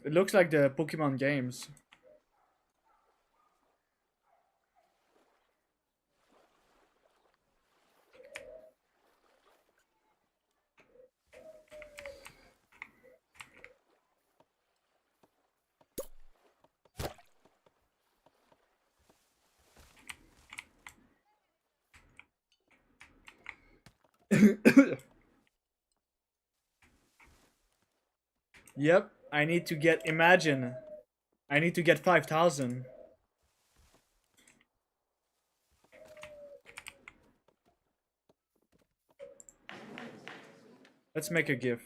It looks like the Pokemon games. Yep, I need to get, imagine, I need to get 5,000. Let's make a GIF.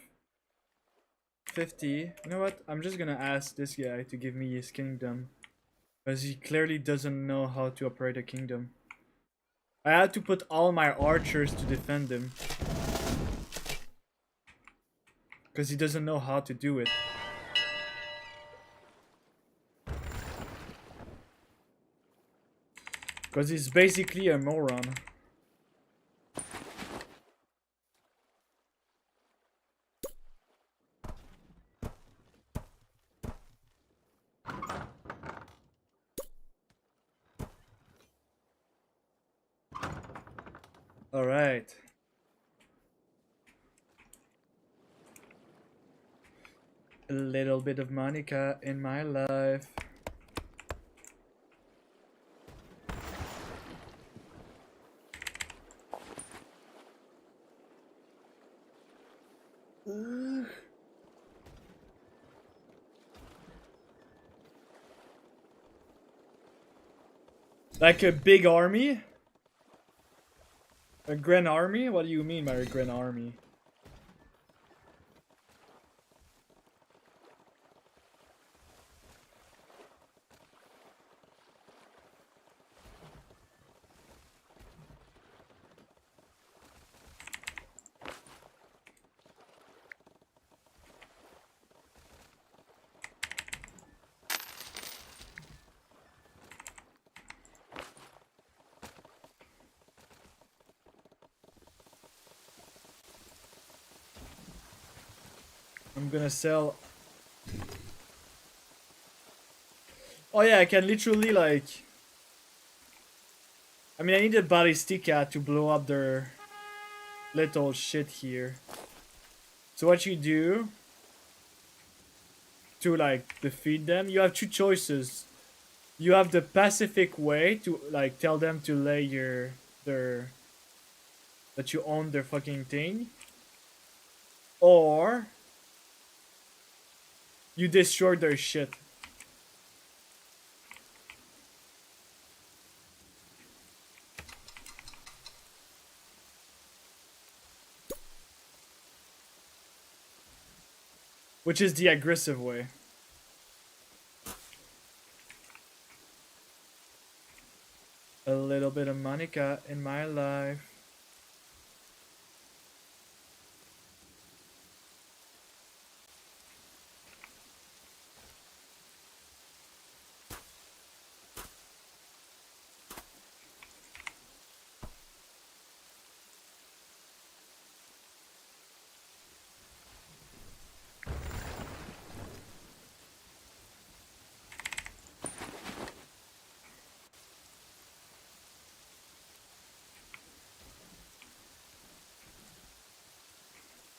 50. You know what? I'm just gonna ask this guy to give me his kingdom. Because he clearly doesn't know how to operate a kingdom. I had to put all my archers to defend him. Because he doesn't know how to do it. Because he's basically a moron. Alright. A little bit of Monica in my life. Like a big army? A grand army? What do you mean by a grand army? I'm gonna sell. Oh yeah, I can literally like. I mean, I need a Ballistica to blow up their little shit here. So what you do to like defeat them, you have two choices. You have the pacific way to like tell them to lay their that you own their fucking thing, or You destroyed their shit. Which is the aggressive way. A little bit of Monica in my life.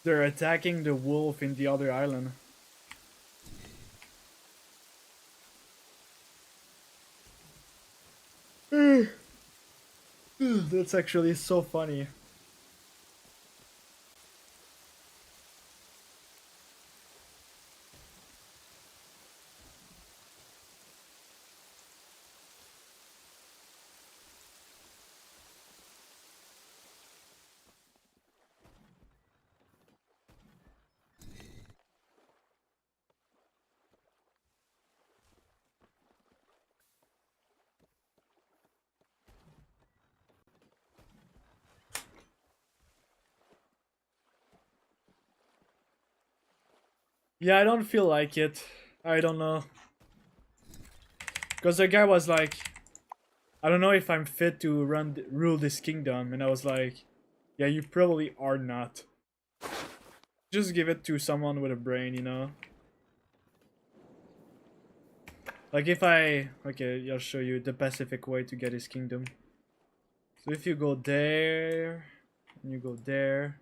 They're attacking the wolf in the other island. That's actually so funny. Yeah, I don't feel like it. I don't know. Because the guy was like, I don't know if I'm fit to rule this kingdom. And I was like, yeah, you probably are not. Just give it to someone with a brain, you know? Like if I... Okay, I'll show you the Pacific way to get his kingdom. So if you go there, and you go there...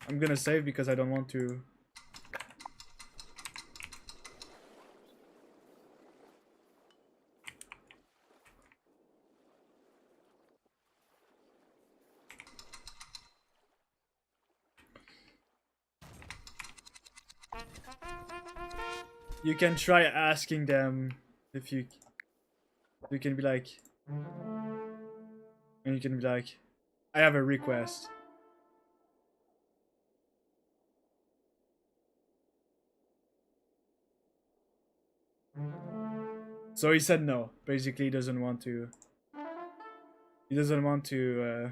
I'm gonna save because I don't want to... You can try asking them if you can be like... And you can be like, I have a request. So he said no. Basically, he doesn't want to. He doesn't want to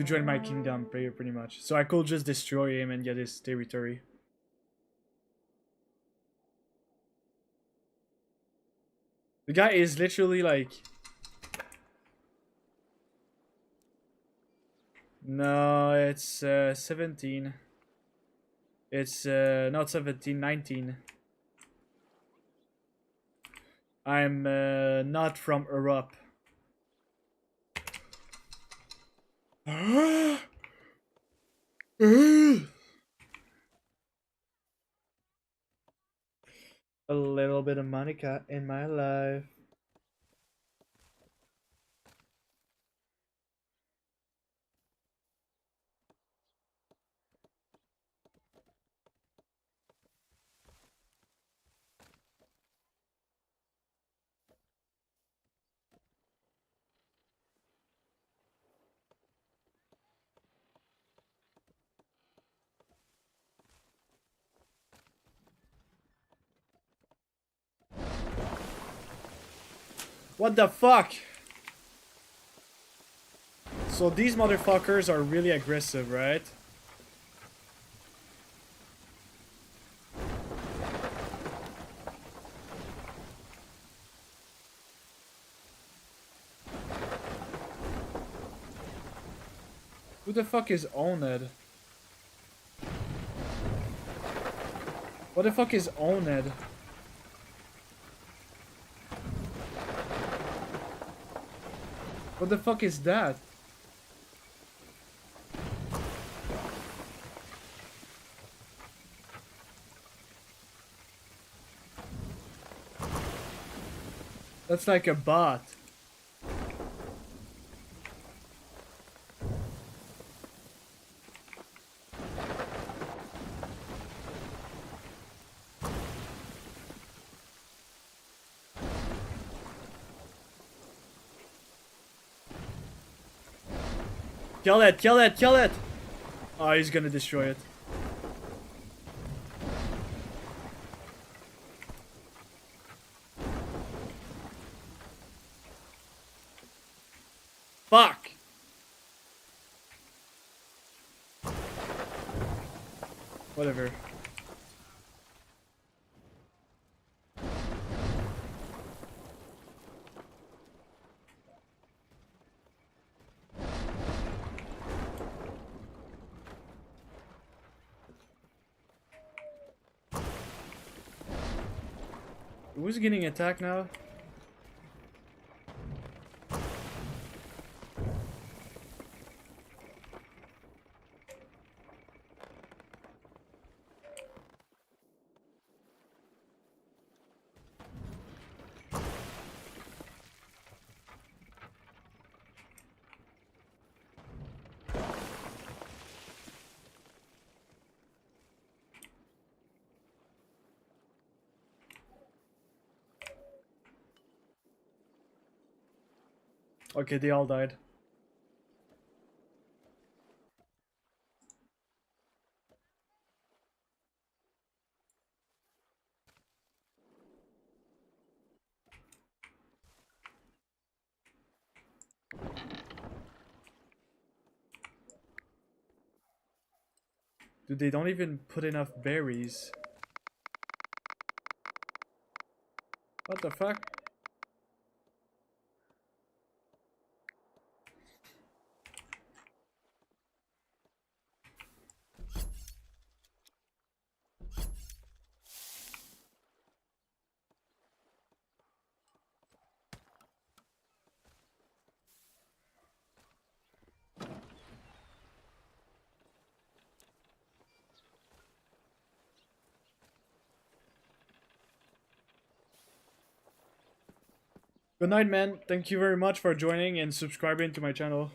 join my kingdom, pretty much. So I could just destroy him and get his territory. The guy is literally like... No, it's 17. It's not 17, 19. I'm not from Europe. A little bit of Monica in my life. What the fuck? So these motherfuckers are really aggressive, right? Who the fuck is Oned? What the fuck is Oned? What the fuck is that? That's like a bot. Kill it, kill it, kill it! Oh, he's gonna destroy it. Fuck! Whatever. Who's getting attacked now? Okay, they all died. Dude, they don't even put enough berries. What the fuck? Good night, man. Thank you very much for joining and subscribing to my channel.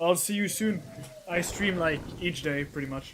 I'll see you soon. I stream like each day, pretty much.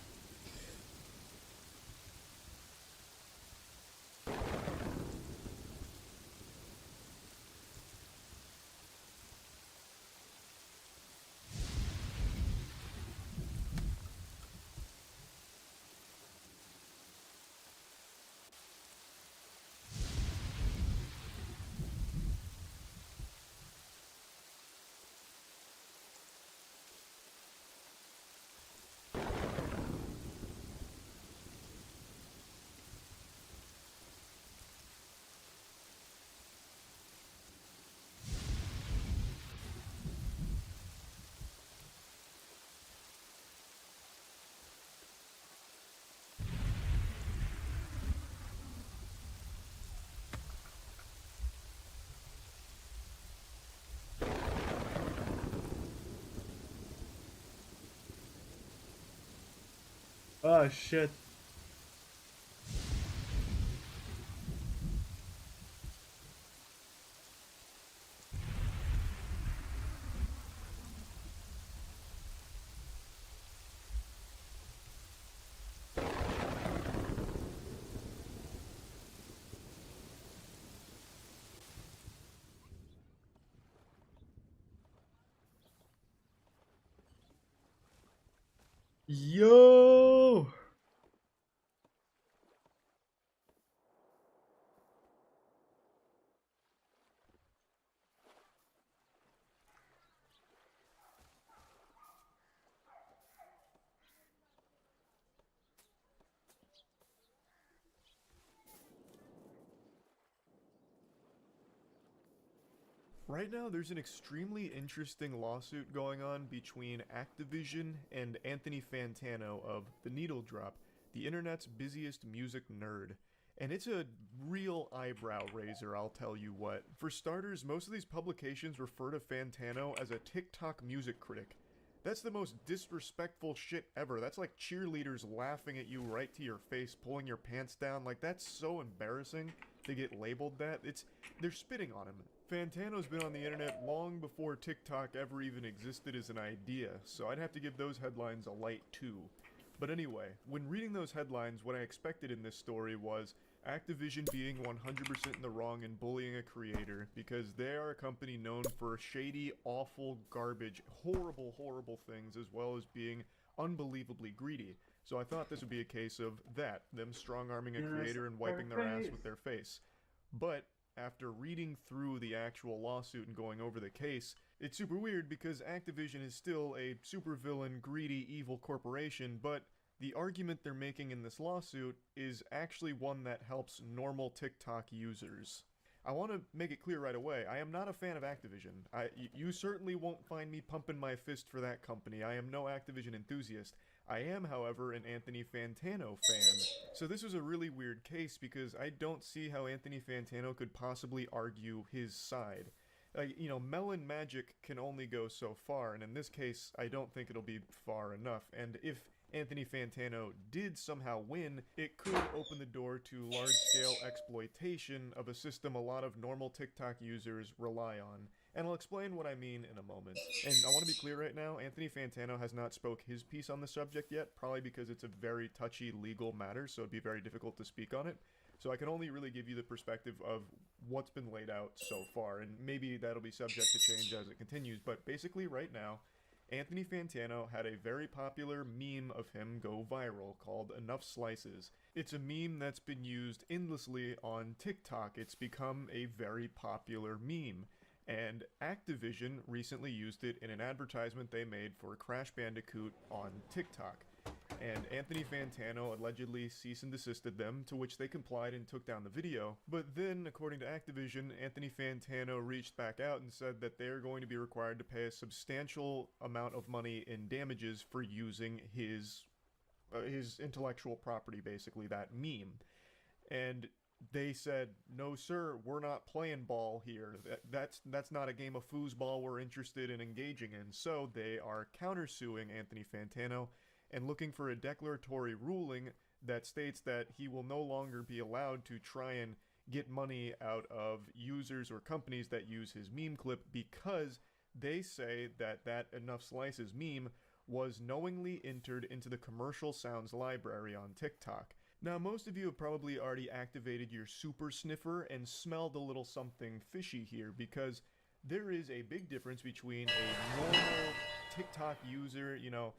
Oh shit. Yo! Right now, there's an extremely interesting lawsuit going on between Activision and Anthony Fantano of The Needle Drop, the internet's busiest music nerd. And it's a real eyebrow raiser, I'll tell you what. For starters, most of these publications refer to Fantano as a TikTok music critic. That's the most disrespectful shit ever. That's like cheerleaders laughing at you right to your face, pulling your pants down. Like, that's so embarrassing to get labeled that. They're spitting on him. Fantano's been on the internet long before TikTok ever even existed as an idea, so I'd have to give those headlines a light too. But anyway, when reading those headlines, what I expected in this story was Activision being 100% in the wrong and bullying a creator because they are a company known for shady, awful, garbage, horrible, horrible things, as well as being unbelievably greedy. So I thought this would be a case of that, them strong-arming a creator and wiping their ass with their face. But after reading through the actual lawsuit and going over the case, it's super weird because Activision is still a supervillain, greedy, evil corporation, but the argument they're making in this lawsuit is actually one that helps normal TikTok users. I want to make it clear right away, I am not a fan of Activision. You certainly won't find me pumping my fist for that company. I am no Activision enthusiast. I am, however, an Anthony Fantano fan. So this was a really weird case because I don't see how Anthony Fantano could possibly argue his side. You know, Melon Magic can only go so far, and in this case, I don't think it'll be far enough. And if Anthony Fantano did somehow win, it could open the door to large-scale exploitation of a system a lot of normal TikTok users rely on. And I'll explain what I mean in a moment. And I want to be clear right now, Anthony Fantano has not spoke his piece on the subject yet, probably because it's a very touchy legal matter, so it'd be very difficult to speak on it. So I can only really give you the perspective of what's been laid out so far, and maybe that'll be subject to change as it continues, but basically right now, Anthony Fantano had a very popular meme of him go viral called Enough Slices. It's a meme that's been used endlessly on TikTok. It's become a very popular meme. And Activision recently used it in an advertisement they made for Crash Bandicoot on TikTok. And Anthony Fantano allegedly cease and desisted them, to which they complied and took down the video. But then, according to Activision, Anthony Fantano reached back out and said that they're going to be required to pay a substantial amount of money in damages for using his intellectual property, basically, that meme. And they said, no sir, we're not playing ball here. That's not a game of foosball we're interested in engaging in. So they are countersuing Anthony Fantano and looking for a declaratory ruling that states that he will no longer be allowed to try and get money out of users or companies that use his meme clip because they say that that Enough Slices meme was knowingly entered into the commercial sounds library on TikTok. Now, most of you have probably already activated your super sniffer and smelled a little something fishy here because there is a big difference between a normal TikTok user, you know,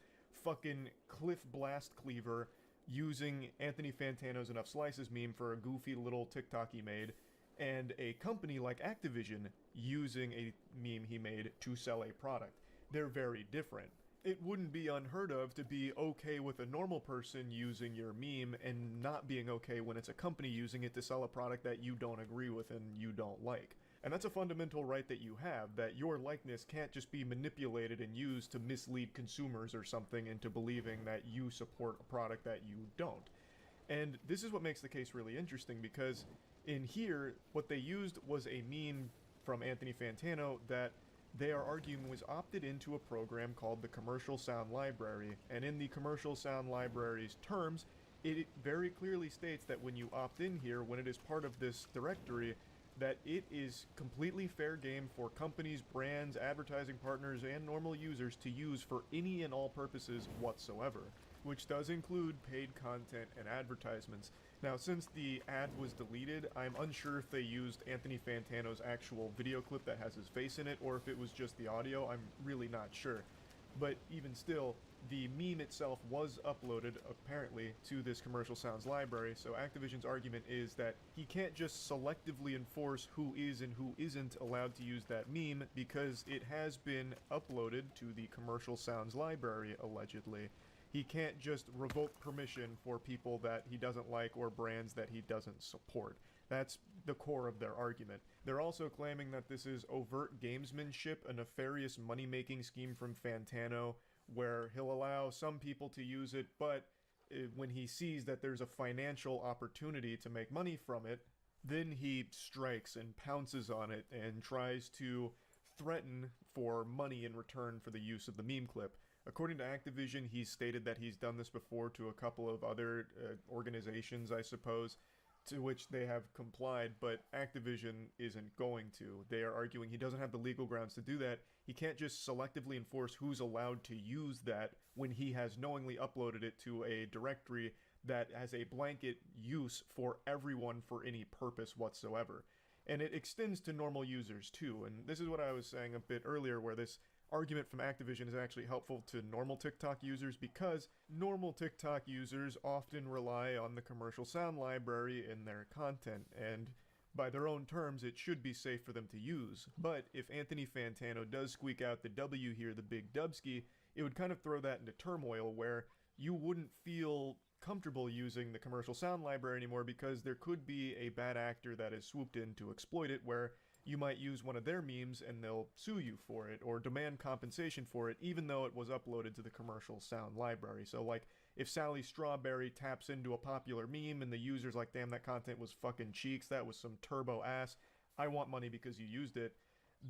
fucking Cliff Blast Cleaver using Anthony Fantano's Enough Slices meme for a goofy little TikTok he made, and a company like Activision using a meme he made to sell a product. They're very different. It wouldn't be unheard of to be okay with a normal person using your meme and not being okay when it's a company using it to sell a product that you don't agree with and you don't like. And that's a fundamental right that you have, that your likeness can't just be manipulated and used to mislead consumers or something into believing that you support a product that you don't. And this is what makes the case really interesting because in here, what they used was a meme from Anthony Fantano that they are arguing was opted into a program called the Commercial Sound Library, and in the Commercial Sound Library's terms, it very clearly states that when you opt in here, when it is part of this directory, that it is completely fair game for companies, brands, advertising partners, and normal users to use for any and all purposes whatsoever, which does include paid content and advertisements. Now, since the ad was deleted, I'm unsure if they used Anthony Fantano's actual video clip that has his face in it, or if it was just the audio. I'm really not sure. But even still, the meme itself was uploaded, apparently, to this Commercial Sounds library, so Activision's argument is that he can't just selectively enforce who is and who isn't allowed to use that meme, because it has been uploaded to the Commercial Sounds library, allegedly. He can't just revoke permission for people that he doesn't like or brands that he doesn't support. That's the core of their argument. They're also claiming that this is overt gamesmanship, a nefarious money-making scheme from Fantano, where he'll allow some people to use it, but when he sees that there's a financial opportunity to make money from it, then he strikes and pounces on it and tries to threaten for money in return for the use of the meme clip. According to Activision, he's stated that he's done this before to a couple of other organizations, I suppose, to which they have complied, but Activision isn't going to. They are arguing he doesn't have the legal grounds to do that. He can't just selectively enforce who's allowed to use that when he has knowingly uploaded it to a directory that has a blanket use for everyone for any purpose whatsoever. And it extends to normal users too, and this is what I was saying a bit earlier, where this argument from Activision is actually helpful to normal TikTok users, because normal TikTok users often rely on the commercial sound library in their content, and by their own terms, it should be safe for them to use. But if Anthony Fantano does squeak out the W here, the big dubski, it would kind of throw that into turmoil, where you wouldn't feel comfortable using the commercial sound library anymore, because there could be a bad actor that has swooped in to exploit it, where you might use one of their memes and they'll sue you for it or demand compensation for it, even though it was uploaded to the commercial sound library. So like, if Sally Strawberry taps into a popular meme and the user's like, damn, that content was fucking cheeks, that was some turbo ass, I want money because you used it,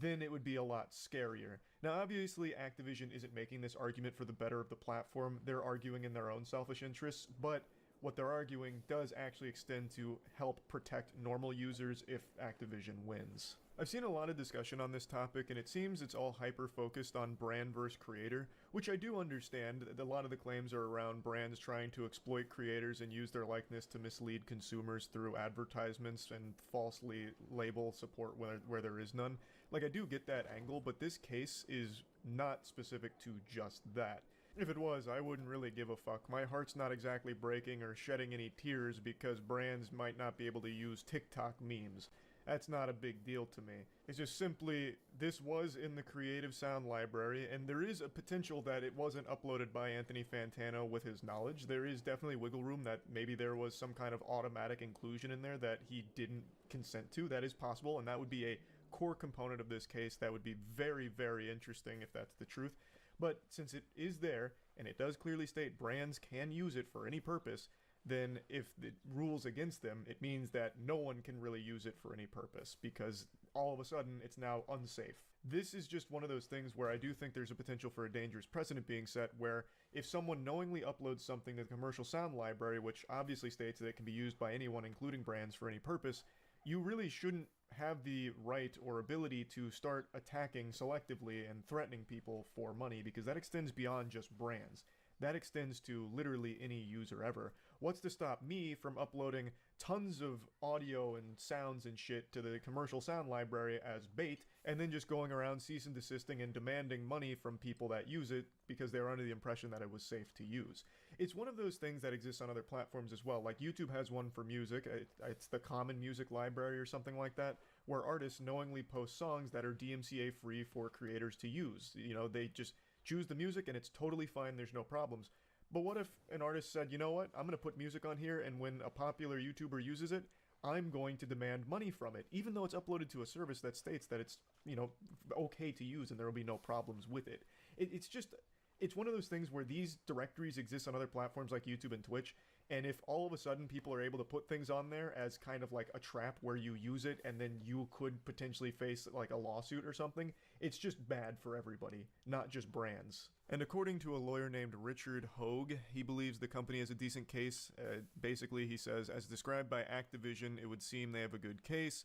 then it would be a lot scarier. Now obviously Activision isn't making this argument for the better of the platform, they're arguing in their own selfish interests, but what they're arguing does actually extend to help protect normal users if Activision wins. I've seen a lot of discussion on this topic, and it seems it's all hyper-focused on brand versus creator, which I do understand. A lot of the claims are around brands trying to exploit creators and use their likeness to mislead consumers through advertisements and falsely label support where there is none. Like, I do get that angle, but this case is not specific to just that. If it was, I wouldn't really give a fuck. My heart's not exactly breaking or shedding any tears because brands might not be able to use TikTok memes. That's not a big deal to me. It's just simply, this was in the Creative Sound library, and there is a potential that it wasn't uploaded by Anthony Fantano with his knowledge. There is definitely wiggle room that maybe there was some kind of automatic inclusion in there that he didn't consent to. That is possible, and that would be a core component of this case. That would be very, very interesting if that's the truth. But since it is there, and it does clearly state brands can use it for any purpose, then if it rules against them, it means that no one can really use it for any purpose, because all of a sudden it's now unsafe. This is just one of those things where I do think there's a potential for a dangerous precedent being set, where if someone knowingly uploads something to the commercial sound library, which obviously states that it can be used by anyone, including brands, for any purpose, you really shouldn't have the right or ability to start attacking selectively and threatening people for money, because that extends beyond just brands. That extends to literally any user ever. What's to stop me from uploading tons of audio and sounds and shit to the commercial sound library as bait, and then just going around cease and desisting and demanding money from people that use it because they were under the impression that it was safe to use? It's one of those things that exists on other platforms as well. Like YouTube has one for music, it's the Common Music Library or something like that, where artists knowingly post songs that are DMCA free for creators to use. You know, they just choose the music and it's totally fine, there's no problems. But what if an artist said, you know what, I'm going to put music on here, and when a popular YouTuber uses it, I'm going to demand money from it, even though it's uploaded to a service that states that it's, you know, okay to use and there will be no problems with it. It's one of those things where these directories exist on other platforms like YouTube and Twitch, and if all of a sudden people are able to put things on there as kind of like a trap where you use it and then you could potentially face like a lawsuit or something, it's just bad for everybody, not just brands. And according to a lawyer named Richard Hogue, he believes the company has a decent case. Basically, he says, as described by Activision, it would seem they have a good case.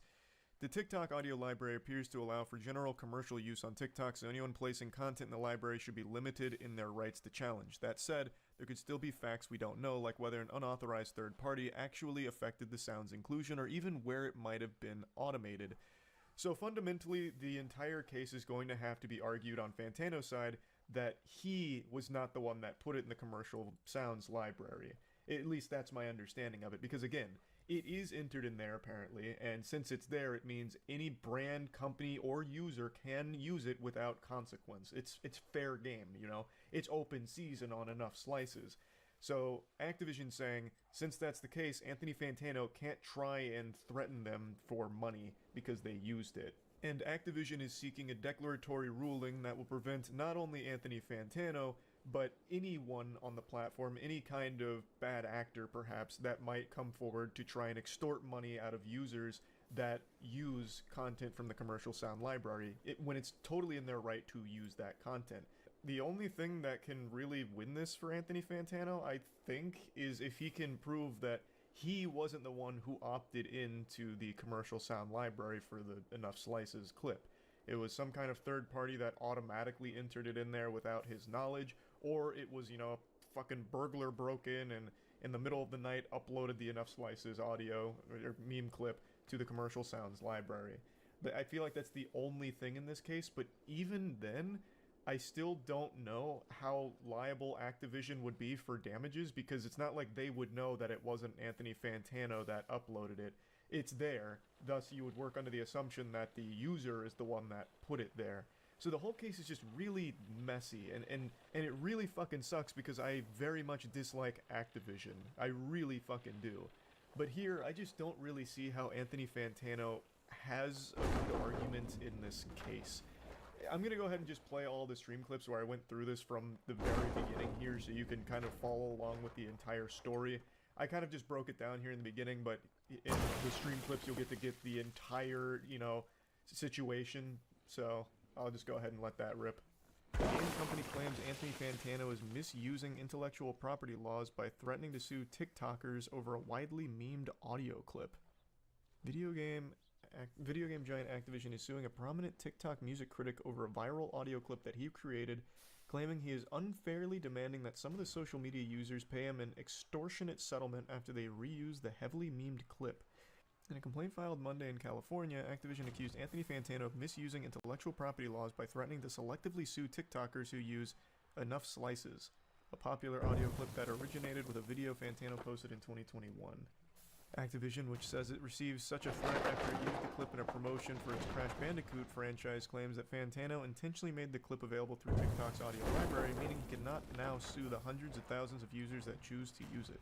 The TikTok audio library appears to allow for general commercial use on TikTok, so anyone placing content in the library should be limited in their rights to challenge. That said, there could still be facts we don't know, like whether an unauthorized third party actually affected the sound's inclusion, or even where it might have been automated. So fundamentally, the entire case is going to have to be argued on Fantano's side that he was not the one that put it in the commercial sounds library. At least that's my understanding of it, because again, it is entered in there apparently, and since it's there, it means any brand, company, or user can use it without consequence. It's fair game, you know? It's open season on enough slices. So Activision saying, since that's the case, Anthony Fantano can't try and threaten them for money because they used it. And Activision is seeking a declaratory ruling that will prevent not only Anthony Fantano, but anyone on the platform, any kind of bad actor perhaps, that might come forward to try and extort money out of users that use content from the commercial sound library, when it's totally in their right to use that content. The only thing that can really win this for Anthony Fantano, I think, is if he can prove that he wasn't the one who opted into the commercial sound library for the Enough Slices clip. It was some kind of third party that automatically entered it in there without his knowledge, or it was, you know, a fucking burglar broke in in the middle of the night uploaded the Enough Slices audio or meme clip to the commercial sounds library. I feel like that's the only thing in this case, but even then, I still don't know how liable Activision would be for damages, because it's not like they would know that it wasn't Anthony Fantano that uploaded it. It's there, thus you would work under the assumption that the user is the one that put it there. So the whole case is just really messy, and it really fucking sucks because I very much dislike Activision. I really fucking do. But here, I just don't really see how Anthony Fantano has a good argument in this case. I'm gonna go ahead and just play all the stream clips where I went through this from the very beginning here, so you can kind of follow along with the entire story. I kind of just broke it down here in the beginning, but in the stream clips you'll get to get the entire, you know, situation, so I'll just go ahead and let that rip. The game company claims Anthony Fantano is misusing intellectual property laws by threatening to sue TikTokers over a widely memed audio clip. Video game giant Activision is suing a prominent TikTok music critic over a viral audio clip that he created, claiming he is unfairly demanding that some of the social media users pay him an extortionate settlement after they reuse the heavily memed clip. In a complaint filed Monday in California, Activision accused Anthony Fantano of misusing intellectual property laws by threatening to selectively sue TikTokers who use Enough Slices, a popular audio clip that originated with a video Fantano posted in 2021. Activision, which says it receives such a threat after it used the clip in a promotion for its Crash Bandicoot franchise, claims that Fantano intentionally made the clip available through TikTok's audio library, meaning he cannot now sue the hundreds of thousands of users that choose to use it.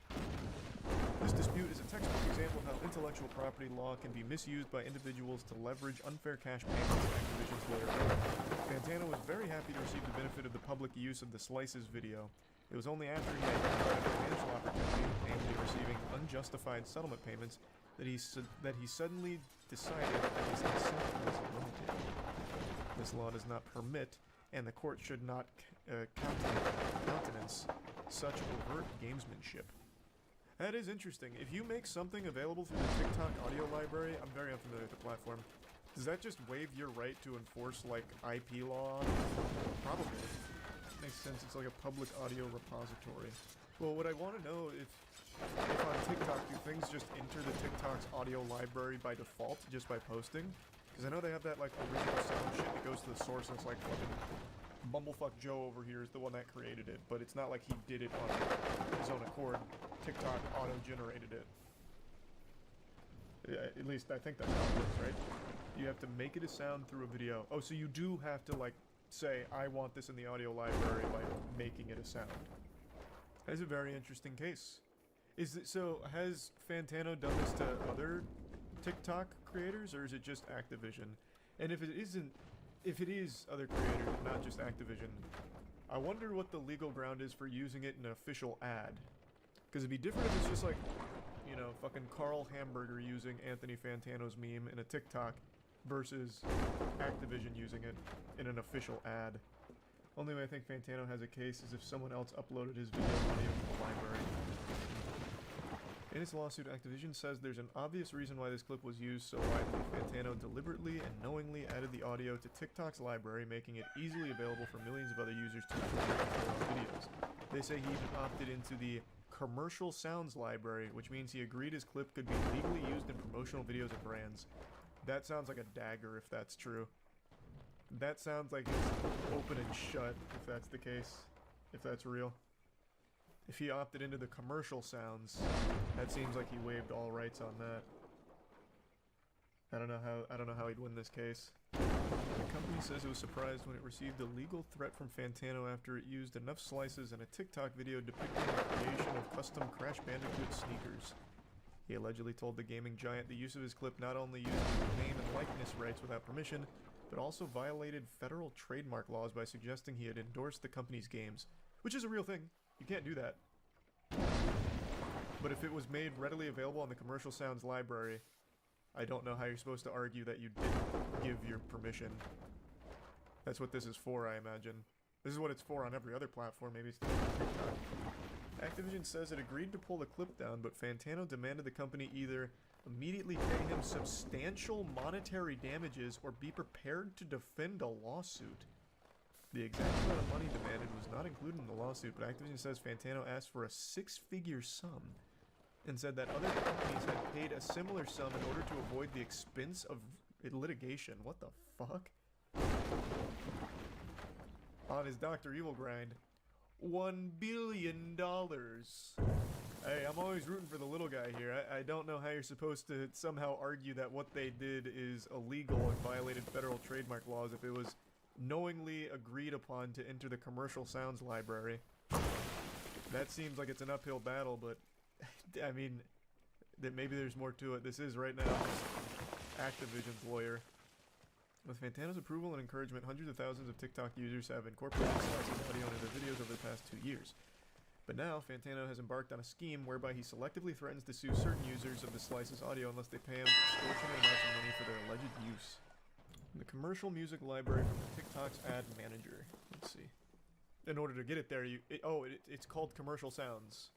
This dispute is a textbook example of how intellectual property law can be misused by individuals to leverage unfair cash payments, Activision's lawyer wrote. Fantano was very happy to receive the benefit of the public use of the Slices video. It was only after he identified a financial opportunity, namely receiving unjustified settlement payments, that he suddenly decided that his incentive was limited. This law does not permit, and the court should not countenance such overt gamesmanship. That is interesting. If you make something available through the TikTok audio library, I'm very unfamiliar with the platform, does that just waive your right to enforce, like, IP law? Probably. Makes sense, it's like a public audio repository. Well, what I want to know if on TikTok, do things just enter the TikTok's audio library by default, just by posting? Because I know they have that, like, original sound shit that goes to the source, and it's like fucking Bumblefuck Joe over here is the one that created it, but it's not like he did it on his own accord. TikTok auto-generated it. Yeah, at least I think that's how it works, right? You have to make it a sound through a video. Oh, so you do have to, like, say, I want this in the audio library by making it a sound. That is a very interesting case. So, has Fantano done this to other TikTok creators, or is it just Activision? And if it is other creators, not just Activision, I wonder what the legal ground is for using it in an official ad. Because it'd be different if it's just like, you know, fucking Carl Hamburger using Anthony Fantano's meme in a TikTok versus Activision using it in an official ad. Only way I think Fantano has a case is if someone else uploaded his video audio to the library. In its lawsuit, Activision says there's an obvious reason why this clip was used so widely. Fantano deliberately and knowingly added the audio to TikTok's library, making it easily available for millions of other users to create their own videos. They say he even opted into the commercial sounds library, which means he agreed his clip could be legally used in promotional videos of brands. That sounds like a dagger if that's true. That sounds like it's open and shut if that's the case, if that's real. If he opted into the commercial sounds, that seems like he waived all rights on that. I don't know how he'd win this case. The company says it was surprised when it received a legal threat from Fantano after it used Enough Slices in a TikTok video depicting the creation of custom Crash Bandicoot sneakers. He allegedly told the gaming giant the use of his clip not only used his name and likeness rights without permission, but also violated federal trademark laws by suggesting he had endorsed the company's games. Which is a real thing. You can't do that. But if it was made readily available on the Commercial Sounds library, I don't know how you're supposed to argue that you didn't give your permission. That's what this is for, I imagine. This is what it's for on every other platform, maybe it's TikTok. Activision says it agreed to pull the clip down, but Fantano demanded the company either immediately pay him substantial monetary damages or be prepared to defend a lawsuit. The exact amount of money demanded was not included in the lawsuit, but Activision says Fantano asked for a 6-figure sum and said that other companies had paid a similar sum in order to avoid the expense of litigation. What the fuck? On his Dr. Evil grind, $1 billion. Hey, I'm always rooting for the little guy here. I don't know how you're supposed to somehow argue that what they did is illegal and violated federal trademark laws if it was knowingly agreed upon to enter the commercial sounds library. That seems like it's an uphill battle, but I mean, that maybe there's more to it. This is right now Activision's lawyer. With Fantano's approval and encouragement, hundreds of thousands of TikTok users have incorporated Slice's audio into their videos over the past 2 years. But now, Fantano has embarked on a scheme whereby he selectively threatens to sue certain users of the Slice's audio unless they pay him extortionate amounts of money for their alleged use. The commercial music library from the TikTok's ad manager. Let's see. In order to get it there, it's called Commercial Sounds.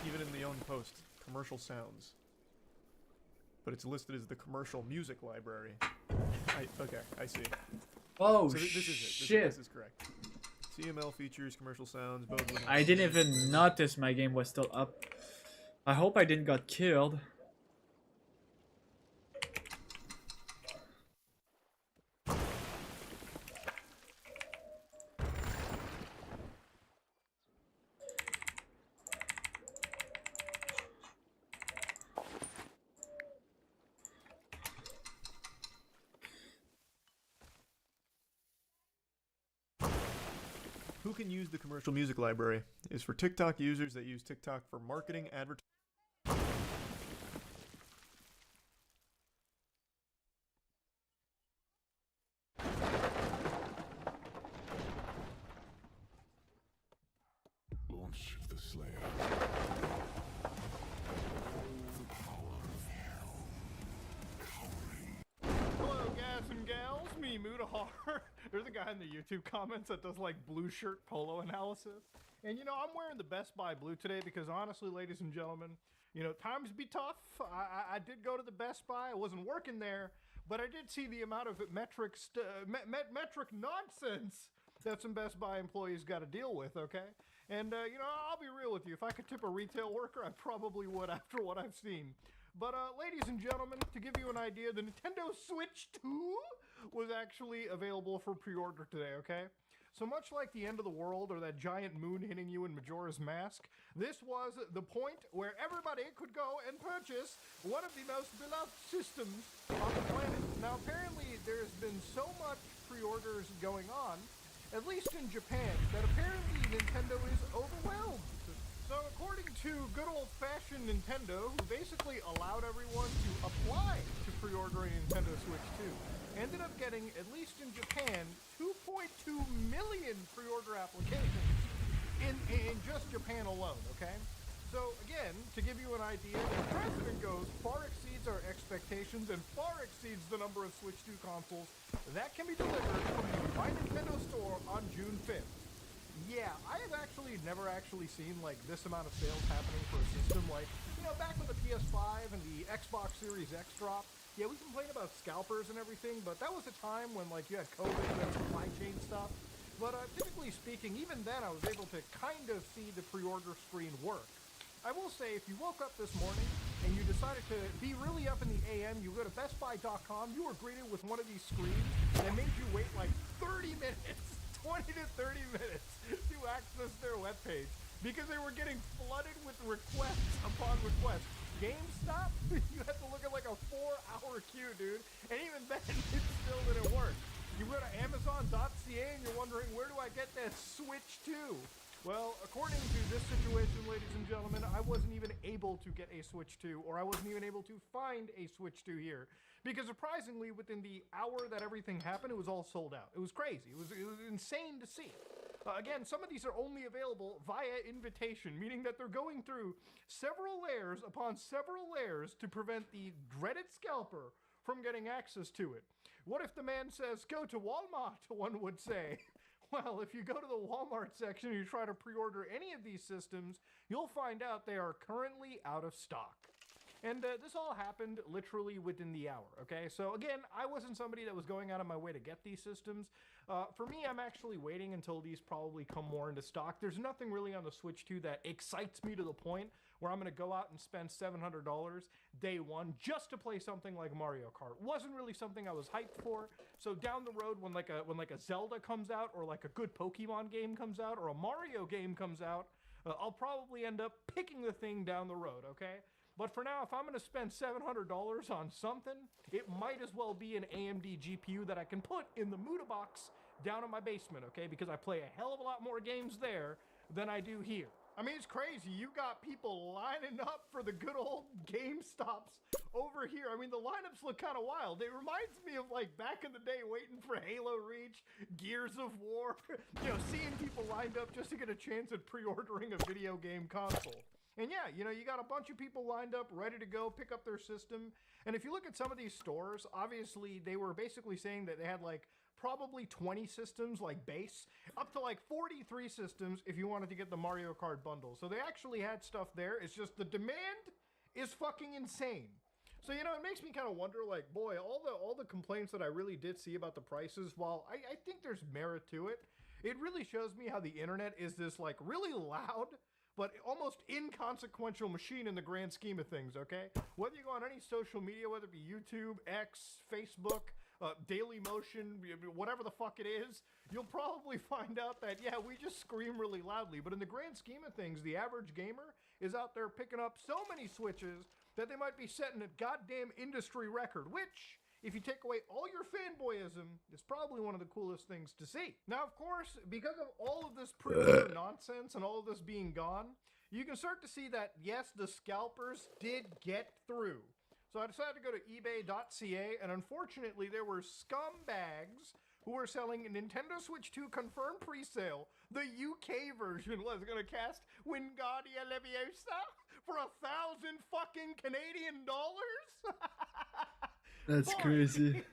Even in the own post, Commercial Sounds. But it's listed as the Commercial Music Library. Okay, I see. Oh, so this is it. shit. This is correct. CML features commercial sounds. Both I didn't even notice my game was still up. I hope I didn't got killed. Who can use the commercial music library is for TikTok users that use TikTok for marketing, advertising. Launch the Slayer. The power of hell. Hello, guys and gals. Me, Mutahar. There's a guy in the YouTube comments that does like blue shirt polo analysis. And you know, I'm wearing the Best Buy blue today because honestly, ladies and gentlemen, you know, times be tough. I did go to the Best Buy. I wasn't working there, but I did see the amount of metric nonsense that some Best Buy employees got to deal with, okay? And, you know, I'll be real with you. If I could tip a retail worker, I probably would after what I've seen. But, ladies and gentlemen, to give you an idea, the Nintendo Switch 2 was actually available for pre-order today, okay? So much like the end of the world or that giant moon hitting you in Majora's Mask, this was the point where everybody could go and purchase one of the most beloved systems on the planet. Now, apparently, there's been so much pre-orders going on, at least in Japan, that apparently Nintendo is overwhelmed. So according to good old-fashioned Nintendo, who basically allowed everyone to apply to pre-order a Nintendo Switch 2, ended up getting, at least in Japan, 2.2 million pre-order applications in just Japan alone, okay? So again, to give you an idea, the precedent goes far exceeds our expectations and far exceeds the number of Switch 2 consoles that can be delivered from the My Nintendo store on June 5th. Yeah, I have actually never seen like this amount of sales happening for a system. Like, you know, back when the PS5 and the Xbox Series X dropped, yeah, we complained about scalpers and everything, but that was a time when like you had COVID and supply chain stuff. But typically speaking, even then I was able to kind of see the pre-order screen work. I will say, if you woke up this morning and you decided to be really up in the AM, you go to BestBuy.com, you were greeted with one of these screens that made you wait like 30 minutes. 20 to 30 minutes to access their webpage because they were getting flooded with requests upon requests. GameStop, you had to look at like a 4-hour queue, dude, and even then it still didn't work. You go to Amazon.ca and you're wondering, where do I get that Switch 2? Well, according to this situation, ladies and gentlemen, I wasn't even able to get a Switch 2, or I wasn't even able to find a Switch 2 here. Because surprisingly, within the hour that everything happened, it was all sold out. It was crazy. It was insane to see. Again, some of these are only available via invitation, meaning that they're going through several layers upon several layers to prevent the dreaded scalper from getting access to it. What if the man says, go to Walmart, one would say? Well, if you go to the Walmart section and you try to pre-order any of these systems, you'll find out they are currently out of stock. And this all happened literally within the hour, okay? So again, I wasn't somebody that was going out of my way to get these systems. For me, I'm actually waiting until these probably come more into stock. There's nothing really on the Switch 2 that excites me to the point where I'm going to go out and spend $700 day one just to play something like Mario Kart. Wasn't really something I was hyped for. So down the road, when like a Zelda comes out, or like a good Pokemon game comes out, or a Mario game comes out, I'll probably end up picking the thing down the road, okay? But for now, if I'm going to spend $700 on something, it might as well be an AMD GPU that I can put in the Muda box down in my basement, okay? Because I play a hell of a lot more games there than I do here. I mean, it's crazy. You got people lining up for the good old GameStops over here. I mean, the lineups look kind of wild. It reminds me of like back in the day waiting for Halo Reach, Gears of War, you know, seeing people lined up just to get a chance at pre-ordering a video game console. And yeah, you know, you got a bunch of people lined up, ready to go, pick up their system. And if you look at some of these stores, obviously they were basically saying that they had like probably 20 systems, like base, up to like 43 systems if you wanted to get the Mario Kart bundle. So they actually had stuff there. It's just the demand is fucking insane. So, you know, it makes me kind of wonder, like, boy, all the complaints that I really did see about the prices, while I think there's merit to it, it really shows me how the internet is this like really loud but almost inconsequential machine in the grand scheme of things, okay? Whether you go on any social media, whether it be YouTube, X, Facebook, Daily Motion, whatever the fuck it is, you'll probably find out that, yeah, we just scream really loudly. But in the grand scheme of things, the average gamer is out there picking up so many Switches that they might be setting a goddamn industry record, which, if you take away all your fanboyism, is probably one of the coolest things to see. Now, of course, because of all of this pre-order nonsense and all of this being gone, you can start to see that, yes, the scalpers did get through. So I decided to go to ebay.ca, and unfortunately, there were scumbags who were selling a Nintendo Switch 2 confirmed pre-sale. The UK version was going to cast Wingardium Leviosa for 1,000 fucking Canadian dollars? That's crazy.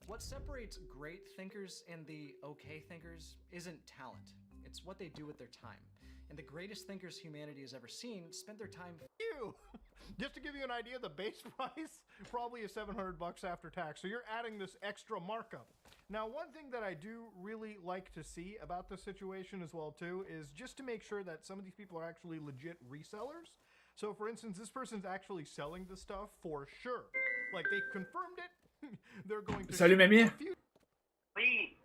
What separates great thinkers and the okay thinkers isn't talent. It's what they do with their time. And the greatest thinkers humanity has ever seen spent their time... You! Just to give you an idea, the base price probably is $700 after tax, so you're adding this extra markup. Now, one thing that I do really like to see about this situation as well, too, is just to make sure that some of these people are actually legit resellers. So, for instance, this person's actually selling the stuff for sure. Like, they confirmed it. They're going to... Salut, Mamie. Oui.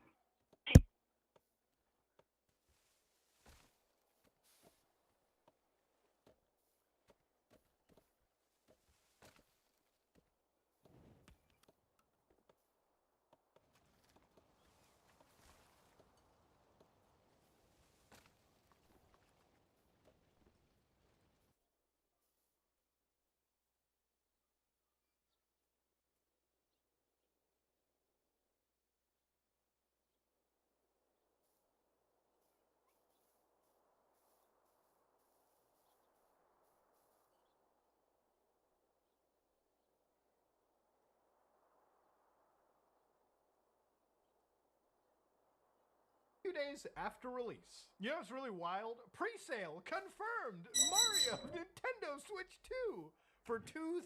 Few days after release. You know what's really wild? Pre-sale confirmed Mario Nintendo Switch 2 for $2,000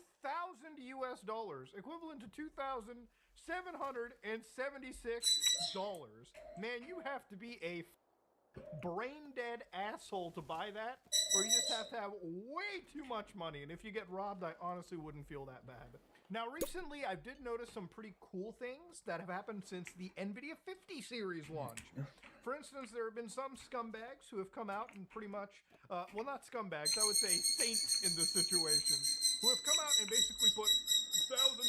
US, equivalent to $2,776. Man, you have to be a brain dead asshole to buy that, or you just have to have way too much money. And if you get robbed, I honestly wouldn't feel that bad. Now, recently, I did notice some pretty cool things that have happened since the NVIDIA 50 series launch. For instance, there have been some scumbags who have come out and pretty much, well, not scumbags, I would say saints in this situation, who have come out and basically put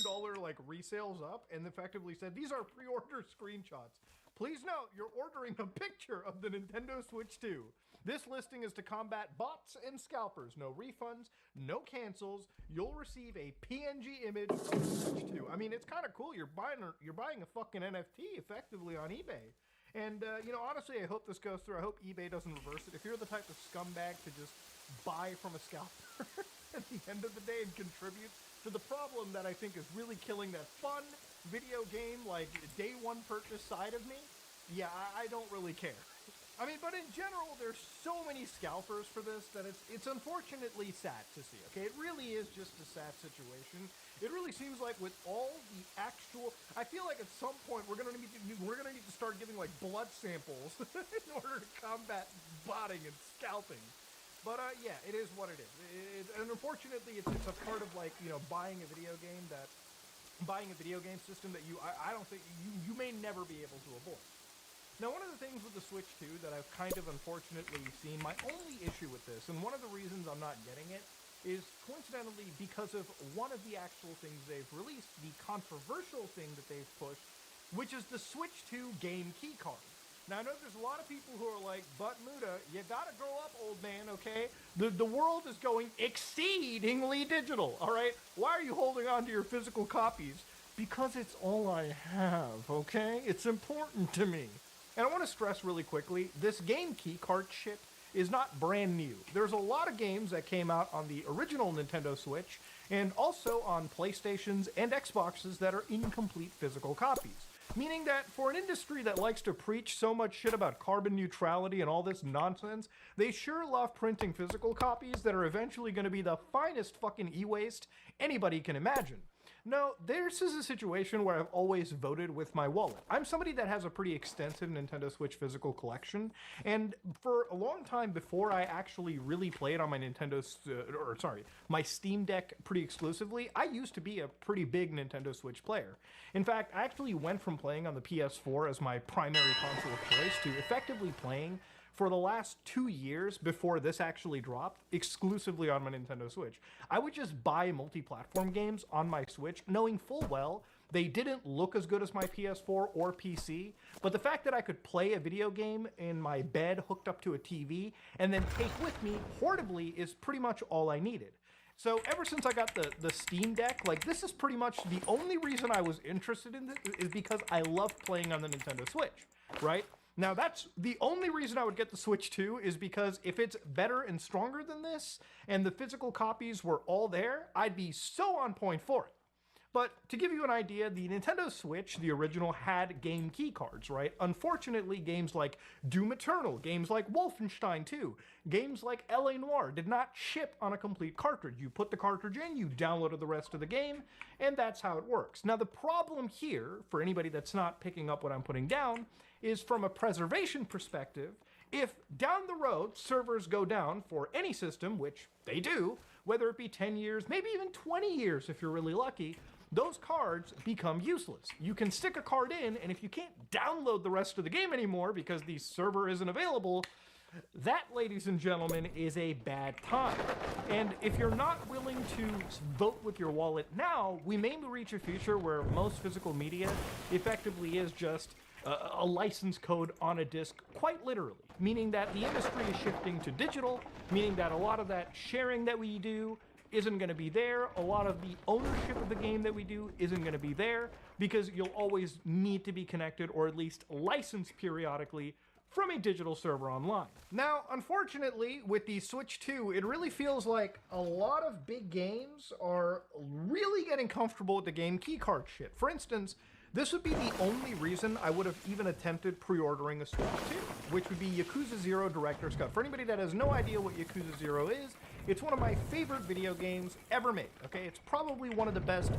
$1,000 like resales up and effectively said, these are pre-order screenshots. Please note, you're ordering a picture of the Nintendo Switch 2. This listing is to combat bots and scalpers. No refunds, no cancels. You'll receive a PNG image of the Switch 2. I mean, it's kind of cool. You're buying a fucking NFT effectively on eBay. And, you know, honestly, I hope this goes through. I hope eBay doesn't reverse it. If you're the type of scumbag to just buy from a scalper at the end of the day and contribute to the problem that I think is really killing that fun video game, like, day one purchase side of me, yeah, I don't really care. I mean, but in general, there's so many scalpers for this that it's unfortunately sad to see, okay? It really is just a sad situation. It really seems like with all the actual... I feel like at some point we're gonna need to start giving, like, blood samples in order to combat botting and scalping. But, yeah, it is what it is. And unfortunately, it's a part of, like, you know, buying a video game system that I don't think... You may never be able to avoid. Now, one of the things with the Switch 2 that I've kind of unfortunately seen, my only issue with this, and one of the reasons I'm not getting it, is coincidentally because of one of the actual things they've released, the controversial thing that they've pushed, which is the Switch 2 game key card. Now, I know there's a lot of people who are like, but Muda, you gotta grow up, old man, okay? The world is going exceedingly digital, all right? Why are you holding on to your physical copies? Because it's all I have, okay? It's important to me. And I want to stress really quickly, this game key card shit is not brand new. There's a lot of games that came out on the original Nintendo Switch, and also on PlayStations and Xboxes that are incomplete physical copies. Meaning that for an industry that likes to preach so much shit about carbon neutrality and all this nonsense, they sure love printing physical copies that are eventually going to be the finest fucking e-waste anybody can imagine. No, this is a situation where I've always voted with my wallet. I'm somebody that has a pretty extensive Nintendo Switch physical collection, and for a long time before I actually really played on my my Steam Deck pretty exclusively, I used to be a pretty big Nintendo Switch player. In fact, I actually went from playing on the PS4 as my primary console of choice to effectively playing for the last 2 years before this actually dropped, exclusively on my Nintendo Switch. I would just buy multi-platform games on my Switch, knowing full well they didn't look as good as my PS4 or PC, but the fact that I could play a video game in my bed hooked up to a TV and then take with me portably is pretty much all I needed. So ever since I got the Steam Deck, like, this is pretty much the only reason I was interested in this is because I love playing on the Nintendo Switch, right? Now, that's the only reason I would get the Switch 2 is because if it's better and stronger than this, and the physical copies were all there, I'd be so on point for it. But to give you an idea, the Nintendo Switch, the original, had game key cards, right? Unfortunately, games like Doom Eternal, games like Wolfenstein 2, games like L.A. Noire did not ship on a complete cartridge. You put the cartridge in, you downloaded the rest of the game, and that's how it works. Now, the problem here, for anybody that's not picking up what I'm putting down, is from a preservation perspective, if down the road servers go down for any system, which they do, whether it be 10 years, maybe even 20 years if you're really lucky, those cards become useless. You can stick a card in, and if you can't download the rest of the game anymore because the server isn't available, that, ladies and gentlemen, is a bad time. And if you're not willing to vote with your wallet now, we may reach a future where most physical media effectively is just a license code on a disc, quite literally, meaning that the industry is shifting to digital, meaning that a lot of that sharing that we do isn't going to be there, a lot of the ownership of the game that we do isn't going to be there, because you'll always need to be connected or at least licensed periodically from a digital server online. Now, unfortunately, with the Switch 2, it really feels like a lot of big games are really getting comfortable with the game keycard shit. For instance, this would be the only reason I would have even attempted pre-ordering a Switch 2, which would be Yakuza 0 Director's Cut. For anybody that has no idea what Yakuza 0 is, it's one of my favorite video games ever made, okay? It's probably one of the best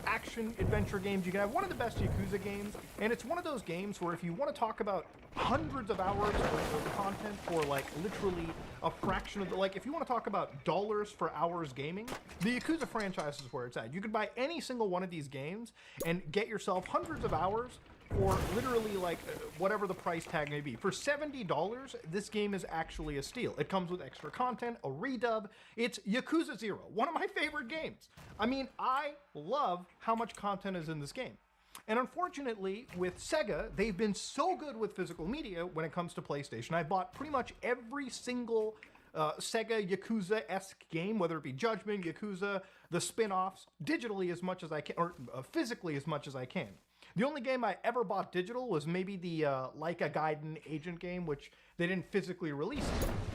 action-adventure games you can have, one of the best Yakuza games, and it's one of those games where if you want to talk about hundreds of hours of content for, like, literally a fraction of the... Like, if you want to talk about dollars for hours gaming, the Yakuza franchise is where it's at. You could buy any single one of these games and get yourself hundreds of hours for literally, like, whatever the price tag may be. For $70, this game is actually a steal. It comes with extra content, a redub. It's Yakuza 0, one of my favorite games. I mean, I love how much content is in this game. And unfortunately, with Sega, they've been so good with physical media when it comes to PlayStation. I bought pretty much every single Sega Yakuza-esque game, whether it be Judgment, Yakuza, the spin-offs, digitally as much as I can, or physically as much as I can. The only game I ever bought digital was maybe the Laika Gaiden Agent game, which they didn't physically release.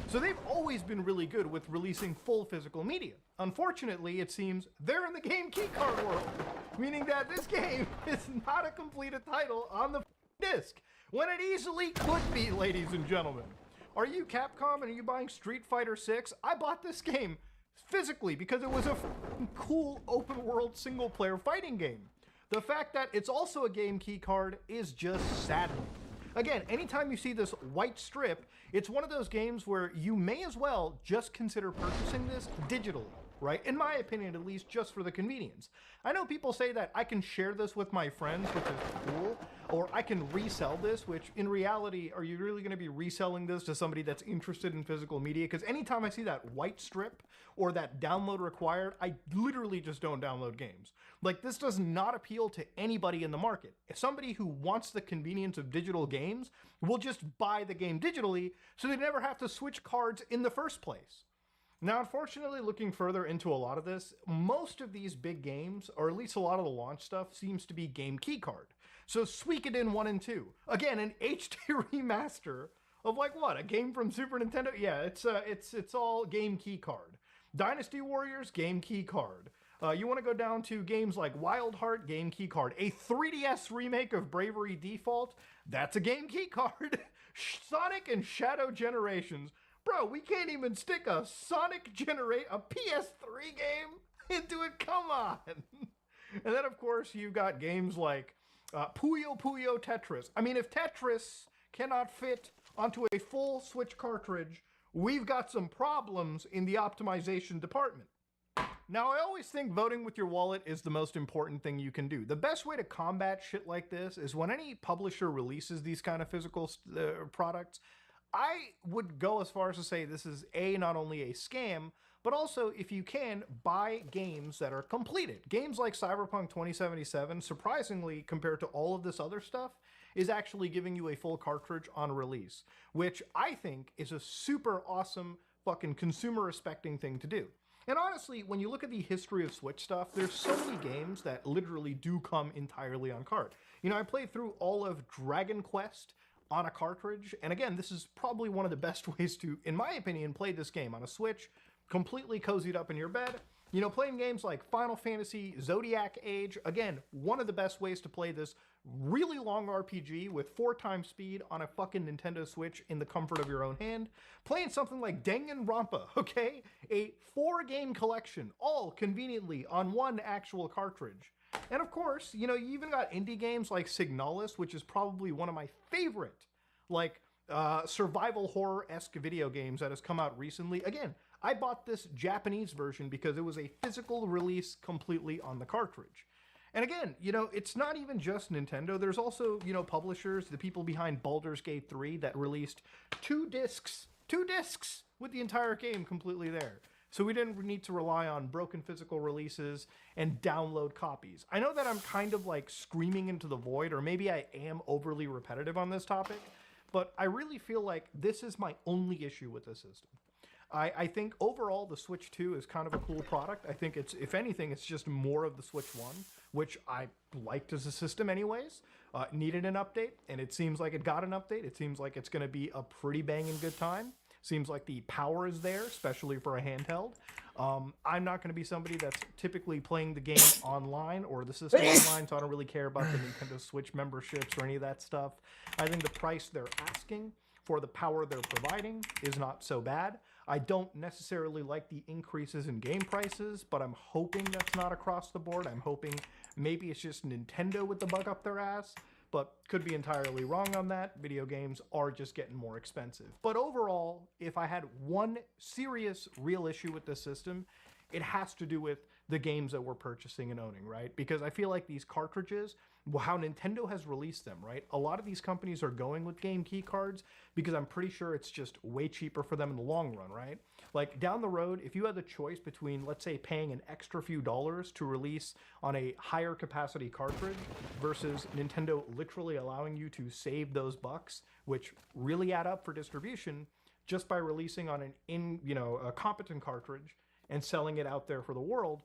So they've always been really good with releasing full physical media. Unfortunately, it seems they're in the game keycard world, meaning that this game is not a completed title on the disc when it easily could be, ladies and gentlemen. Are you Capcom and are you buying Street Fighter 6? I bought this game physically because it was a cool open world single player fighting game. The fact that it's also a game key card is just saddening. Again, anytime you see this white strip, it's one of those games where you may as well just consider purchasing this digitally, right? In my opinion, at least, just for the convenience. I know people say that I can share this with my friends, which is cool, or I can resell this, which in reality, are you really going to be reselling this to somebody that's interested in physical media? Because anytime I see that white strip or that download required, I literally just don't download games. Like, this does not appeal to anybody in the market. If somebody who wants the convenience of digital games will just buy the game digitally so they never have to switch cards in the first place. Now, unfortunately, looking further into a lot of this, most of these big games, or at least a lot of the launch stuff, seems to be game key card. So Suikoden 1 and 2, again, an HD remaster of like what, a game from Super Nintendo? Yeah, it's all game key card. Dynasty Warriors, game key card. You want to go down to games like Wild Heart, game key card. A 3DS remake of Bravery Default, that's a game key card. Sonic and Shadow Generations. Bro, we can't even stick a a PS3 game into it, come on. And then of course you've got games like Puyo Puyo Tetris. I mean, if Tetris cannot fit onto a full Switch cartridge, we've got some problems in the optimization department. Now, I always think voting with your wallet is the most important thing you can do. The best way to combat shit like this is when any publisher releases these kind of physical products, I would go as far as to say this is not only a scam, but also, if you can, buy games that are completed. Games like Cyberpunk 2077, surprisingly, compared to all of this other stuff, is actually giving you a full cartridge on release, which I think is a super awesome fucking consumer respecting thing to do. And honestly, when you look at the history of Switch stuff, there's so many games that literally do come entirely on cart. You know, I played through all of Dragon Quest on a cartridge, and again, this is probably one of the best ways to, in my opinion, play this game on a Switch, completely cozied up in your bed. You know, playing games like Final Fantasy, Zodiac Age, again, one of the best ways to play this really long RPG with 4x speed on a fucking Nintendo Switch in the comfort of your own hand. Playing something like Danganronpa, okay? A 4-game collection, all conveniently on one actual cartridge. And of course, you know, you even got indie games like Signalis, which is probably one of my favorite, like, survival horror-esque video games that has come out recently. Again, I bought this Japanese version because it was a physical release completely on the cartridge. And again, you know, it's not even just Nintendo. There's also, you know, publishers, the people behind Baldur's Gate 3 that released 2 discs with the entire game completely there. So we didn't need to rely on broken physical releases and download copies. I know that I'm kind of like screaming into the void, or maybe I am overly repetitive on this topic, but I really feel like this is my only issue with the system. I think overall the Switch 2 is kind of a cool product. I think it's, if anything, it's just more of the Switch 1, which I liked as a system anyways. Needed an update, and it seems like it got an update. It seems like it's going to be a pretty banging good time. Seems like the power is there, especially for a handheld. I'm not going to be somebody that's typically playing the game online or the system online, so I don't really care about the Nintendo Switch memberships or any of that stuff. I think the price they're asking for the power they're providing is not so bad. I don't necessarily like the increases in game prices, but I'm hoping that's not across the board. I'm hoping maybe it's just Nintendo with the bug up their ass, but could be entirely wrong on that. Video games are just getting more expensive. But overall, if I had one serious, real issue with this system, it has to do with the games that we're purchasing and owning, right? Because I feel like these cartridges, how Nintendo has released them, right? A lot of these companies are going with game key cards because I'm pretty sure it's just way cheaper for them in the long run, right? Like down the road, if you had the choice between, let's say, paying an extra few dollars to release on a higher capacity cartridge versus Nintendo literally allowing you to save those bucks, which really add up for distribution, just by releasing on a competent cartridge and selling it out there for the world,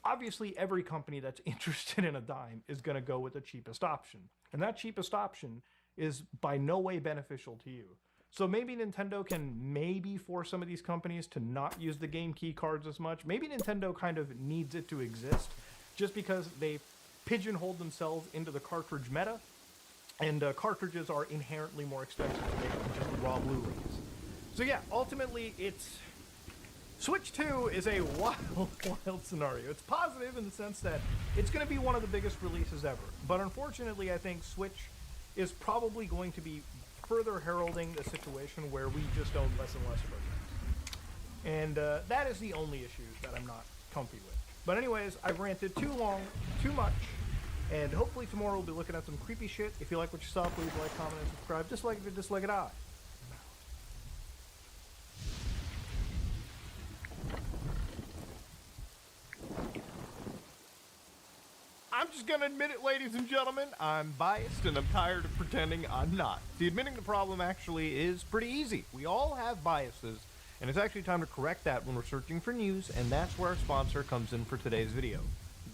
obviously every company that's interested in a dime is going to go with the cheapest option. And that cheapest option is by no way beneficial to you. So maybe Nintendo can force some of these companies to not use the game key cards as much. Maybe Nintendo kind of needs it to exist just because they've pigeonholed themselves into the cartridge meta. And cartridges are inherently more expensive to make than just raw Blu-rays. So yeah, ultimately, Switch 2 is a wild, wild scenario. It's positive in the sense that it's going to be one of the biggest releases ever. But unfortunately, I think Switch is probably going to be further heralding a situation where we just own less and less of our games. And that is the only issue that I'm not comfy with. But anyways, I've ranted too long, too much, and hopefully tomorrow we'll be looking at some creepy shit. If you like what you saw, please like, comment, and subscribe. Dislike if you dislike it, I'm just gonna admit it, ladies and gentlemen, I'm biased and I'm tired of pretending I'm not. See, admitting the problem actually is pretty easy. We all have biases, and it's actually time to correct that when we're searching for news, and that's where our sponsor comes in for today's video.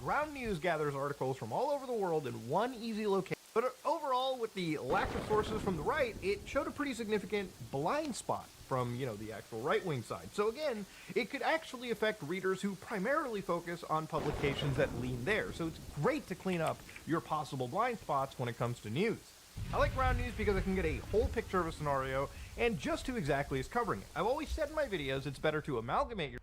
Ground News gathers articles from all over the world in one easy location. But overall, with the lack of sources from the right, it showed a pretty significant blind spot from, you know, the actual right-wing side. So again, it could actually affect readers who primarily focus on publications that lean there. So it's great to clean up your possible blind spots when it comes to news. I like Ground News because I can get a whole picture of a scenario and just who exactly is covering it. I've always said in my videos it's better to amalgamate your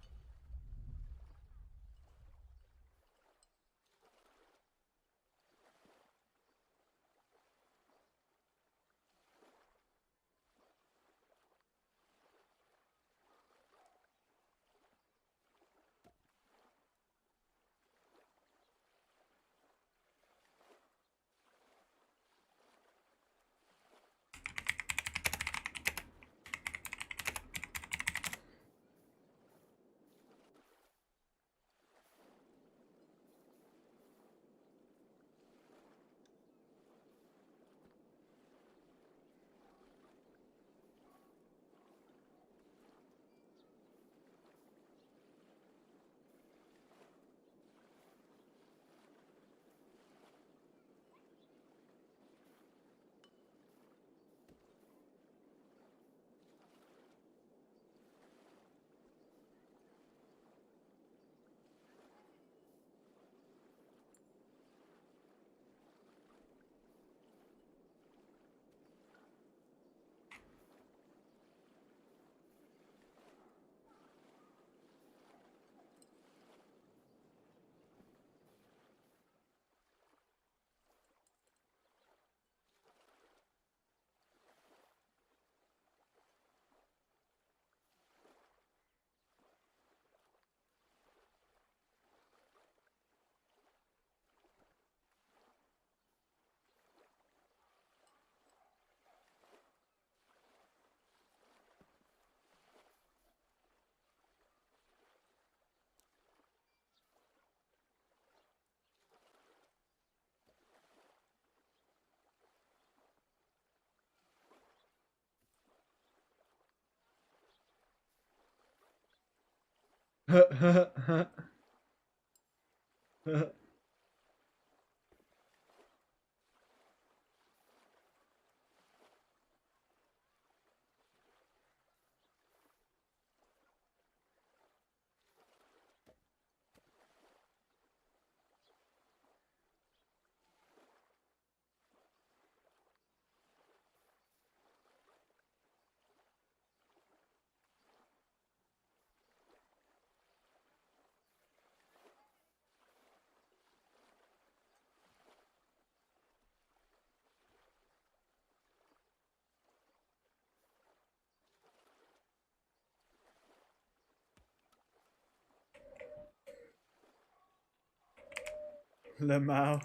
Lamau.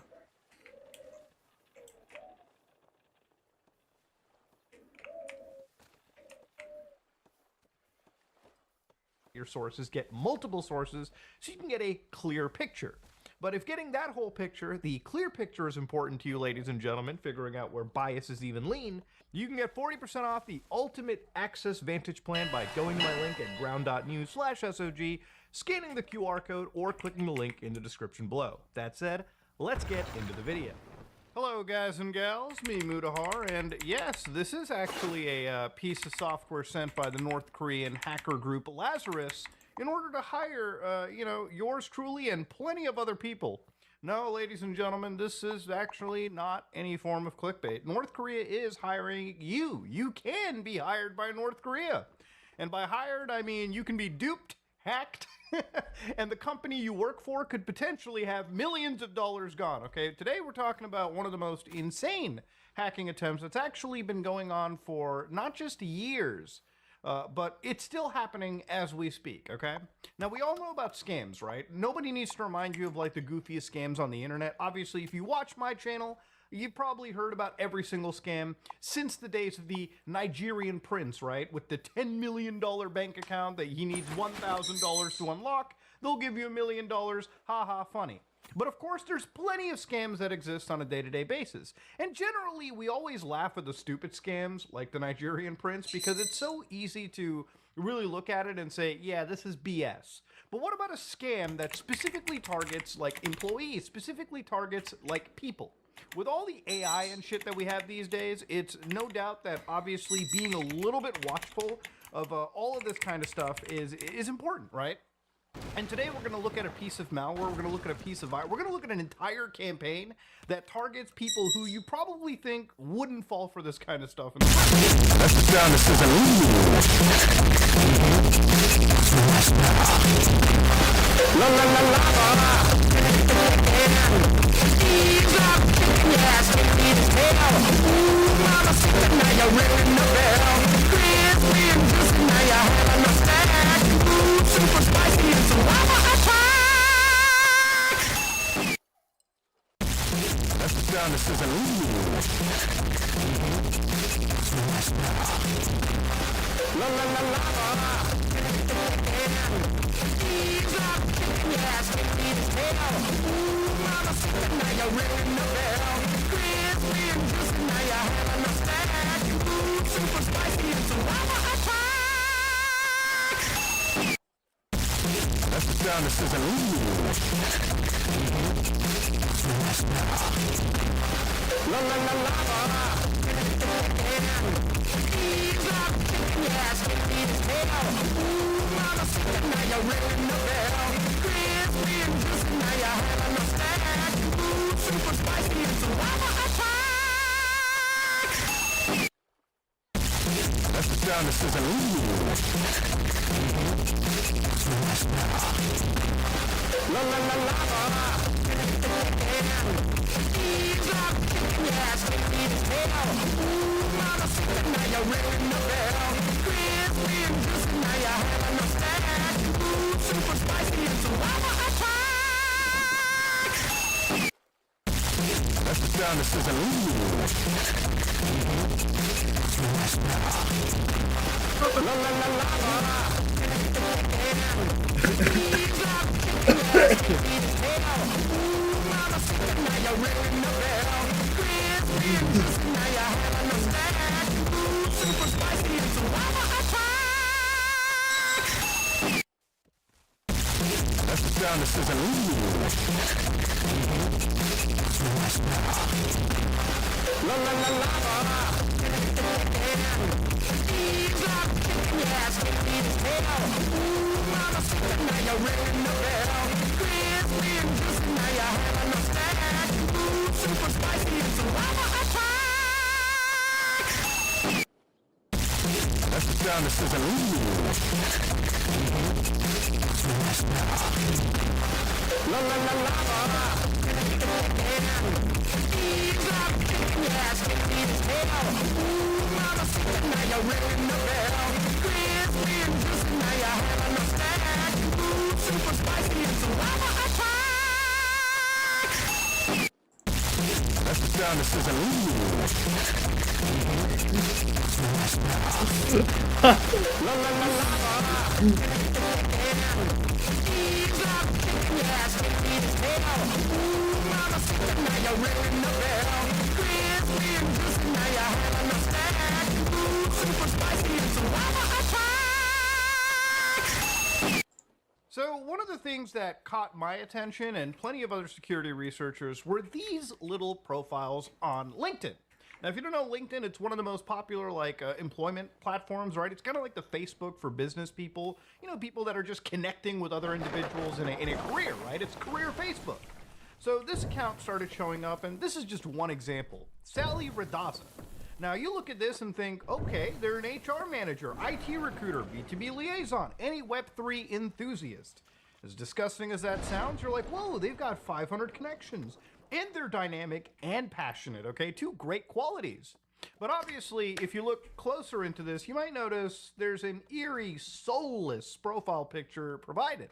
Your sources, get multiple sources so you can get a clear picture. But if getting that whole picture, the clear picture, is important to you, ladies and gentlemen, figuring out where biases even lean, you can get 40% off the Ultimate Access Vantage Plan by going to my link at ground.news/SOG, scanning the QR code, or clicking the link in the description below. That said, let's get into the video. Hello guys and gals, me Mutahar, and yes, this is actually a piece of software sent by the North Korean hacker group Lazarus in order to hire, you know, yours truly and plenty of other people No, ladies and gentlemen, this is actually not any form of clickbait. North Korea is hiring you. You can be hired by North Korea. And by hired, I mean you can be duped, hacked, and the company you work for could potentially have millions of dollars gone, okay? Today we're talking about one of the most insane hacking attempts that's actually been going on for not just years, but it's still happening as we speak, okay? Now, we all know about scams, right? Nobody needs to remind you of, like, the goofiest scams on the internet. Obviously, if you watch my channel, you've probably heard about every single scam since the days of the Nigerian prince, right? With the $10 million bank account that he needs $1,000 to unlock. They'll give you $1 million. Ha ha, funny. But of course, there's plenty of scams that exist on a day-to-day basis. And generally, we always laugh at the stupid scams, like the Nigerian prince, because it's so easy to really look at it and say, yeah, this is BS. But what about a scam that specifically targets, like, employees, specifically targets, like, people? With all the AI and shit that we have these days, it's no doubt that obviously being a little bit watchful of all of this kind of stuff is important, right? And today we're going to look at a piece of malware, we're going to look at a piece of... We're going to look at an entire campaign that targets people who you probably think wouldn't fall for this kind of stuff. That's the sound that says, la la la la. Super spicy and some lava attack. That's the sound that says, la la la la. Ease up, yes, it is hell. Mama said, now you're ringing the bell. Crispy and juicy, now you're having a snack. Super spicy and some lava attack. That's the sound that says, la la la la. Ease up, yes, it is hell. Mama said, now you're ringing the bell. Crispy and juicy, now you're having a snack. Super spicy and some lava attack. That's the sound that says, la la la la. Ease up, yes, it is hell. Mama said, now you're ringing the bell. Crispy and juicy, now you're having a snack. Super spicy and some lava attack. That's the sound that says, la la la la. Ease up, yes, it is hell. Mama said, now you're ringing the bell. Crispy and juicy, now you're having a snack. Super spicy and some lava attack. That's the sound that says, la la la la. Ease up, yes, it is hell. Mama said, now you're ringing the bell. Crispy and juicy, now you're having a snack. Super spicy and some lava attack. That's the sound that says, la la la la. Ease up, yes, it is hell. Mama said, now you're ringing the bell. Crispy and juicy, now you're having a snack. Super spicy and some lava attack. That's the sound that says, la la la la. Ease up, yes, it is hell. Mama said, now you're ringing the bell. Crispy and juicy, now you're having a snack. Super spicy and some lava attack. So one of the things that caught my attention and plenty of other security researchers were these little profiles on LinkedIn. Now, if you don't know LinkedIn, it's one of the most popular, like, employment platforms, right? It's kind of like the Facebook for business people. You know, people that are just connecting with other individuals in a career, right? It's career Facebook. So this account started showing up, and this is just one example. Sally Radaza. Now you look at this and think, okay, they're an HR manager, IT recruiter, B2B liaison, any Web3 enthusiast. As disgusting as that sounds, you're like, whoa, they've got 500 connections. And they're dynamic and passionate, okay? Two great qualities. But obviously, if you look closer into this, you might notice there's an eerie, soulless profile picture provided.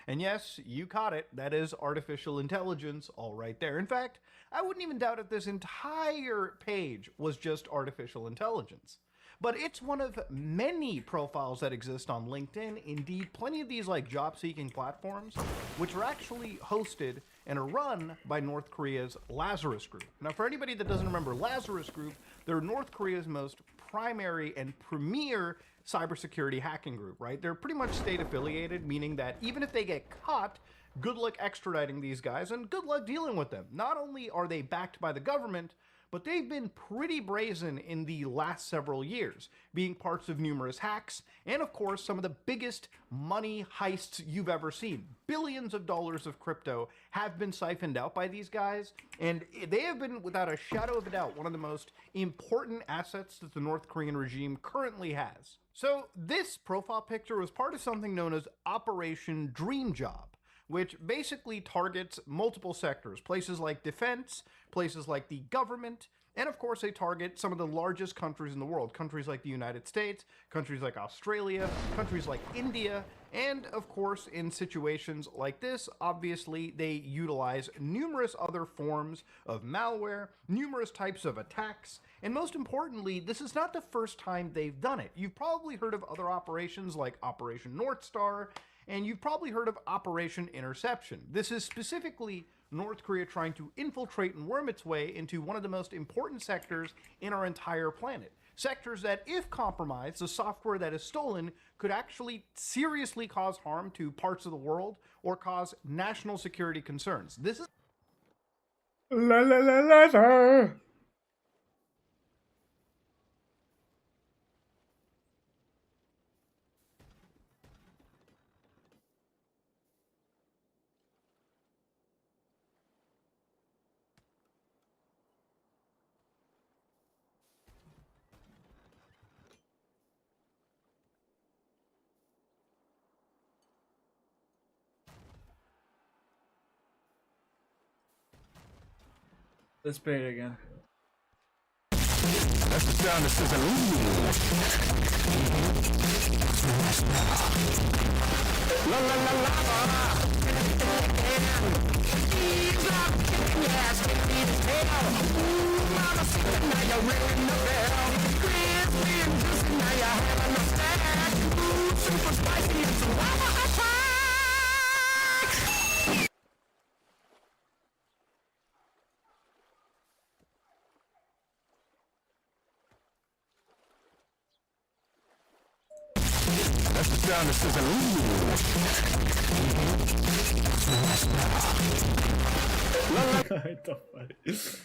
And yes, you caught it, that is artificial intelligence all right there. In fact, I wouldn't even doubt if this entire page was just artificial intelligence. But it's one of many profiles that exist on LinkedIn. Indeed, plenty of these like job-seeking platforms, which are actually hosted and are run by North Korea's Lazarus Group. Now, for anybody that doesn't remember Lazarus Group, they're North Korea's most primary and premier cybersecurity hacking group, right? They're pretty much state affiliated, meaning that even if they get caught, good luck extraditing these guys and good luck dealing with them. Not only are they backed by the government, but they've been pretty brazen in the last several years, being parts of numerous hacks, and of course some of the biggest money heists you've ever seen. Billions of dollars of crypto have been siphoned out by these guys, and they have been, without a shadow of a doubt, one of the most important assets that the North Korean regime currently has. So this profile picture was part of something known as Operation Dream Job, which basically targets multiple sectors, places like defense, places like the government, and of course they target some of the largest countries in the world, countries like the United States, countries like Australia, countries like India, and of course in situations like this, obviously they utilize numerous other forms of malware, numerous types of attacks, and most importantly, this is not the first time they've done it. You've probably heard of other operations like Operation North Star, and you've probably heard of Operation Interception. This is specifically North Korea trying to infiltrate and worm its way into one of the most important sectors in our entire planet. Sectors that, if compromised, the software that is stolen could actually seriously cause harm to parts of the world or cause national security concerns. This is... La la la la la. Let's play it again. That's the sound that says la la la la. Super spicy, it's a lava attack. That's the sound that says This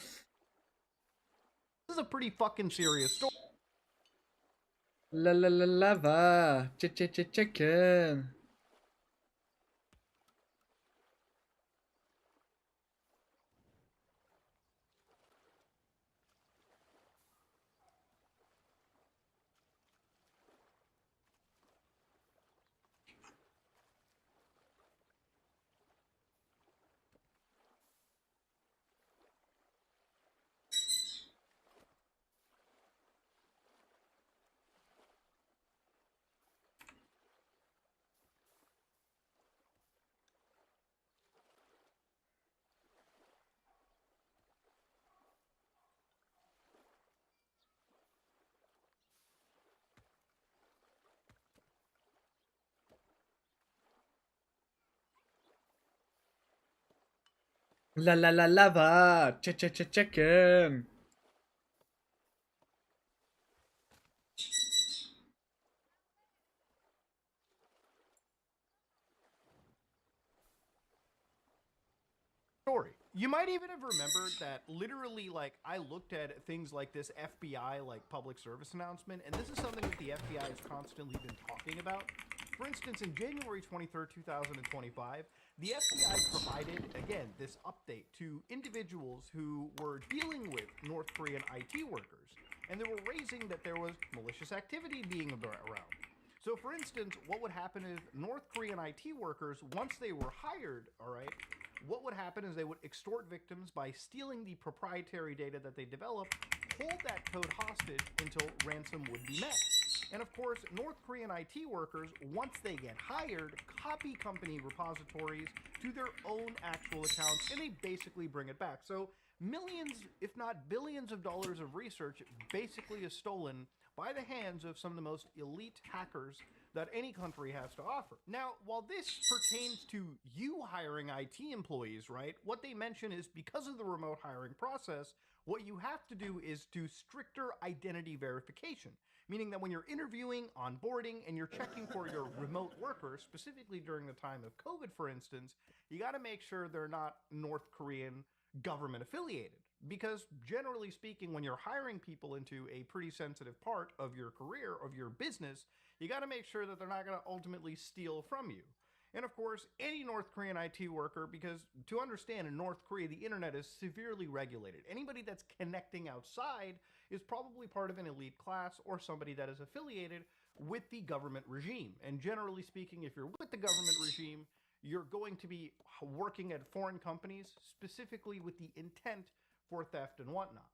is a pretty fucking serious story. La la la lava. Chicken. La la la lava. Chicken. Story. You might even have remembered that literally, like, I looked at things like this FBI, like, public service announcement, and this is something that the FBI has constantly been talking about. For instance, in January 23rd, 2025, the FBI provided, again, this update to individuals who were dealing with North Korean IT workers, and they were raising that there was malicious activity being around. So, for instance, what would happen is North Korean IT workers, once they were hired, all right, what would happen is they would extort victims by stealing the proprietary data that they developed, hold that code hostage until ransom would be met. And of course, North Korean IT workers, once they get hired, copy company repositories to their own actual accounts, and they basically bring it back. So millions, if not billions of dollars of research basically is stolen by the hands of some of the most elite hackers that any country has to offer. Now, while this pertains to you hiring IT employees, right, what they mention is because of the remote hiring process, what you have to do is do stricter identity verification, meaning that when you're interviewing, onboarding, and you're checking for your remote workers, specifically during the time of COVID, for instance, you got to make sure they're not North Korean government affiliated. Because generally speaking, when you're hiring people into a pretty sensitive part of your career, of your business, you got to make sure that they're not going to ultimately steal from you. And of course, any North Korean IT worker, because to understand, in North Korea, the internet is severely regulated. Anybody that's connecting outside is probably part of an elite class or somebody that is affiliated with the government regime. And generally speaking, if you're with the government regime, you're going to be working at foreign companies, specifically with the intent for theft and whatnot.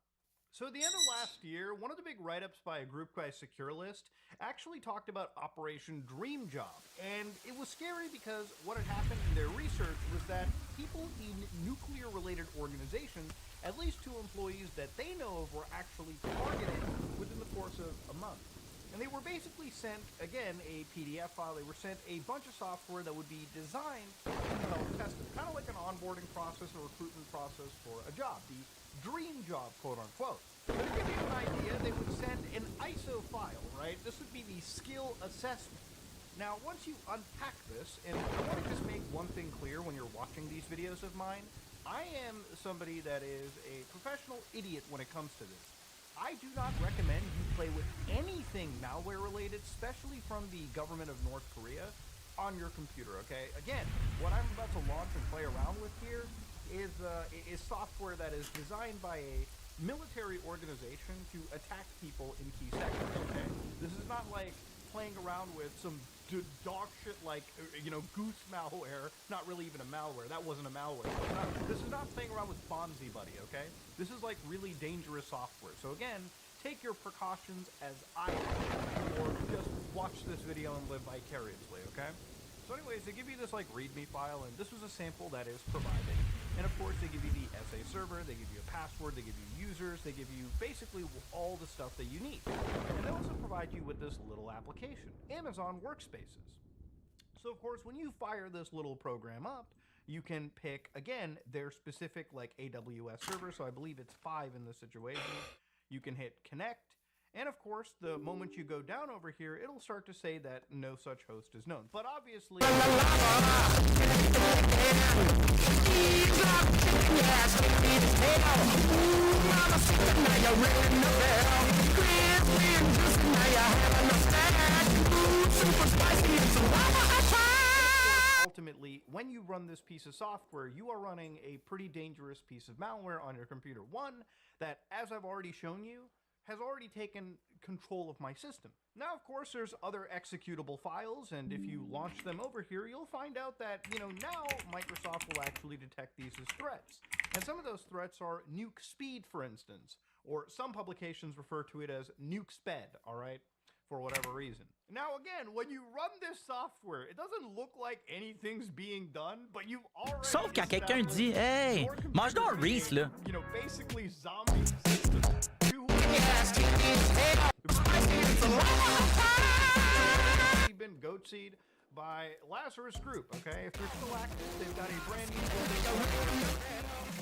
So at the end of last year, one of the big write-ups by a group by SecureList actually talked about Operation Dream Job. And it was scary because what had happened in their research was that people in nuclear-related organizations, at least 2 employees that they know of, were actually targeted within the course of a month. And they were basically sent, again, a PDF file. They were sent a bunch of software that would be designed and tested, kind of like an onboarding process or recruitment process for a job, the dream job, quote unquote. But to give you an idea, they would send an ISO file, right? This would be the skill assessment. Now, once you unpack this, and I want to just make one thing clear when you're watching these videos of mine, I am somebody that is a professional idiot when it comes to this. I do not recommend you play with anything malware related, especially from the government of North Korea, on your computer, okay? Again, what I'm about to launch and play around with here is software that is designed by a military organization to attack people in key sectors, okay? This is not like playing around with some dog shit like, Goose malware. Not really even a malware. That wasn't a malware. This is not playing around with Bonzi Buddy, okay? This is like really dangerous software. So again, take your precautions as I do, or just watch this video and live vicariously, okay? So anyways, they give you this like README file, and this was a sample that is provided. And of course, they give you the SA server, they give you a password, they give you users, they give you basically all the stuff that you need. And they also provide you with this little application, Amazon Workspaces. So of course, when you fire this little program up, you can pick, again, their specific like AWS server. So I believe it's 5 in this situation. You can hit connect. And of course, the moment you go down over here, it'll start to say that no such host is known. But obviously... Ultimately, when you run this piece of software, you are running a pretty dangerous piece of malware on your computer. One that, as I've already shown you, has already taken control of my system. Now, of course, there's other executable files, and if you launch them over here, you'll find out that, now Microsoft will actually detect these as threats. And some of those threats are nuke speed, for instance, or some publications refer to it as nuke sped, all right, for whatever reason. Now, again, when you run this software, it doesn't look like anything's being done, but you've already... Sauf quand quelqu'un dit, hey, mange donc un Reese, là. Basically zombie systems. Been goatseed by Lazarus Group, okay? If you're still active, they've got a brand new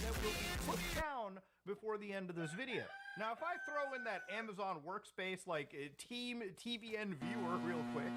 that will be put down before the end of this video. Now, if I throw in that Amazon Workspace, like Team TVN Viewer real quick.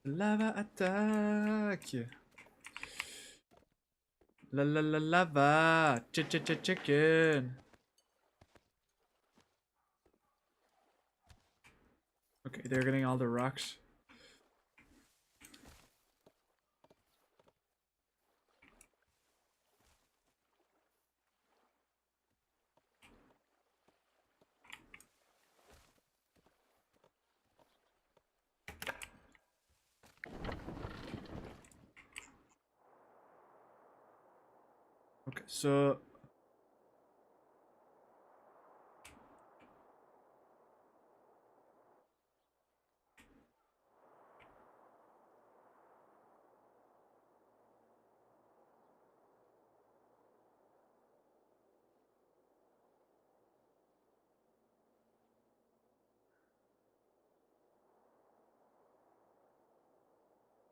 Lava attack. La la la lava. Chicken. Okay, they're getting all the rocks. Okay, so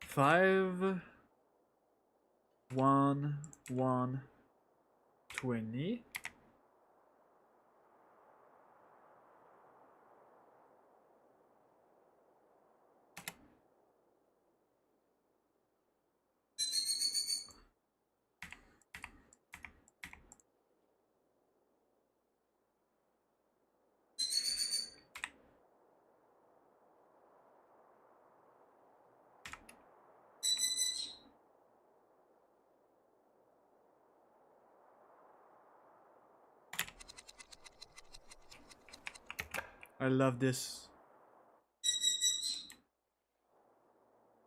5, 1, 1, 20. I love this.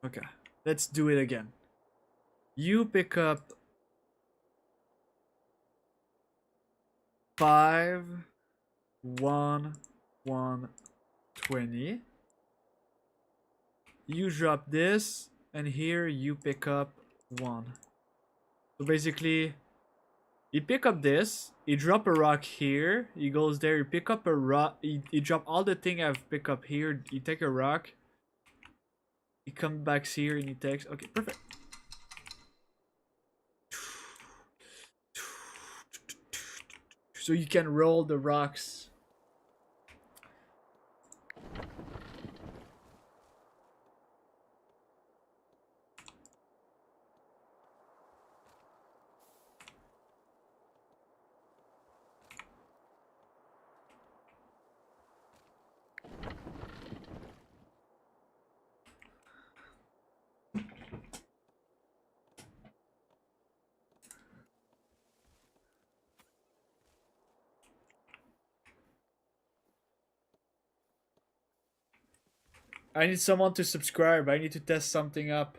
Okay, let's do it again. You pick up 5, 1, 1, 20. You drop this, and here you pick up 1. So basically, you pick up this, you drop a rock here, he goes there, you pick up a rock, you drop all the thing I've picked up here, you take a rock, he comes back here and he takes, okay, perfect. So you can roll the rocks. I need someone to subscribe. I need to test something up.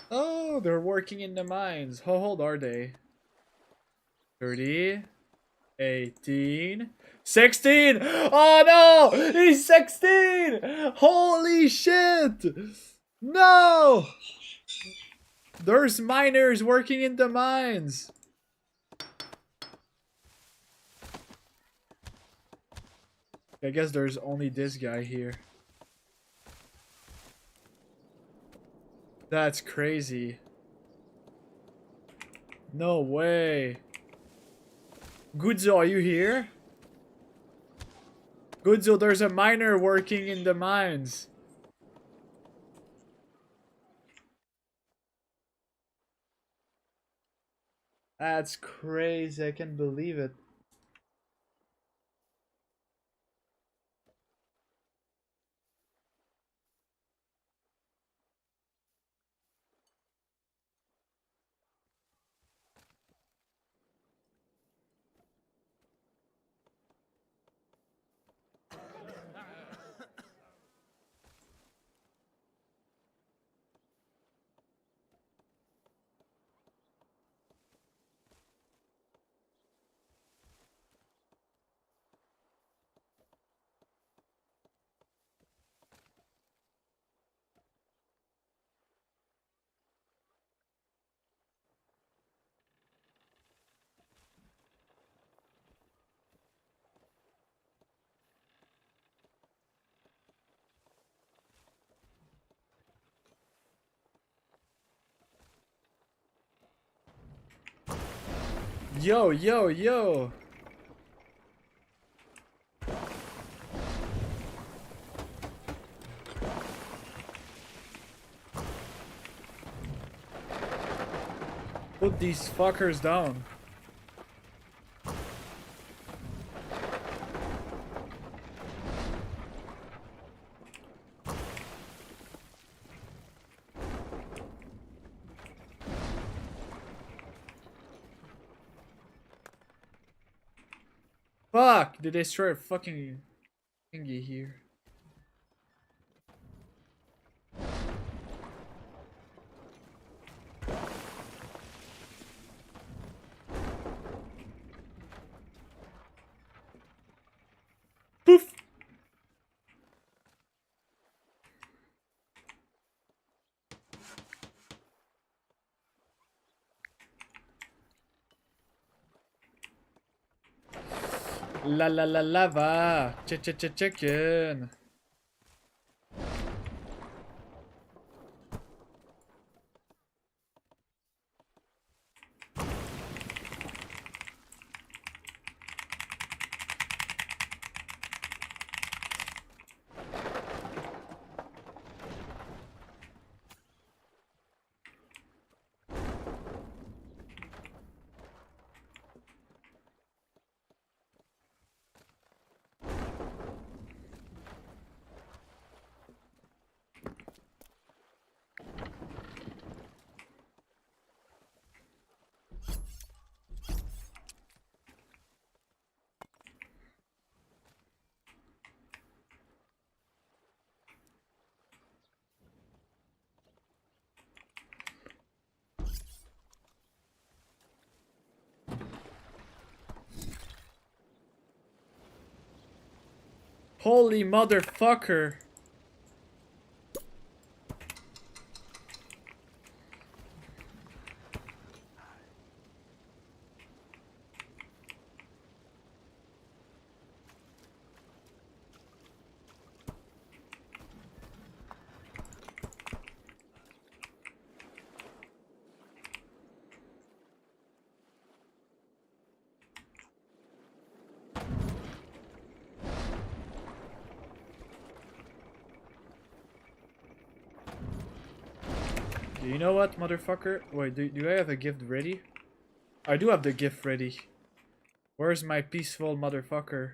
Oh, they're working in the mines. How old are they? 30, 18, 16. Oh no! He's 16! Holy shit! No! There's miners working in the mines. I guess there's only this guy here. That's crazy. No way. Goodzo, are you here? Goodzo, there's a miner working in the mines. That's crazy. I can't believe it. Yo, yo, yo. Put these fuckers down. Fuck! Did they destroy a fucking thingy here? Poof! La la la lava! Chicken! Holy motherfucker! You know what, motherfucker? Wait, do I have a gift ready? I do have the gift ready. Where's my peaceful motherfucker?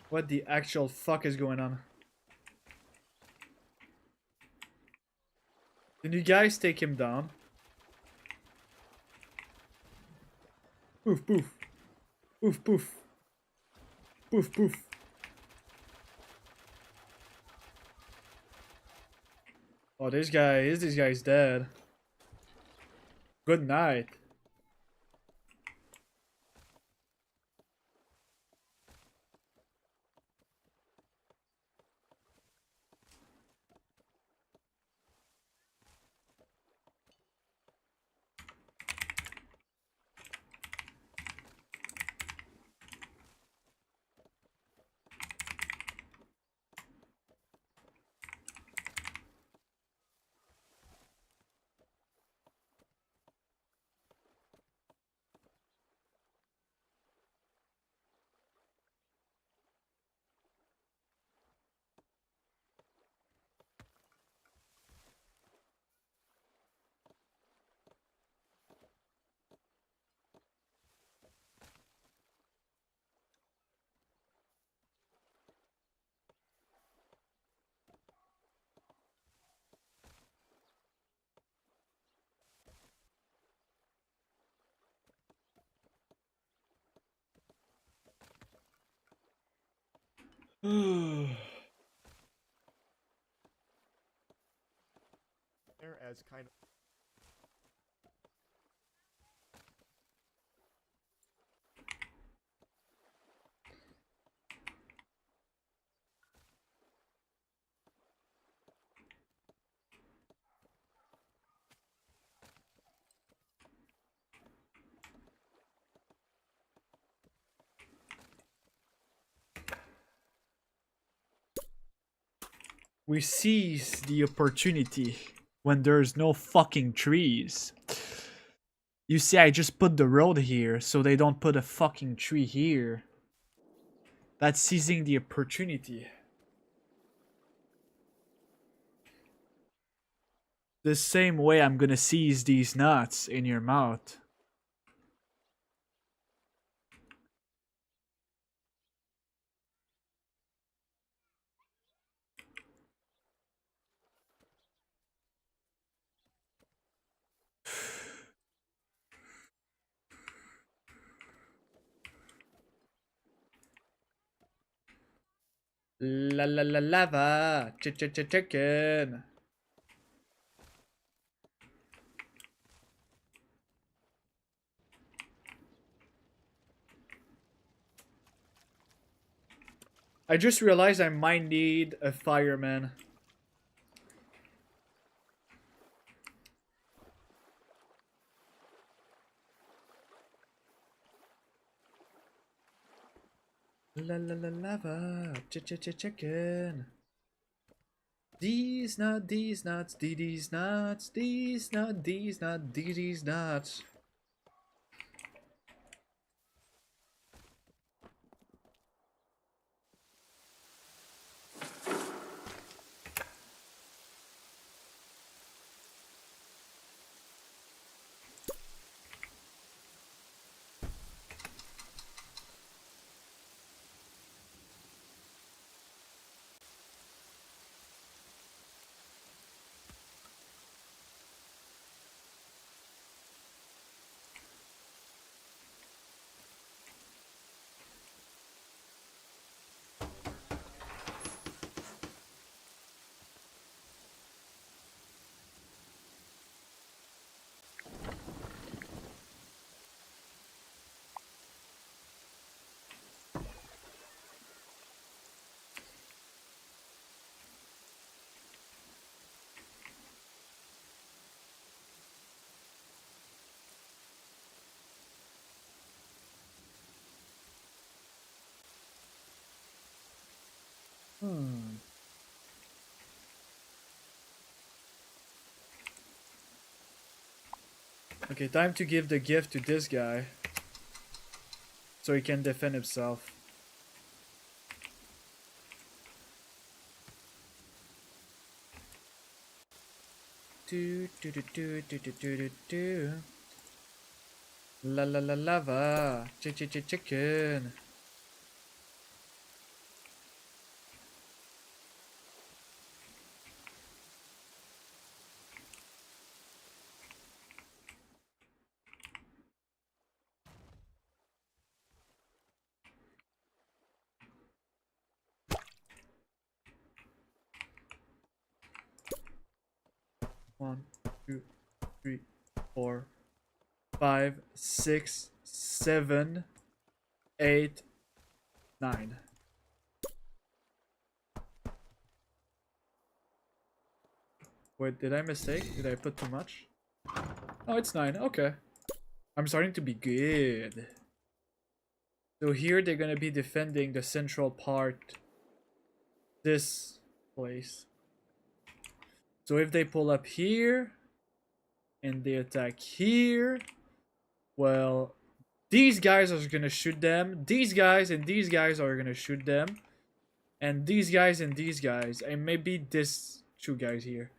What the actual fuck is going on? Can you guys take him down? Poof poof. Poof poof. Poof poof. Oh, this guy's dead. Good night. There as kind of. We seize the opportunity when there's no fucking trees. You see, I just put the road here so they don't put a fucking tree here. That's seizing the opportunity. The same way I'm gonna seize these nuts in your mouth. La la la lava, chicken. I just realized I might need a fireman. La la la lava, chicken. These nuts, these nuts, these nuts, these nuts, these nuts, these nuts. Okay, time to give the gift to this guy. So he can defend himself. Do do do do do do do do do. La la la lava, chicken. One, 2, 3, 4, 5, 6, 7, 8, 9. Wait, did I mistake? Did I put too much? Oh, it's 9. Okay. I'm starting to be good. So here they're gonna be defending the central part. This place. So if they pull up here and they attack here, well, these guys are gonna shoot them. These guys and these guys are gonna shoot them. And these guys and these guys. And maybe this two guys here.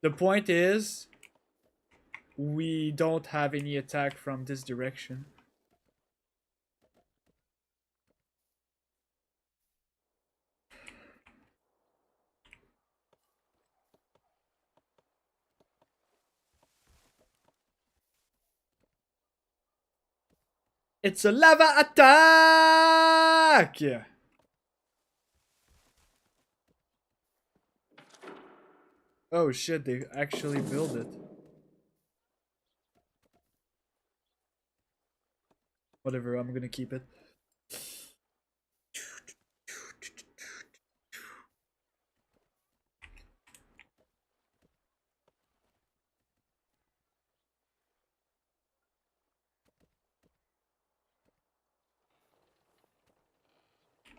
The point is, we don't have any attack from this direction. It's a lava attack! Oh shit, they actually build it. Whatever, I'm gonna keep it.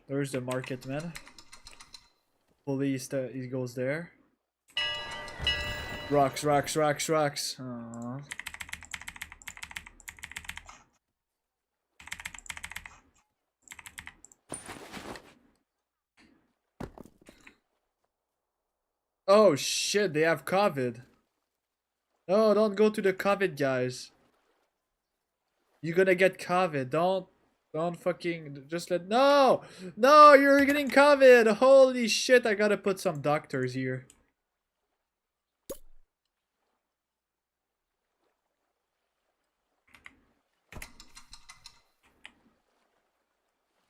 There's the market, man. Police, he goes there. Rocks. Aww. Oh shit, they have COVID. No, don't go to the COVID, guys. You're gonna get COVID. Don't fucking just no, you're getting COVID. Holy shit, I gotta put some doctors here.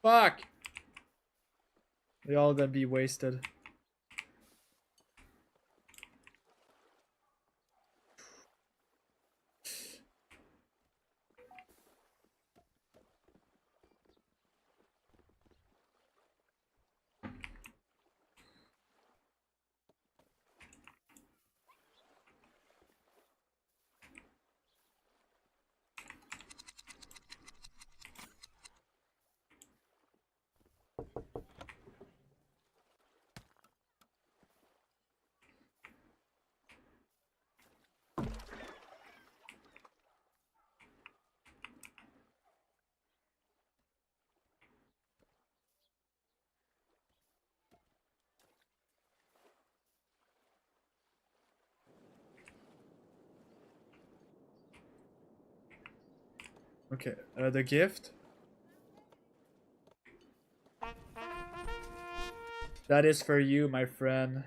Fuck. They all gonna be wasted. Okay, the gift. That is for you, my friend.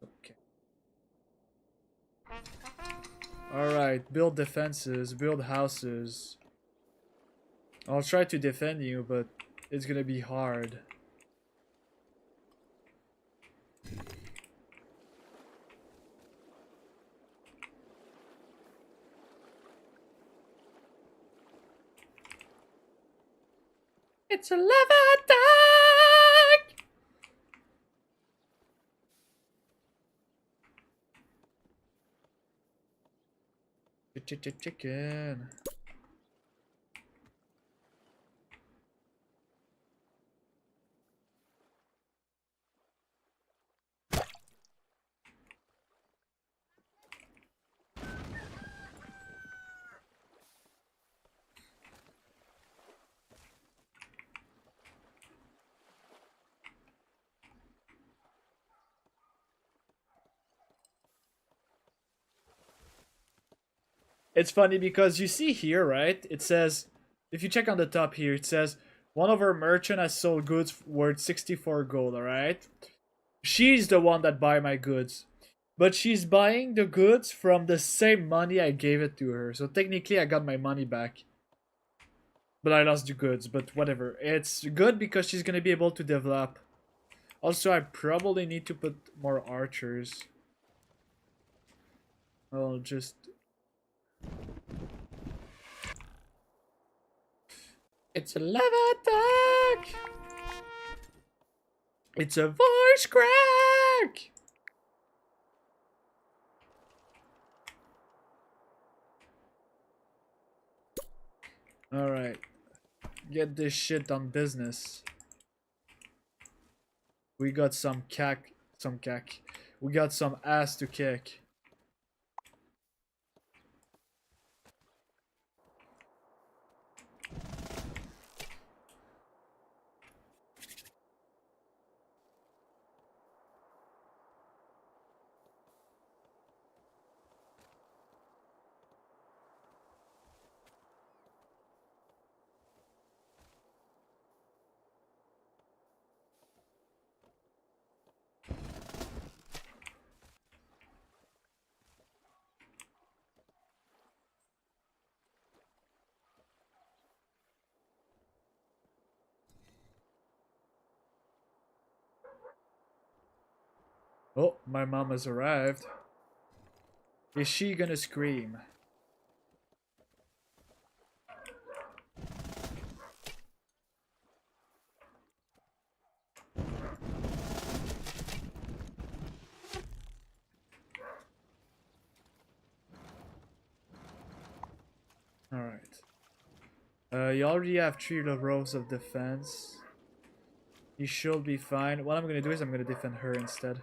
Okay. Alright, build defenses, build houses. I'll try to defend you, but it's gonna be hard. It's a lava attack! Chicken. It's funny because you see here, right? It says, if you check on the top here, it says, one of our merchant has sold goods worth 64 gold, alright? She's the one that buy my goods. But she's buying the goods from the same money I gave it to her. So technically I got my money back. But I lost the goods, but whatever. It's good because she's gonna be able to develop. Also, I probably need to put more archers. I'll just... It's a lava attack! It's a voice crack! Alright. Get this shit on business. We got some cack. We got some ass to kick. Oh, my mom has arrived. Is she gonna scream? Alright. You already have 3 rows of defense. You should be fine. What I'm gonna do is I'm gonna defend her instead.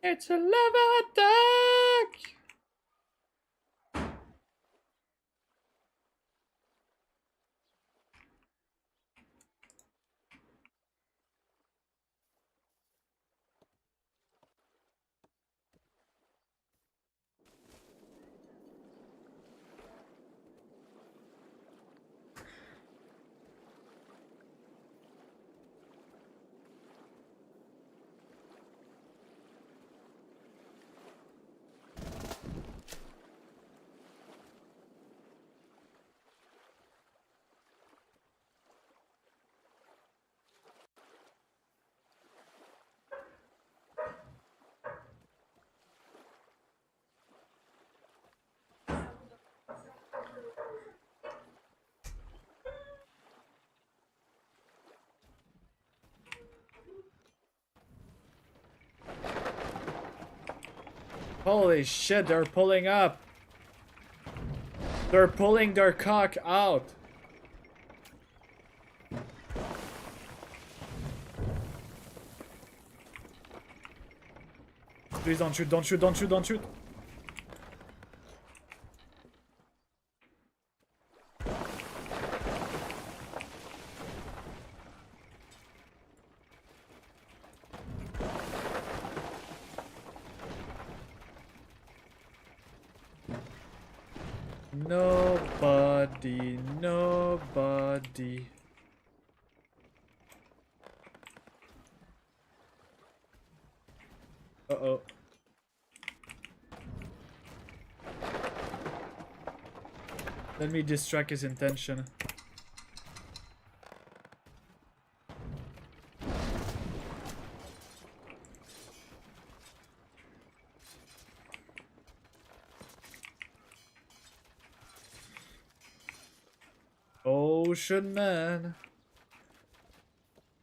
It's a lava attack! Holy shit, they're pulling up. They're pulling their cock out. Please don't shoot, don't shoot, don't shoot, don't shoot. Nobody, nobody. Uh-oh. Let me distract his intention. Ocean man,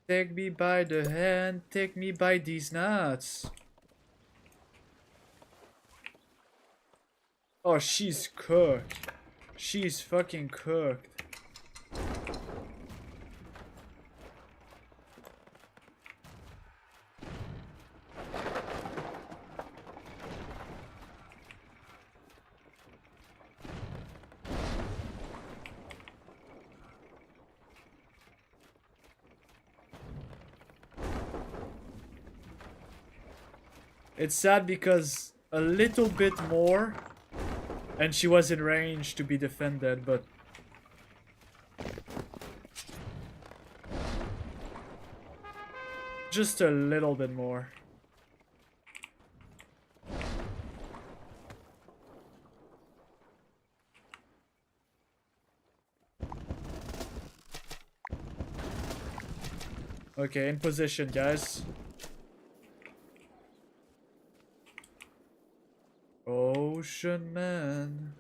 take me by the hand, take me by these nuts. Oh, she's cooked. She's fucking cooked. It's sad because a little bit more and she was in range to be defended, but just a little bit more. Okay, in position, guys. Ocean man,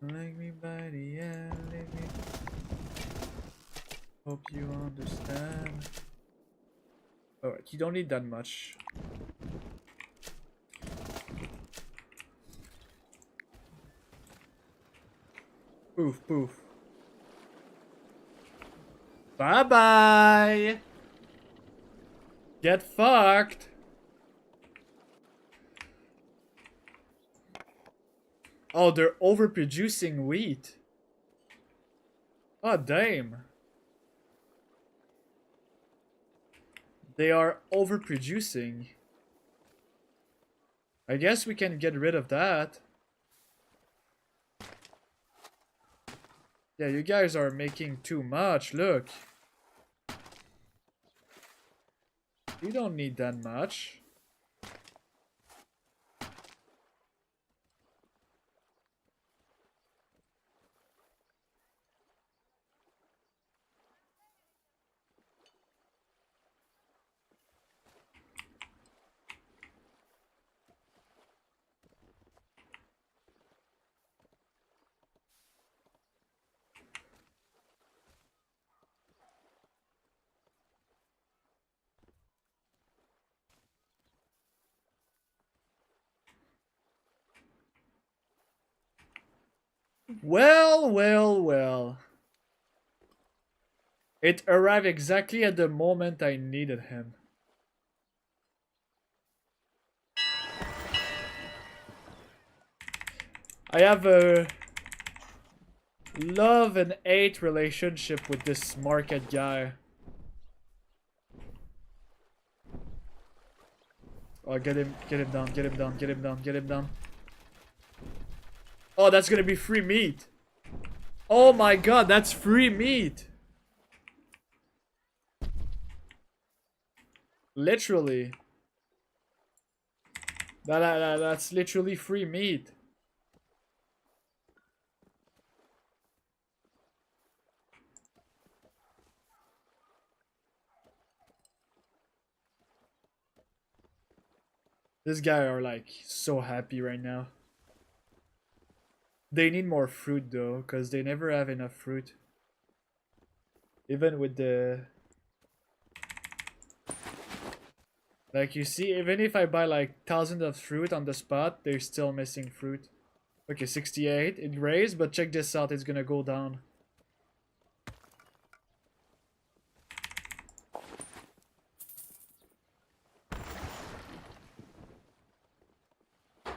like me by the end, let me. Hope you understand. Alright, you don't need that much. Poof, poof. Bye bye. Get fucked. Oh, they're overproducing wheat. Oh, damn. They are overproducing. I guess we can get rid of that. Yeah, you guys are making too much, look. You don't need that much. Well, well, well. It arrived exactly at the moment I needed him. I have a love and hate relationship with this market guy. Oh, get him down, get him down, get him down, get him down. Oh, that's gonna be free meat. Oh my god, that's free meat. Literally. That's literally free meat. This guy are like so happy right now. They need more fruit though, because they never have enough fruit. Even with the... Like you see, even if I buy like thousands of fruit on the spot, they're still missing fruit. Okay, 68, it raised, but check this out, it's gonna go down.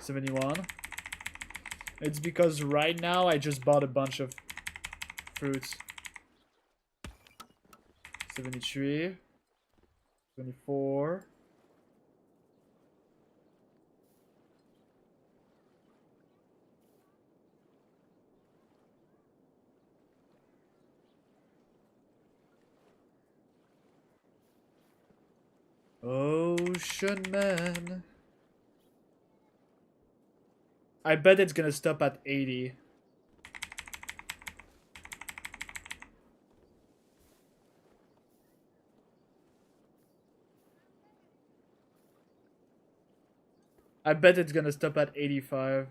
$71. It's because right now I just bought a bunch of fruits. 73. 24. Ocean Man. I bet it's gonna stop at 80. I bet it's gonna stop at 85.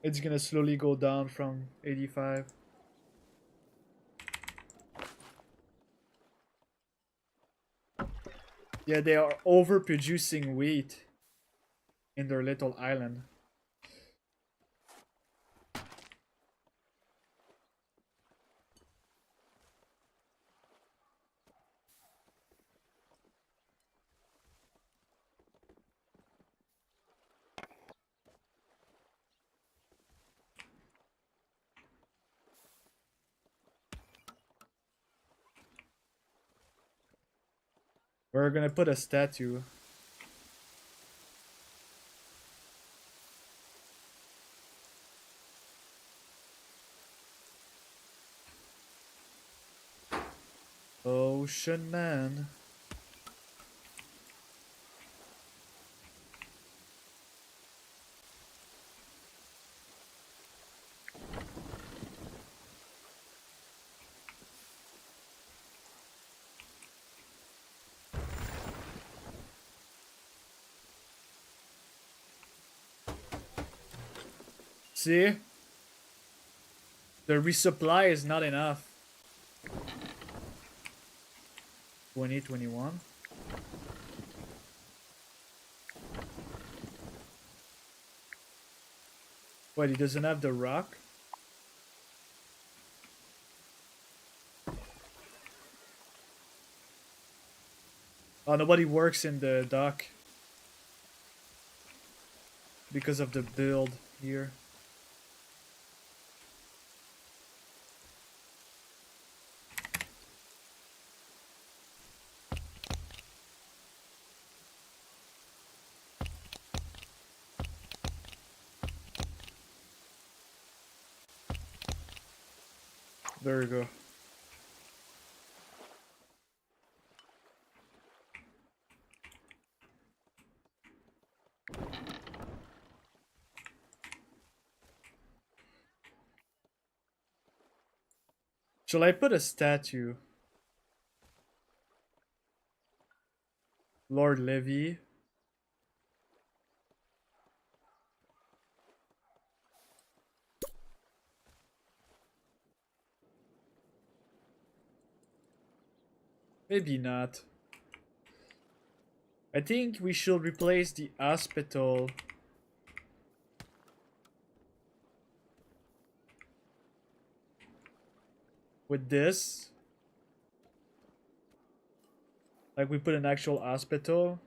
It's gonna slowly go down from 85. Yeah, they are overproducing wheat in their little island. We're gonna put a statue. Ocean Man. See? The resupply is not enough. 2021. Wait, he doesn't have the rock? Oh, nobody works in the dock because of the build here. There we go. Shall I put a statue? Lord Levy. Maybe not. I think we should replace the hospital with this. Like we put an actual hospital.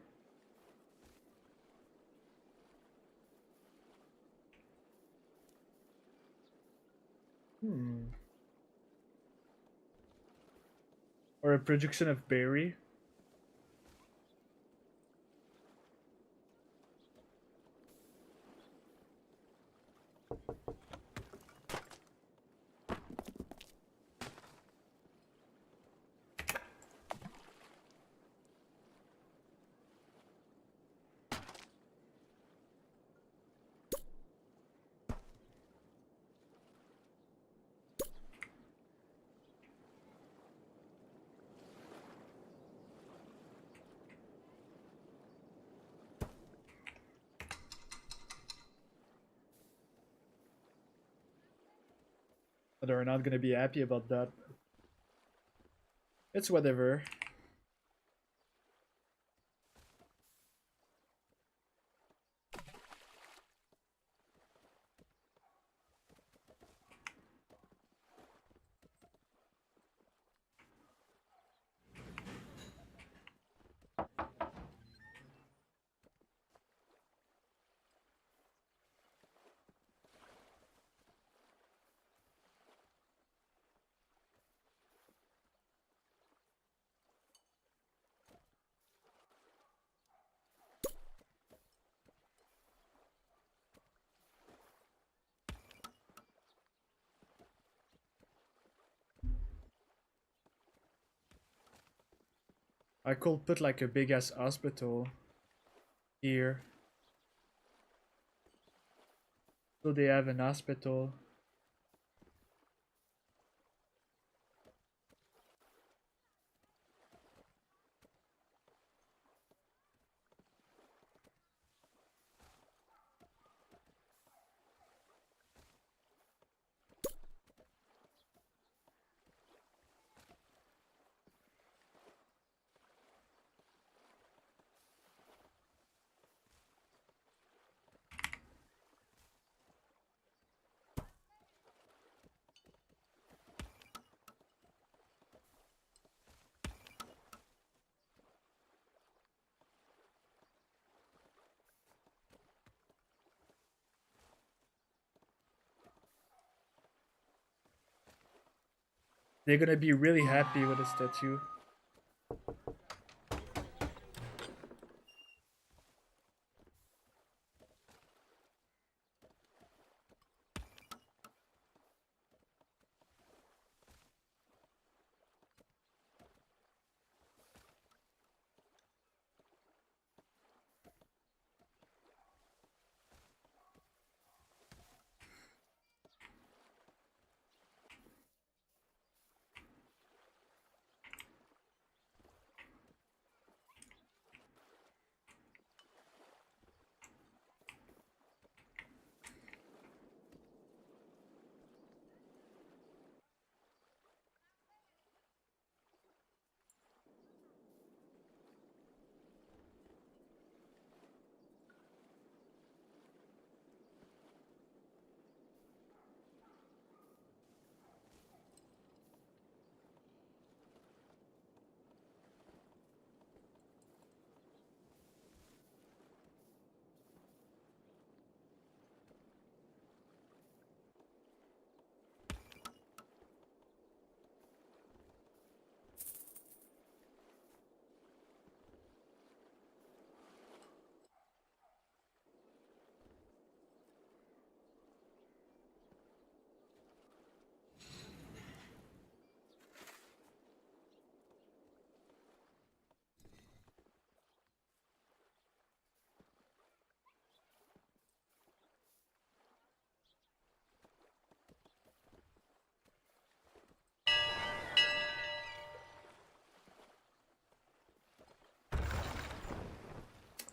Or a projection of Barry. But they're not gonna be happy about that. It's whatever. I could put like a big ass hospital here. So they have an hospital. They're gonna be really happy with the statue.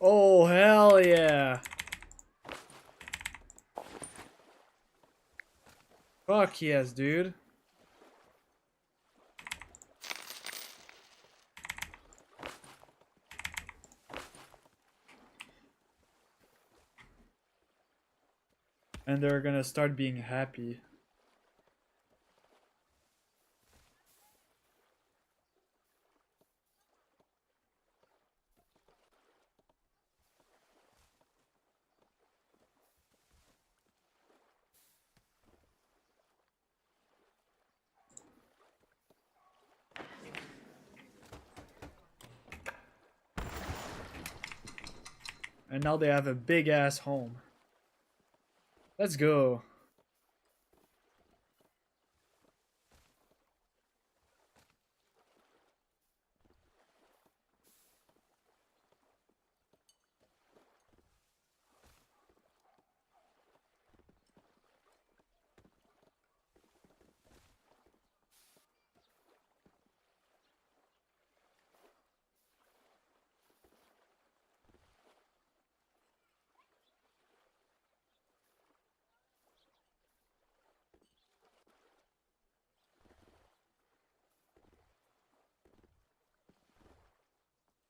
Oh, hell yeah. Fuck yes, dude. And they're gonna start being happy. And now they have a big ass home. Let's go.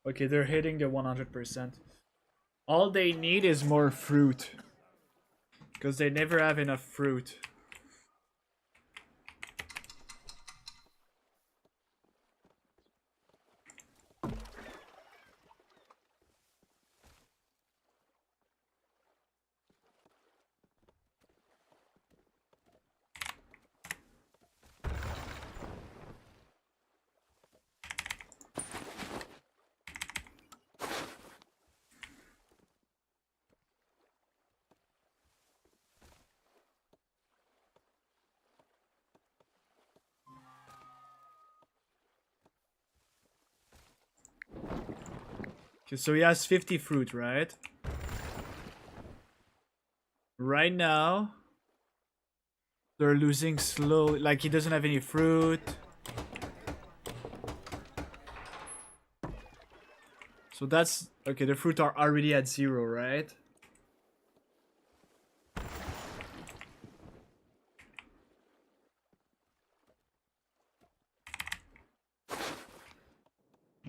Okay, they're hitting the 100%. All they need is more fruit. Because they never have enough fruit. Okay, so he has 50 fruit, right? Right now, they're losing slowly. Like, he doesn't have any fruit. So that's... Okay, the fruit are already at 0, right?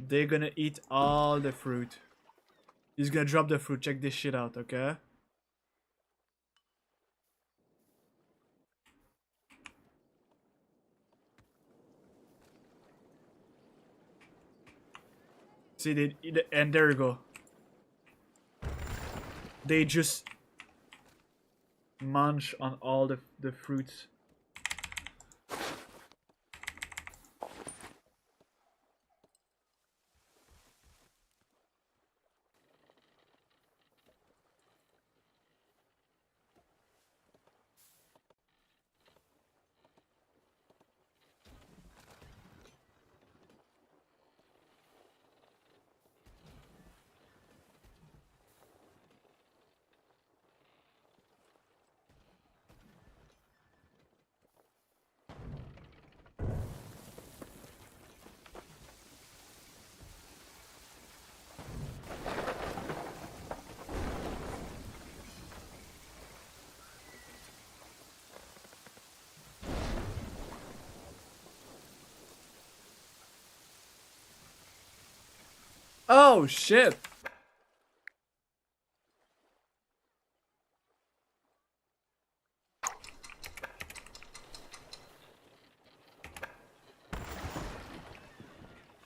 They're gonna eat all the fruit. He's gonna drop the fruit. Check this shit out, okay? See, and there you go. They just munch on all the fruits. Oh shit!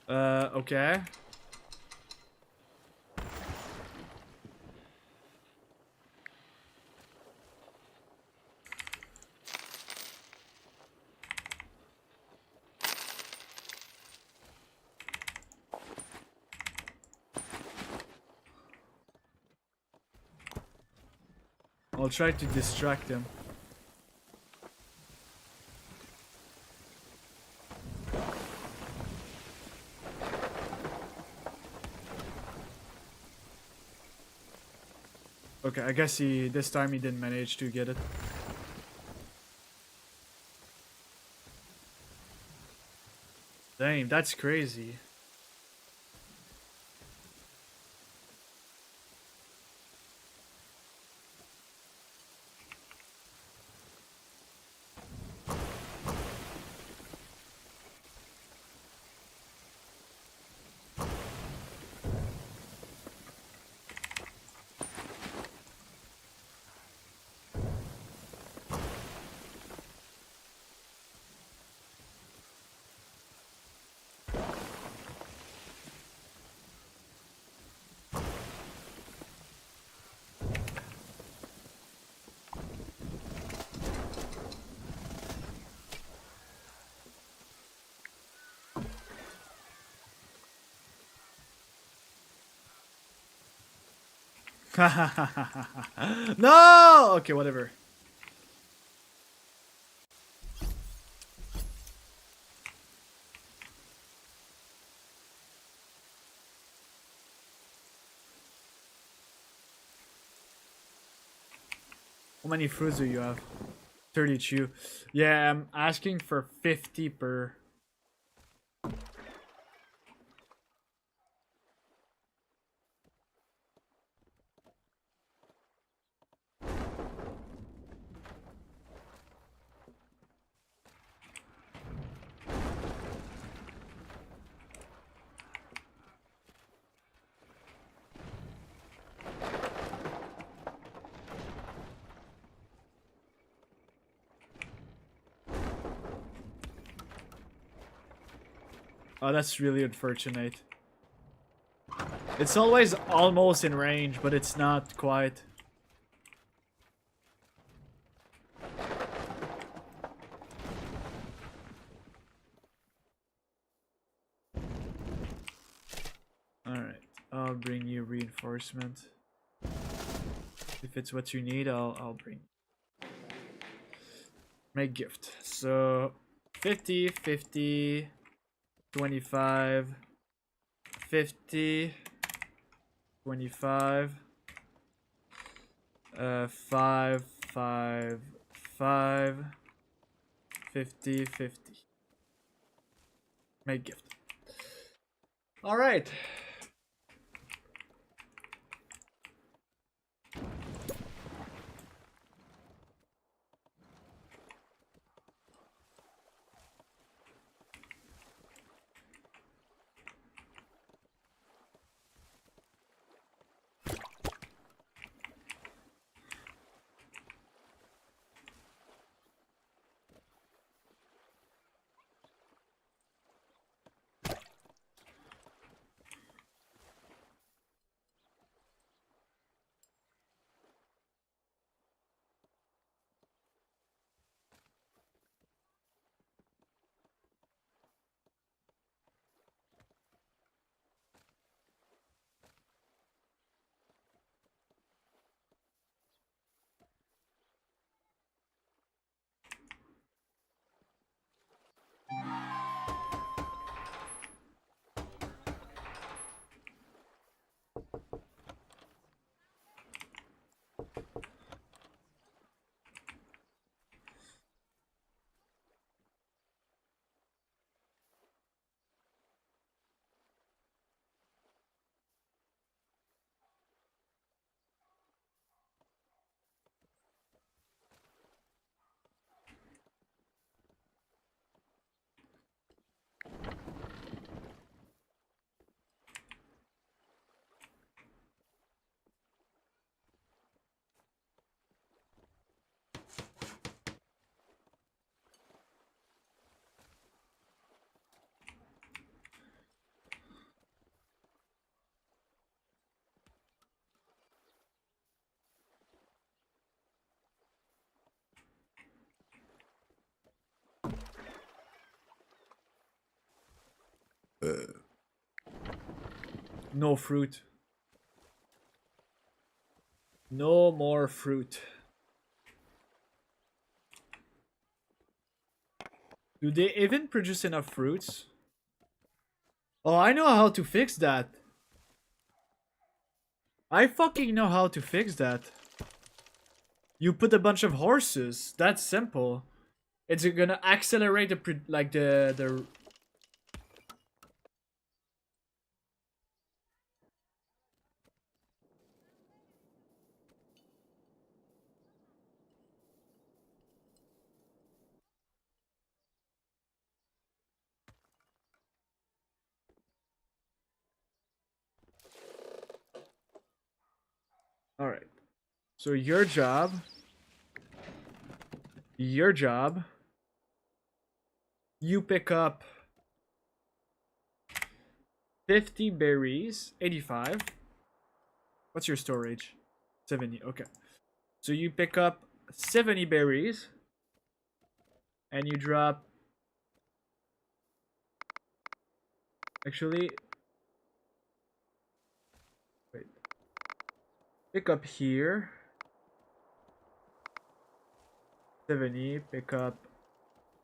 Okay. I'll try to distract him. Okay, I guess this time he didn't manage to get it. Damn, that's crazy. No! Okay, whatever. How many fruits do you have? 32. Yeah, I'm asking for 50 per. Oh, that's really unfortunate. It's always almost in range, but it's not quite. Alright, I'll bring you reinforcement. If it's what you need, I'll bring. Make gift. So 50, 50, 25, 50, 25, 5, 5, 5, 50, 50. Make gift. All right. No fruit. No more fruit. Do they even produce enough fruits? Oh, I know how to fix that. I fucking know how to fix that. You put a bunch of horses. That's simple. It's gonna accelerate the All right. So your job, you pick up 50 berries, 85. What's your storage? 70, okay. So you pick up 70 berries and you drop, actually, wait. Pick up here. 70, pick up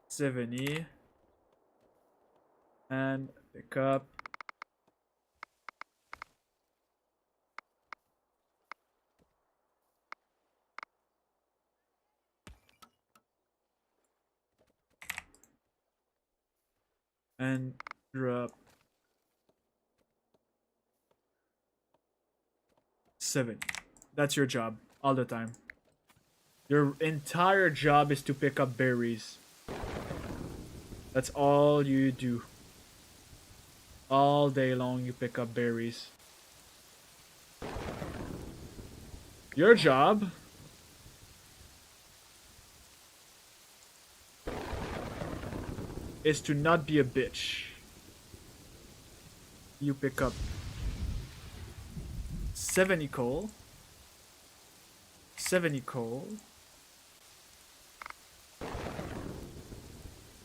70. And pick up and drop 7. That's your job all the time. Your entire job is to pick up berries. That's all you do. All day long you pick up berries. Your job is to not be a bitch. You pick up 70 coal. 70 coal.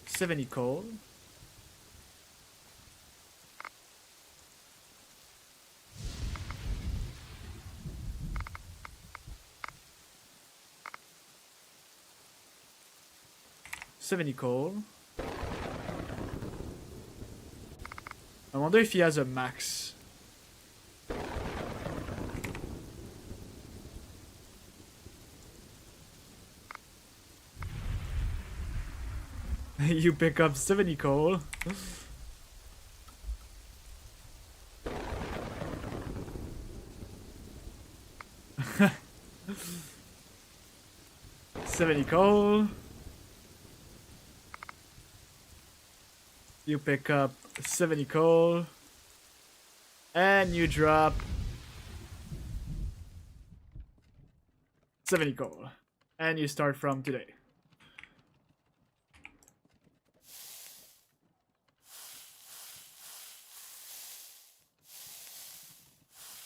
70 coal. Coal. I wonder if he has a max. You pick up 70 coal. $70 You pick up 70 coal. And you drop 70 coal. And you start from today.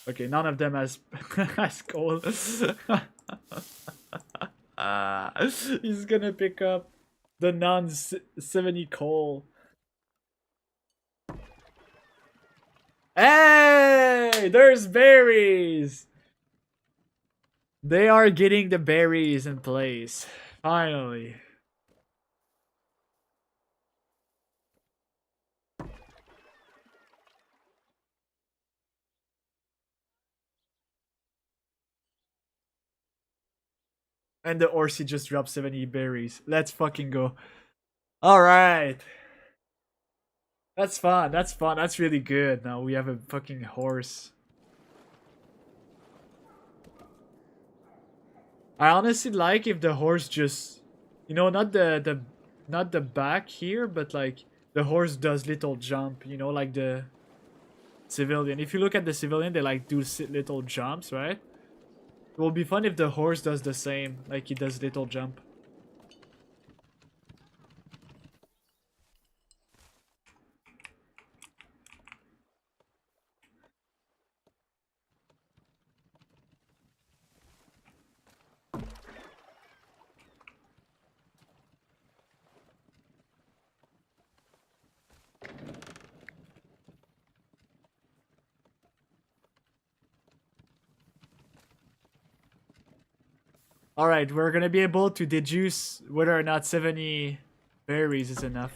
Okay, none of them has has coal. He's gonna pick up the non-70 coal. Hey! There's berries! They are getting the berries in place. Finally. And the Orsi just dropped 70 berries. Let's fucking go. Alright. That's fun. That's fun. That's really good. Now we have a fucking horse. I honestly like if the horse just, you know, not the back here, but like the horse does little jump, you know, like the civilian. If you look at the civilian, they like do little jumps, right? It will be fun if the horse does the same, like he does little jump. Alright, we're gonna be able to deduce whether or not 70 berries is enough.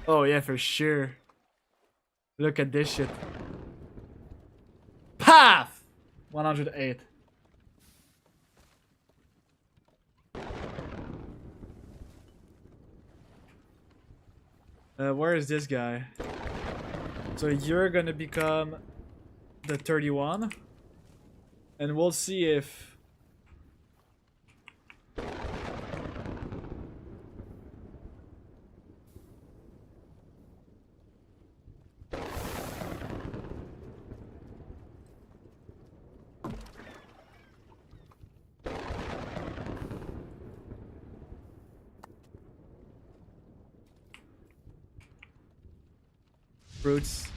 Oh yeah, for sure. Look at this shit. PAF! 108. Where is this guy? So you're gonna become the 31. And we'll see if... Fruits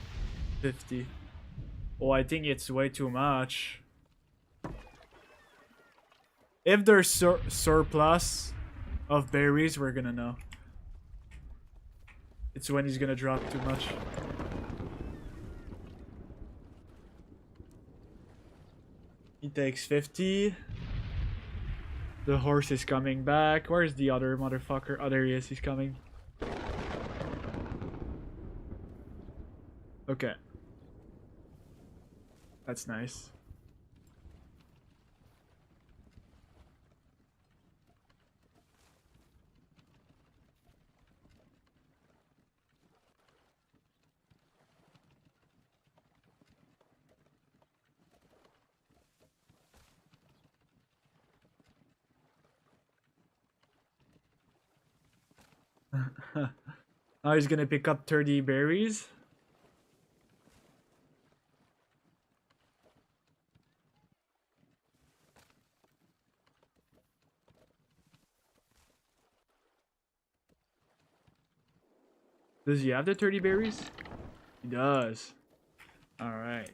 50. Oh, I think it's way too much. If there's surplus of berries, we're gonna know. It's when he's gonna drop too much. He takes 50. The horse is coming back. Where's the other motherfucker? Oh, there he is. He's coming. Okay. That's nice. Now he's gonna pick up 30 berries. Does he have the 30 berries? He does. Alright.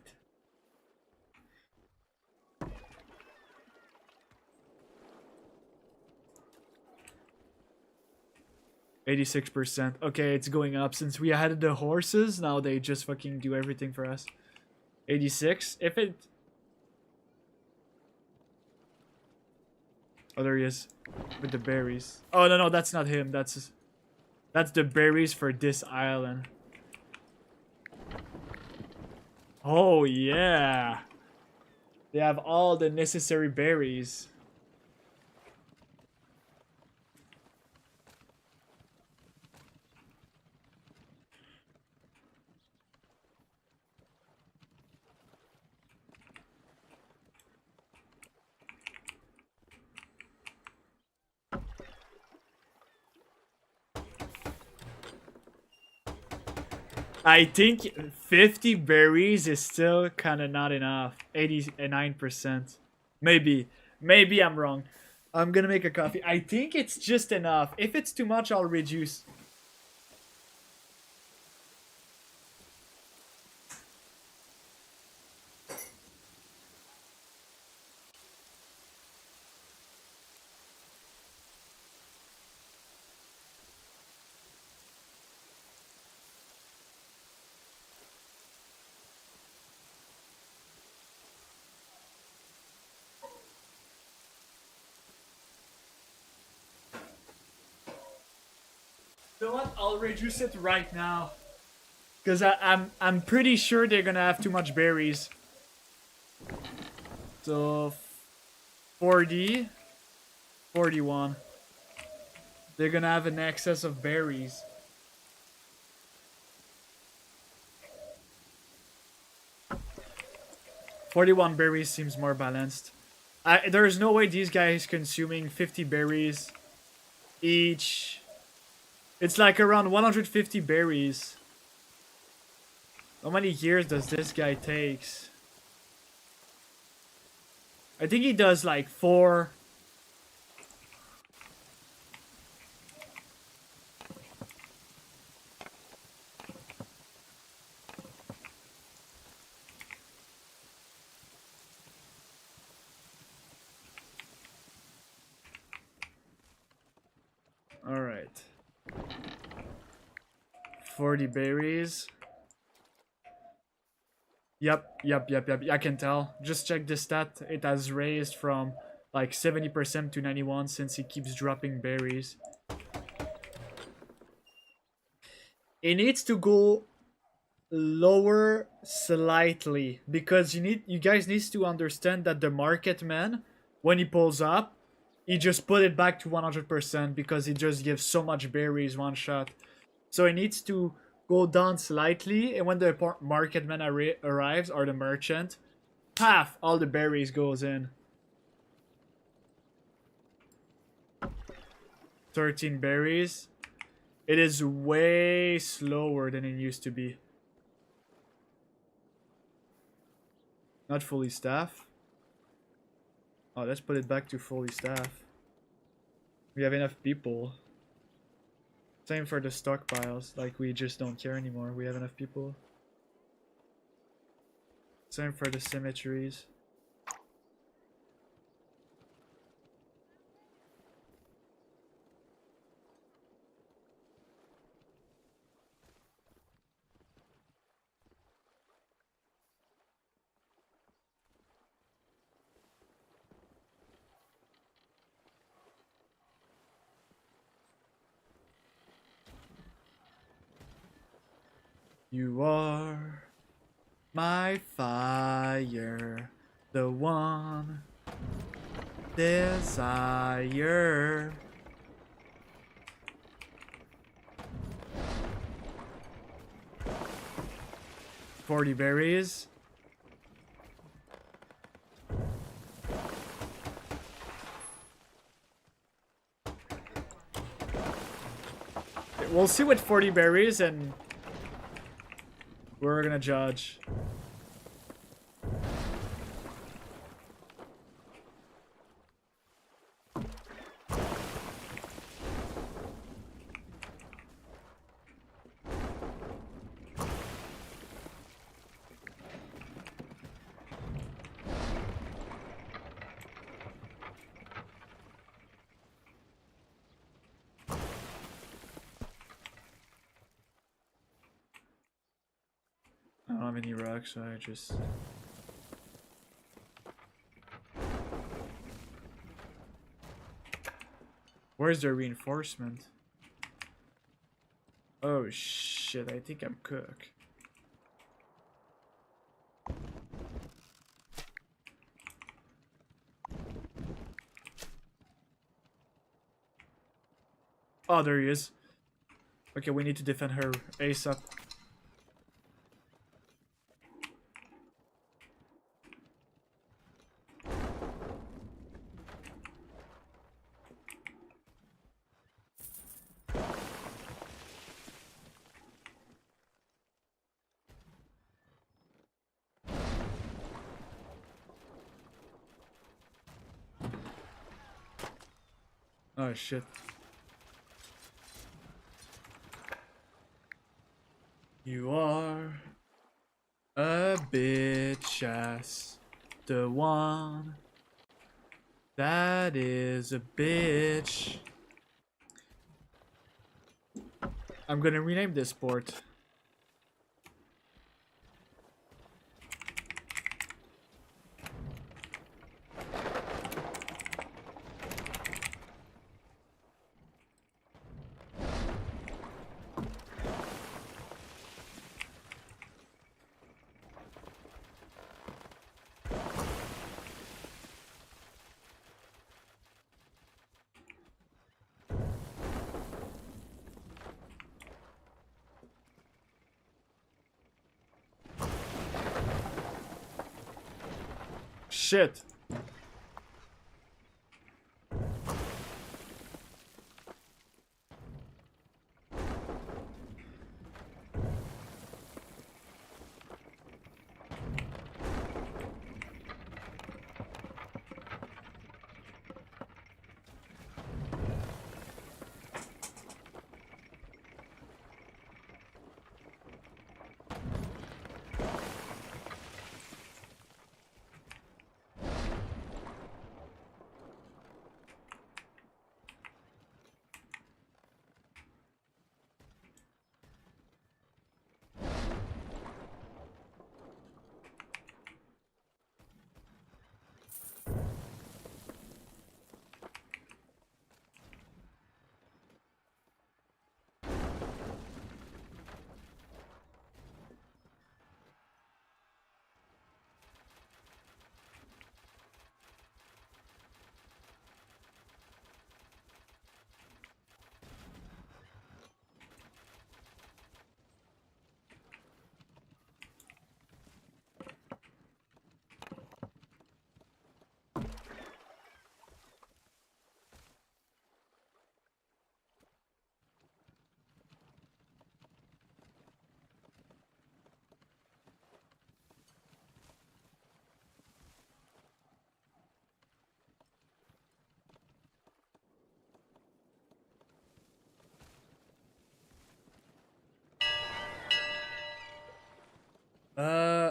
%. Okay, it's going up. Since we had the horses, now they just fucking do everything for us. 86. If it... Oh, there he is. With the berries. Oh, no, that's not him. That's the berries for this island. Oh, yeah. They have all the necessary berries. I think 50 berries is still kind of not enough. 89%. Maybe I'm wrong. I'm gonna make a coffee. I think it's just enough. If it's too much, I'll reduce. You know what? I'll reduce it right now. Cause I'm pretty sure they're gonna have too much berries. So 40, 41. They're gonna have an excess of berries. $41 berries seems more balanced. There's no way these guys consuming 50 berries each. It's like around 150 berries. How many years does this guy takes? I think he does like 4. All right. 40 berries. Yep. I can tell. Just check the stat. It has raised from like 70% to 91 since he keeps dropping berries. It needs to go lower slightly because you guys need to understand that the market man, when he pulls up, he just put it back to 100% because he just gives so much berries one shot. So it needs to go down slightly, and when the market man arrives, or the merchant, half all the berries goes in. 13 berries. It is way slower than it used to be. Not fully staffed. Oh, let's put it back to fully staffed. We have enough people. Same for the stockpiles. Like, we just don't care anymore. We have enough people. Same for the cemeteries. You are my fire, the one desire. $40 berries. We'll see what 40 berries and we're gonna judge. I don't have any rocks, so I just... Where's the reinforcement? Oh shit, I think I'm cooked. Oh, there he is. Okay, we need to defend her ASAP. Oh shit. You are a bitch ass, the one that is a bitch. I'm gonna rename this port. Shit.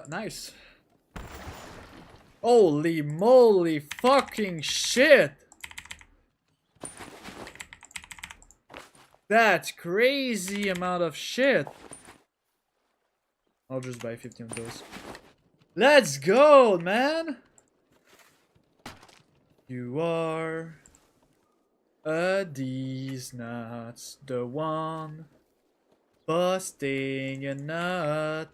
Nice. Holy moly fucking shit! That's crazy amount of shit. I'll just buy 15 of those. Let's go, man! You are these nuts, the one busting a nut.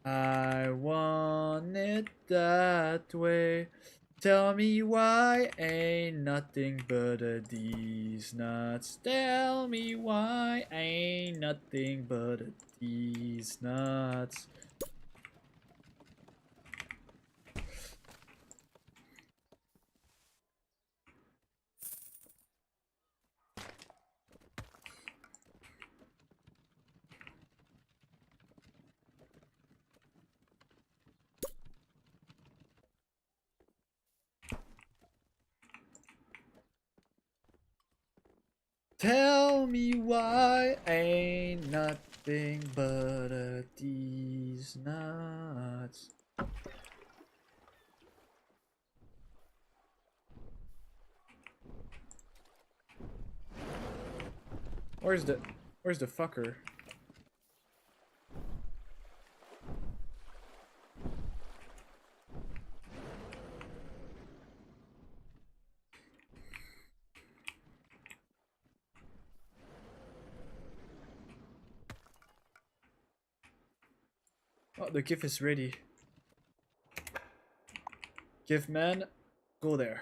I want it that way. Tell me why ain't nothing but these nuts. Tell me why ain't nothing but these nuts. Tell me why ain't nothing but these nuts. Where's the fucker? Oh, the GIF is ready. GIF man, go there.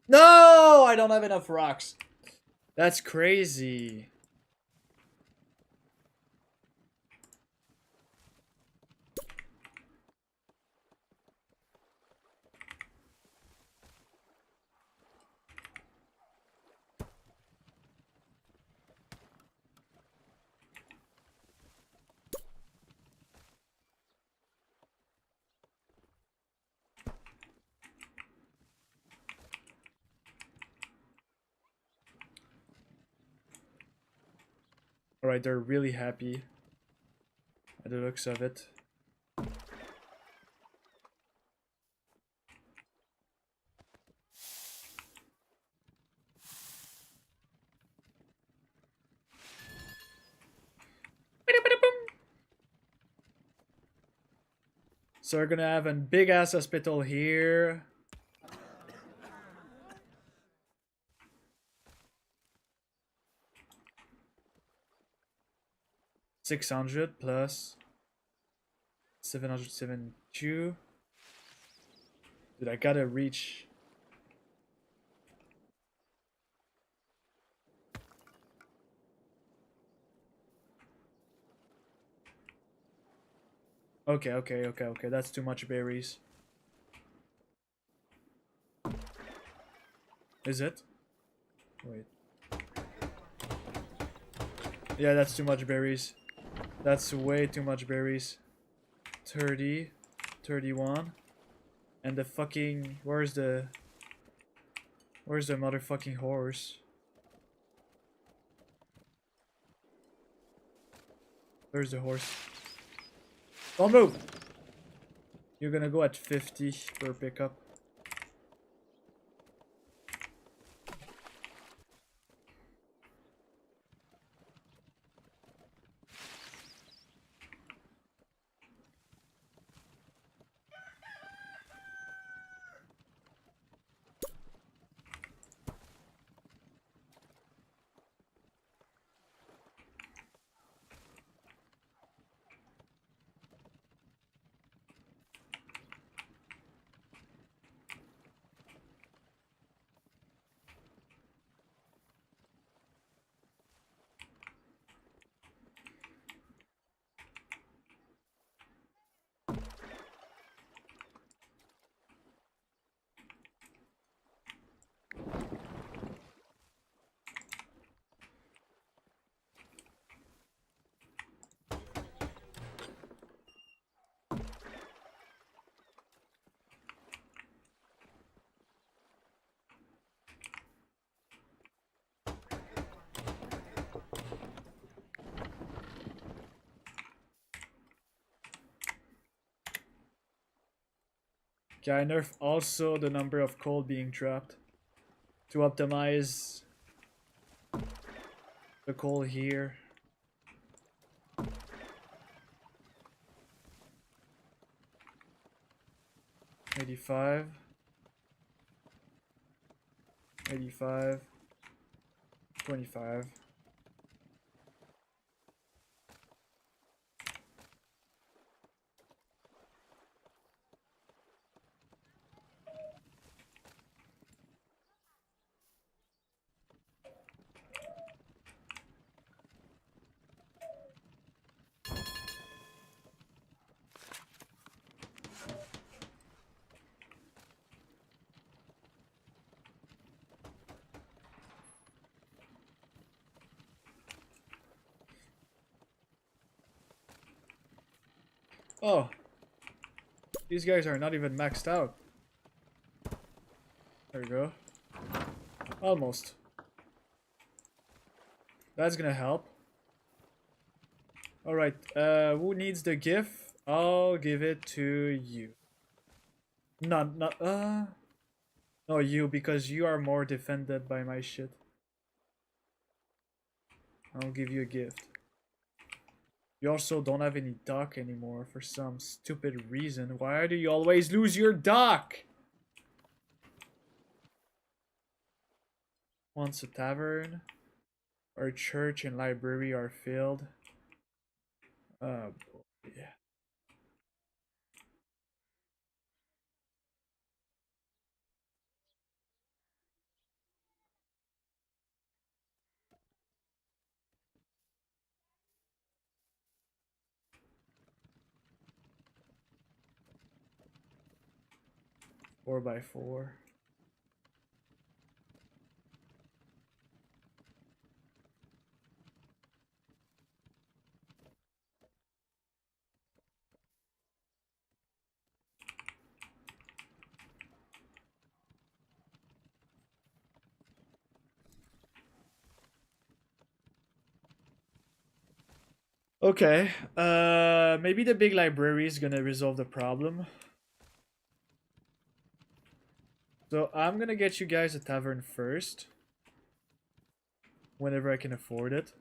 No, I don't have enough rocks. That's crazy. Alright, they're really happy at the looks of it. So we're gonna have a big ass hospital here. $600 plus $772. Dude, I gotta reach. Okay. That's too much berries. Is it? Wait. Yeah, that's too much berries. That's way too much berries. 30, 31. And the fucking... Where's the motherfucking horse? Where's the horse? Don't move! You're gonna go at 50 per pickup. Okay, I nerf also the number of coal being dropped to optimize the coal here. 85. 85. 25. Oh, these guys are not even maxed out. There we go. Almost. That's gonna help. Alright, who needs the gift? I'll give it to you. No, you, because you are more defended by my shit. I'll give you a gift. You also don't have any dock anymore for some stupid reason. Why do you always lose your dock? Once a tavern or church and library are filled. Oh boy. 4x4. Okay, maybe the big library is gonna resolve the problem. So I'm gonna get you guys a tavern first. Whenever I can afford it.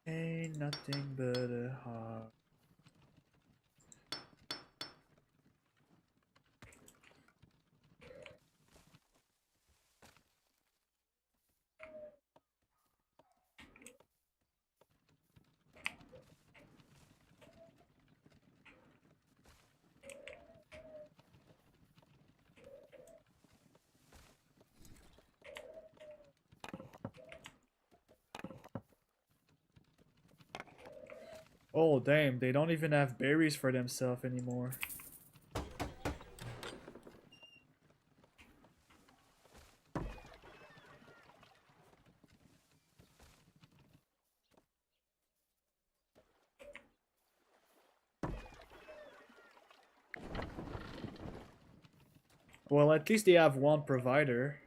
Ain't nothing but a heart. Oh damn, they don't even have berries for themselves anymore. Well, at least they have one provider.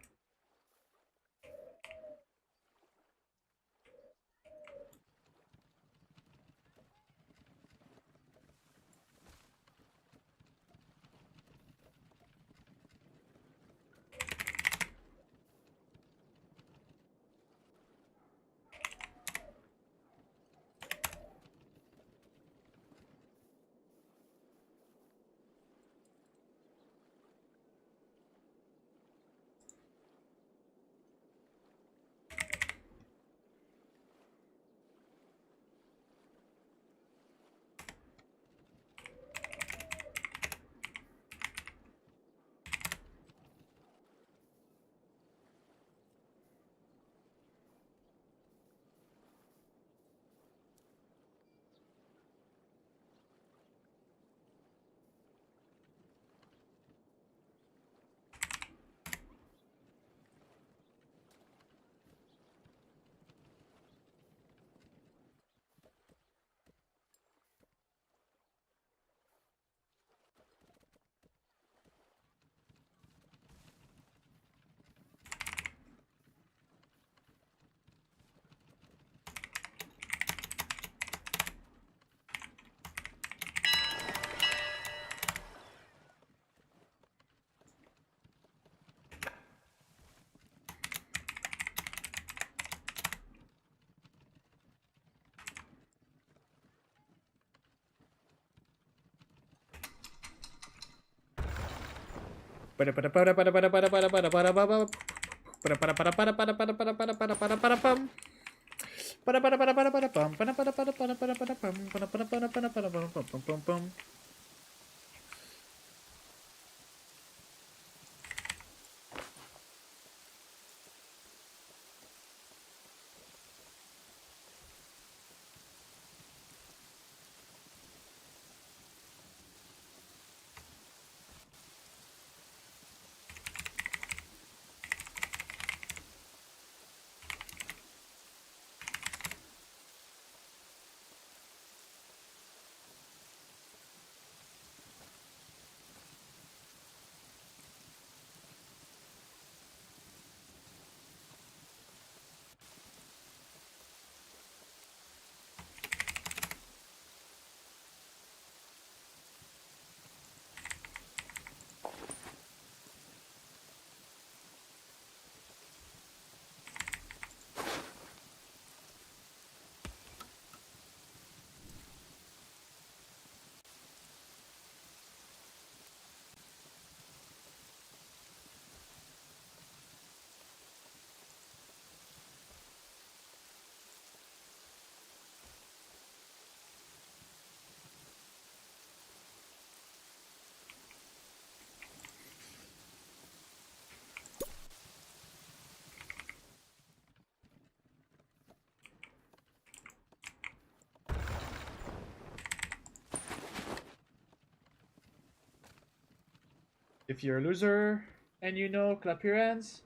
If you're a loser and you know, clap your hands.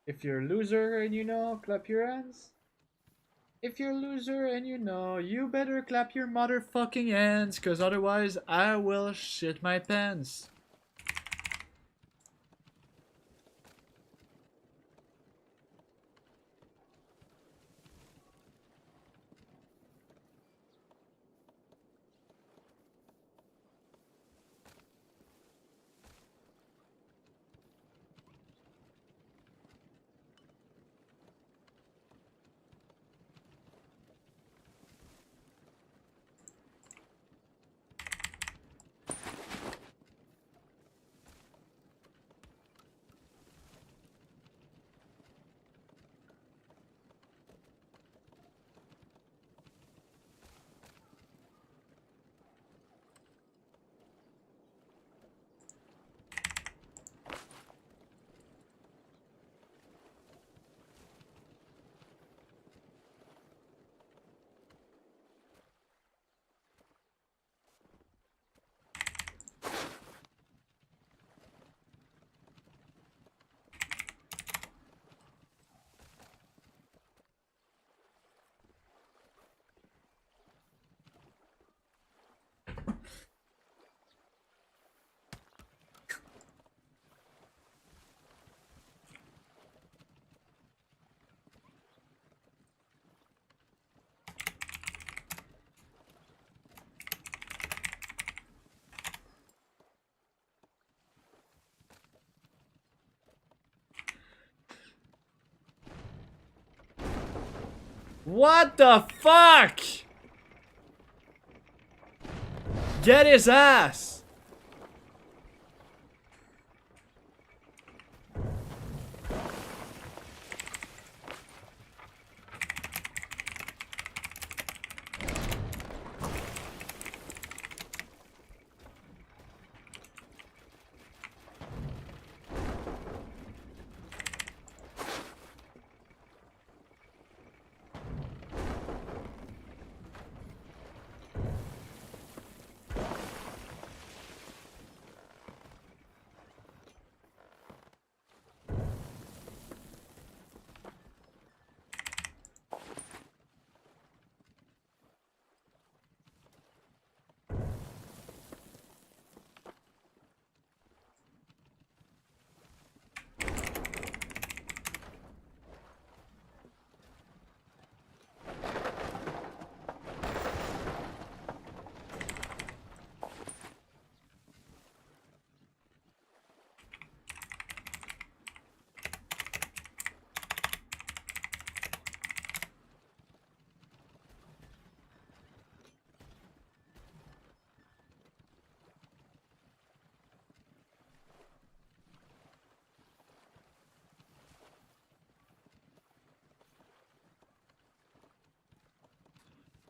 If you're a loser and you know, clap your hands. If you're a loser and you know, you better clap your motherfucking hands, cause otherwise I will shit my pants. What the fuck? Get his ass!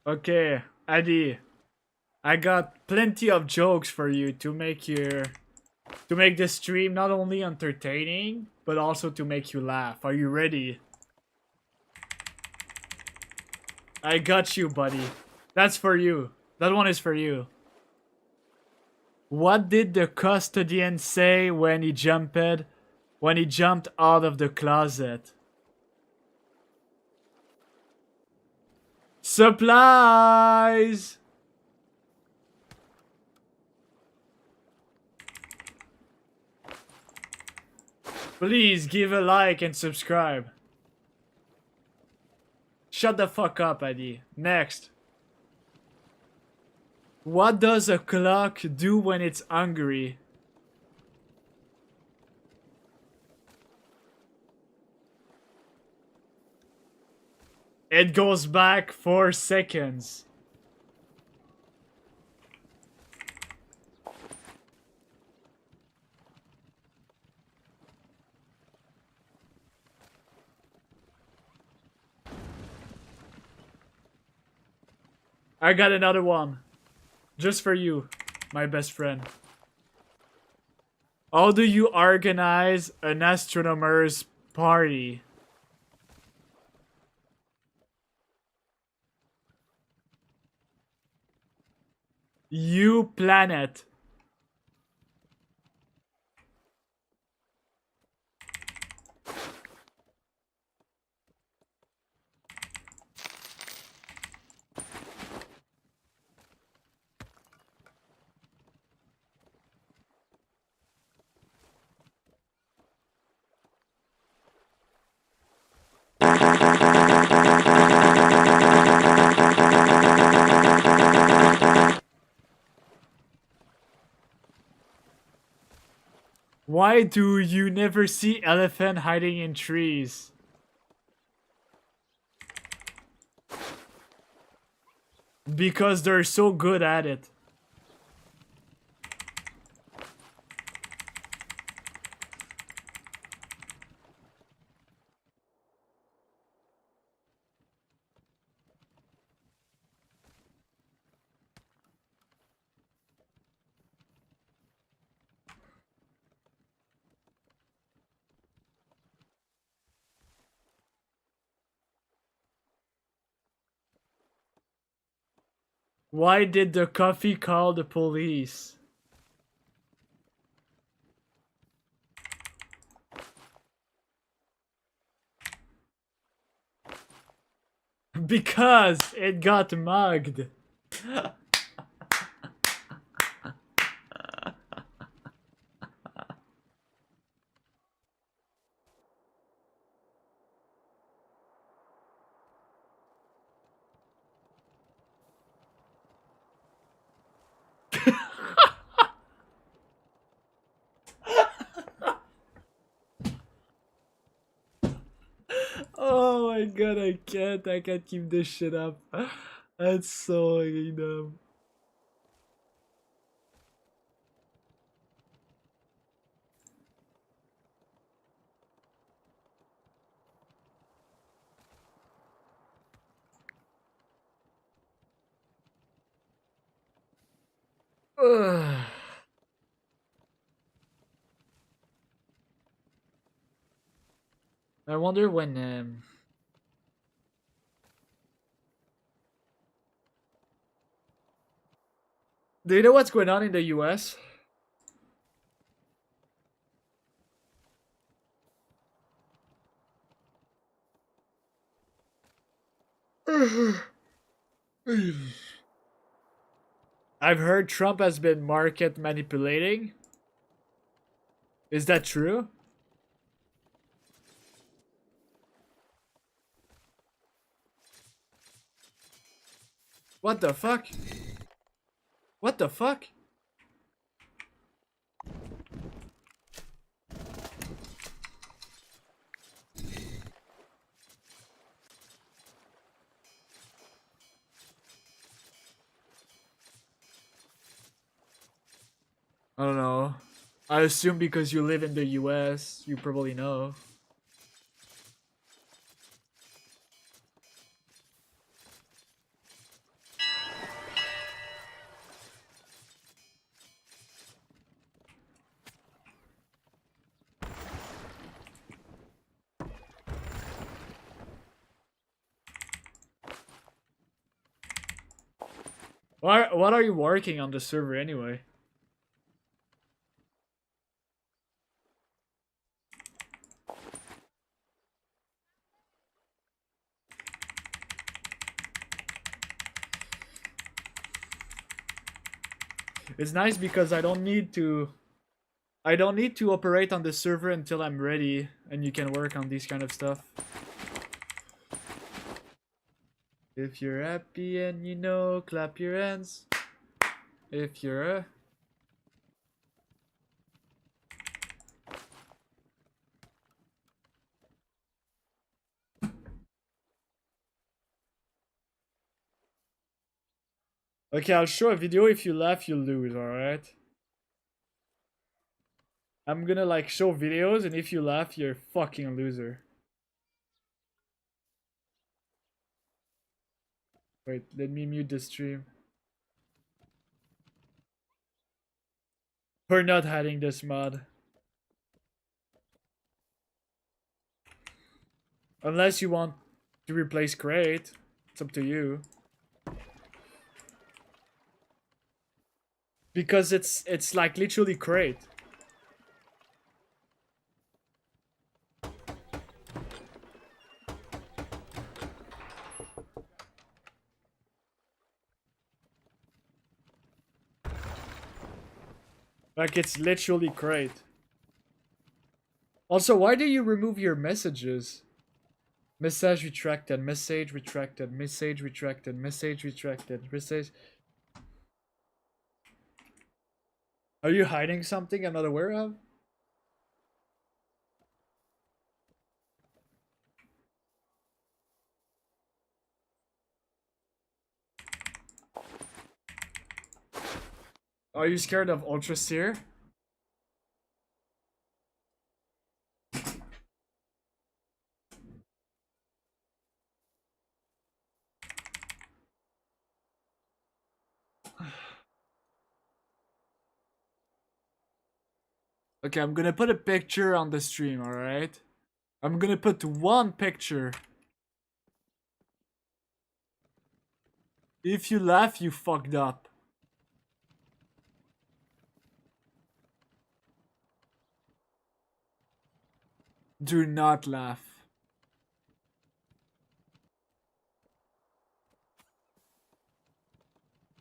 Okay, Adi. I got plenty of jokes for you to make this stream not only entertaining, but also to make you laugh. Are you ready? I got you, buddy. That's for you. That one is for you. What did the custodian say when he jumped out of the closet? Supplies! Please give a like and subscribe. Shut the fuck up, Adi. Next. What does a clock do when it's hungry? It goes back 4 seconds. I got another one. Just for you, my best friend. How do you organize an astronomer's party? You planet. Why do you never see elephant hiding in trees? Because they're so good at it. Why did the coffee call the police? Because it got mugged. Oh my god, I can't keep this shit up. That's so fucking dumb. Ugh. I wonder when do you know what's going on in the US? I've heard Trump has been market manipulating. Is that true? What the fuck? What the fuck? I don't know. I assume because you live in the US, you probably know. What are you working on the server anyway? It's nice because I don't need to operate on the server until I'm ready, and you can work on these kind of stuff. If you're happy and you know, clap your hands. If you're Okay, I'll show a video. If you laugh, you lose, alright? I'm gonna like show videos, and if you laugh, you're fucking a loser. Wait, let me mute the stream. We're not hiding this mod. Unless you want to replace Crate. It's up to you. Because it's like literally Crate. Like it's literally Crate. Also, why do you remove your messages? Message retracted, message retracted, message retracted, message retracted, message. Are you hiding something I'm not aware of? Are you scared of Ultra Seer? Okay, I'm gonna put a picture on the stream, alright? I'm gonna put one picture. If you laugh, you fucked up. Do not laugh.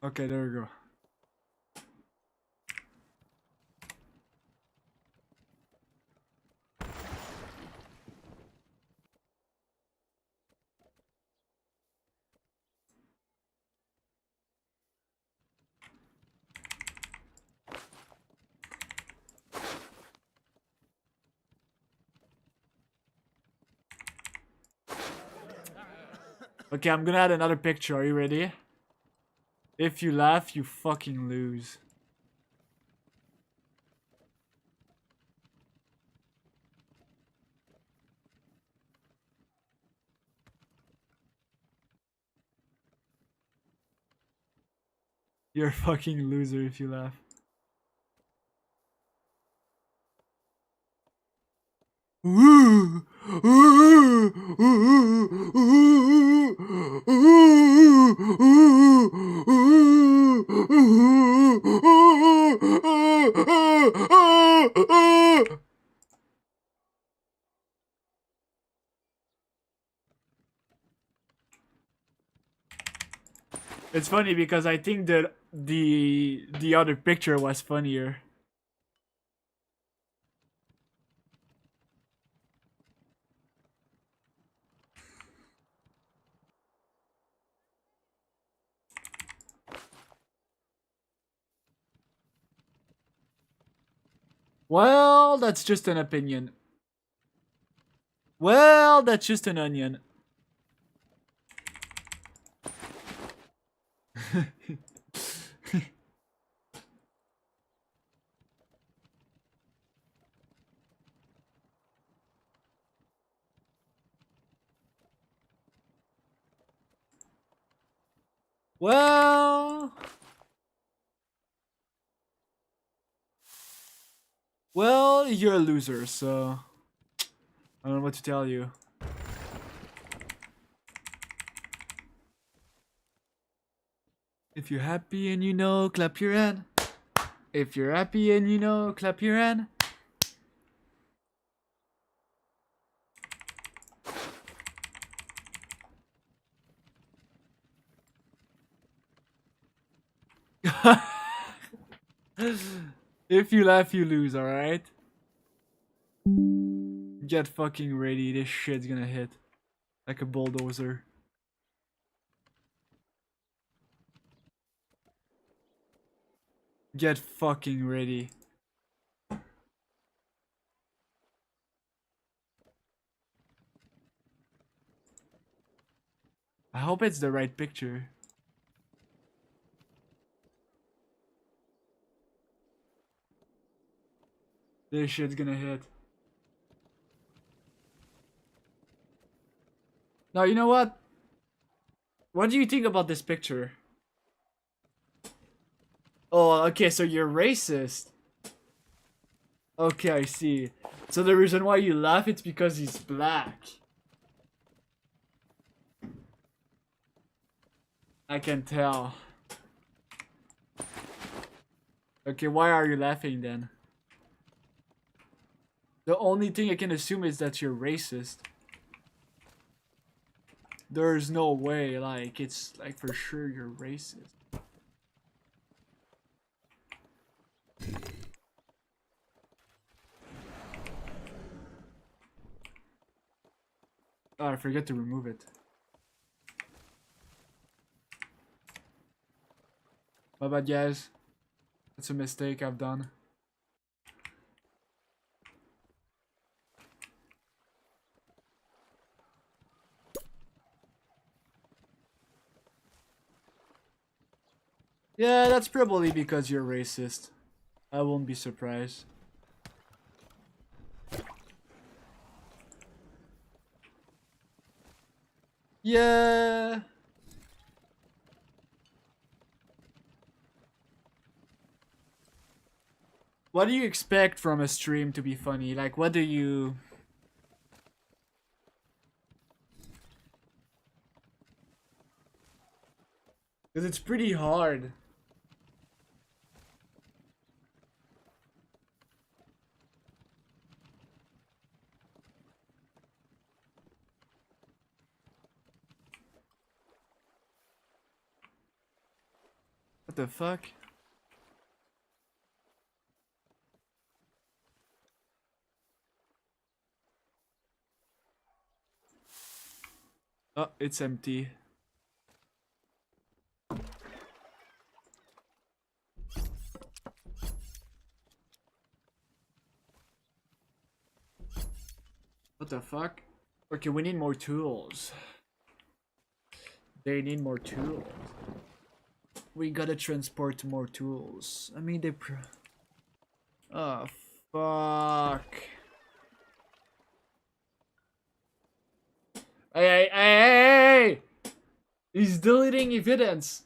Okay, there we go. Okay, I'm gonna add another picture. Are you ready? If you laugh, you fucking lose. You're a fucking loser if you laugh. It's funny because I think that the other picture was funnier. Well, that's just an opinion. Well, that's just an onion. Well, you're a loser, so I don't know what to tell you. If you're happy and you know, clap your hand. If you're happy and you know, clap your hand. If you laugh, you lose, alright? Get fucking ready, this shit's gonna hit. Like a bulldozer. Get fucking ready. I hope it's the right picture. This shit's gonna hit. Now, you know what? What do you think about this picture? Oh, okay, so you're racist. Okay, I see. So the reason why you laugh, it's because he's black. I can tell. Okay, why are you laughing then? The only thing I can assume is that you're racist. There's no way, like, it's like for sure you're racist. Oh, I forget to remove it. My bad, guys. That's a mistake I've done. Yeah, that's probably because you're racist. I won't be surprised. Yeah. What do you expect from a stream to be funny? Like, what do you... Because it's pretty hard. What the fuck? Oh, it's empty. What the fuck? Okay, we need more tools. They need more tools. We gotta transport more tools. I mean, oh, fuck. Hey! He's deleting evidence.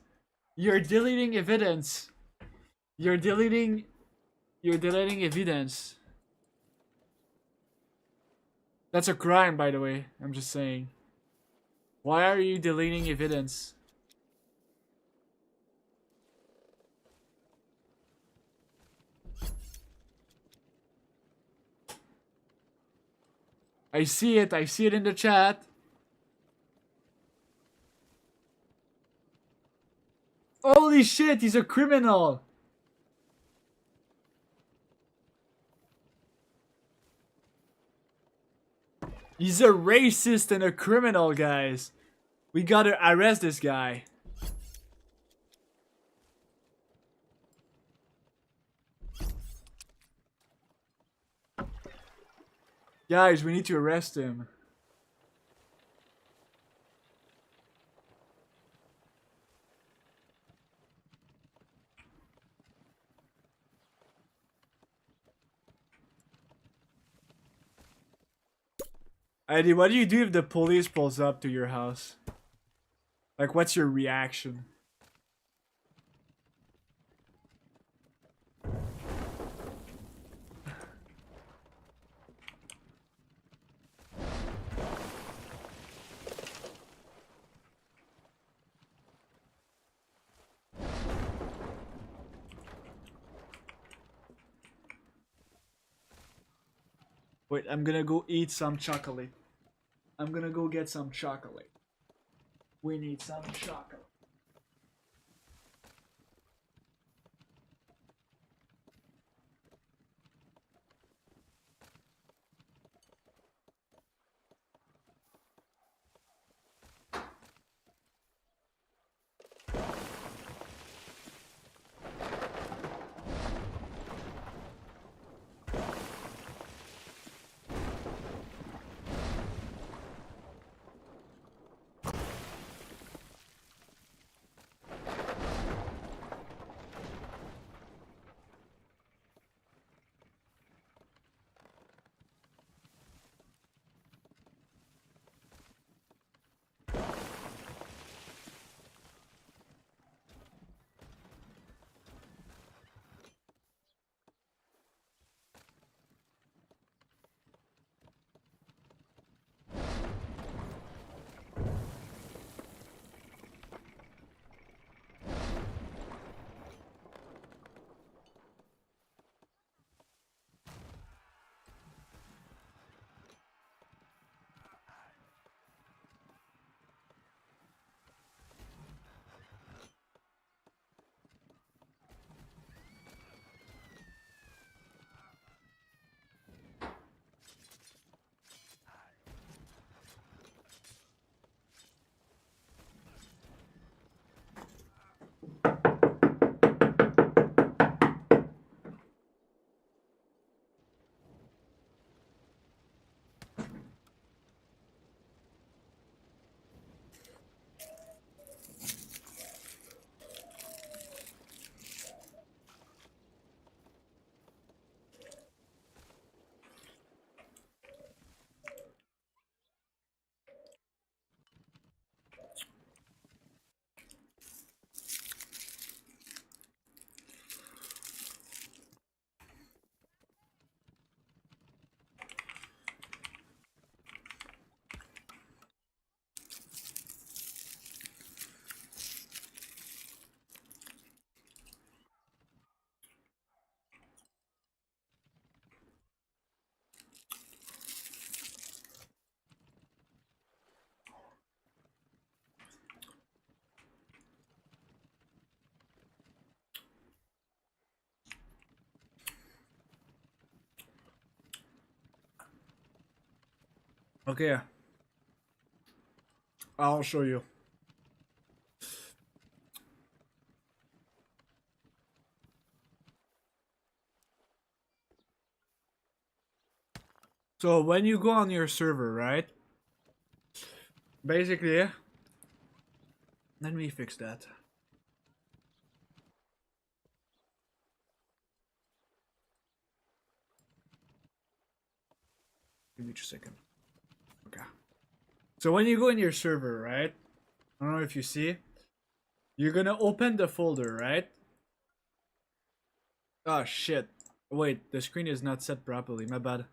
You're deleting evidence. You're deleting evidence. That's a crime, by the way. I'm just saying. Why are you deleting evidence? I see it in the chat. Holy shit, he's a criminal. He's a racist and a criminal, guys. We gotta arrest this guy. Guys, we need to arrest him. Eddie, what do you do if the police pulls up to your house? Like, what's your reaction? Wait, I'm gonna go eat some chocolate. I'm gonna go get some chocolate. We need some chocolate. Okay. I'll show you. So when you go on your server, right? Basically, let me fix that. Give me just a second. Okay. So when you go in your server, right? I don't know if you see. You're gonna open the folder, right? Oh shit. Wait, the screen is not set properly. My bad.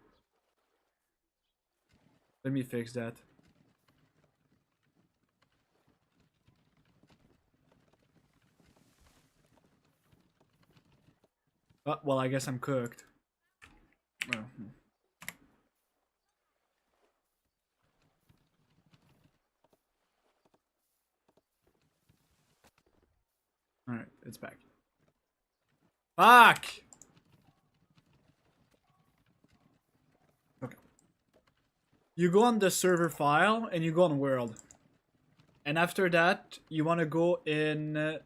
Let me fix that. Oh, well, I guess I'm cooked. Oh. Alright, it's back. Fuck! Okay. You go on the server file and you go on world. And after that, you want to go in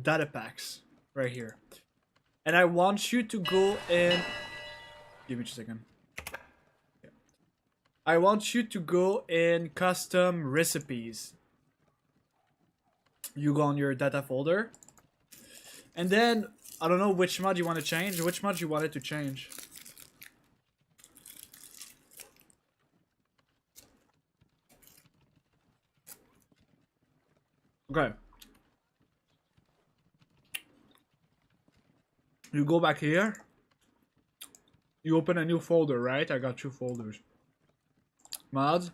data packs right here. And I want you to go in... Give me just a second. Yeah. I want you to go in custom recipes. You go on your data folder. And then, I don't know which mod you want to change. Which mod you wanted to change? Okay. You go back here. You open a new folder, right? I got 2 folders. Mods.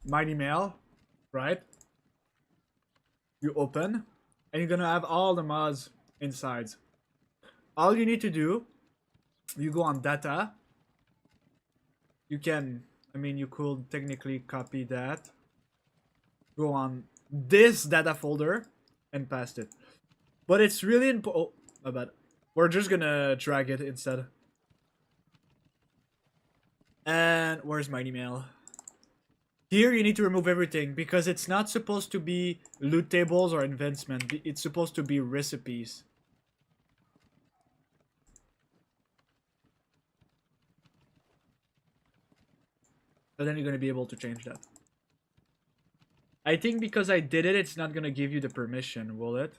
Mighty Mail, right? You open, and you're gonna have all the mods inside. All you need to do you go on data. You can, I mean, you could technically copy that. Go on this data folder and paste it. But it's really important. Oh, my bad. We're just gonna drag it instead. And where's my email? Here you need to remove everything because it's not supposed to be loot tables or advancement. It's supposed to be recipes. But then you're gonna be able to change that. I think because I did it, it's not gonna give you the permission, will it?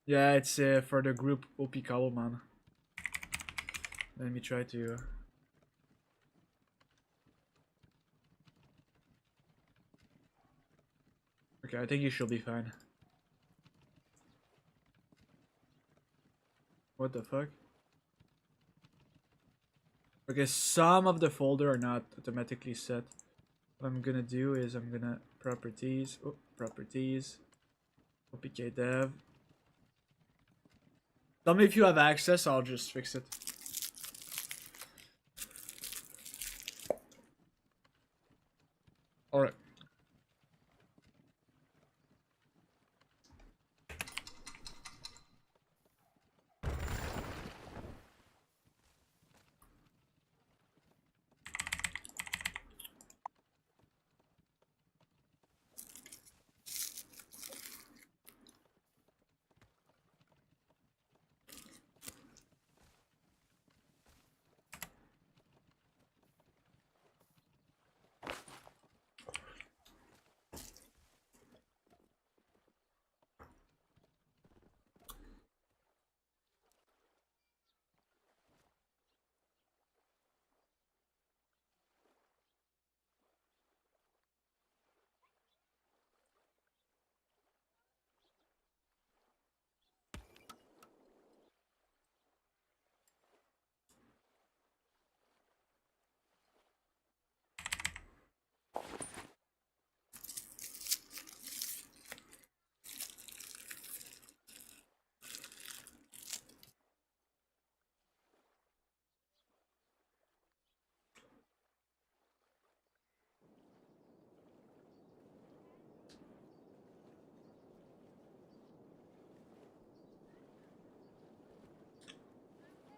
Yeah, it's for the group OP Cobbleman. Let me try to... Okay, I think you should be fine. What the fuck? Okay, some of the folder are not automatically set. What I'm gonna do is I'm gonna properties, properties, OPK dev. Tell me if you have access, I'll just fix it. Alright.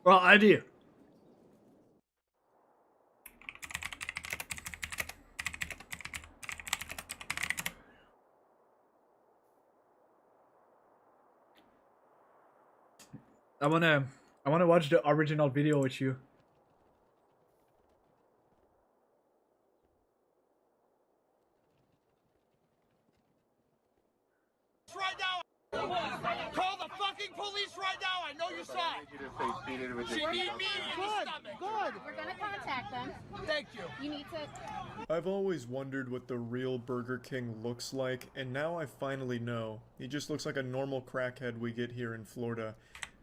Well, idea. I wanna watch the original video with you. Right now! Call the fucking police right now! I know you saw it! She need me in the stomach! Good. We're gonna contact them. Thank you. You need to. I've always wondered what the real Burger King looks like, and now I finally know. He just looks like a normal crackhead we get here in Florida.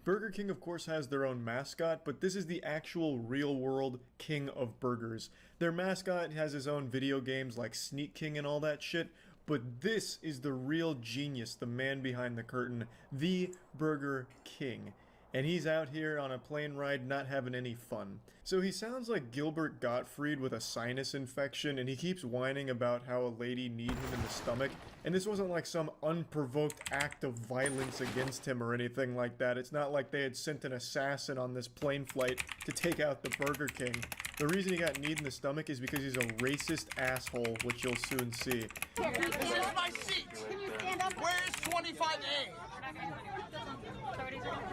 Burger King, of course, has their own mascot, but this is the actual real-world king of burgers. Their mascot has his own video games like Sneak King and all that shit, but this is the real genius, the man behind the curtain, the Burger King. And he's out here on a plane ride not having any fun. So he sounds like Gilbert Gottfried with a sinus infection, and he keeps whining about how a lady need him in the stomach. And this wasn't like some unprovoked act of violence against him or anything like that. It's not like they had sent an assassin on this plane flight to take out the Burger King. The reason he got kneed in the stomach is because he's a racist asshole, which you'll soon see. Where's my seat? Can you stand up? Where is 25A?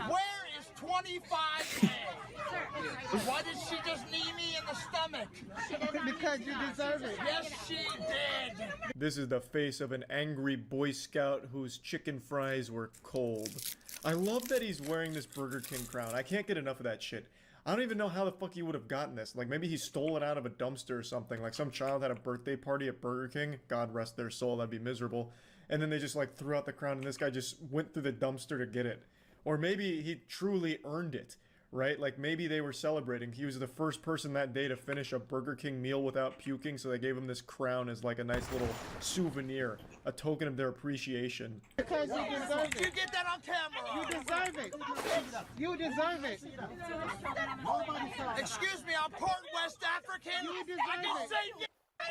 Where is 25A? Why did she just knee me in the stomach? Because you deserve it. Yes, she did. This is the face of an angry Boy Scout whose chicken fries were cold. I love that he's wearing this Burger King crown. I can't get enough of that shit. I don't even know how the fuck he would have gotten this. Like, maybe he stole it out of a dumpster or something. Like, some child had a birthday party at Burger King. God rest their soul, that'd be miserable. And then they just, like, threw out the crown and this guy just went through the dumpster to get it. Or maybe he truly earned it. right? Like maybe they were celebrating. He was the first person that day to finish a Burger King meal without puking, so they gave him this crown as like a nice little souvenir, a token of their appreciation. Because you deserve it. You get that on camera. You deserve it. You deserve it. Excuse me, I'm part West African. You deserve I can say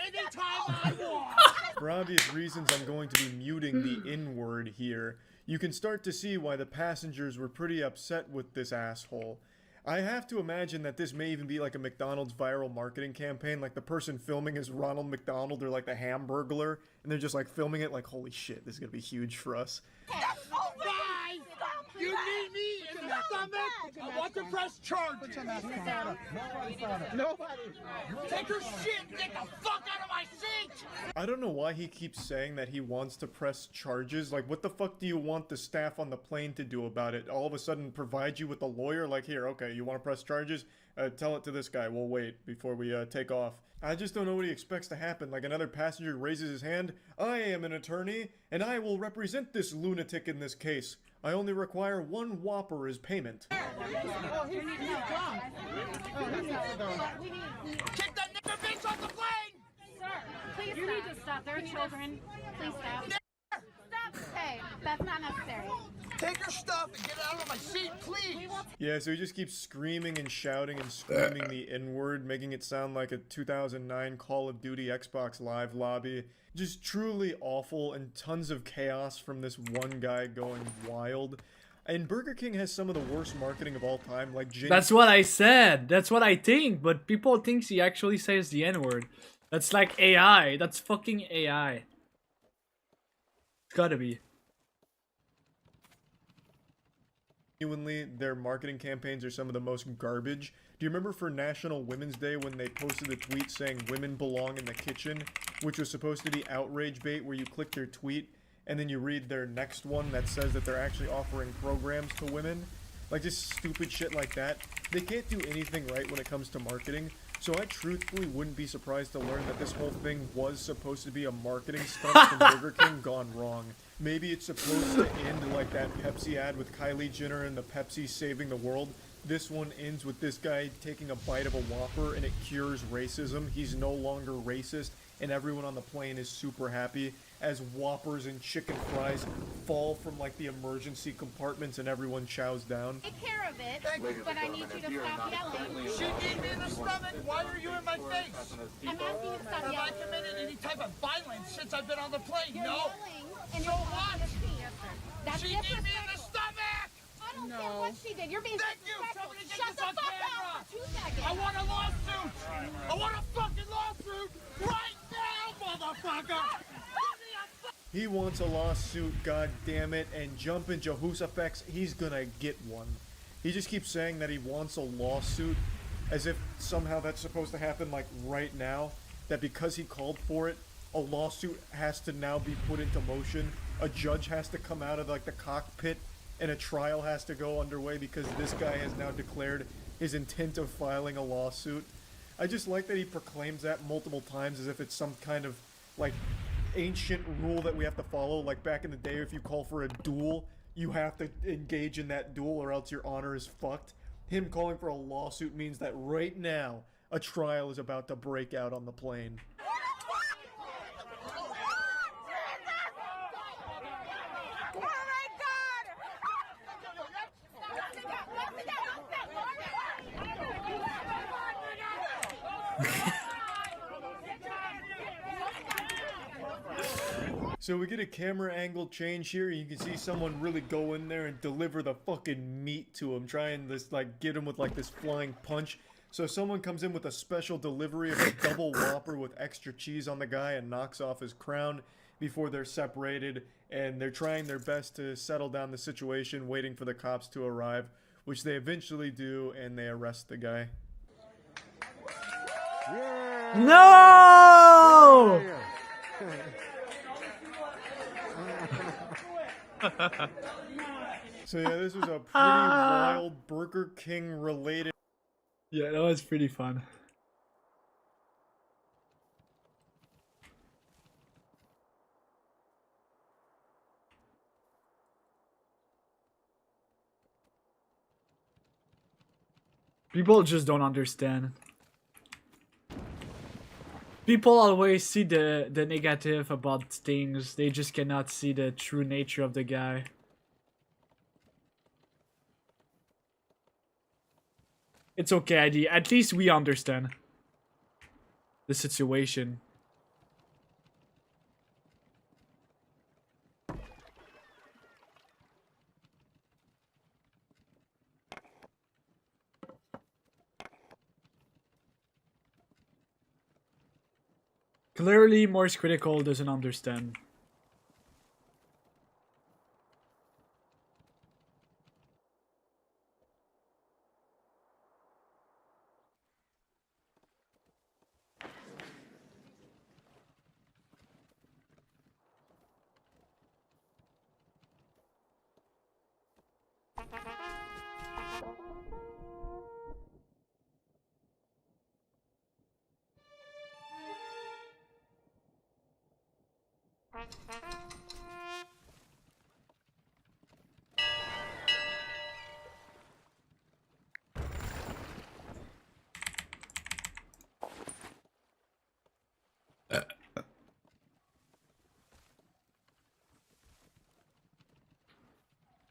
anytime I want. For obvious reasons, I'm going to be muting the N-word here. You can start to see why the passengers were pretty upset with this asshole. I have to imagine that this may even be like a McDonald's viral marketing campaign, like the person filming is Ronald McDonald or like the Hamburglar, and they're just like filming it like, holy shit, this is gonna be huge for us. Guys, you need me in the stomach. I want to press charges. Nobody. Take your shit and get the fuck out of my seat. I don't know why he keeps saying that he wants to press charges. Like, what the fuck do you want the staff on the plane to do about it? All of a sudden provide you with a lawyer? Like, here, okay, you want to press charges? Tell it to this guy. We'll wait before we take off. I just don't know what he expects to happen. Like, another passenger raises his hand. I am an attorney, and I will represent this lunatic in this case. I only require 1 Whopper as payment. Oh, he's gone. Oh, he's not gone. Kick that nigger bitch off the plane! Sir, please you need to stop. There are children. Please stop. Stop. Hey, that's not necessary. Take your stuff and get out of my seat, please! Yeah, so he just keeps screaming and shouting and screaming the N-word, making it sound like a 2009 Call of Duty Xbox Live lobby. Just truly awful, and tons of chaos from this one guy going wild. And Burger King has some of the worst marketing of all time, like That's what I said. That's what I think, but people think he actually says the N-word. That's like AI. That's fucking AI. It's gotta be. Genuinely, their marketing campaigns are some of the most garbage. Do you remember for National Women's Day when they posted a tweet saying women belong in the kitchen, which was supposed to be outrage bait, where you click their tweet and then you read their next one that says that they're actually offering programs to women? Like, just stupid shit like that. They can't do anything right when it comes to marketing, so I truthfully wouldn't be surprised to learn that this whole thing was supposed to be a marketing stunt from Burger King gone wrong. Maybe it's supposed to end like that Pepsi ad with Kylie Jenner and the Pepsi saving the world. This one ends with this guy taking a bite of a Whopper and it cures racism. He's no longer racist, and everyone on the plane is super happy as Whoppers and chicken fries fall from like the emergency compartments and everyone chows down. Take care of it, but I need you to stop yelling. She need me in the stomach. Why are you in my face? I'm asking you to stop Have yelling. I committed any type of violence since I've been on the plane? You're No. yelling, and So you're what? That's She need me in the stomach. I don't care what she did. You're being Thank you. disrespectful. Somebody get Shut this the on fuck camera. up for 2 seconds. I want a lawsuit. I want a fucking lawsuit right now, motherfucker. He wants a lawsuit, god damn it, and jumping Jehoshaphat, he's gonna get one. He just keeps saying that he wants a lawsuit, as if somehow that's supposed to happen like right now, that because he called for it, a lawsuit has to now be put into motion, a judge has to come out of like the cockpit, and a trial has to go underway because this guy has now declared his intent of filing a lawsuit. I just like that he proclaims that multiple times as if it's some kind of like ancient rule that we have to follow. Like back in the day, if you call for a duel, you have to engage in that duel or else your honor is fucked. Him calling for a lawsuit means that right now a trial is about to break out on the plane. So we get a camera angle change here. You can see someone really go in there and deliver the fucking meat to him, trying to like get him with like this flying punch. So someone comes in with a special delivery of a double Whopper with extra cheese on the guy and knocks off his crown before they're separated, and they're trying their best to settle down the situation, waiting for the cops to arrive, which they eventually do, and they arrest the guy. No! So yeah, this was a pretty wild Burger King related. Yeah, that was pretty fun. People just don't understand. People always see the negative about things. They just cannot see the true nature of the guy. It's okay, ID. At least we understand the situation. Clearly, Morse Critical doesn't understand.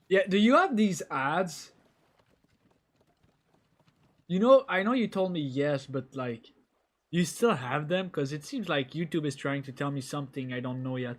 Yeah, do you have these ads? You know, I know you told me yes, but like, you still have them? Because it seems like YouTube is trying to tell me something I don't know yet.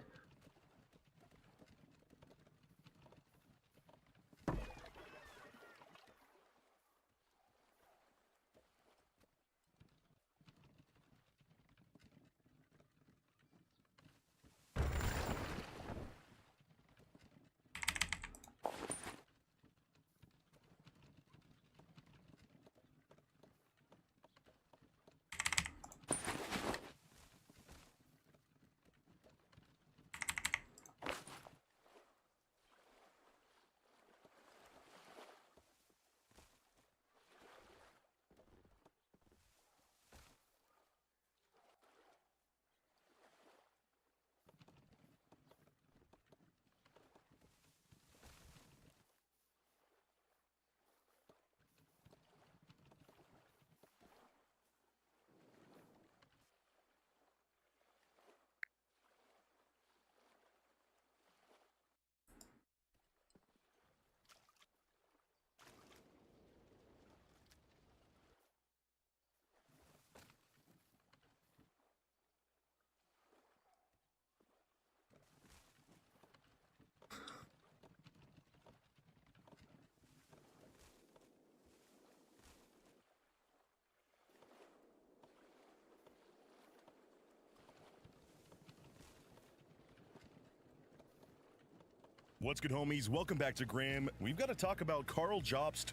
What's good, homies? Welcome back to Graham. We've got to talk about Karl Jobst.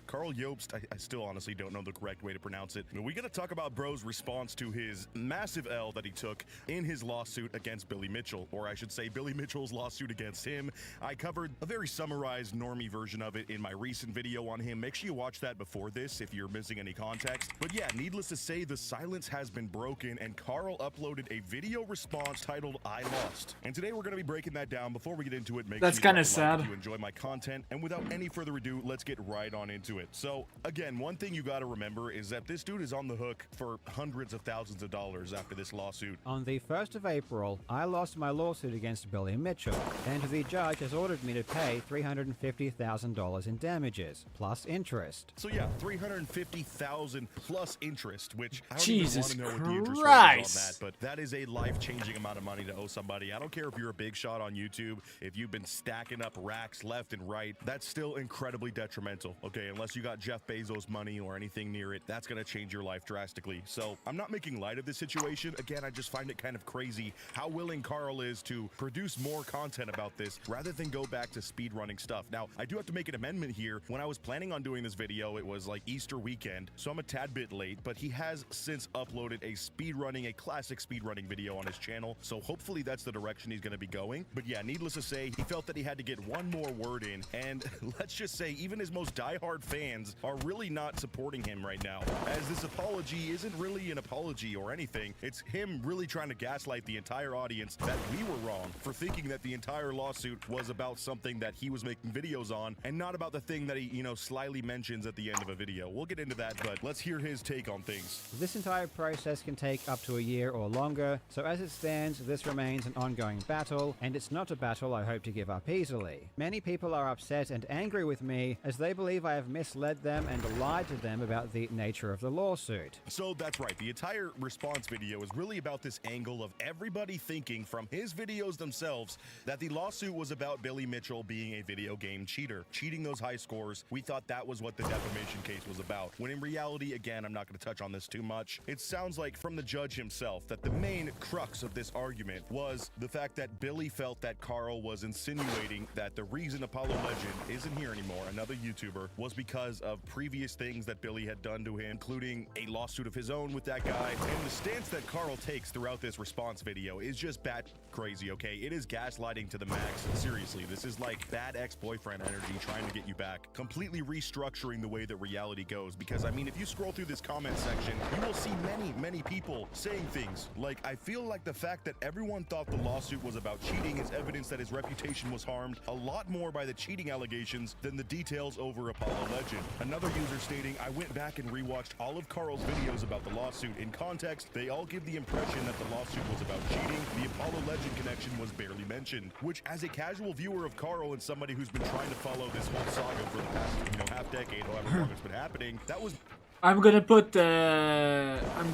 I still honestly don't know the correct way to pronounce it. But we got to talk about bro's response to his massive L that he took in his lawsuit against Billy Mitchell, or I should say Billy Mitchell's lawsuit against him. I covered a very summarized normie version of it in my recent video on him. Make sure you watch that before this if you're missing any context. But yeah, needless to say, the silence has been broken and Karl uploaded a video response titled I Lost. And today we're going to be breaking that down. Before we get into it, make That's sure kind of sad. sad. If you enjoy my content, and without any further ado, let's get right on into it. So again, one thing you got to remember is that this dude is on the hook for hundreds of thousands of dollars after this lawsuit. On the 1st of April, I lost my lawsuit against Billy Mitchell, and the judge has ordered me to pay $350,000 in damages, plus interest. So yeah, $350,000 plus interest, which I don't Jesus even want to know what the interest rate Christ. is on that, but that is a life-changing amount of money to owe somebody. I don't care if you're a big shot on YouTube, if you've been stacking up racks left and right, that's still incredibly detrimental, okay? Unless you got Jeff Bezos money or anything near it, that's gonna change your life drastically. So I'm not making light of this situation. Again, I just find it kind of crazy how willing Karl is to produce more content about this rather than go back to speedrunning stuff. Now, I do have to make an amendment here. When I was planning on doing this video, it was like Easter weekend, so I'm a tad bit late, but he has since uploaded a classic speedrunning video on his channel, so hopefully that's the direction he's gonna be going. But yeah, needless to say, he felt that he had to get get one more word in, and let's just say even his most diehard fans are really not supporting him right now, as this apology isn't really an apology or anything. It's him really trying to gaslight the entire audience that we were wrong for thinking that the entire lawsuit was about something that he was making videos on and not about the thing that he, you know, slyly mentions at the end of a video. We'll get into that, but let's hear his take on things. This entire process can take up to a year or longer, so as it stands, this remains an ongoing battle, and it's not a battle I hope to give up easily. Many people are upset and angry with me as they believe I have misled them and lied to them about the nature of the lawsuit. So that's right, the entire response video is really about this angle of everybody thinking from his videos themselves that the lawsuit was about Billy Mitchell being a video game cheater, cheating those high scores. We thought that was what the defamation case was about, when in reality, again, I'm not going to touch on this too much, it sounds like from the judge himself that the main crux of this argument was the fact that Billy felt that Carl was insinuating that the reason Apollo Legend isn't here anymore, another YouTuber, was because of previous things that Billy had done to him, including a lawsuit of his own with that guy. And the stance that Carl takes throughout this response video is just bat crazy, okay? It is gaslighting to the max. Seriously, this is like bad ex-boyfriend energy trying to get you back, completely restructuring the way that reality goes. Because I mean, if you scroll through this comment section, you will see many people saying things like, I feel like the fact that everyone thought the lawsuit was about cheating is evidence that his reputation was harmed a lot more by the cheating allegations than the details over Apollo Legend. Another user stating, I went back and rewatched all of Carl's videos about the lawsuit. In context, they all give the impression that the lawsuit was about cheating. The Apollo Legend connection was barely mentioned, which as a casual viewer of Carl and somebody who's been trying to follow this whole saga for the past, you know, half decade, however long it's been happening, that was... I'm gonna put I'm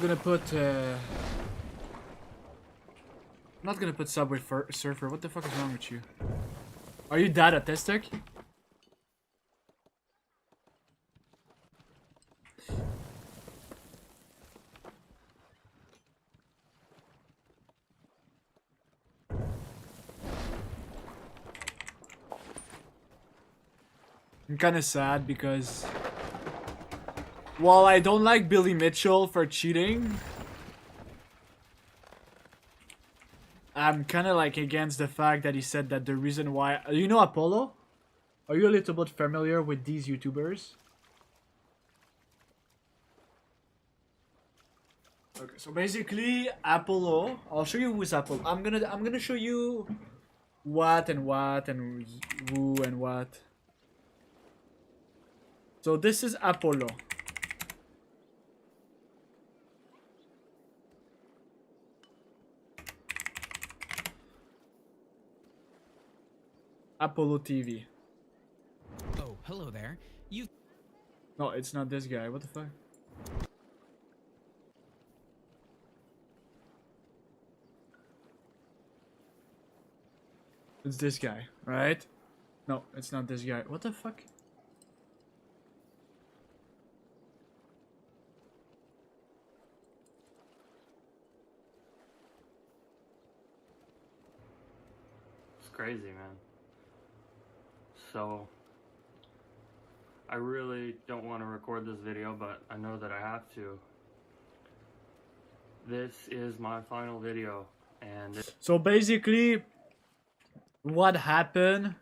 not gonna put Subway Surfer. What the fuck is wrong with you? Are you that autistic? I'm kinda sad because while I don't like Billy Mitchell for cheating, I'm kinda like against the fact that he said that the reason why... You know Apollo? Are you a little bit familiar with these YouTubers? Okay, so basically Apollo, I'll show you who's Apollo. I'm gonna show you what and who and what. So this is Apollo. Apollo TV. Oh, hello there. You... No, it's not this guy. What the fuck? It's this guy, right? No, it's not this guy. What the fuck? It's crazy, man. So, I really don't want to record this video, but I know that I have to. This is my final video, and... So basically, what happened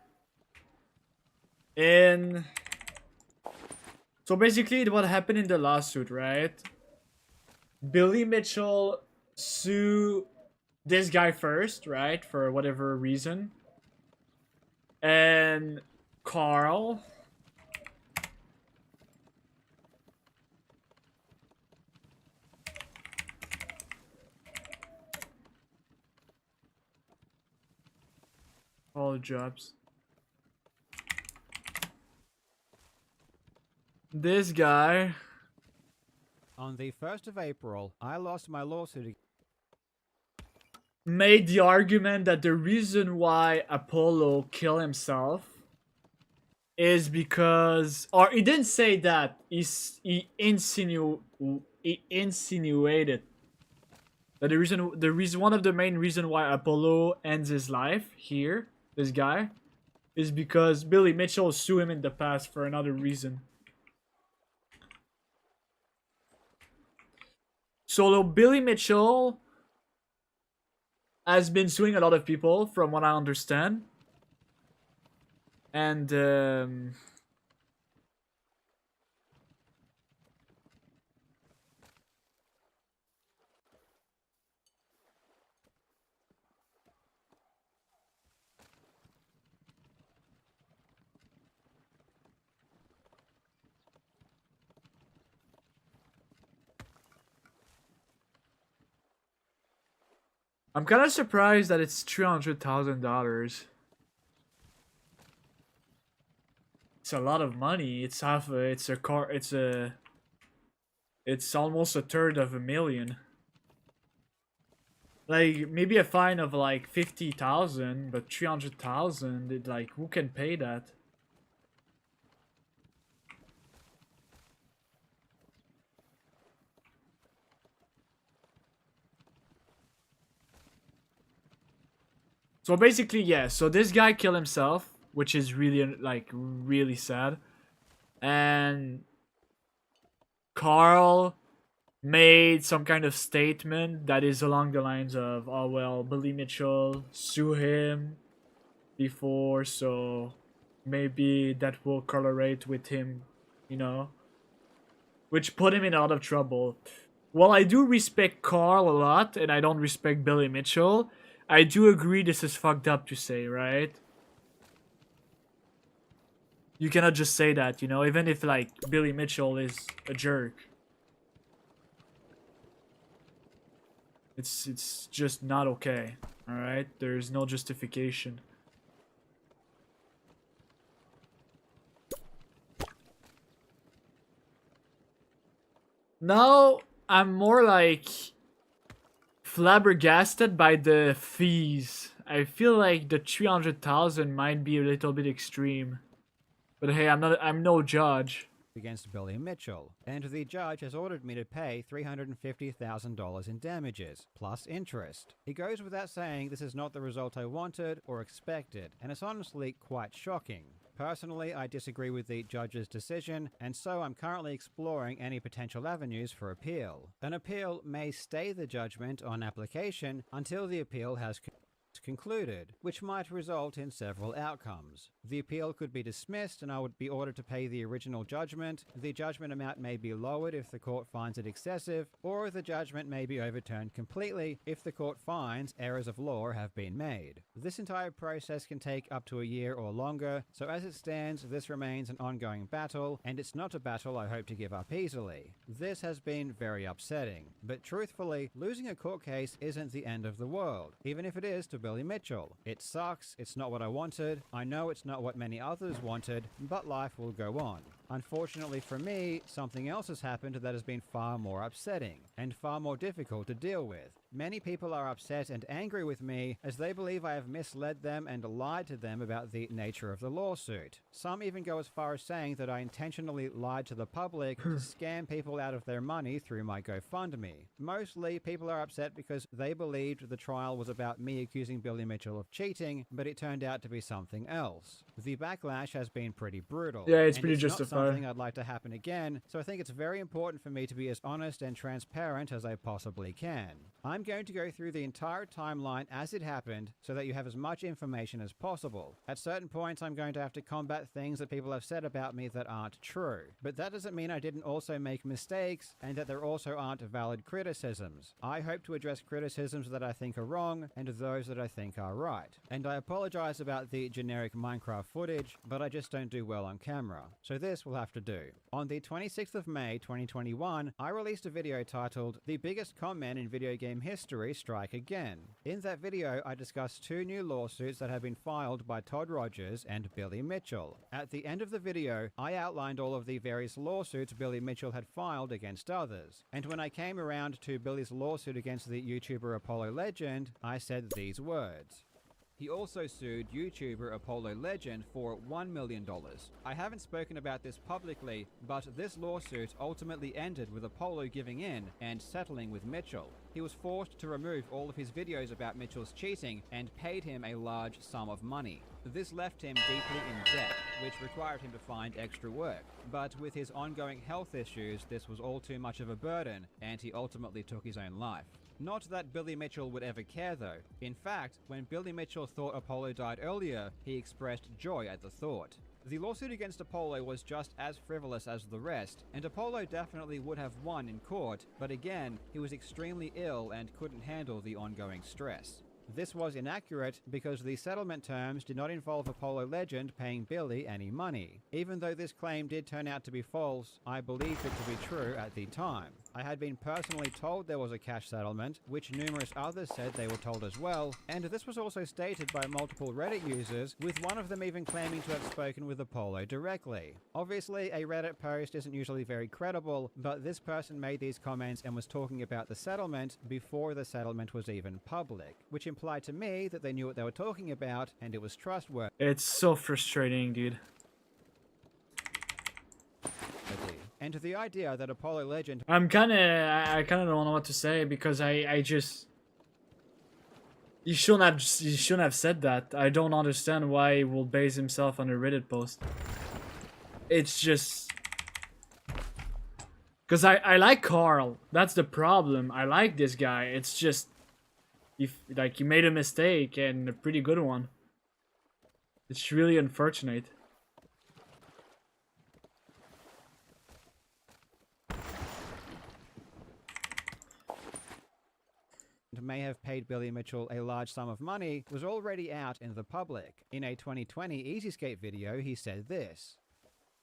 in... So basically, what happened in the lawsuit, right? Billy Mitchell sued this guy first, right? For whatever reason. And Carl... all jobs. This guy. On the 1st of April, I lost my lawsuit. Made the argument that the reason why Apollo killed himself is because, or he didn't say that, he insinuated that one of the main reason why Apollo ends his life here, this guy, is because Billy Mitchell sued him in the past for another reason. So Billy Mitchell has been suing a lot of people, from what I understand. And I'm kind of surprised that it's $300,000. It's a lot of money. It's almost a third of a million. Like maybe a fine of like 50,000, but 300,000. It like who can pay that? So basically, yeah, so this guy killed himself, which is really, like, really sad. And Carl made some kind of statement that is along the lines of, oh, well, Billy Mitchell sued him before, so maybe that will correlate with him, you know, which put him in a lot of trouble. While I do respect Carl a lot, and I don't respect Billy Mitchell, I do agree this is fucked up to say, right? You cannot just say that, you know, even if, like, Billy Mitchell is a jerk. It's just not okay, alright? There's no justification. Now, I'm more like flabbergasted by the fees. I feel like the 300,000 might be a little bit extreme. But hey, I'm no judge. Against Billy Mitchell, and the judge has ordered me to pay $350,000 in damages, plus interest. It goes without saying this is not the result I wanted or expected, and it's honestly quite shocking. Personally, I disagree with the judge's decision, and so I'm currently exploring any potential avenues for appeal. An appeal may stay the judgment on application until the appeal has concluded, which might result in several outcomes. The appeal could be dismissed and I would be ordered to pay the original judgment. The judgment amount may be lowered if the court finds it excessive, or the judgment may be overturned completely if the court finds errors of law have been made. This entire process can take up to a year or longer, so as it stands, this remains an ongoing battle, and it's not a battle I hope to give up easily. This has been very upsetting, but truthfully, losing a court case isn't the end of the world, even if it is to Billy Mitchell. It sucks, it's not what I wanted, I know it's not what many others wanted, but life will go on. Unfortunately for me, something else has happened that has been far more upsetting, and far more difficult to deal with. Many people are upset and angry with me as they believe I have misled them and lied to them about the nature of the lawsuit. Some even go as far as saying that I intentionally lied to the public to scam people out of their money through my GoFundMe. Mostly, people are upset because they believed the trial was about me accusing Billy Mitchell of cheating, but it turned out to be something else. The backlash has been pretty brutal. Yeah, it's pretty not justified. Something I'd like to happen again, so I think it's very important for me to be as honest and transparent as I possibly can. I'm going to go through the entire timeline as it happened so that you have as much information as possible. At certain points, I'm going to have to combat things that people have said about me that aren't true. But that doesn't mean I didn't also make mistakes and that there also aren't valid criticisms. I hope to address criticisms that I think are wrong and those that I think are right. And I apologize about the generic Minecraft footage, but I just don't do well on camera. So this will have to do. On the 26th of May 2021, I released a video titled "The Biggest Con-Men in Video Game History Strike Again." In that video, I discussed two new lawsuits that have been filed by Todd Rogers and Billy Mitchell. At the end of the video, I outlined all of the various lawsuits Billy Mitchell had filed against others. And when I came around to Billy's lawsuit against the YouTuber Apollo Legend, I said these words. He also sued YouTuber Apollo Legend for $1 million. I haven't spoken about this publicly, but this lawsuit ultimately ended with Apollo giving in and settling with Mitchell. He was forced to remove all of his videos about Mitchell's cheating and paid him a large sum of money. This left him deeply in debt, which required him to find extra work. But with his ongoing health issues, this was all too much of a burden, and he ultimately took his own life. Not that Billy Mitchell would ever care though. In fact, when Billy Mitchell thought Apollo died earlier, he expressed joy at the thought. The lawsuit against Apollo was just as frivolous as the rest, and Apollo definitely would have won in court, but again, he was extremely ill and couldn't handle the ongoing stress. This was inaccurate because the settlement terms did not involve Apollo Legend paying Billy any money. Even though this claim did turn out to be false, I believed it to be true at the time. I had been personally told there was a cash settlement, which numerous others said they were told as well, and this was also stated by multiple Reddit users, with one of them even claiming to have spoken with Apollo directly. Obviously, a Reddit post isn't usually very credible, but this person made these comments and was talking about the settlement before the settlement was even public, which implied to me that they knew what they were talking about and it was trustworthy. It's so frustrating, dude. And the idea that Apollo Legend... I kind of don't know what to say because I just... You shouldn't have said that. I don't understand why he will base himself on a Reddit post. It's just... Because I like Carl. That's the problem. I like this guy. It's just... Like, he made a mistake and a pretty good one. It's really unfortunate. May have paid Billy Mitchell a large sum of money was already out in the public. In a 2020 Easyscape video, he said this.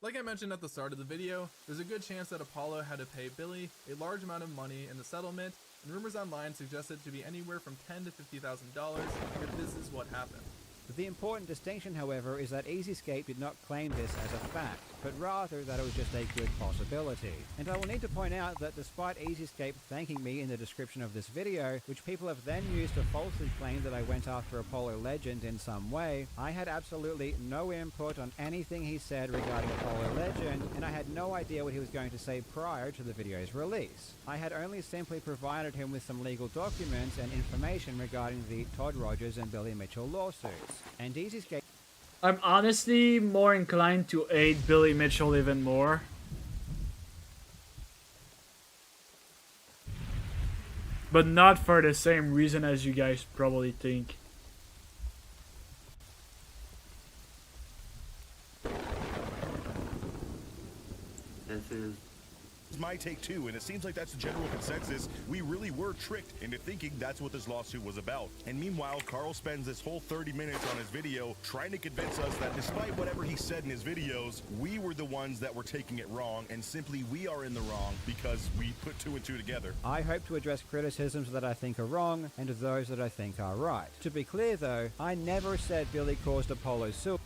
Like I mentioned at the start of the video, there's a good chance that Apollo had to pay Billy a large amount of money in the settlement, and rumors online suggest it to be anywhere from $10,000 to $50,000 if this is what happened. The important distinction, however, is that Easyscape did not claim this as a fact, but rather that it was just a good possibility. And I will need to point out that despite Easyscape thanking me in the description of this video, which people have then used to falsely claim that I went after Apollo Legend in some way, I had absolutely no input on anything he said regarding Apollo Legend, and I had no idea what he was going to say prior to the video's release. I had only simply provided him with some legal documents and information regarding the Todd Rogers and Billy Mitchell lawsuits. And Easyscape... I'm honestly more inclined to hate Billy Mitchell even more. But not for the same reason as you guys probably think. This is my take too, and it seems like that's the general consensus. We really were tricked into thinking that's what this lawsuit was about. And meanwhile, Carl spends this whole 30 minutes on his video trying to convince us that despite whatever he said in his videos, we were the ones that were taking it wrong, and simply we are in the wrong because we put 2 and 2 together. I hope to address criticisms that I think are wrong and those that I think are right. To be clear though, I never said Billy caused Apollo's suicide,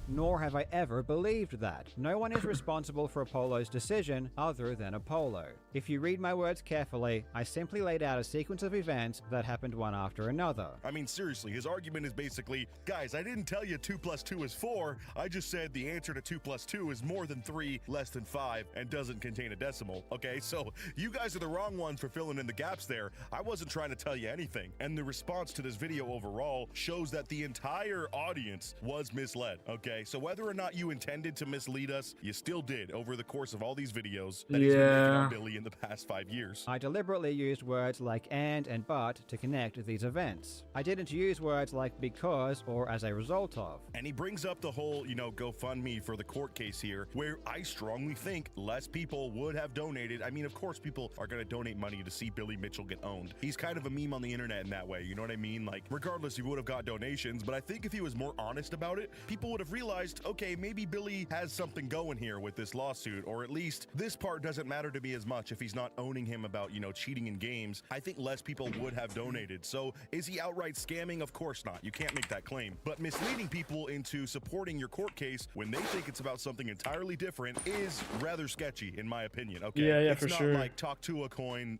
nor have I ever believed that. No one is responsible for Apollo's decision other than Apollo. If you read my words carefully, I simply laid out a sequence of events that happened one after another. I mean, seriously, his argument is basically, guys, I didn't tell you 2 + 2 is 4. I just said the answer to 2 + 2 is more than 3, less than 5, and doesn't contain a decimal. Okay, so you guys are the wrong ones for filling in the gaps there. I wasn't trying to tell you anything. And the response to this video overall shows that the entire audience was misled. Okay, so whether or not you intended to mislead us, you still did over the course of all these videos that he's been making on Billy in the past 5 years. I deliberately used words like and but to connect these events. I didn't use words like because or as a result of. And he brings up the whole, GoFundMe for the court case here, where I strongly think less people would have donated. I mean, of course, people are going to donate money to see Billy Mitchell get owned. He's kind of a meme on the internet in that way, you know what I mean? Like, regardless, he would have got donations, but I think if he was more honest about it, people would have realized, okay, maybe Billy has something going here with this lawsuit, or at least this part doesn't matter to me as much if he's not owning him about, cheating in games. I think less people would have donated. So is he outright scamming? Of course not. You can't make that claim. But misleading people into supporting your court case when they think it's about something entirely different is rather sketchy, in my opinion. Okay, yeah, it's for not sure. Like talk to a coin,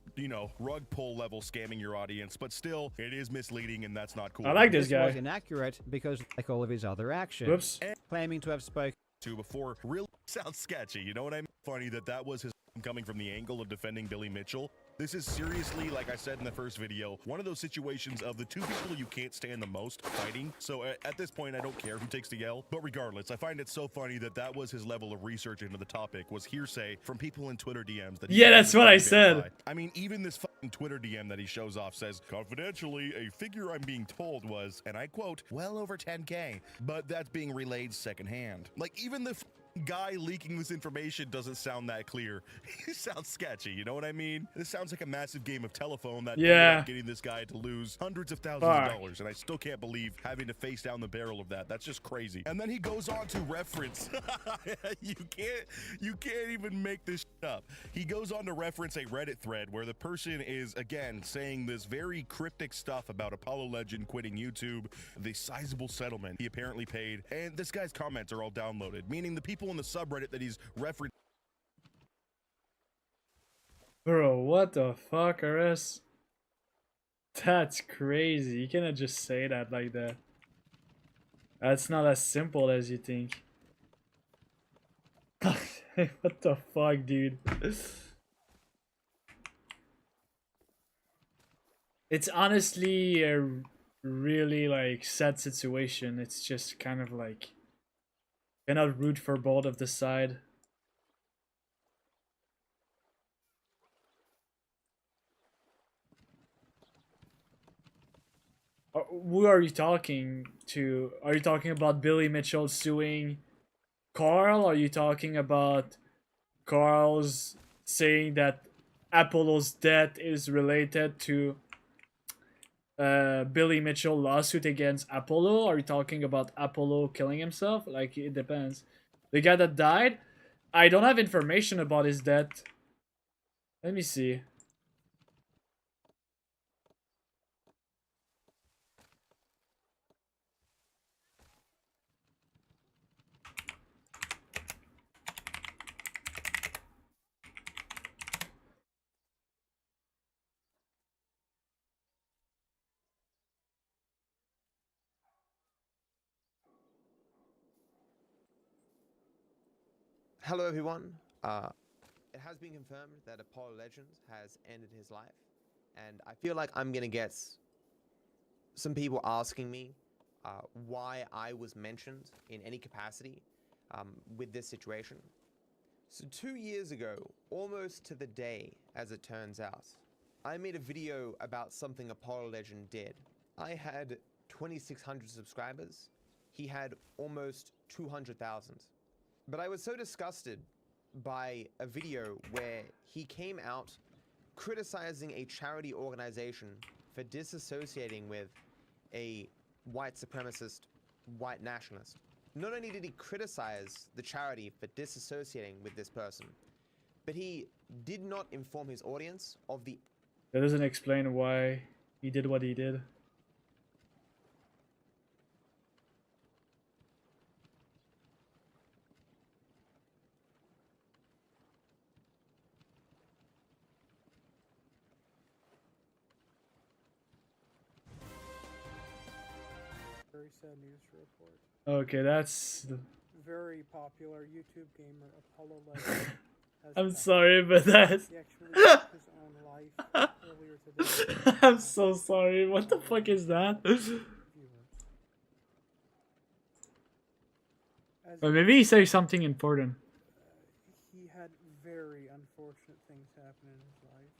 rug pull level scamming your audience, but still, it is misleading, and that's not cool. I like this guy. Was inaccurate because, like all of his other actions, Whoops. claiming to have spoken to before really sounds sketchy. You know what I mean? Funny that was his coming from the angle of defending Billy Mitchell. This is seriously, like I said in the first video, one of those situations of the two people you can't stand the most fighting. So at this point, I don't care who takes the L. But regardless, I find it so funny that that was his level of research into the topic, was hearsay from people in Twitter DMs. That Yeah, that's what I said. I mean, even this fucking Twitter DM that he shows off says, confidentially, a figure I'm being told was, and I quote, well over 10K. But that's being relayed secondhand. Like, even the guy leaking this information doesn't sound that clear. He sounds sketchy, you know what I mean? This sounds like a massive game of telephone that ended up getting this guy to lose hundreds of thousands of dollars, and I still can't believe having to face down the barrel of that. That's just crazy. And then he goes on to reference you can't even make this shit up. He goes on to reference a Reddit thread where the person is again saying this very cryptic stuff about Apollo Legend quitting YouTube, the sizable settlement he apparently paid, and this guy's comments are all downloaded, meaning the people in the subreddit that he's referencing. Bro, what the fuck, RS? That's crazy. You cannot just say that like that. That's not as simple as you think. What the fuck, dude? It's honestly a really like sad situation. It's just kind of like cannot root for both of the side. Who are you talking to? Are you talking about Billy Mitchell suing Carl? Are you talking about Carl's saying that Apollo's death is related to Billy Mitchell lawsuit against Apollo? Are you talking about Apollo killing himself? Like, it depends. The guy that died, I don't have information about his death. Let me see. Hello everyone. It has been confirmed that Apollo Legends has ended his life, and I feel like I'm gonna get some people asking me why I was mentioned in any capacity with this situation. So 2 years ago, almost to the day as it turns out, I made a video about something Apollo Legend did. I had 2,600 subscribers. He had almost 200,000. But I was so disgusted by a video where he came out criticizing a charity organization for disassociating with a white supremacist, white nationalist. Not only did he criticize the charity for disassociating with this person, but he did not inform his audience of the... That doesn't explain why he did what he did. Very sad news to report. Okay, that's... Very popular YouTube gamer Apollo Legend has I'm died. sorry, but that's... He actually took his own life earlier today. I'm so sorry. What the fuck is that? Maybe he said something important. He had very unfortunate things happen in his life.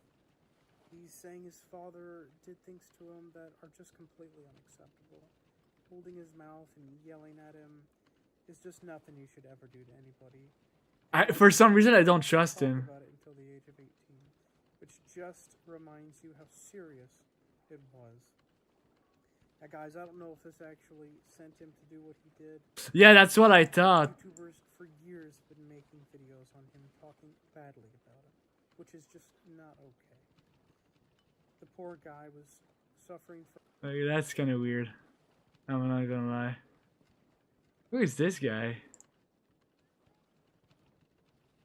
He's saying his father did things to him that are just completely unacceptable. Holding his mouth and yelling at him is just nothing you should ever do to anybody. For some reason, I don't trust him. About it until the age of 18, which just reminds you how serious it was. Now, guys, I don't know if this actually sent him to do what he did. Yeah, that's what I thought. YouTubers for years have been making videos on him talking badly about him, which is just not okay. The poor guy was suffering from... Okay, that's kind of weird. I'm not gonna lie. Who is this guy?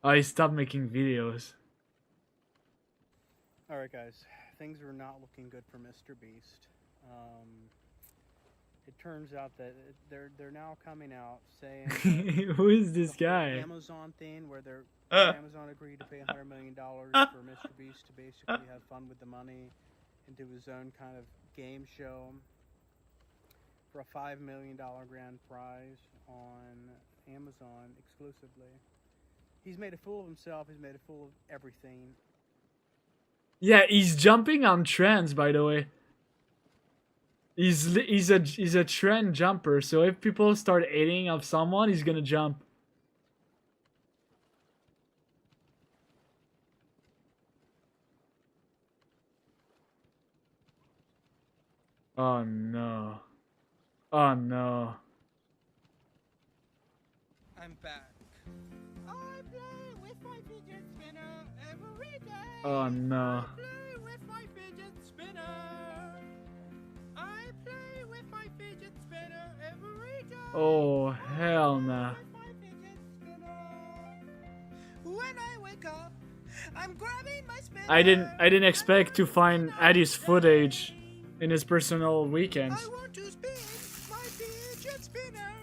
Oh, he stopped making videos. Alright guys, things are not looking good for Mr. Beast. it turns out that they're now coming out saying Who is this the whole guy? Amazon thing where Amazon agreed to pay $100 million for Mr. Beast to basically have fun with the money and do his own kind of game show for a $5 million grand prize on Amazon exclusively. He's made a fool of himself. He's made a fool of everything. Yeah, he's jumping on trends, by the way. He's a trend jumper, so if people start hating of someone, he's gonna jump. Oh no. Oh no. I'm back. I play with my fidget spinner every day. Oh no. Play with my fidget spinner. I play with my fidget spinner every day. Oh hell no. When I wake up, I'm grabbing my spinner. I didn't expect to find Addy's footage in his personal weekends. I want to spin my fidget spinner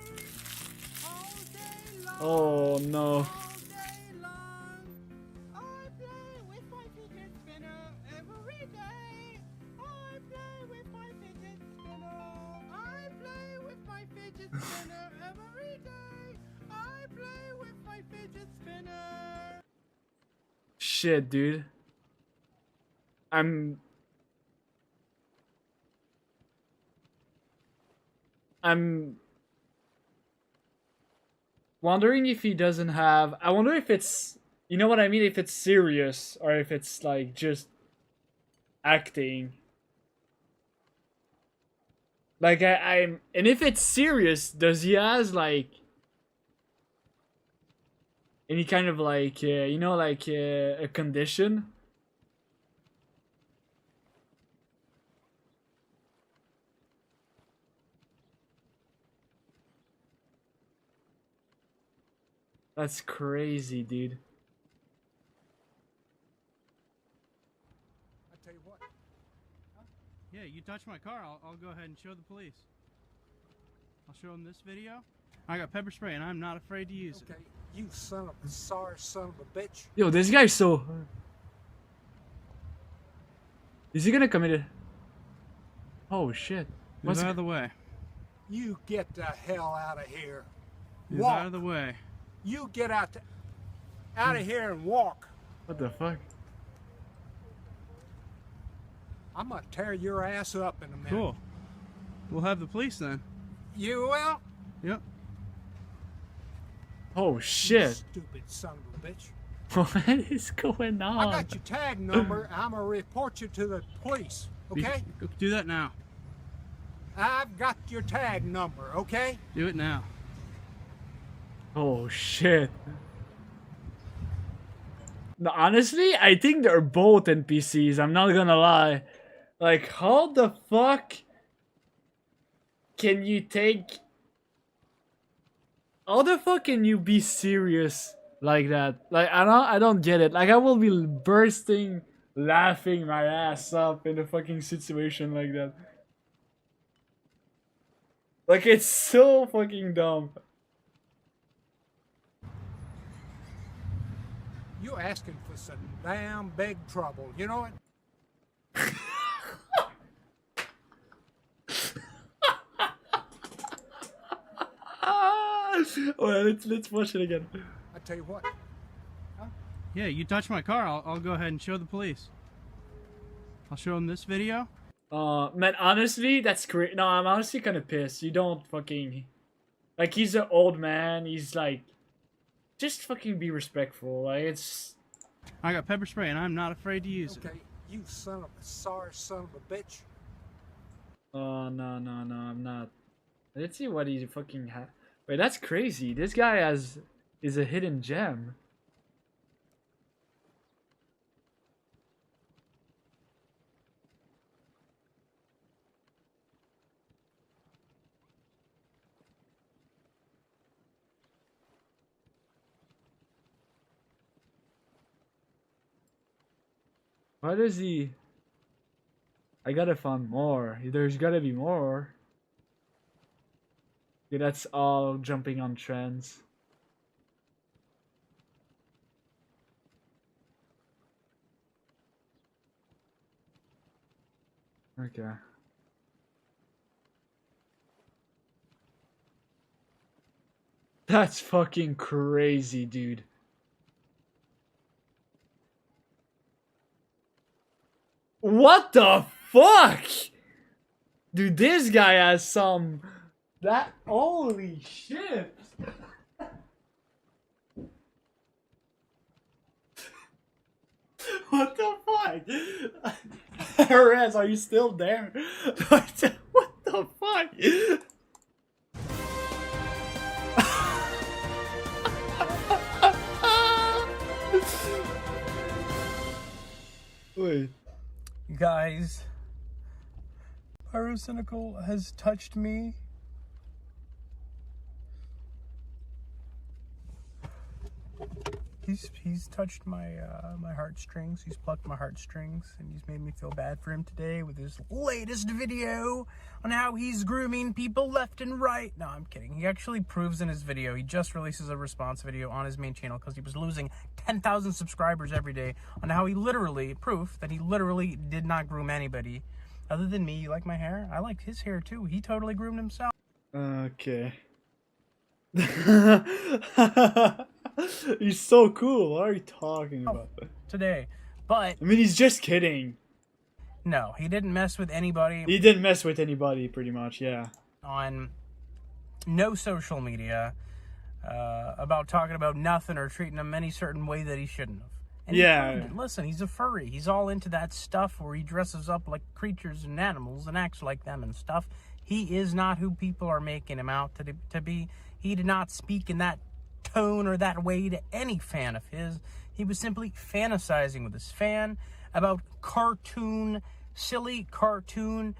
all day long. Oh no. All day long. I play with my fidget spinner every day. I play with my fidget spinner. I play with my fidget spinner every day. I play with my fidget spinner. Shit, dude. I'm wondering if he doesn't have... I wonder if it's... You know what I mean? If it's serious or if it's like just acting. Like I'm... And if it's serious, does he has like... Any kind of like, you know, like a condition? That's crazy, dude. I tell you what. Yeah, you touch my car, I'll go ahead and show the police. I'll show them this video. I got pepper spray and I'm not afraid to use it. Okay, you son of a sorry son of a bitch. Yo, this guy's so... Is he gonna commit it? Oh shit. Move out of the way. You get the hell out of here. Move Walk. out of the way. You get out of here and walk. What the fuck? I'm gonna tear your ass up in a minute. Cool. We'll have the police then. You will? Yep. Oh shit. Stupid son of a bitch. What is going on? I got your tag number. I'm gonna report you to the police. Okay? Go do that now. I've got your tag number. Okay? Do it now. Oh shit. No, honestly, I think they're both NPCs, I'm not gonna lie. Like, how the fuck can you take... How the fuck can you be serious like that? Like, I don't get it. Like, I will be bursting, laughing my ass up in a fucking situation like that. Like, it's so fucking dumb. You're asking for some damn big trouble. You know what? Alright, let's watch it again. I tell you what. Huh? Yeah, you touch my car, I'll go ahead and show the police. I'll show them this video. Man, honestly, that's great. No, I'm honestly kind of pissed. You don't fucking... Like, he's an old man. He's like... Just fucking be respectful. Like, it's... I got pepper spray and I'm not afraid to use it. Okay, you son of a sorry son of a bitch. Oh, no, I'm not. Let's see what he fucking has. Wait, that's crazy. This guy is a hidden gem. Why does he... I gotta find more. There's gotta be more. Yeah, that's all jumping on trends. Okay. That's fucking crazy, dude. What the fuck? Dude, this guy has some... That... Holy shit! What the fuck? Rez, are you still there? What the fuck? Wait. Guys, Pyrocynical has touched me. He's touched my my heartstrings. He's plucked my heartstrings, and he's made me feel bad for him today with his latest video on how he's grooming people left and right. No, I'm kidding. He actually proves in his video. He just releases a response video on his main channel because he was losing 10,000 subscribers every day on how he literally did not groom anybody other than me. You like my hair? I like his hair too. He totally groomed himself. Okay. He's so cool. What are you talking about? Today, but I mean, he's just kidding. No, he didn't mess with anybody. He didn't mess with anybody, pretty much. Yeah. On no social media about talking about nothing or treating him any certain way that he shouldn't have. And yeah. Listen, he's a furry. He's all into that stuff where he dresses up like creatures and animals and acts like them and stuff. He is not who people are making him out to be. He did not speak in that tone or that way to any fan of his. He was simply fantasizing with his fan about silly cartoon,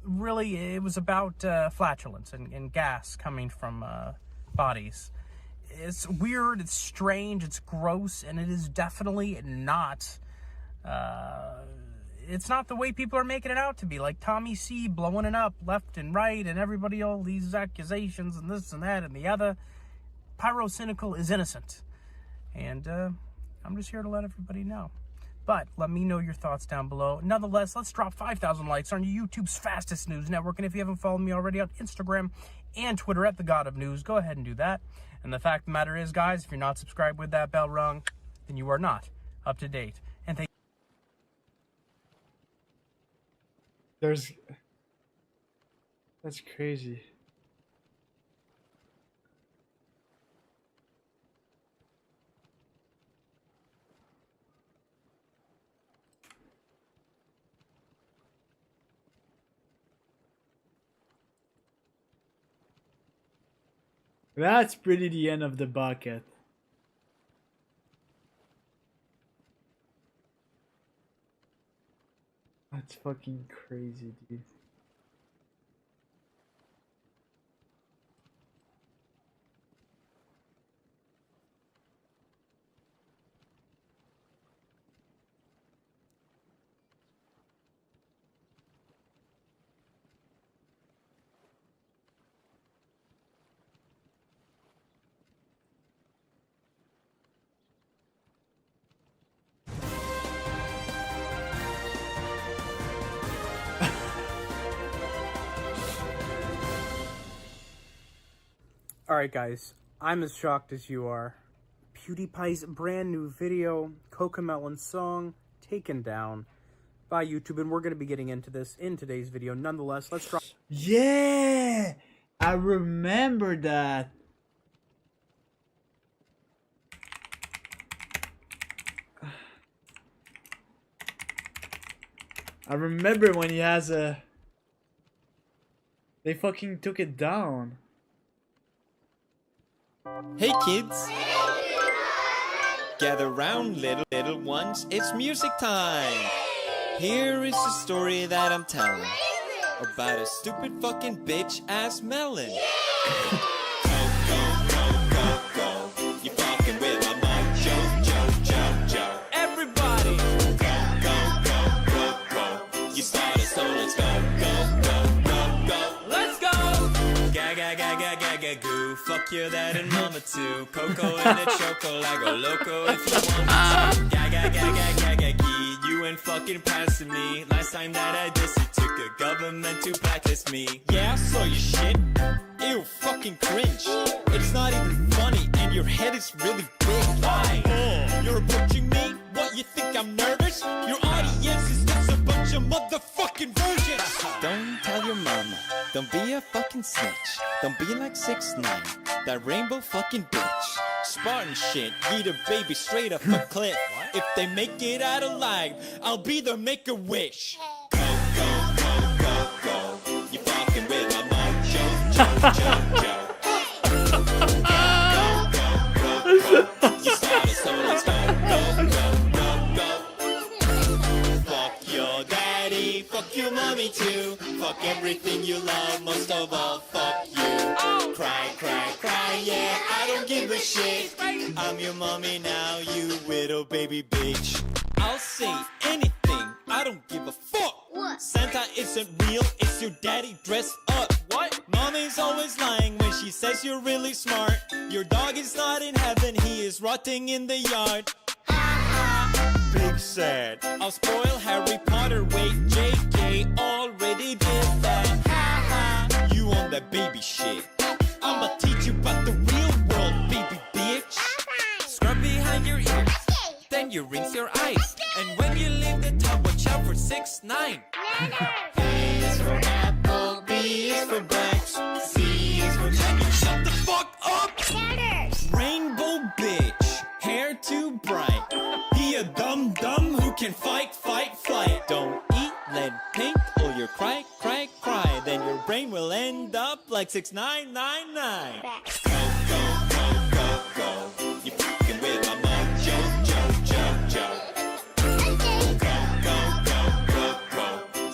really it was about flatulence and gas coming from bodies. It's weird, it's strange, it's gross, and it is definitely not it's not the way people are making it out to be, like Tommy C blowing it up left and right and everybody, all these accusations and this and that and the other. Pyrocynical is innocent, and I'm just here to let everybody know. But let me know your thoughts down below. Nonetheless, let's drop 5,000 likes on YouTube's fastest news network, and if you haven't followed me already on Instagram and Twitter at The God of News, go ahead and do that. And the fact of the matter is, guys, if you're not subscribed with that bell rung, then you are not up to date. And thank That's crazy. That's pretty the end of the bucket. That's fucking crazy, dude. Alright guys, I'm as shocked as you are. PewDiePie's brand new video, Cocomelon song, taken down by YouTube, and we're going to be getting into this in today's video. Nonetheless, let's drop... Yeah! I remember that. I remember when he has a... They fucking took it down. Hey kids! Gather round, little ones, it's music time! Here is the story that I'm telling about a stupid fucking bitch ass melon. Go, you fucking with my mind, Joe. Everybody! Go, you started, so let's go. Let's go! Gag goo. Fuck your dad and mama too. Coco and a choco, I go loco if you want me to. Gag, you ain't fucking passing me. Last time that I dissed, it took a government to blacklist me. Yeah, I saw your shit. Ew, fucking cringe. It's not even funny, and your head is really big. Why? You're approaching me? What, you think I'm nervous? Your audience is just a bunch of motherfucking virgins. Don't tell your mama. Don't be a fucking snitch. Don't be like 6ix9ine, that rainbow fucking bitch. Spartan shit, eat a baby straight off a cliff. If they make it out alive, I'll be their make-a-wish. Go, go, go, go, go. You fucking with my mojo, jo, jo, jo. You started, so let's go, go, go, go, go. Fuck your daddy, fuck your mommy too. Fuck everything you love, most of all, fuck you. Cry, cry, cry, yeah, I don't give a shit. I'm your mommy now, you widow baby bitch. I'll say anything, I don't give a fuck. What? Santa isn't real, it's your daddy dressed up. What? Mommy's always lying when she says you're really smart. Your dog is not in heaven, he is rotting in the yard. Big sad. I'll spoil Harry Potter, wait, JK already did that. Ha ha. You on that baby shit. I'ma teach you about the real world, baby bitch. Scrub behind your ears, then you rinse your eyes. And when you leave the tub, watch out for 6ix9ine. A is for apple, B is for Bex, C is for Megan. Shut the fuck up! Rainbow bitch, hair too bright. He a dumb who can fight, flight. Don't eat lead paint or you'll cry. Then your brain will end up like 6ix9ine. Go, go, go, go, go. You fucking with my mojo, jo. Go, go, go, go, go.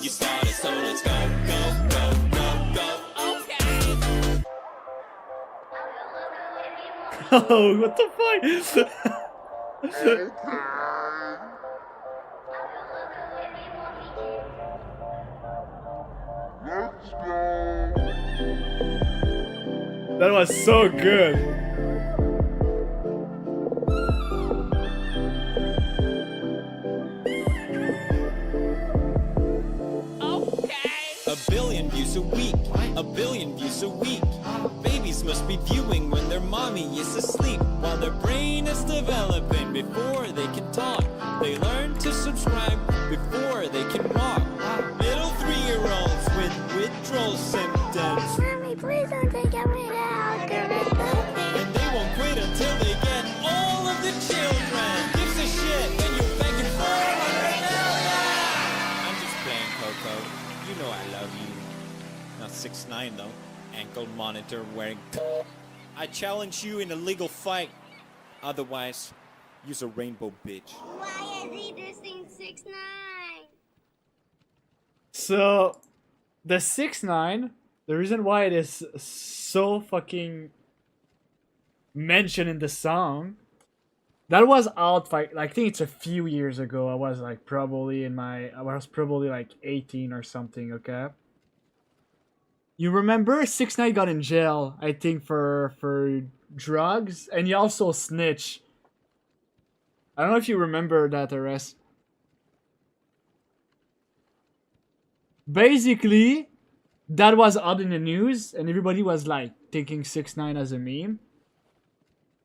You started, so let's go, go, go, go, go. Okay. Oh, what the fuck? That was so good. A billion views a week, a billion views a week. Babies must be viewing when their mommy is asleep, while their brain is developing before they can talk. They learn to subscribe before they can walk. Middle 3-year-olds with withdrawal symptoms. Mommy, please don't take everything out. And they won't quit until they get all of the children. Gives a shit when you're begging for $100 million. I'm just playing, Coco. You know I love you. Not 6ix9ine though. Ankle monitor wearing. I challenge you in a legal fight. Otherwise, use a rainbow bitch. Why is he dissing 6ix9ine? So, the 6ix9ine, the reason why it is so fucking mentioned in the song, that was out like I think it's a few years ago. I was probably like 18 or something, okay? You remember 6ix9ine got in jail, I think, for drugs, and he also snitched. I don't know if you remember that arrest. Basically, that was out in the news, and everybody was like taking 6ix9ine as a meme.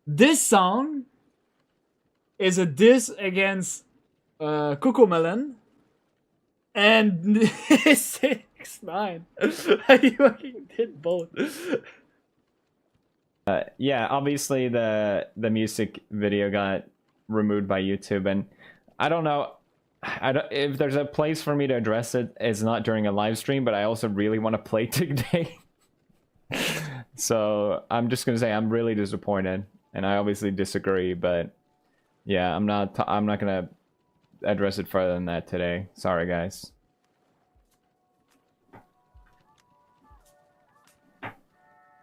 This song is a diss against CoComelon and 6ix9ine. He fucking did both. Yeah, obviously the music video got removed by YouTube, and I don't know if there's a place for me to address it. It's not during a live stream, but I also really want to play today. So I'm just gonna say I'm really disappointed, and I obviously disagree, but yeah, I'm not gonna address it further than that today. Sorry, guys.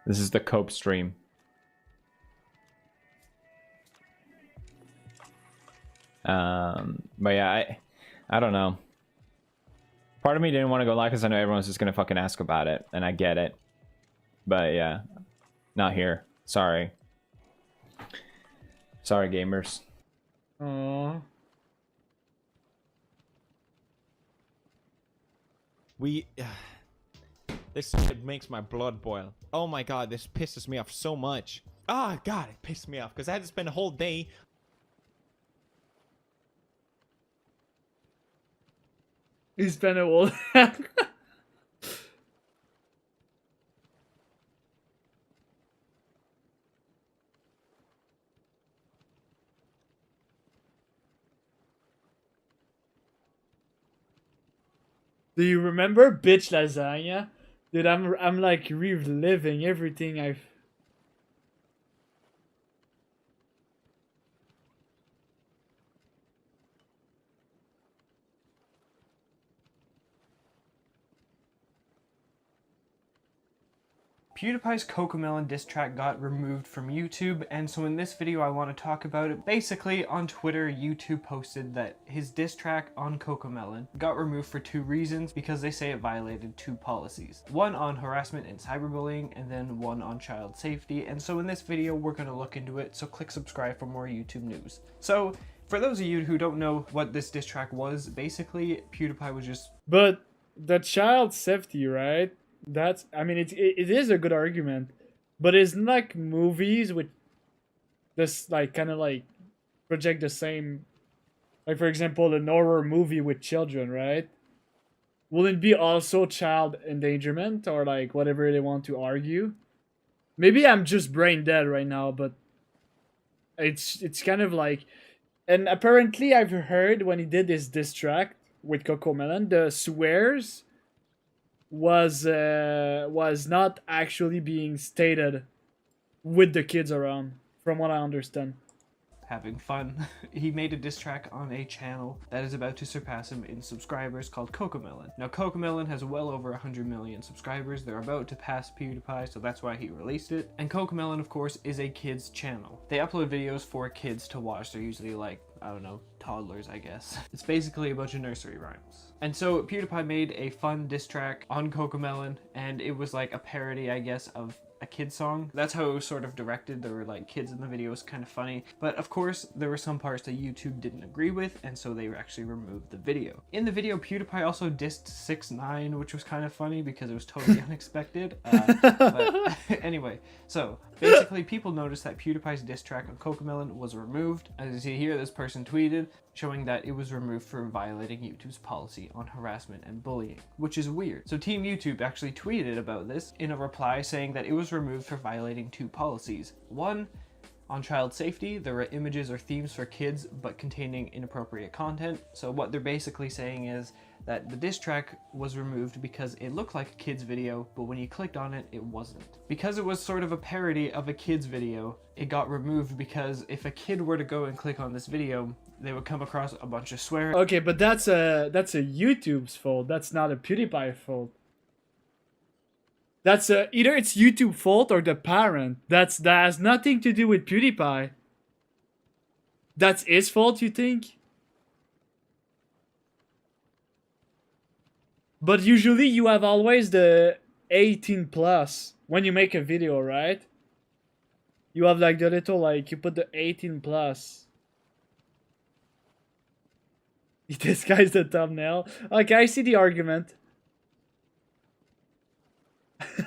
This is the Cope stream. But yeah, I don't know. Part of me didn't want to go live because I know everyone's just gonna fucking ask about it, and I get it. But yeah, Not here. Sorry. Sorry, gamers. Aww. This shit makes my blood boil. Oh my god, this pisses me off so much. Oh god, it pissed me off because I had to spend a whole day. He spent a whole. Do you remember Bitch Lasagna? Dude, I'm like reliving everything I've... PewDiePie's CoComelon diss track got removed from YouTube, and so in this video I want to talk about it. Basically, on Twitter, YouTube posted that his diss track on CoComelon got removed for 2 reasons, because they say it violated 2 policies. One on harassment and cyberbullying, and then one on child safety, and so in this video we're going to look into it, so click subscribe for more YouTube news. So, for those of you who don't know what this diss track was, basically PewDiePie was just... But the child safety, right? That's, I mean, it is a good argument, but it's not like movies with this, like, kind of like project the same, like, for example, an horror movie with children, right? Will it be also child endangerment or like whatever they want to argue? Maybe I'm just brain dead right now, but it's kind of like, and apparently I've heard when he did this diss track with CoComelon, the swears was not actually being stated with the kids around, from what I understand. Having fun. He made a diss track on a channel that is about to surpass him in subscribers called CoComelon. Now CoComelon has well over 100 million subscribers. They're about to pass PewDiePie, so that's why he released it. And CoComelon, of course, is a kids channel. They upload videos for kids to watch. They're usually like, I don't know, toddlers, I guess. It's basically a bunch of nursery rhymes. And so PewDiePie made a fun diss track on CoComelon, and it was like a parody, I guess, of a kid's song. That's how it was sort of directed. There were like kids in the video. It was kind of funny, but of course there were some parts that YouTube didn't agree with, and so they actually removed the video. In the video, PewDiePie also dissed 6ix9ine, which was kind of funny because it was totally unexpected. But anyway, so basically people noticed that PewDiePie's diss track on CoComelon was removed. As you see here, this person tweeted showing that it was removed for violating YouTube's policy on harassment and bullying, which is weird. So Team YouTube actually tweeted about this in a reply saying that it was removed for violating 2 policies. One, on child safety, there were images or themes for kids but containing inappropriate content. So what they're basically saying is that the diss track was removed because it looked like a kid's video, but when you clicked on it, it wasn't. Because it was sort of a parody of a kid's video, it got removed because if a kid were to go and click on this video, they would come across a bunch of swearing. Okay, but that's a YouTube's fault. That's not a PewDiePie fault. That's either it's YouTube fault or the parent. That has nothing to do with PewDiePie. That's his fault, you think? But usually you have always the 18 plus when you make a video, right? You have like the little, like, you put the 18 plus. This guy's the thumbnail. Okay, I see the argument.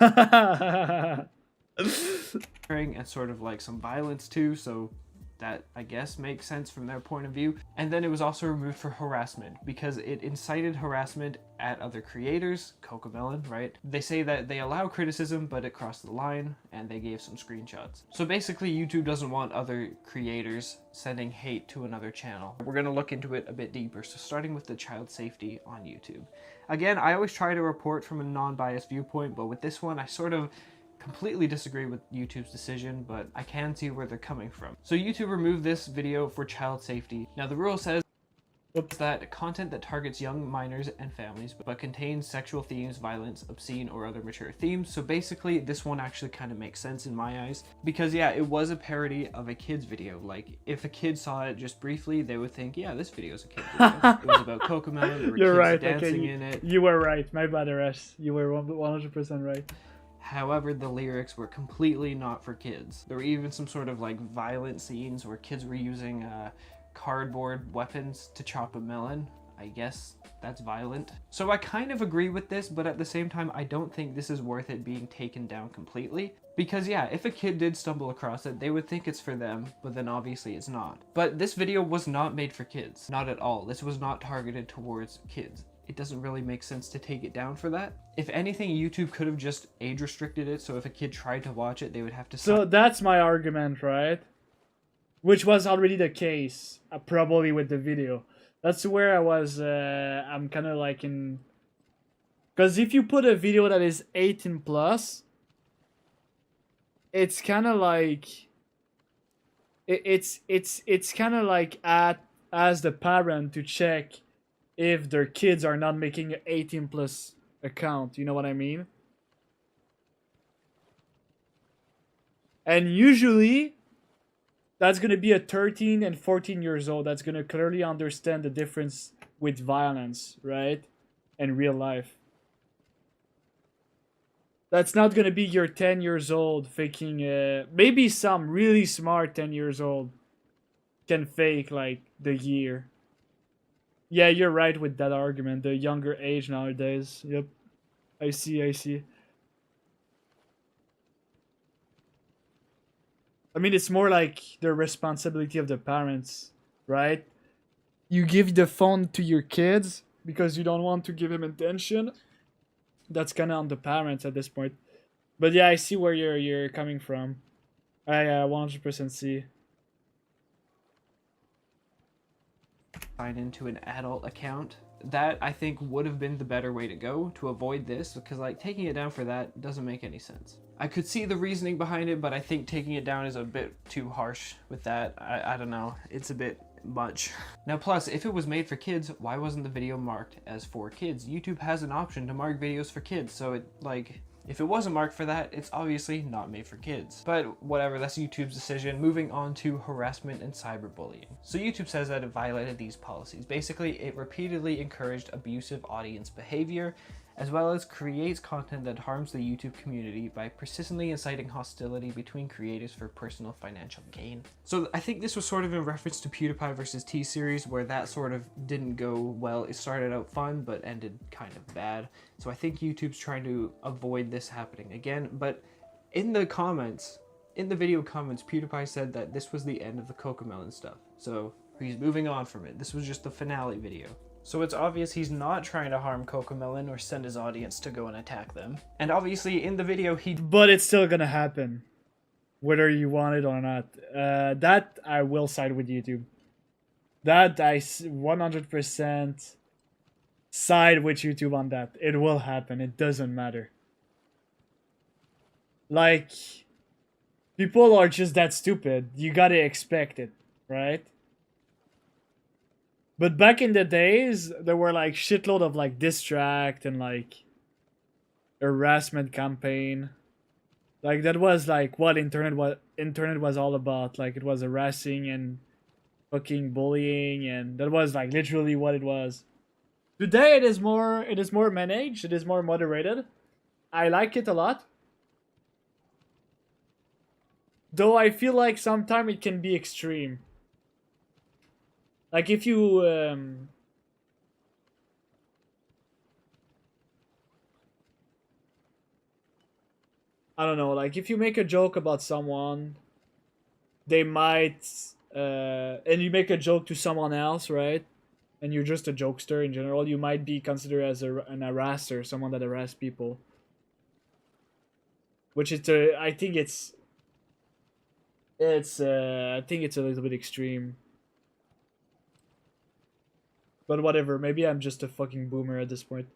And sort of like some violence too, so that I guess makes sense from their point of view. And then it was also removed for harassment because it incited harassment at other creators, CoComelon, right? They say that they allow criticism, but it crossed the line, and they gave some screenshots. So basically YouTube doesn't want other creators sending hate to another channel. We're gonna look into it a bit deeper, so starting with the child safety on YouTube. Again, I always try to report from a non-biased viewpoint, but with this one I sort of completely disagree with YouTube's decision, but I can see where they're coming from. So YouTube removed this video for child safety. Now the rule says that content that targets young minors and families but contains sexual themes, violence, obscene, or other mature themes. So basically this one actually kind of makes sense in my eyes because yeah, it was a parody of a kid's video. Like if a kid saw it just briefly, they would think, yeah, this video is a kid video. It was about CoComelon, there were You're kids right, dancing okay, in it. You were right, my bad, Ares. You were 100% right. However, the lyrics were completely not for kids. There were even some sort of like violent scenes where kids were using cardboard weapons to chop a melon. I guess that's violent. So I kind of agree with this, but at the same time, I don't think this is worth it being taken down completely. Because yeah, if a kid did stumble across it, they would think it's for them, but then obviously it's not. But this video was not made for kids. Not at all. This was not targeted towards kids. It doesn't really make sense to take it down for that. If anything, YouTube could have just age restricted it, so if a kid tried to watch it, they would have to... So that's my argument, right? Which was already the case, probably with the video. That's where I was, I'm kind of like in... Because if you put a video that is 18 plus, it's kind of like... It's kind of like as the parent to check if their kids are not making an 18 plus account, you know what I mean? And usually, that's going to be a 13 and 14 years old that's going to clearly understand the difference with violence, right? And real life. That's not going to be your 10 years old faking, maybe some really smart 10 years old can fake like the year. Yeah, you're right with that argument. The younger age nowadays. Yep. I see. I mean, it's more like the responsibility of the parents, right? You give the phone to your kids because you don't want to give him attention. That's kind of on the parents at this point. But yeah, I see where you're coming from. I 100% see. Sign into an adult account. That I think would have been the better way to go to avoid this, because like taking it down for that doesn't make any sense. I could see the reasoning behind it, but I think taking it down is a bit too harsh with that. I don't know, it's a bit much. Now plus, if it was made for kids, why wasn't the video marked as for kids? YouTube has an option to mark videos for kids, so it like, if it wasn't marked for that, it's obviously not made for kids. But whatever, that's YouTube's decision. Moving on to harassment and cyberbullying. So YouTube says that it violated these policies. Basically, it repeatedly encouraged abusive audience behavior, as well as creates content that harms the YouTube community by persistently inciting hostility between creators for personal financial gain. So I think this was sort of in reference to PewDiePie versus T-Series, where that sort of didn't go well. It started out fun, but ended kind of bad. So I think YouTube's trying to avoid this happening again, but in the comments, in the video comments, PewDiePie said that this was the end of the Cocomelon stuff. So he's moving on from it. This was just the finale video. So it's obvious he's not trying to harm Cocomelon or send his audience to go and attack them. And obviously in the video But it's still gonna happen. Whether you want it or not. That I will side with YouTube. That I 100% side with YouTube on that. It will happen. It doesn't matter. Like, people are just that stupid. You gotta expect it, right? But back in the days, there were like shitload of like diss track and like harassment campaign. Like that was like what internet was all about. Like it was harassing and fucking bullying, and that was like literally what it was. Today it is more managed, it is more moderated. I like it a lot. Though I feel like sometimes it can be extreme. Like if you I don't know, like if you make a joke about someone, they might and you make a joke to someone else, right? And you're just a jokester in general, you might be considered as an harasser, someone that harasses people. Which is I think it's a little bit extreme. But whatever, maybe I'm just a fucking boomer at this point.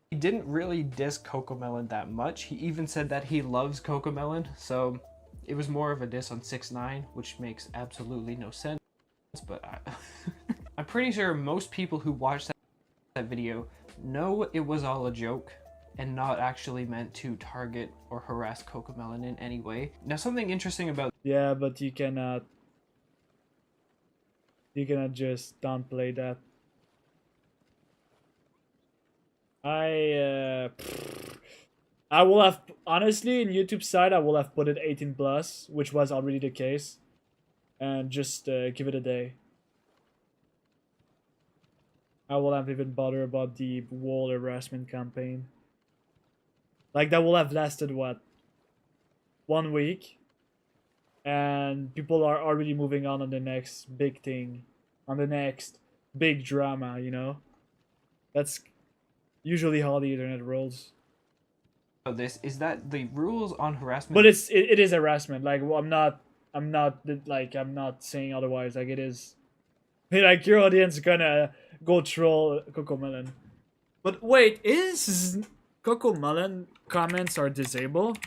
He didn't really diss Cocomelon that much. He even said that he loves Cocomelon, so it was more of a diss on 6ix9ine, which makes absolutely no sense. But I'm pretty sure most people who watched that video know it was all a joke and not actually meant to target or harass Cocomelon in any way. Now, something interesting about... Yeah, but you cannot just downplay that. I will have, honestly, in YouTube side, I will have put it 18 plus, which was already the case, and just give it a day. I will have even bother about the wall harassment campaign. Like, that will have lasted, what, 1 week? And people are already moving on the next big thing, on the next big drama, you know? That's usually how the internet rolls. So this is that the rules on harassment. But it is harassment. Like, well, I'm not saying otherwise. Like, it is. Like, your audience gonna go troll CoComelon. But wait, is CoComelon comments are disabled?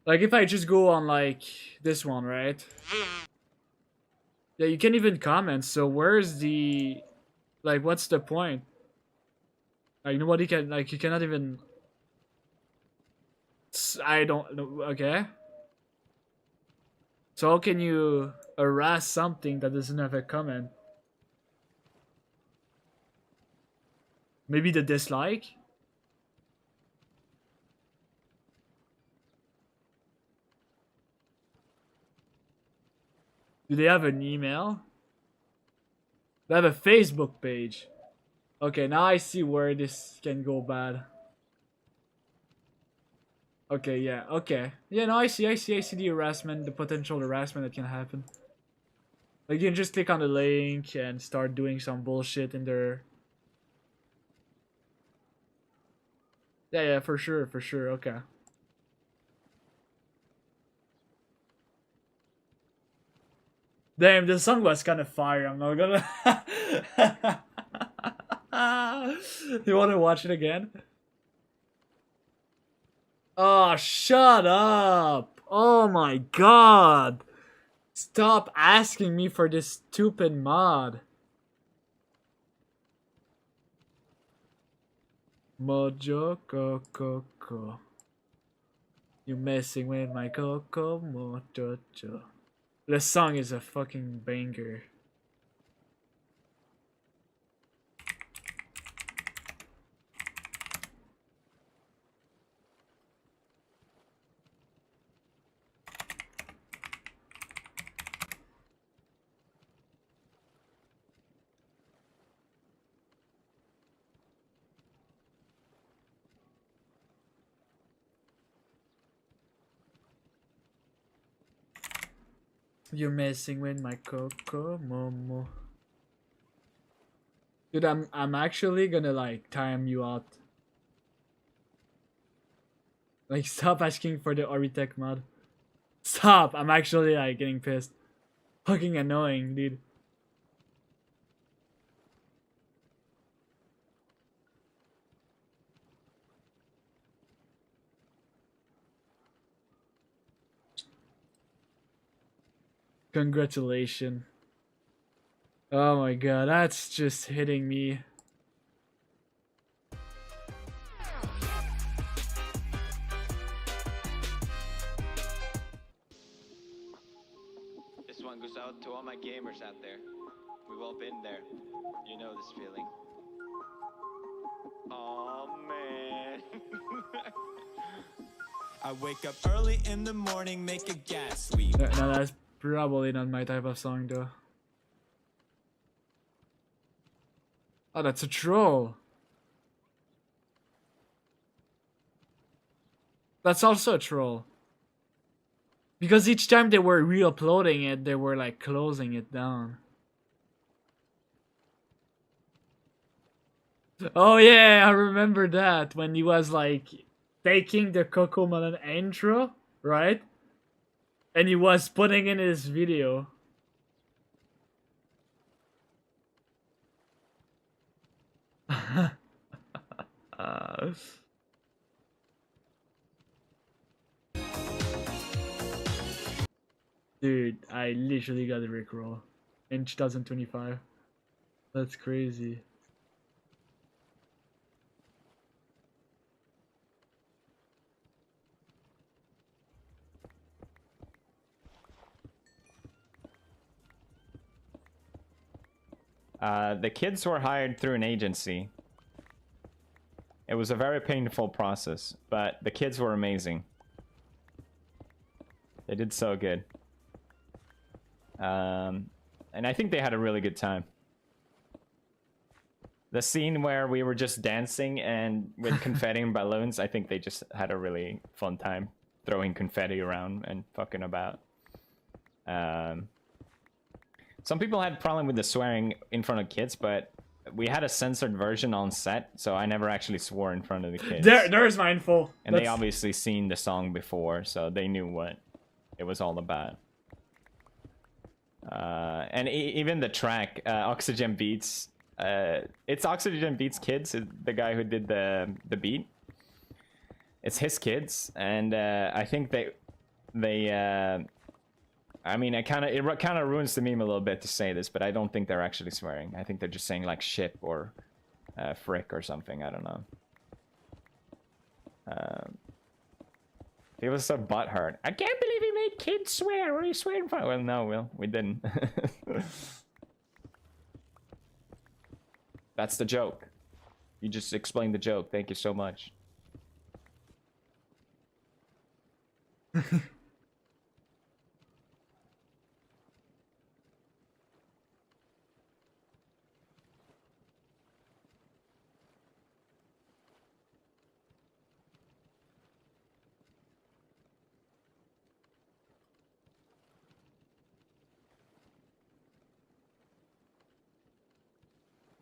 Like, if I just go on, like, this one, right? Yeah, you can't even comment, so where's the... Like, what's the point? Like, nobody can... Like, you cannot even... I don't know, okay? So how can you harass something that doesn't have a comment? Maybe the dislike? Do they have an email? They have a Facebook page. Okay, now I see where this can go bad. Okay, yeah, okay. Yeah, no, I see the harassment, the potential harassment that can happen. Like, you can just click on the link and start doing some bullshit in there. Yeah, for sure, okay. Damn, the song was kind of fire, I'm not gonna... You wanna watch it again? Oh, shut up! Oh my god! Stop asking me for this stupid mod. Mojo Coco. You messing with my Coco Mojo. The song is a fucking banger. You're messing with my Coco Momo. Dude, I'm actually gonna like time you out. Like, stop asking for the Oritech mod. Stop! I'm actually like getting pissed. Fucking annoying, dude. Congratulations. Oh my god, that's just hitting me. This one goes out to all my gamers out there. We've all been there. You know this feeling. Oh man. I wake up early in the morning, make a gas sweep. No, that's probably not my type of song though. Oh, that's a troll. That's also a troll. Because each time they were re-uploading it, they were like closing it down. Oh yeah, I remember that when he was like taking the CoComelon intro, right? And he was putting in his video. Dude, I literally got a Rickroll in 2025. That's crazy. The kids were hired through an agency. It was a very painful process, but the kids were amazing. They did so good. And I think they had a really good time. The scene where we were just dancing and with confetti and balloons, I think they just had a really fun time throwing confetti around and fucking about. Some people had a problem with the swearing in front of kids, but we had a censored version on set, so I never actually swore in front of the kids. There's Mindful. And they obviously seen the song before, so they knew what it was all about. And even the track, Oxygen Beats, it's Oxygen Beats Kids, the guy who did the beat. It's his kids, and I think I mean, it kind of ruins the meme a little bit to say this, but I don't think they're actually swearing. I think they're just saying like shit or frick or something. I don't know. He was so butthurt. I can't believe he made kids swear. What are you swearing for? Well, no, Will, we didn't. That's the joke. You just explained the joke. Thank you so much.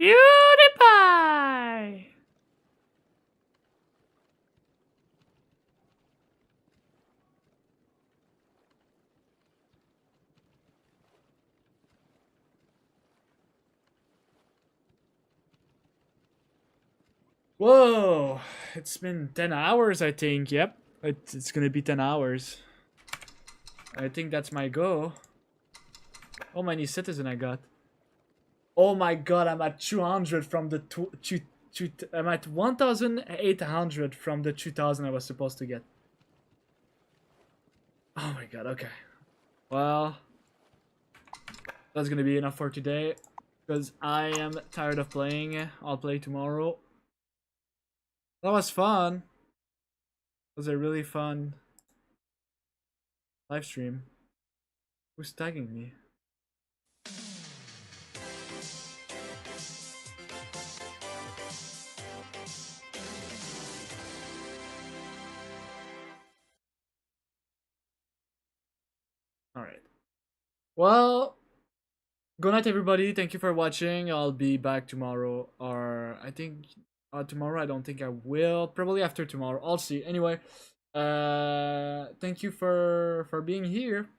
PewDiePie! Whoa, it's been 10 hours, I think. Yep, it's gonna be 10 hours. I think that's my goal. How many citizen I got? Oh my god, I'm at 200 from the I'm at 1,800 from the 2,000 I was supposed to get. Oh my god, okay. Well, that's gonna be enough for today, because I am tired of playing. I'll play tomorrow. That was fun. It was a really fun live stream. Who's tagging me? Alright. Well, good night everybody. Thank you for watching. I'll be back tomorrow, or I think tomorrow. I don't think I will. Probably after tomorrow. I'll see. Anyway, thank you for being here.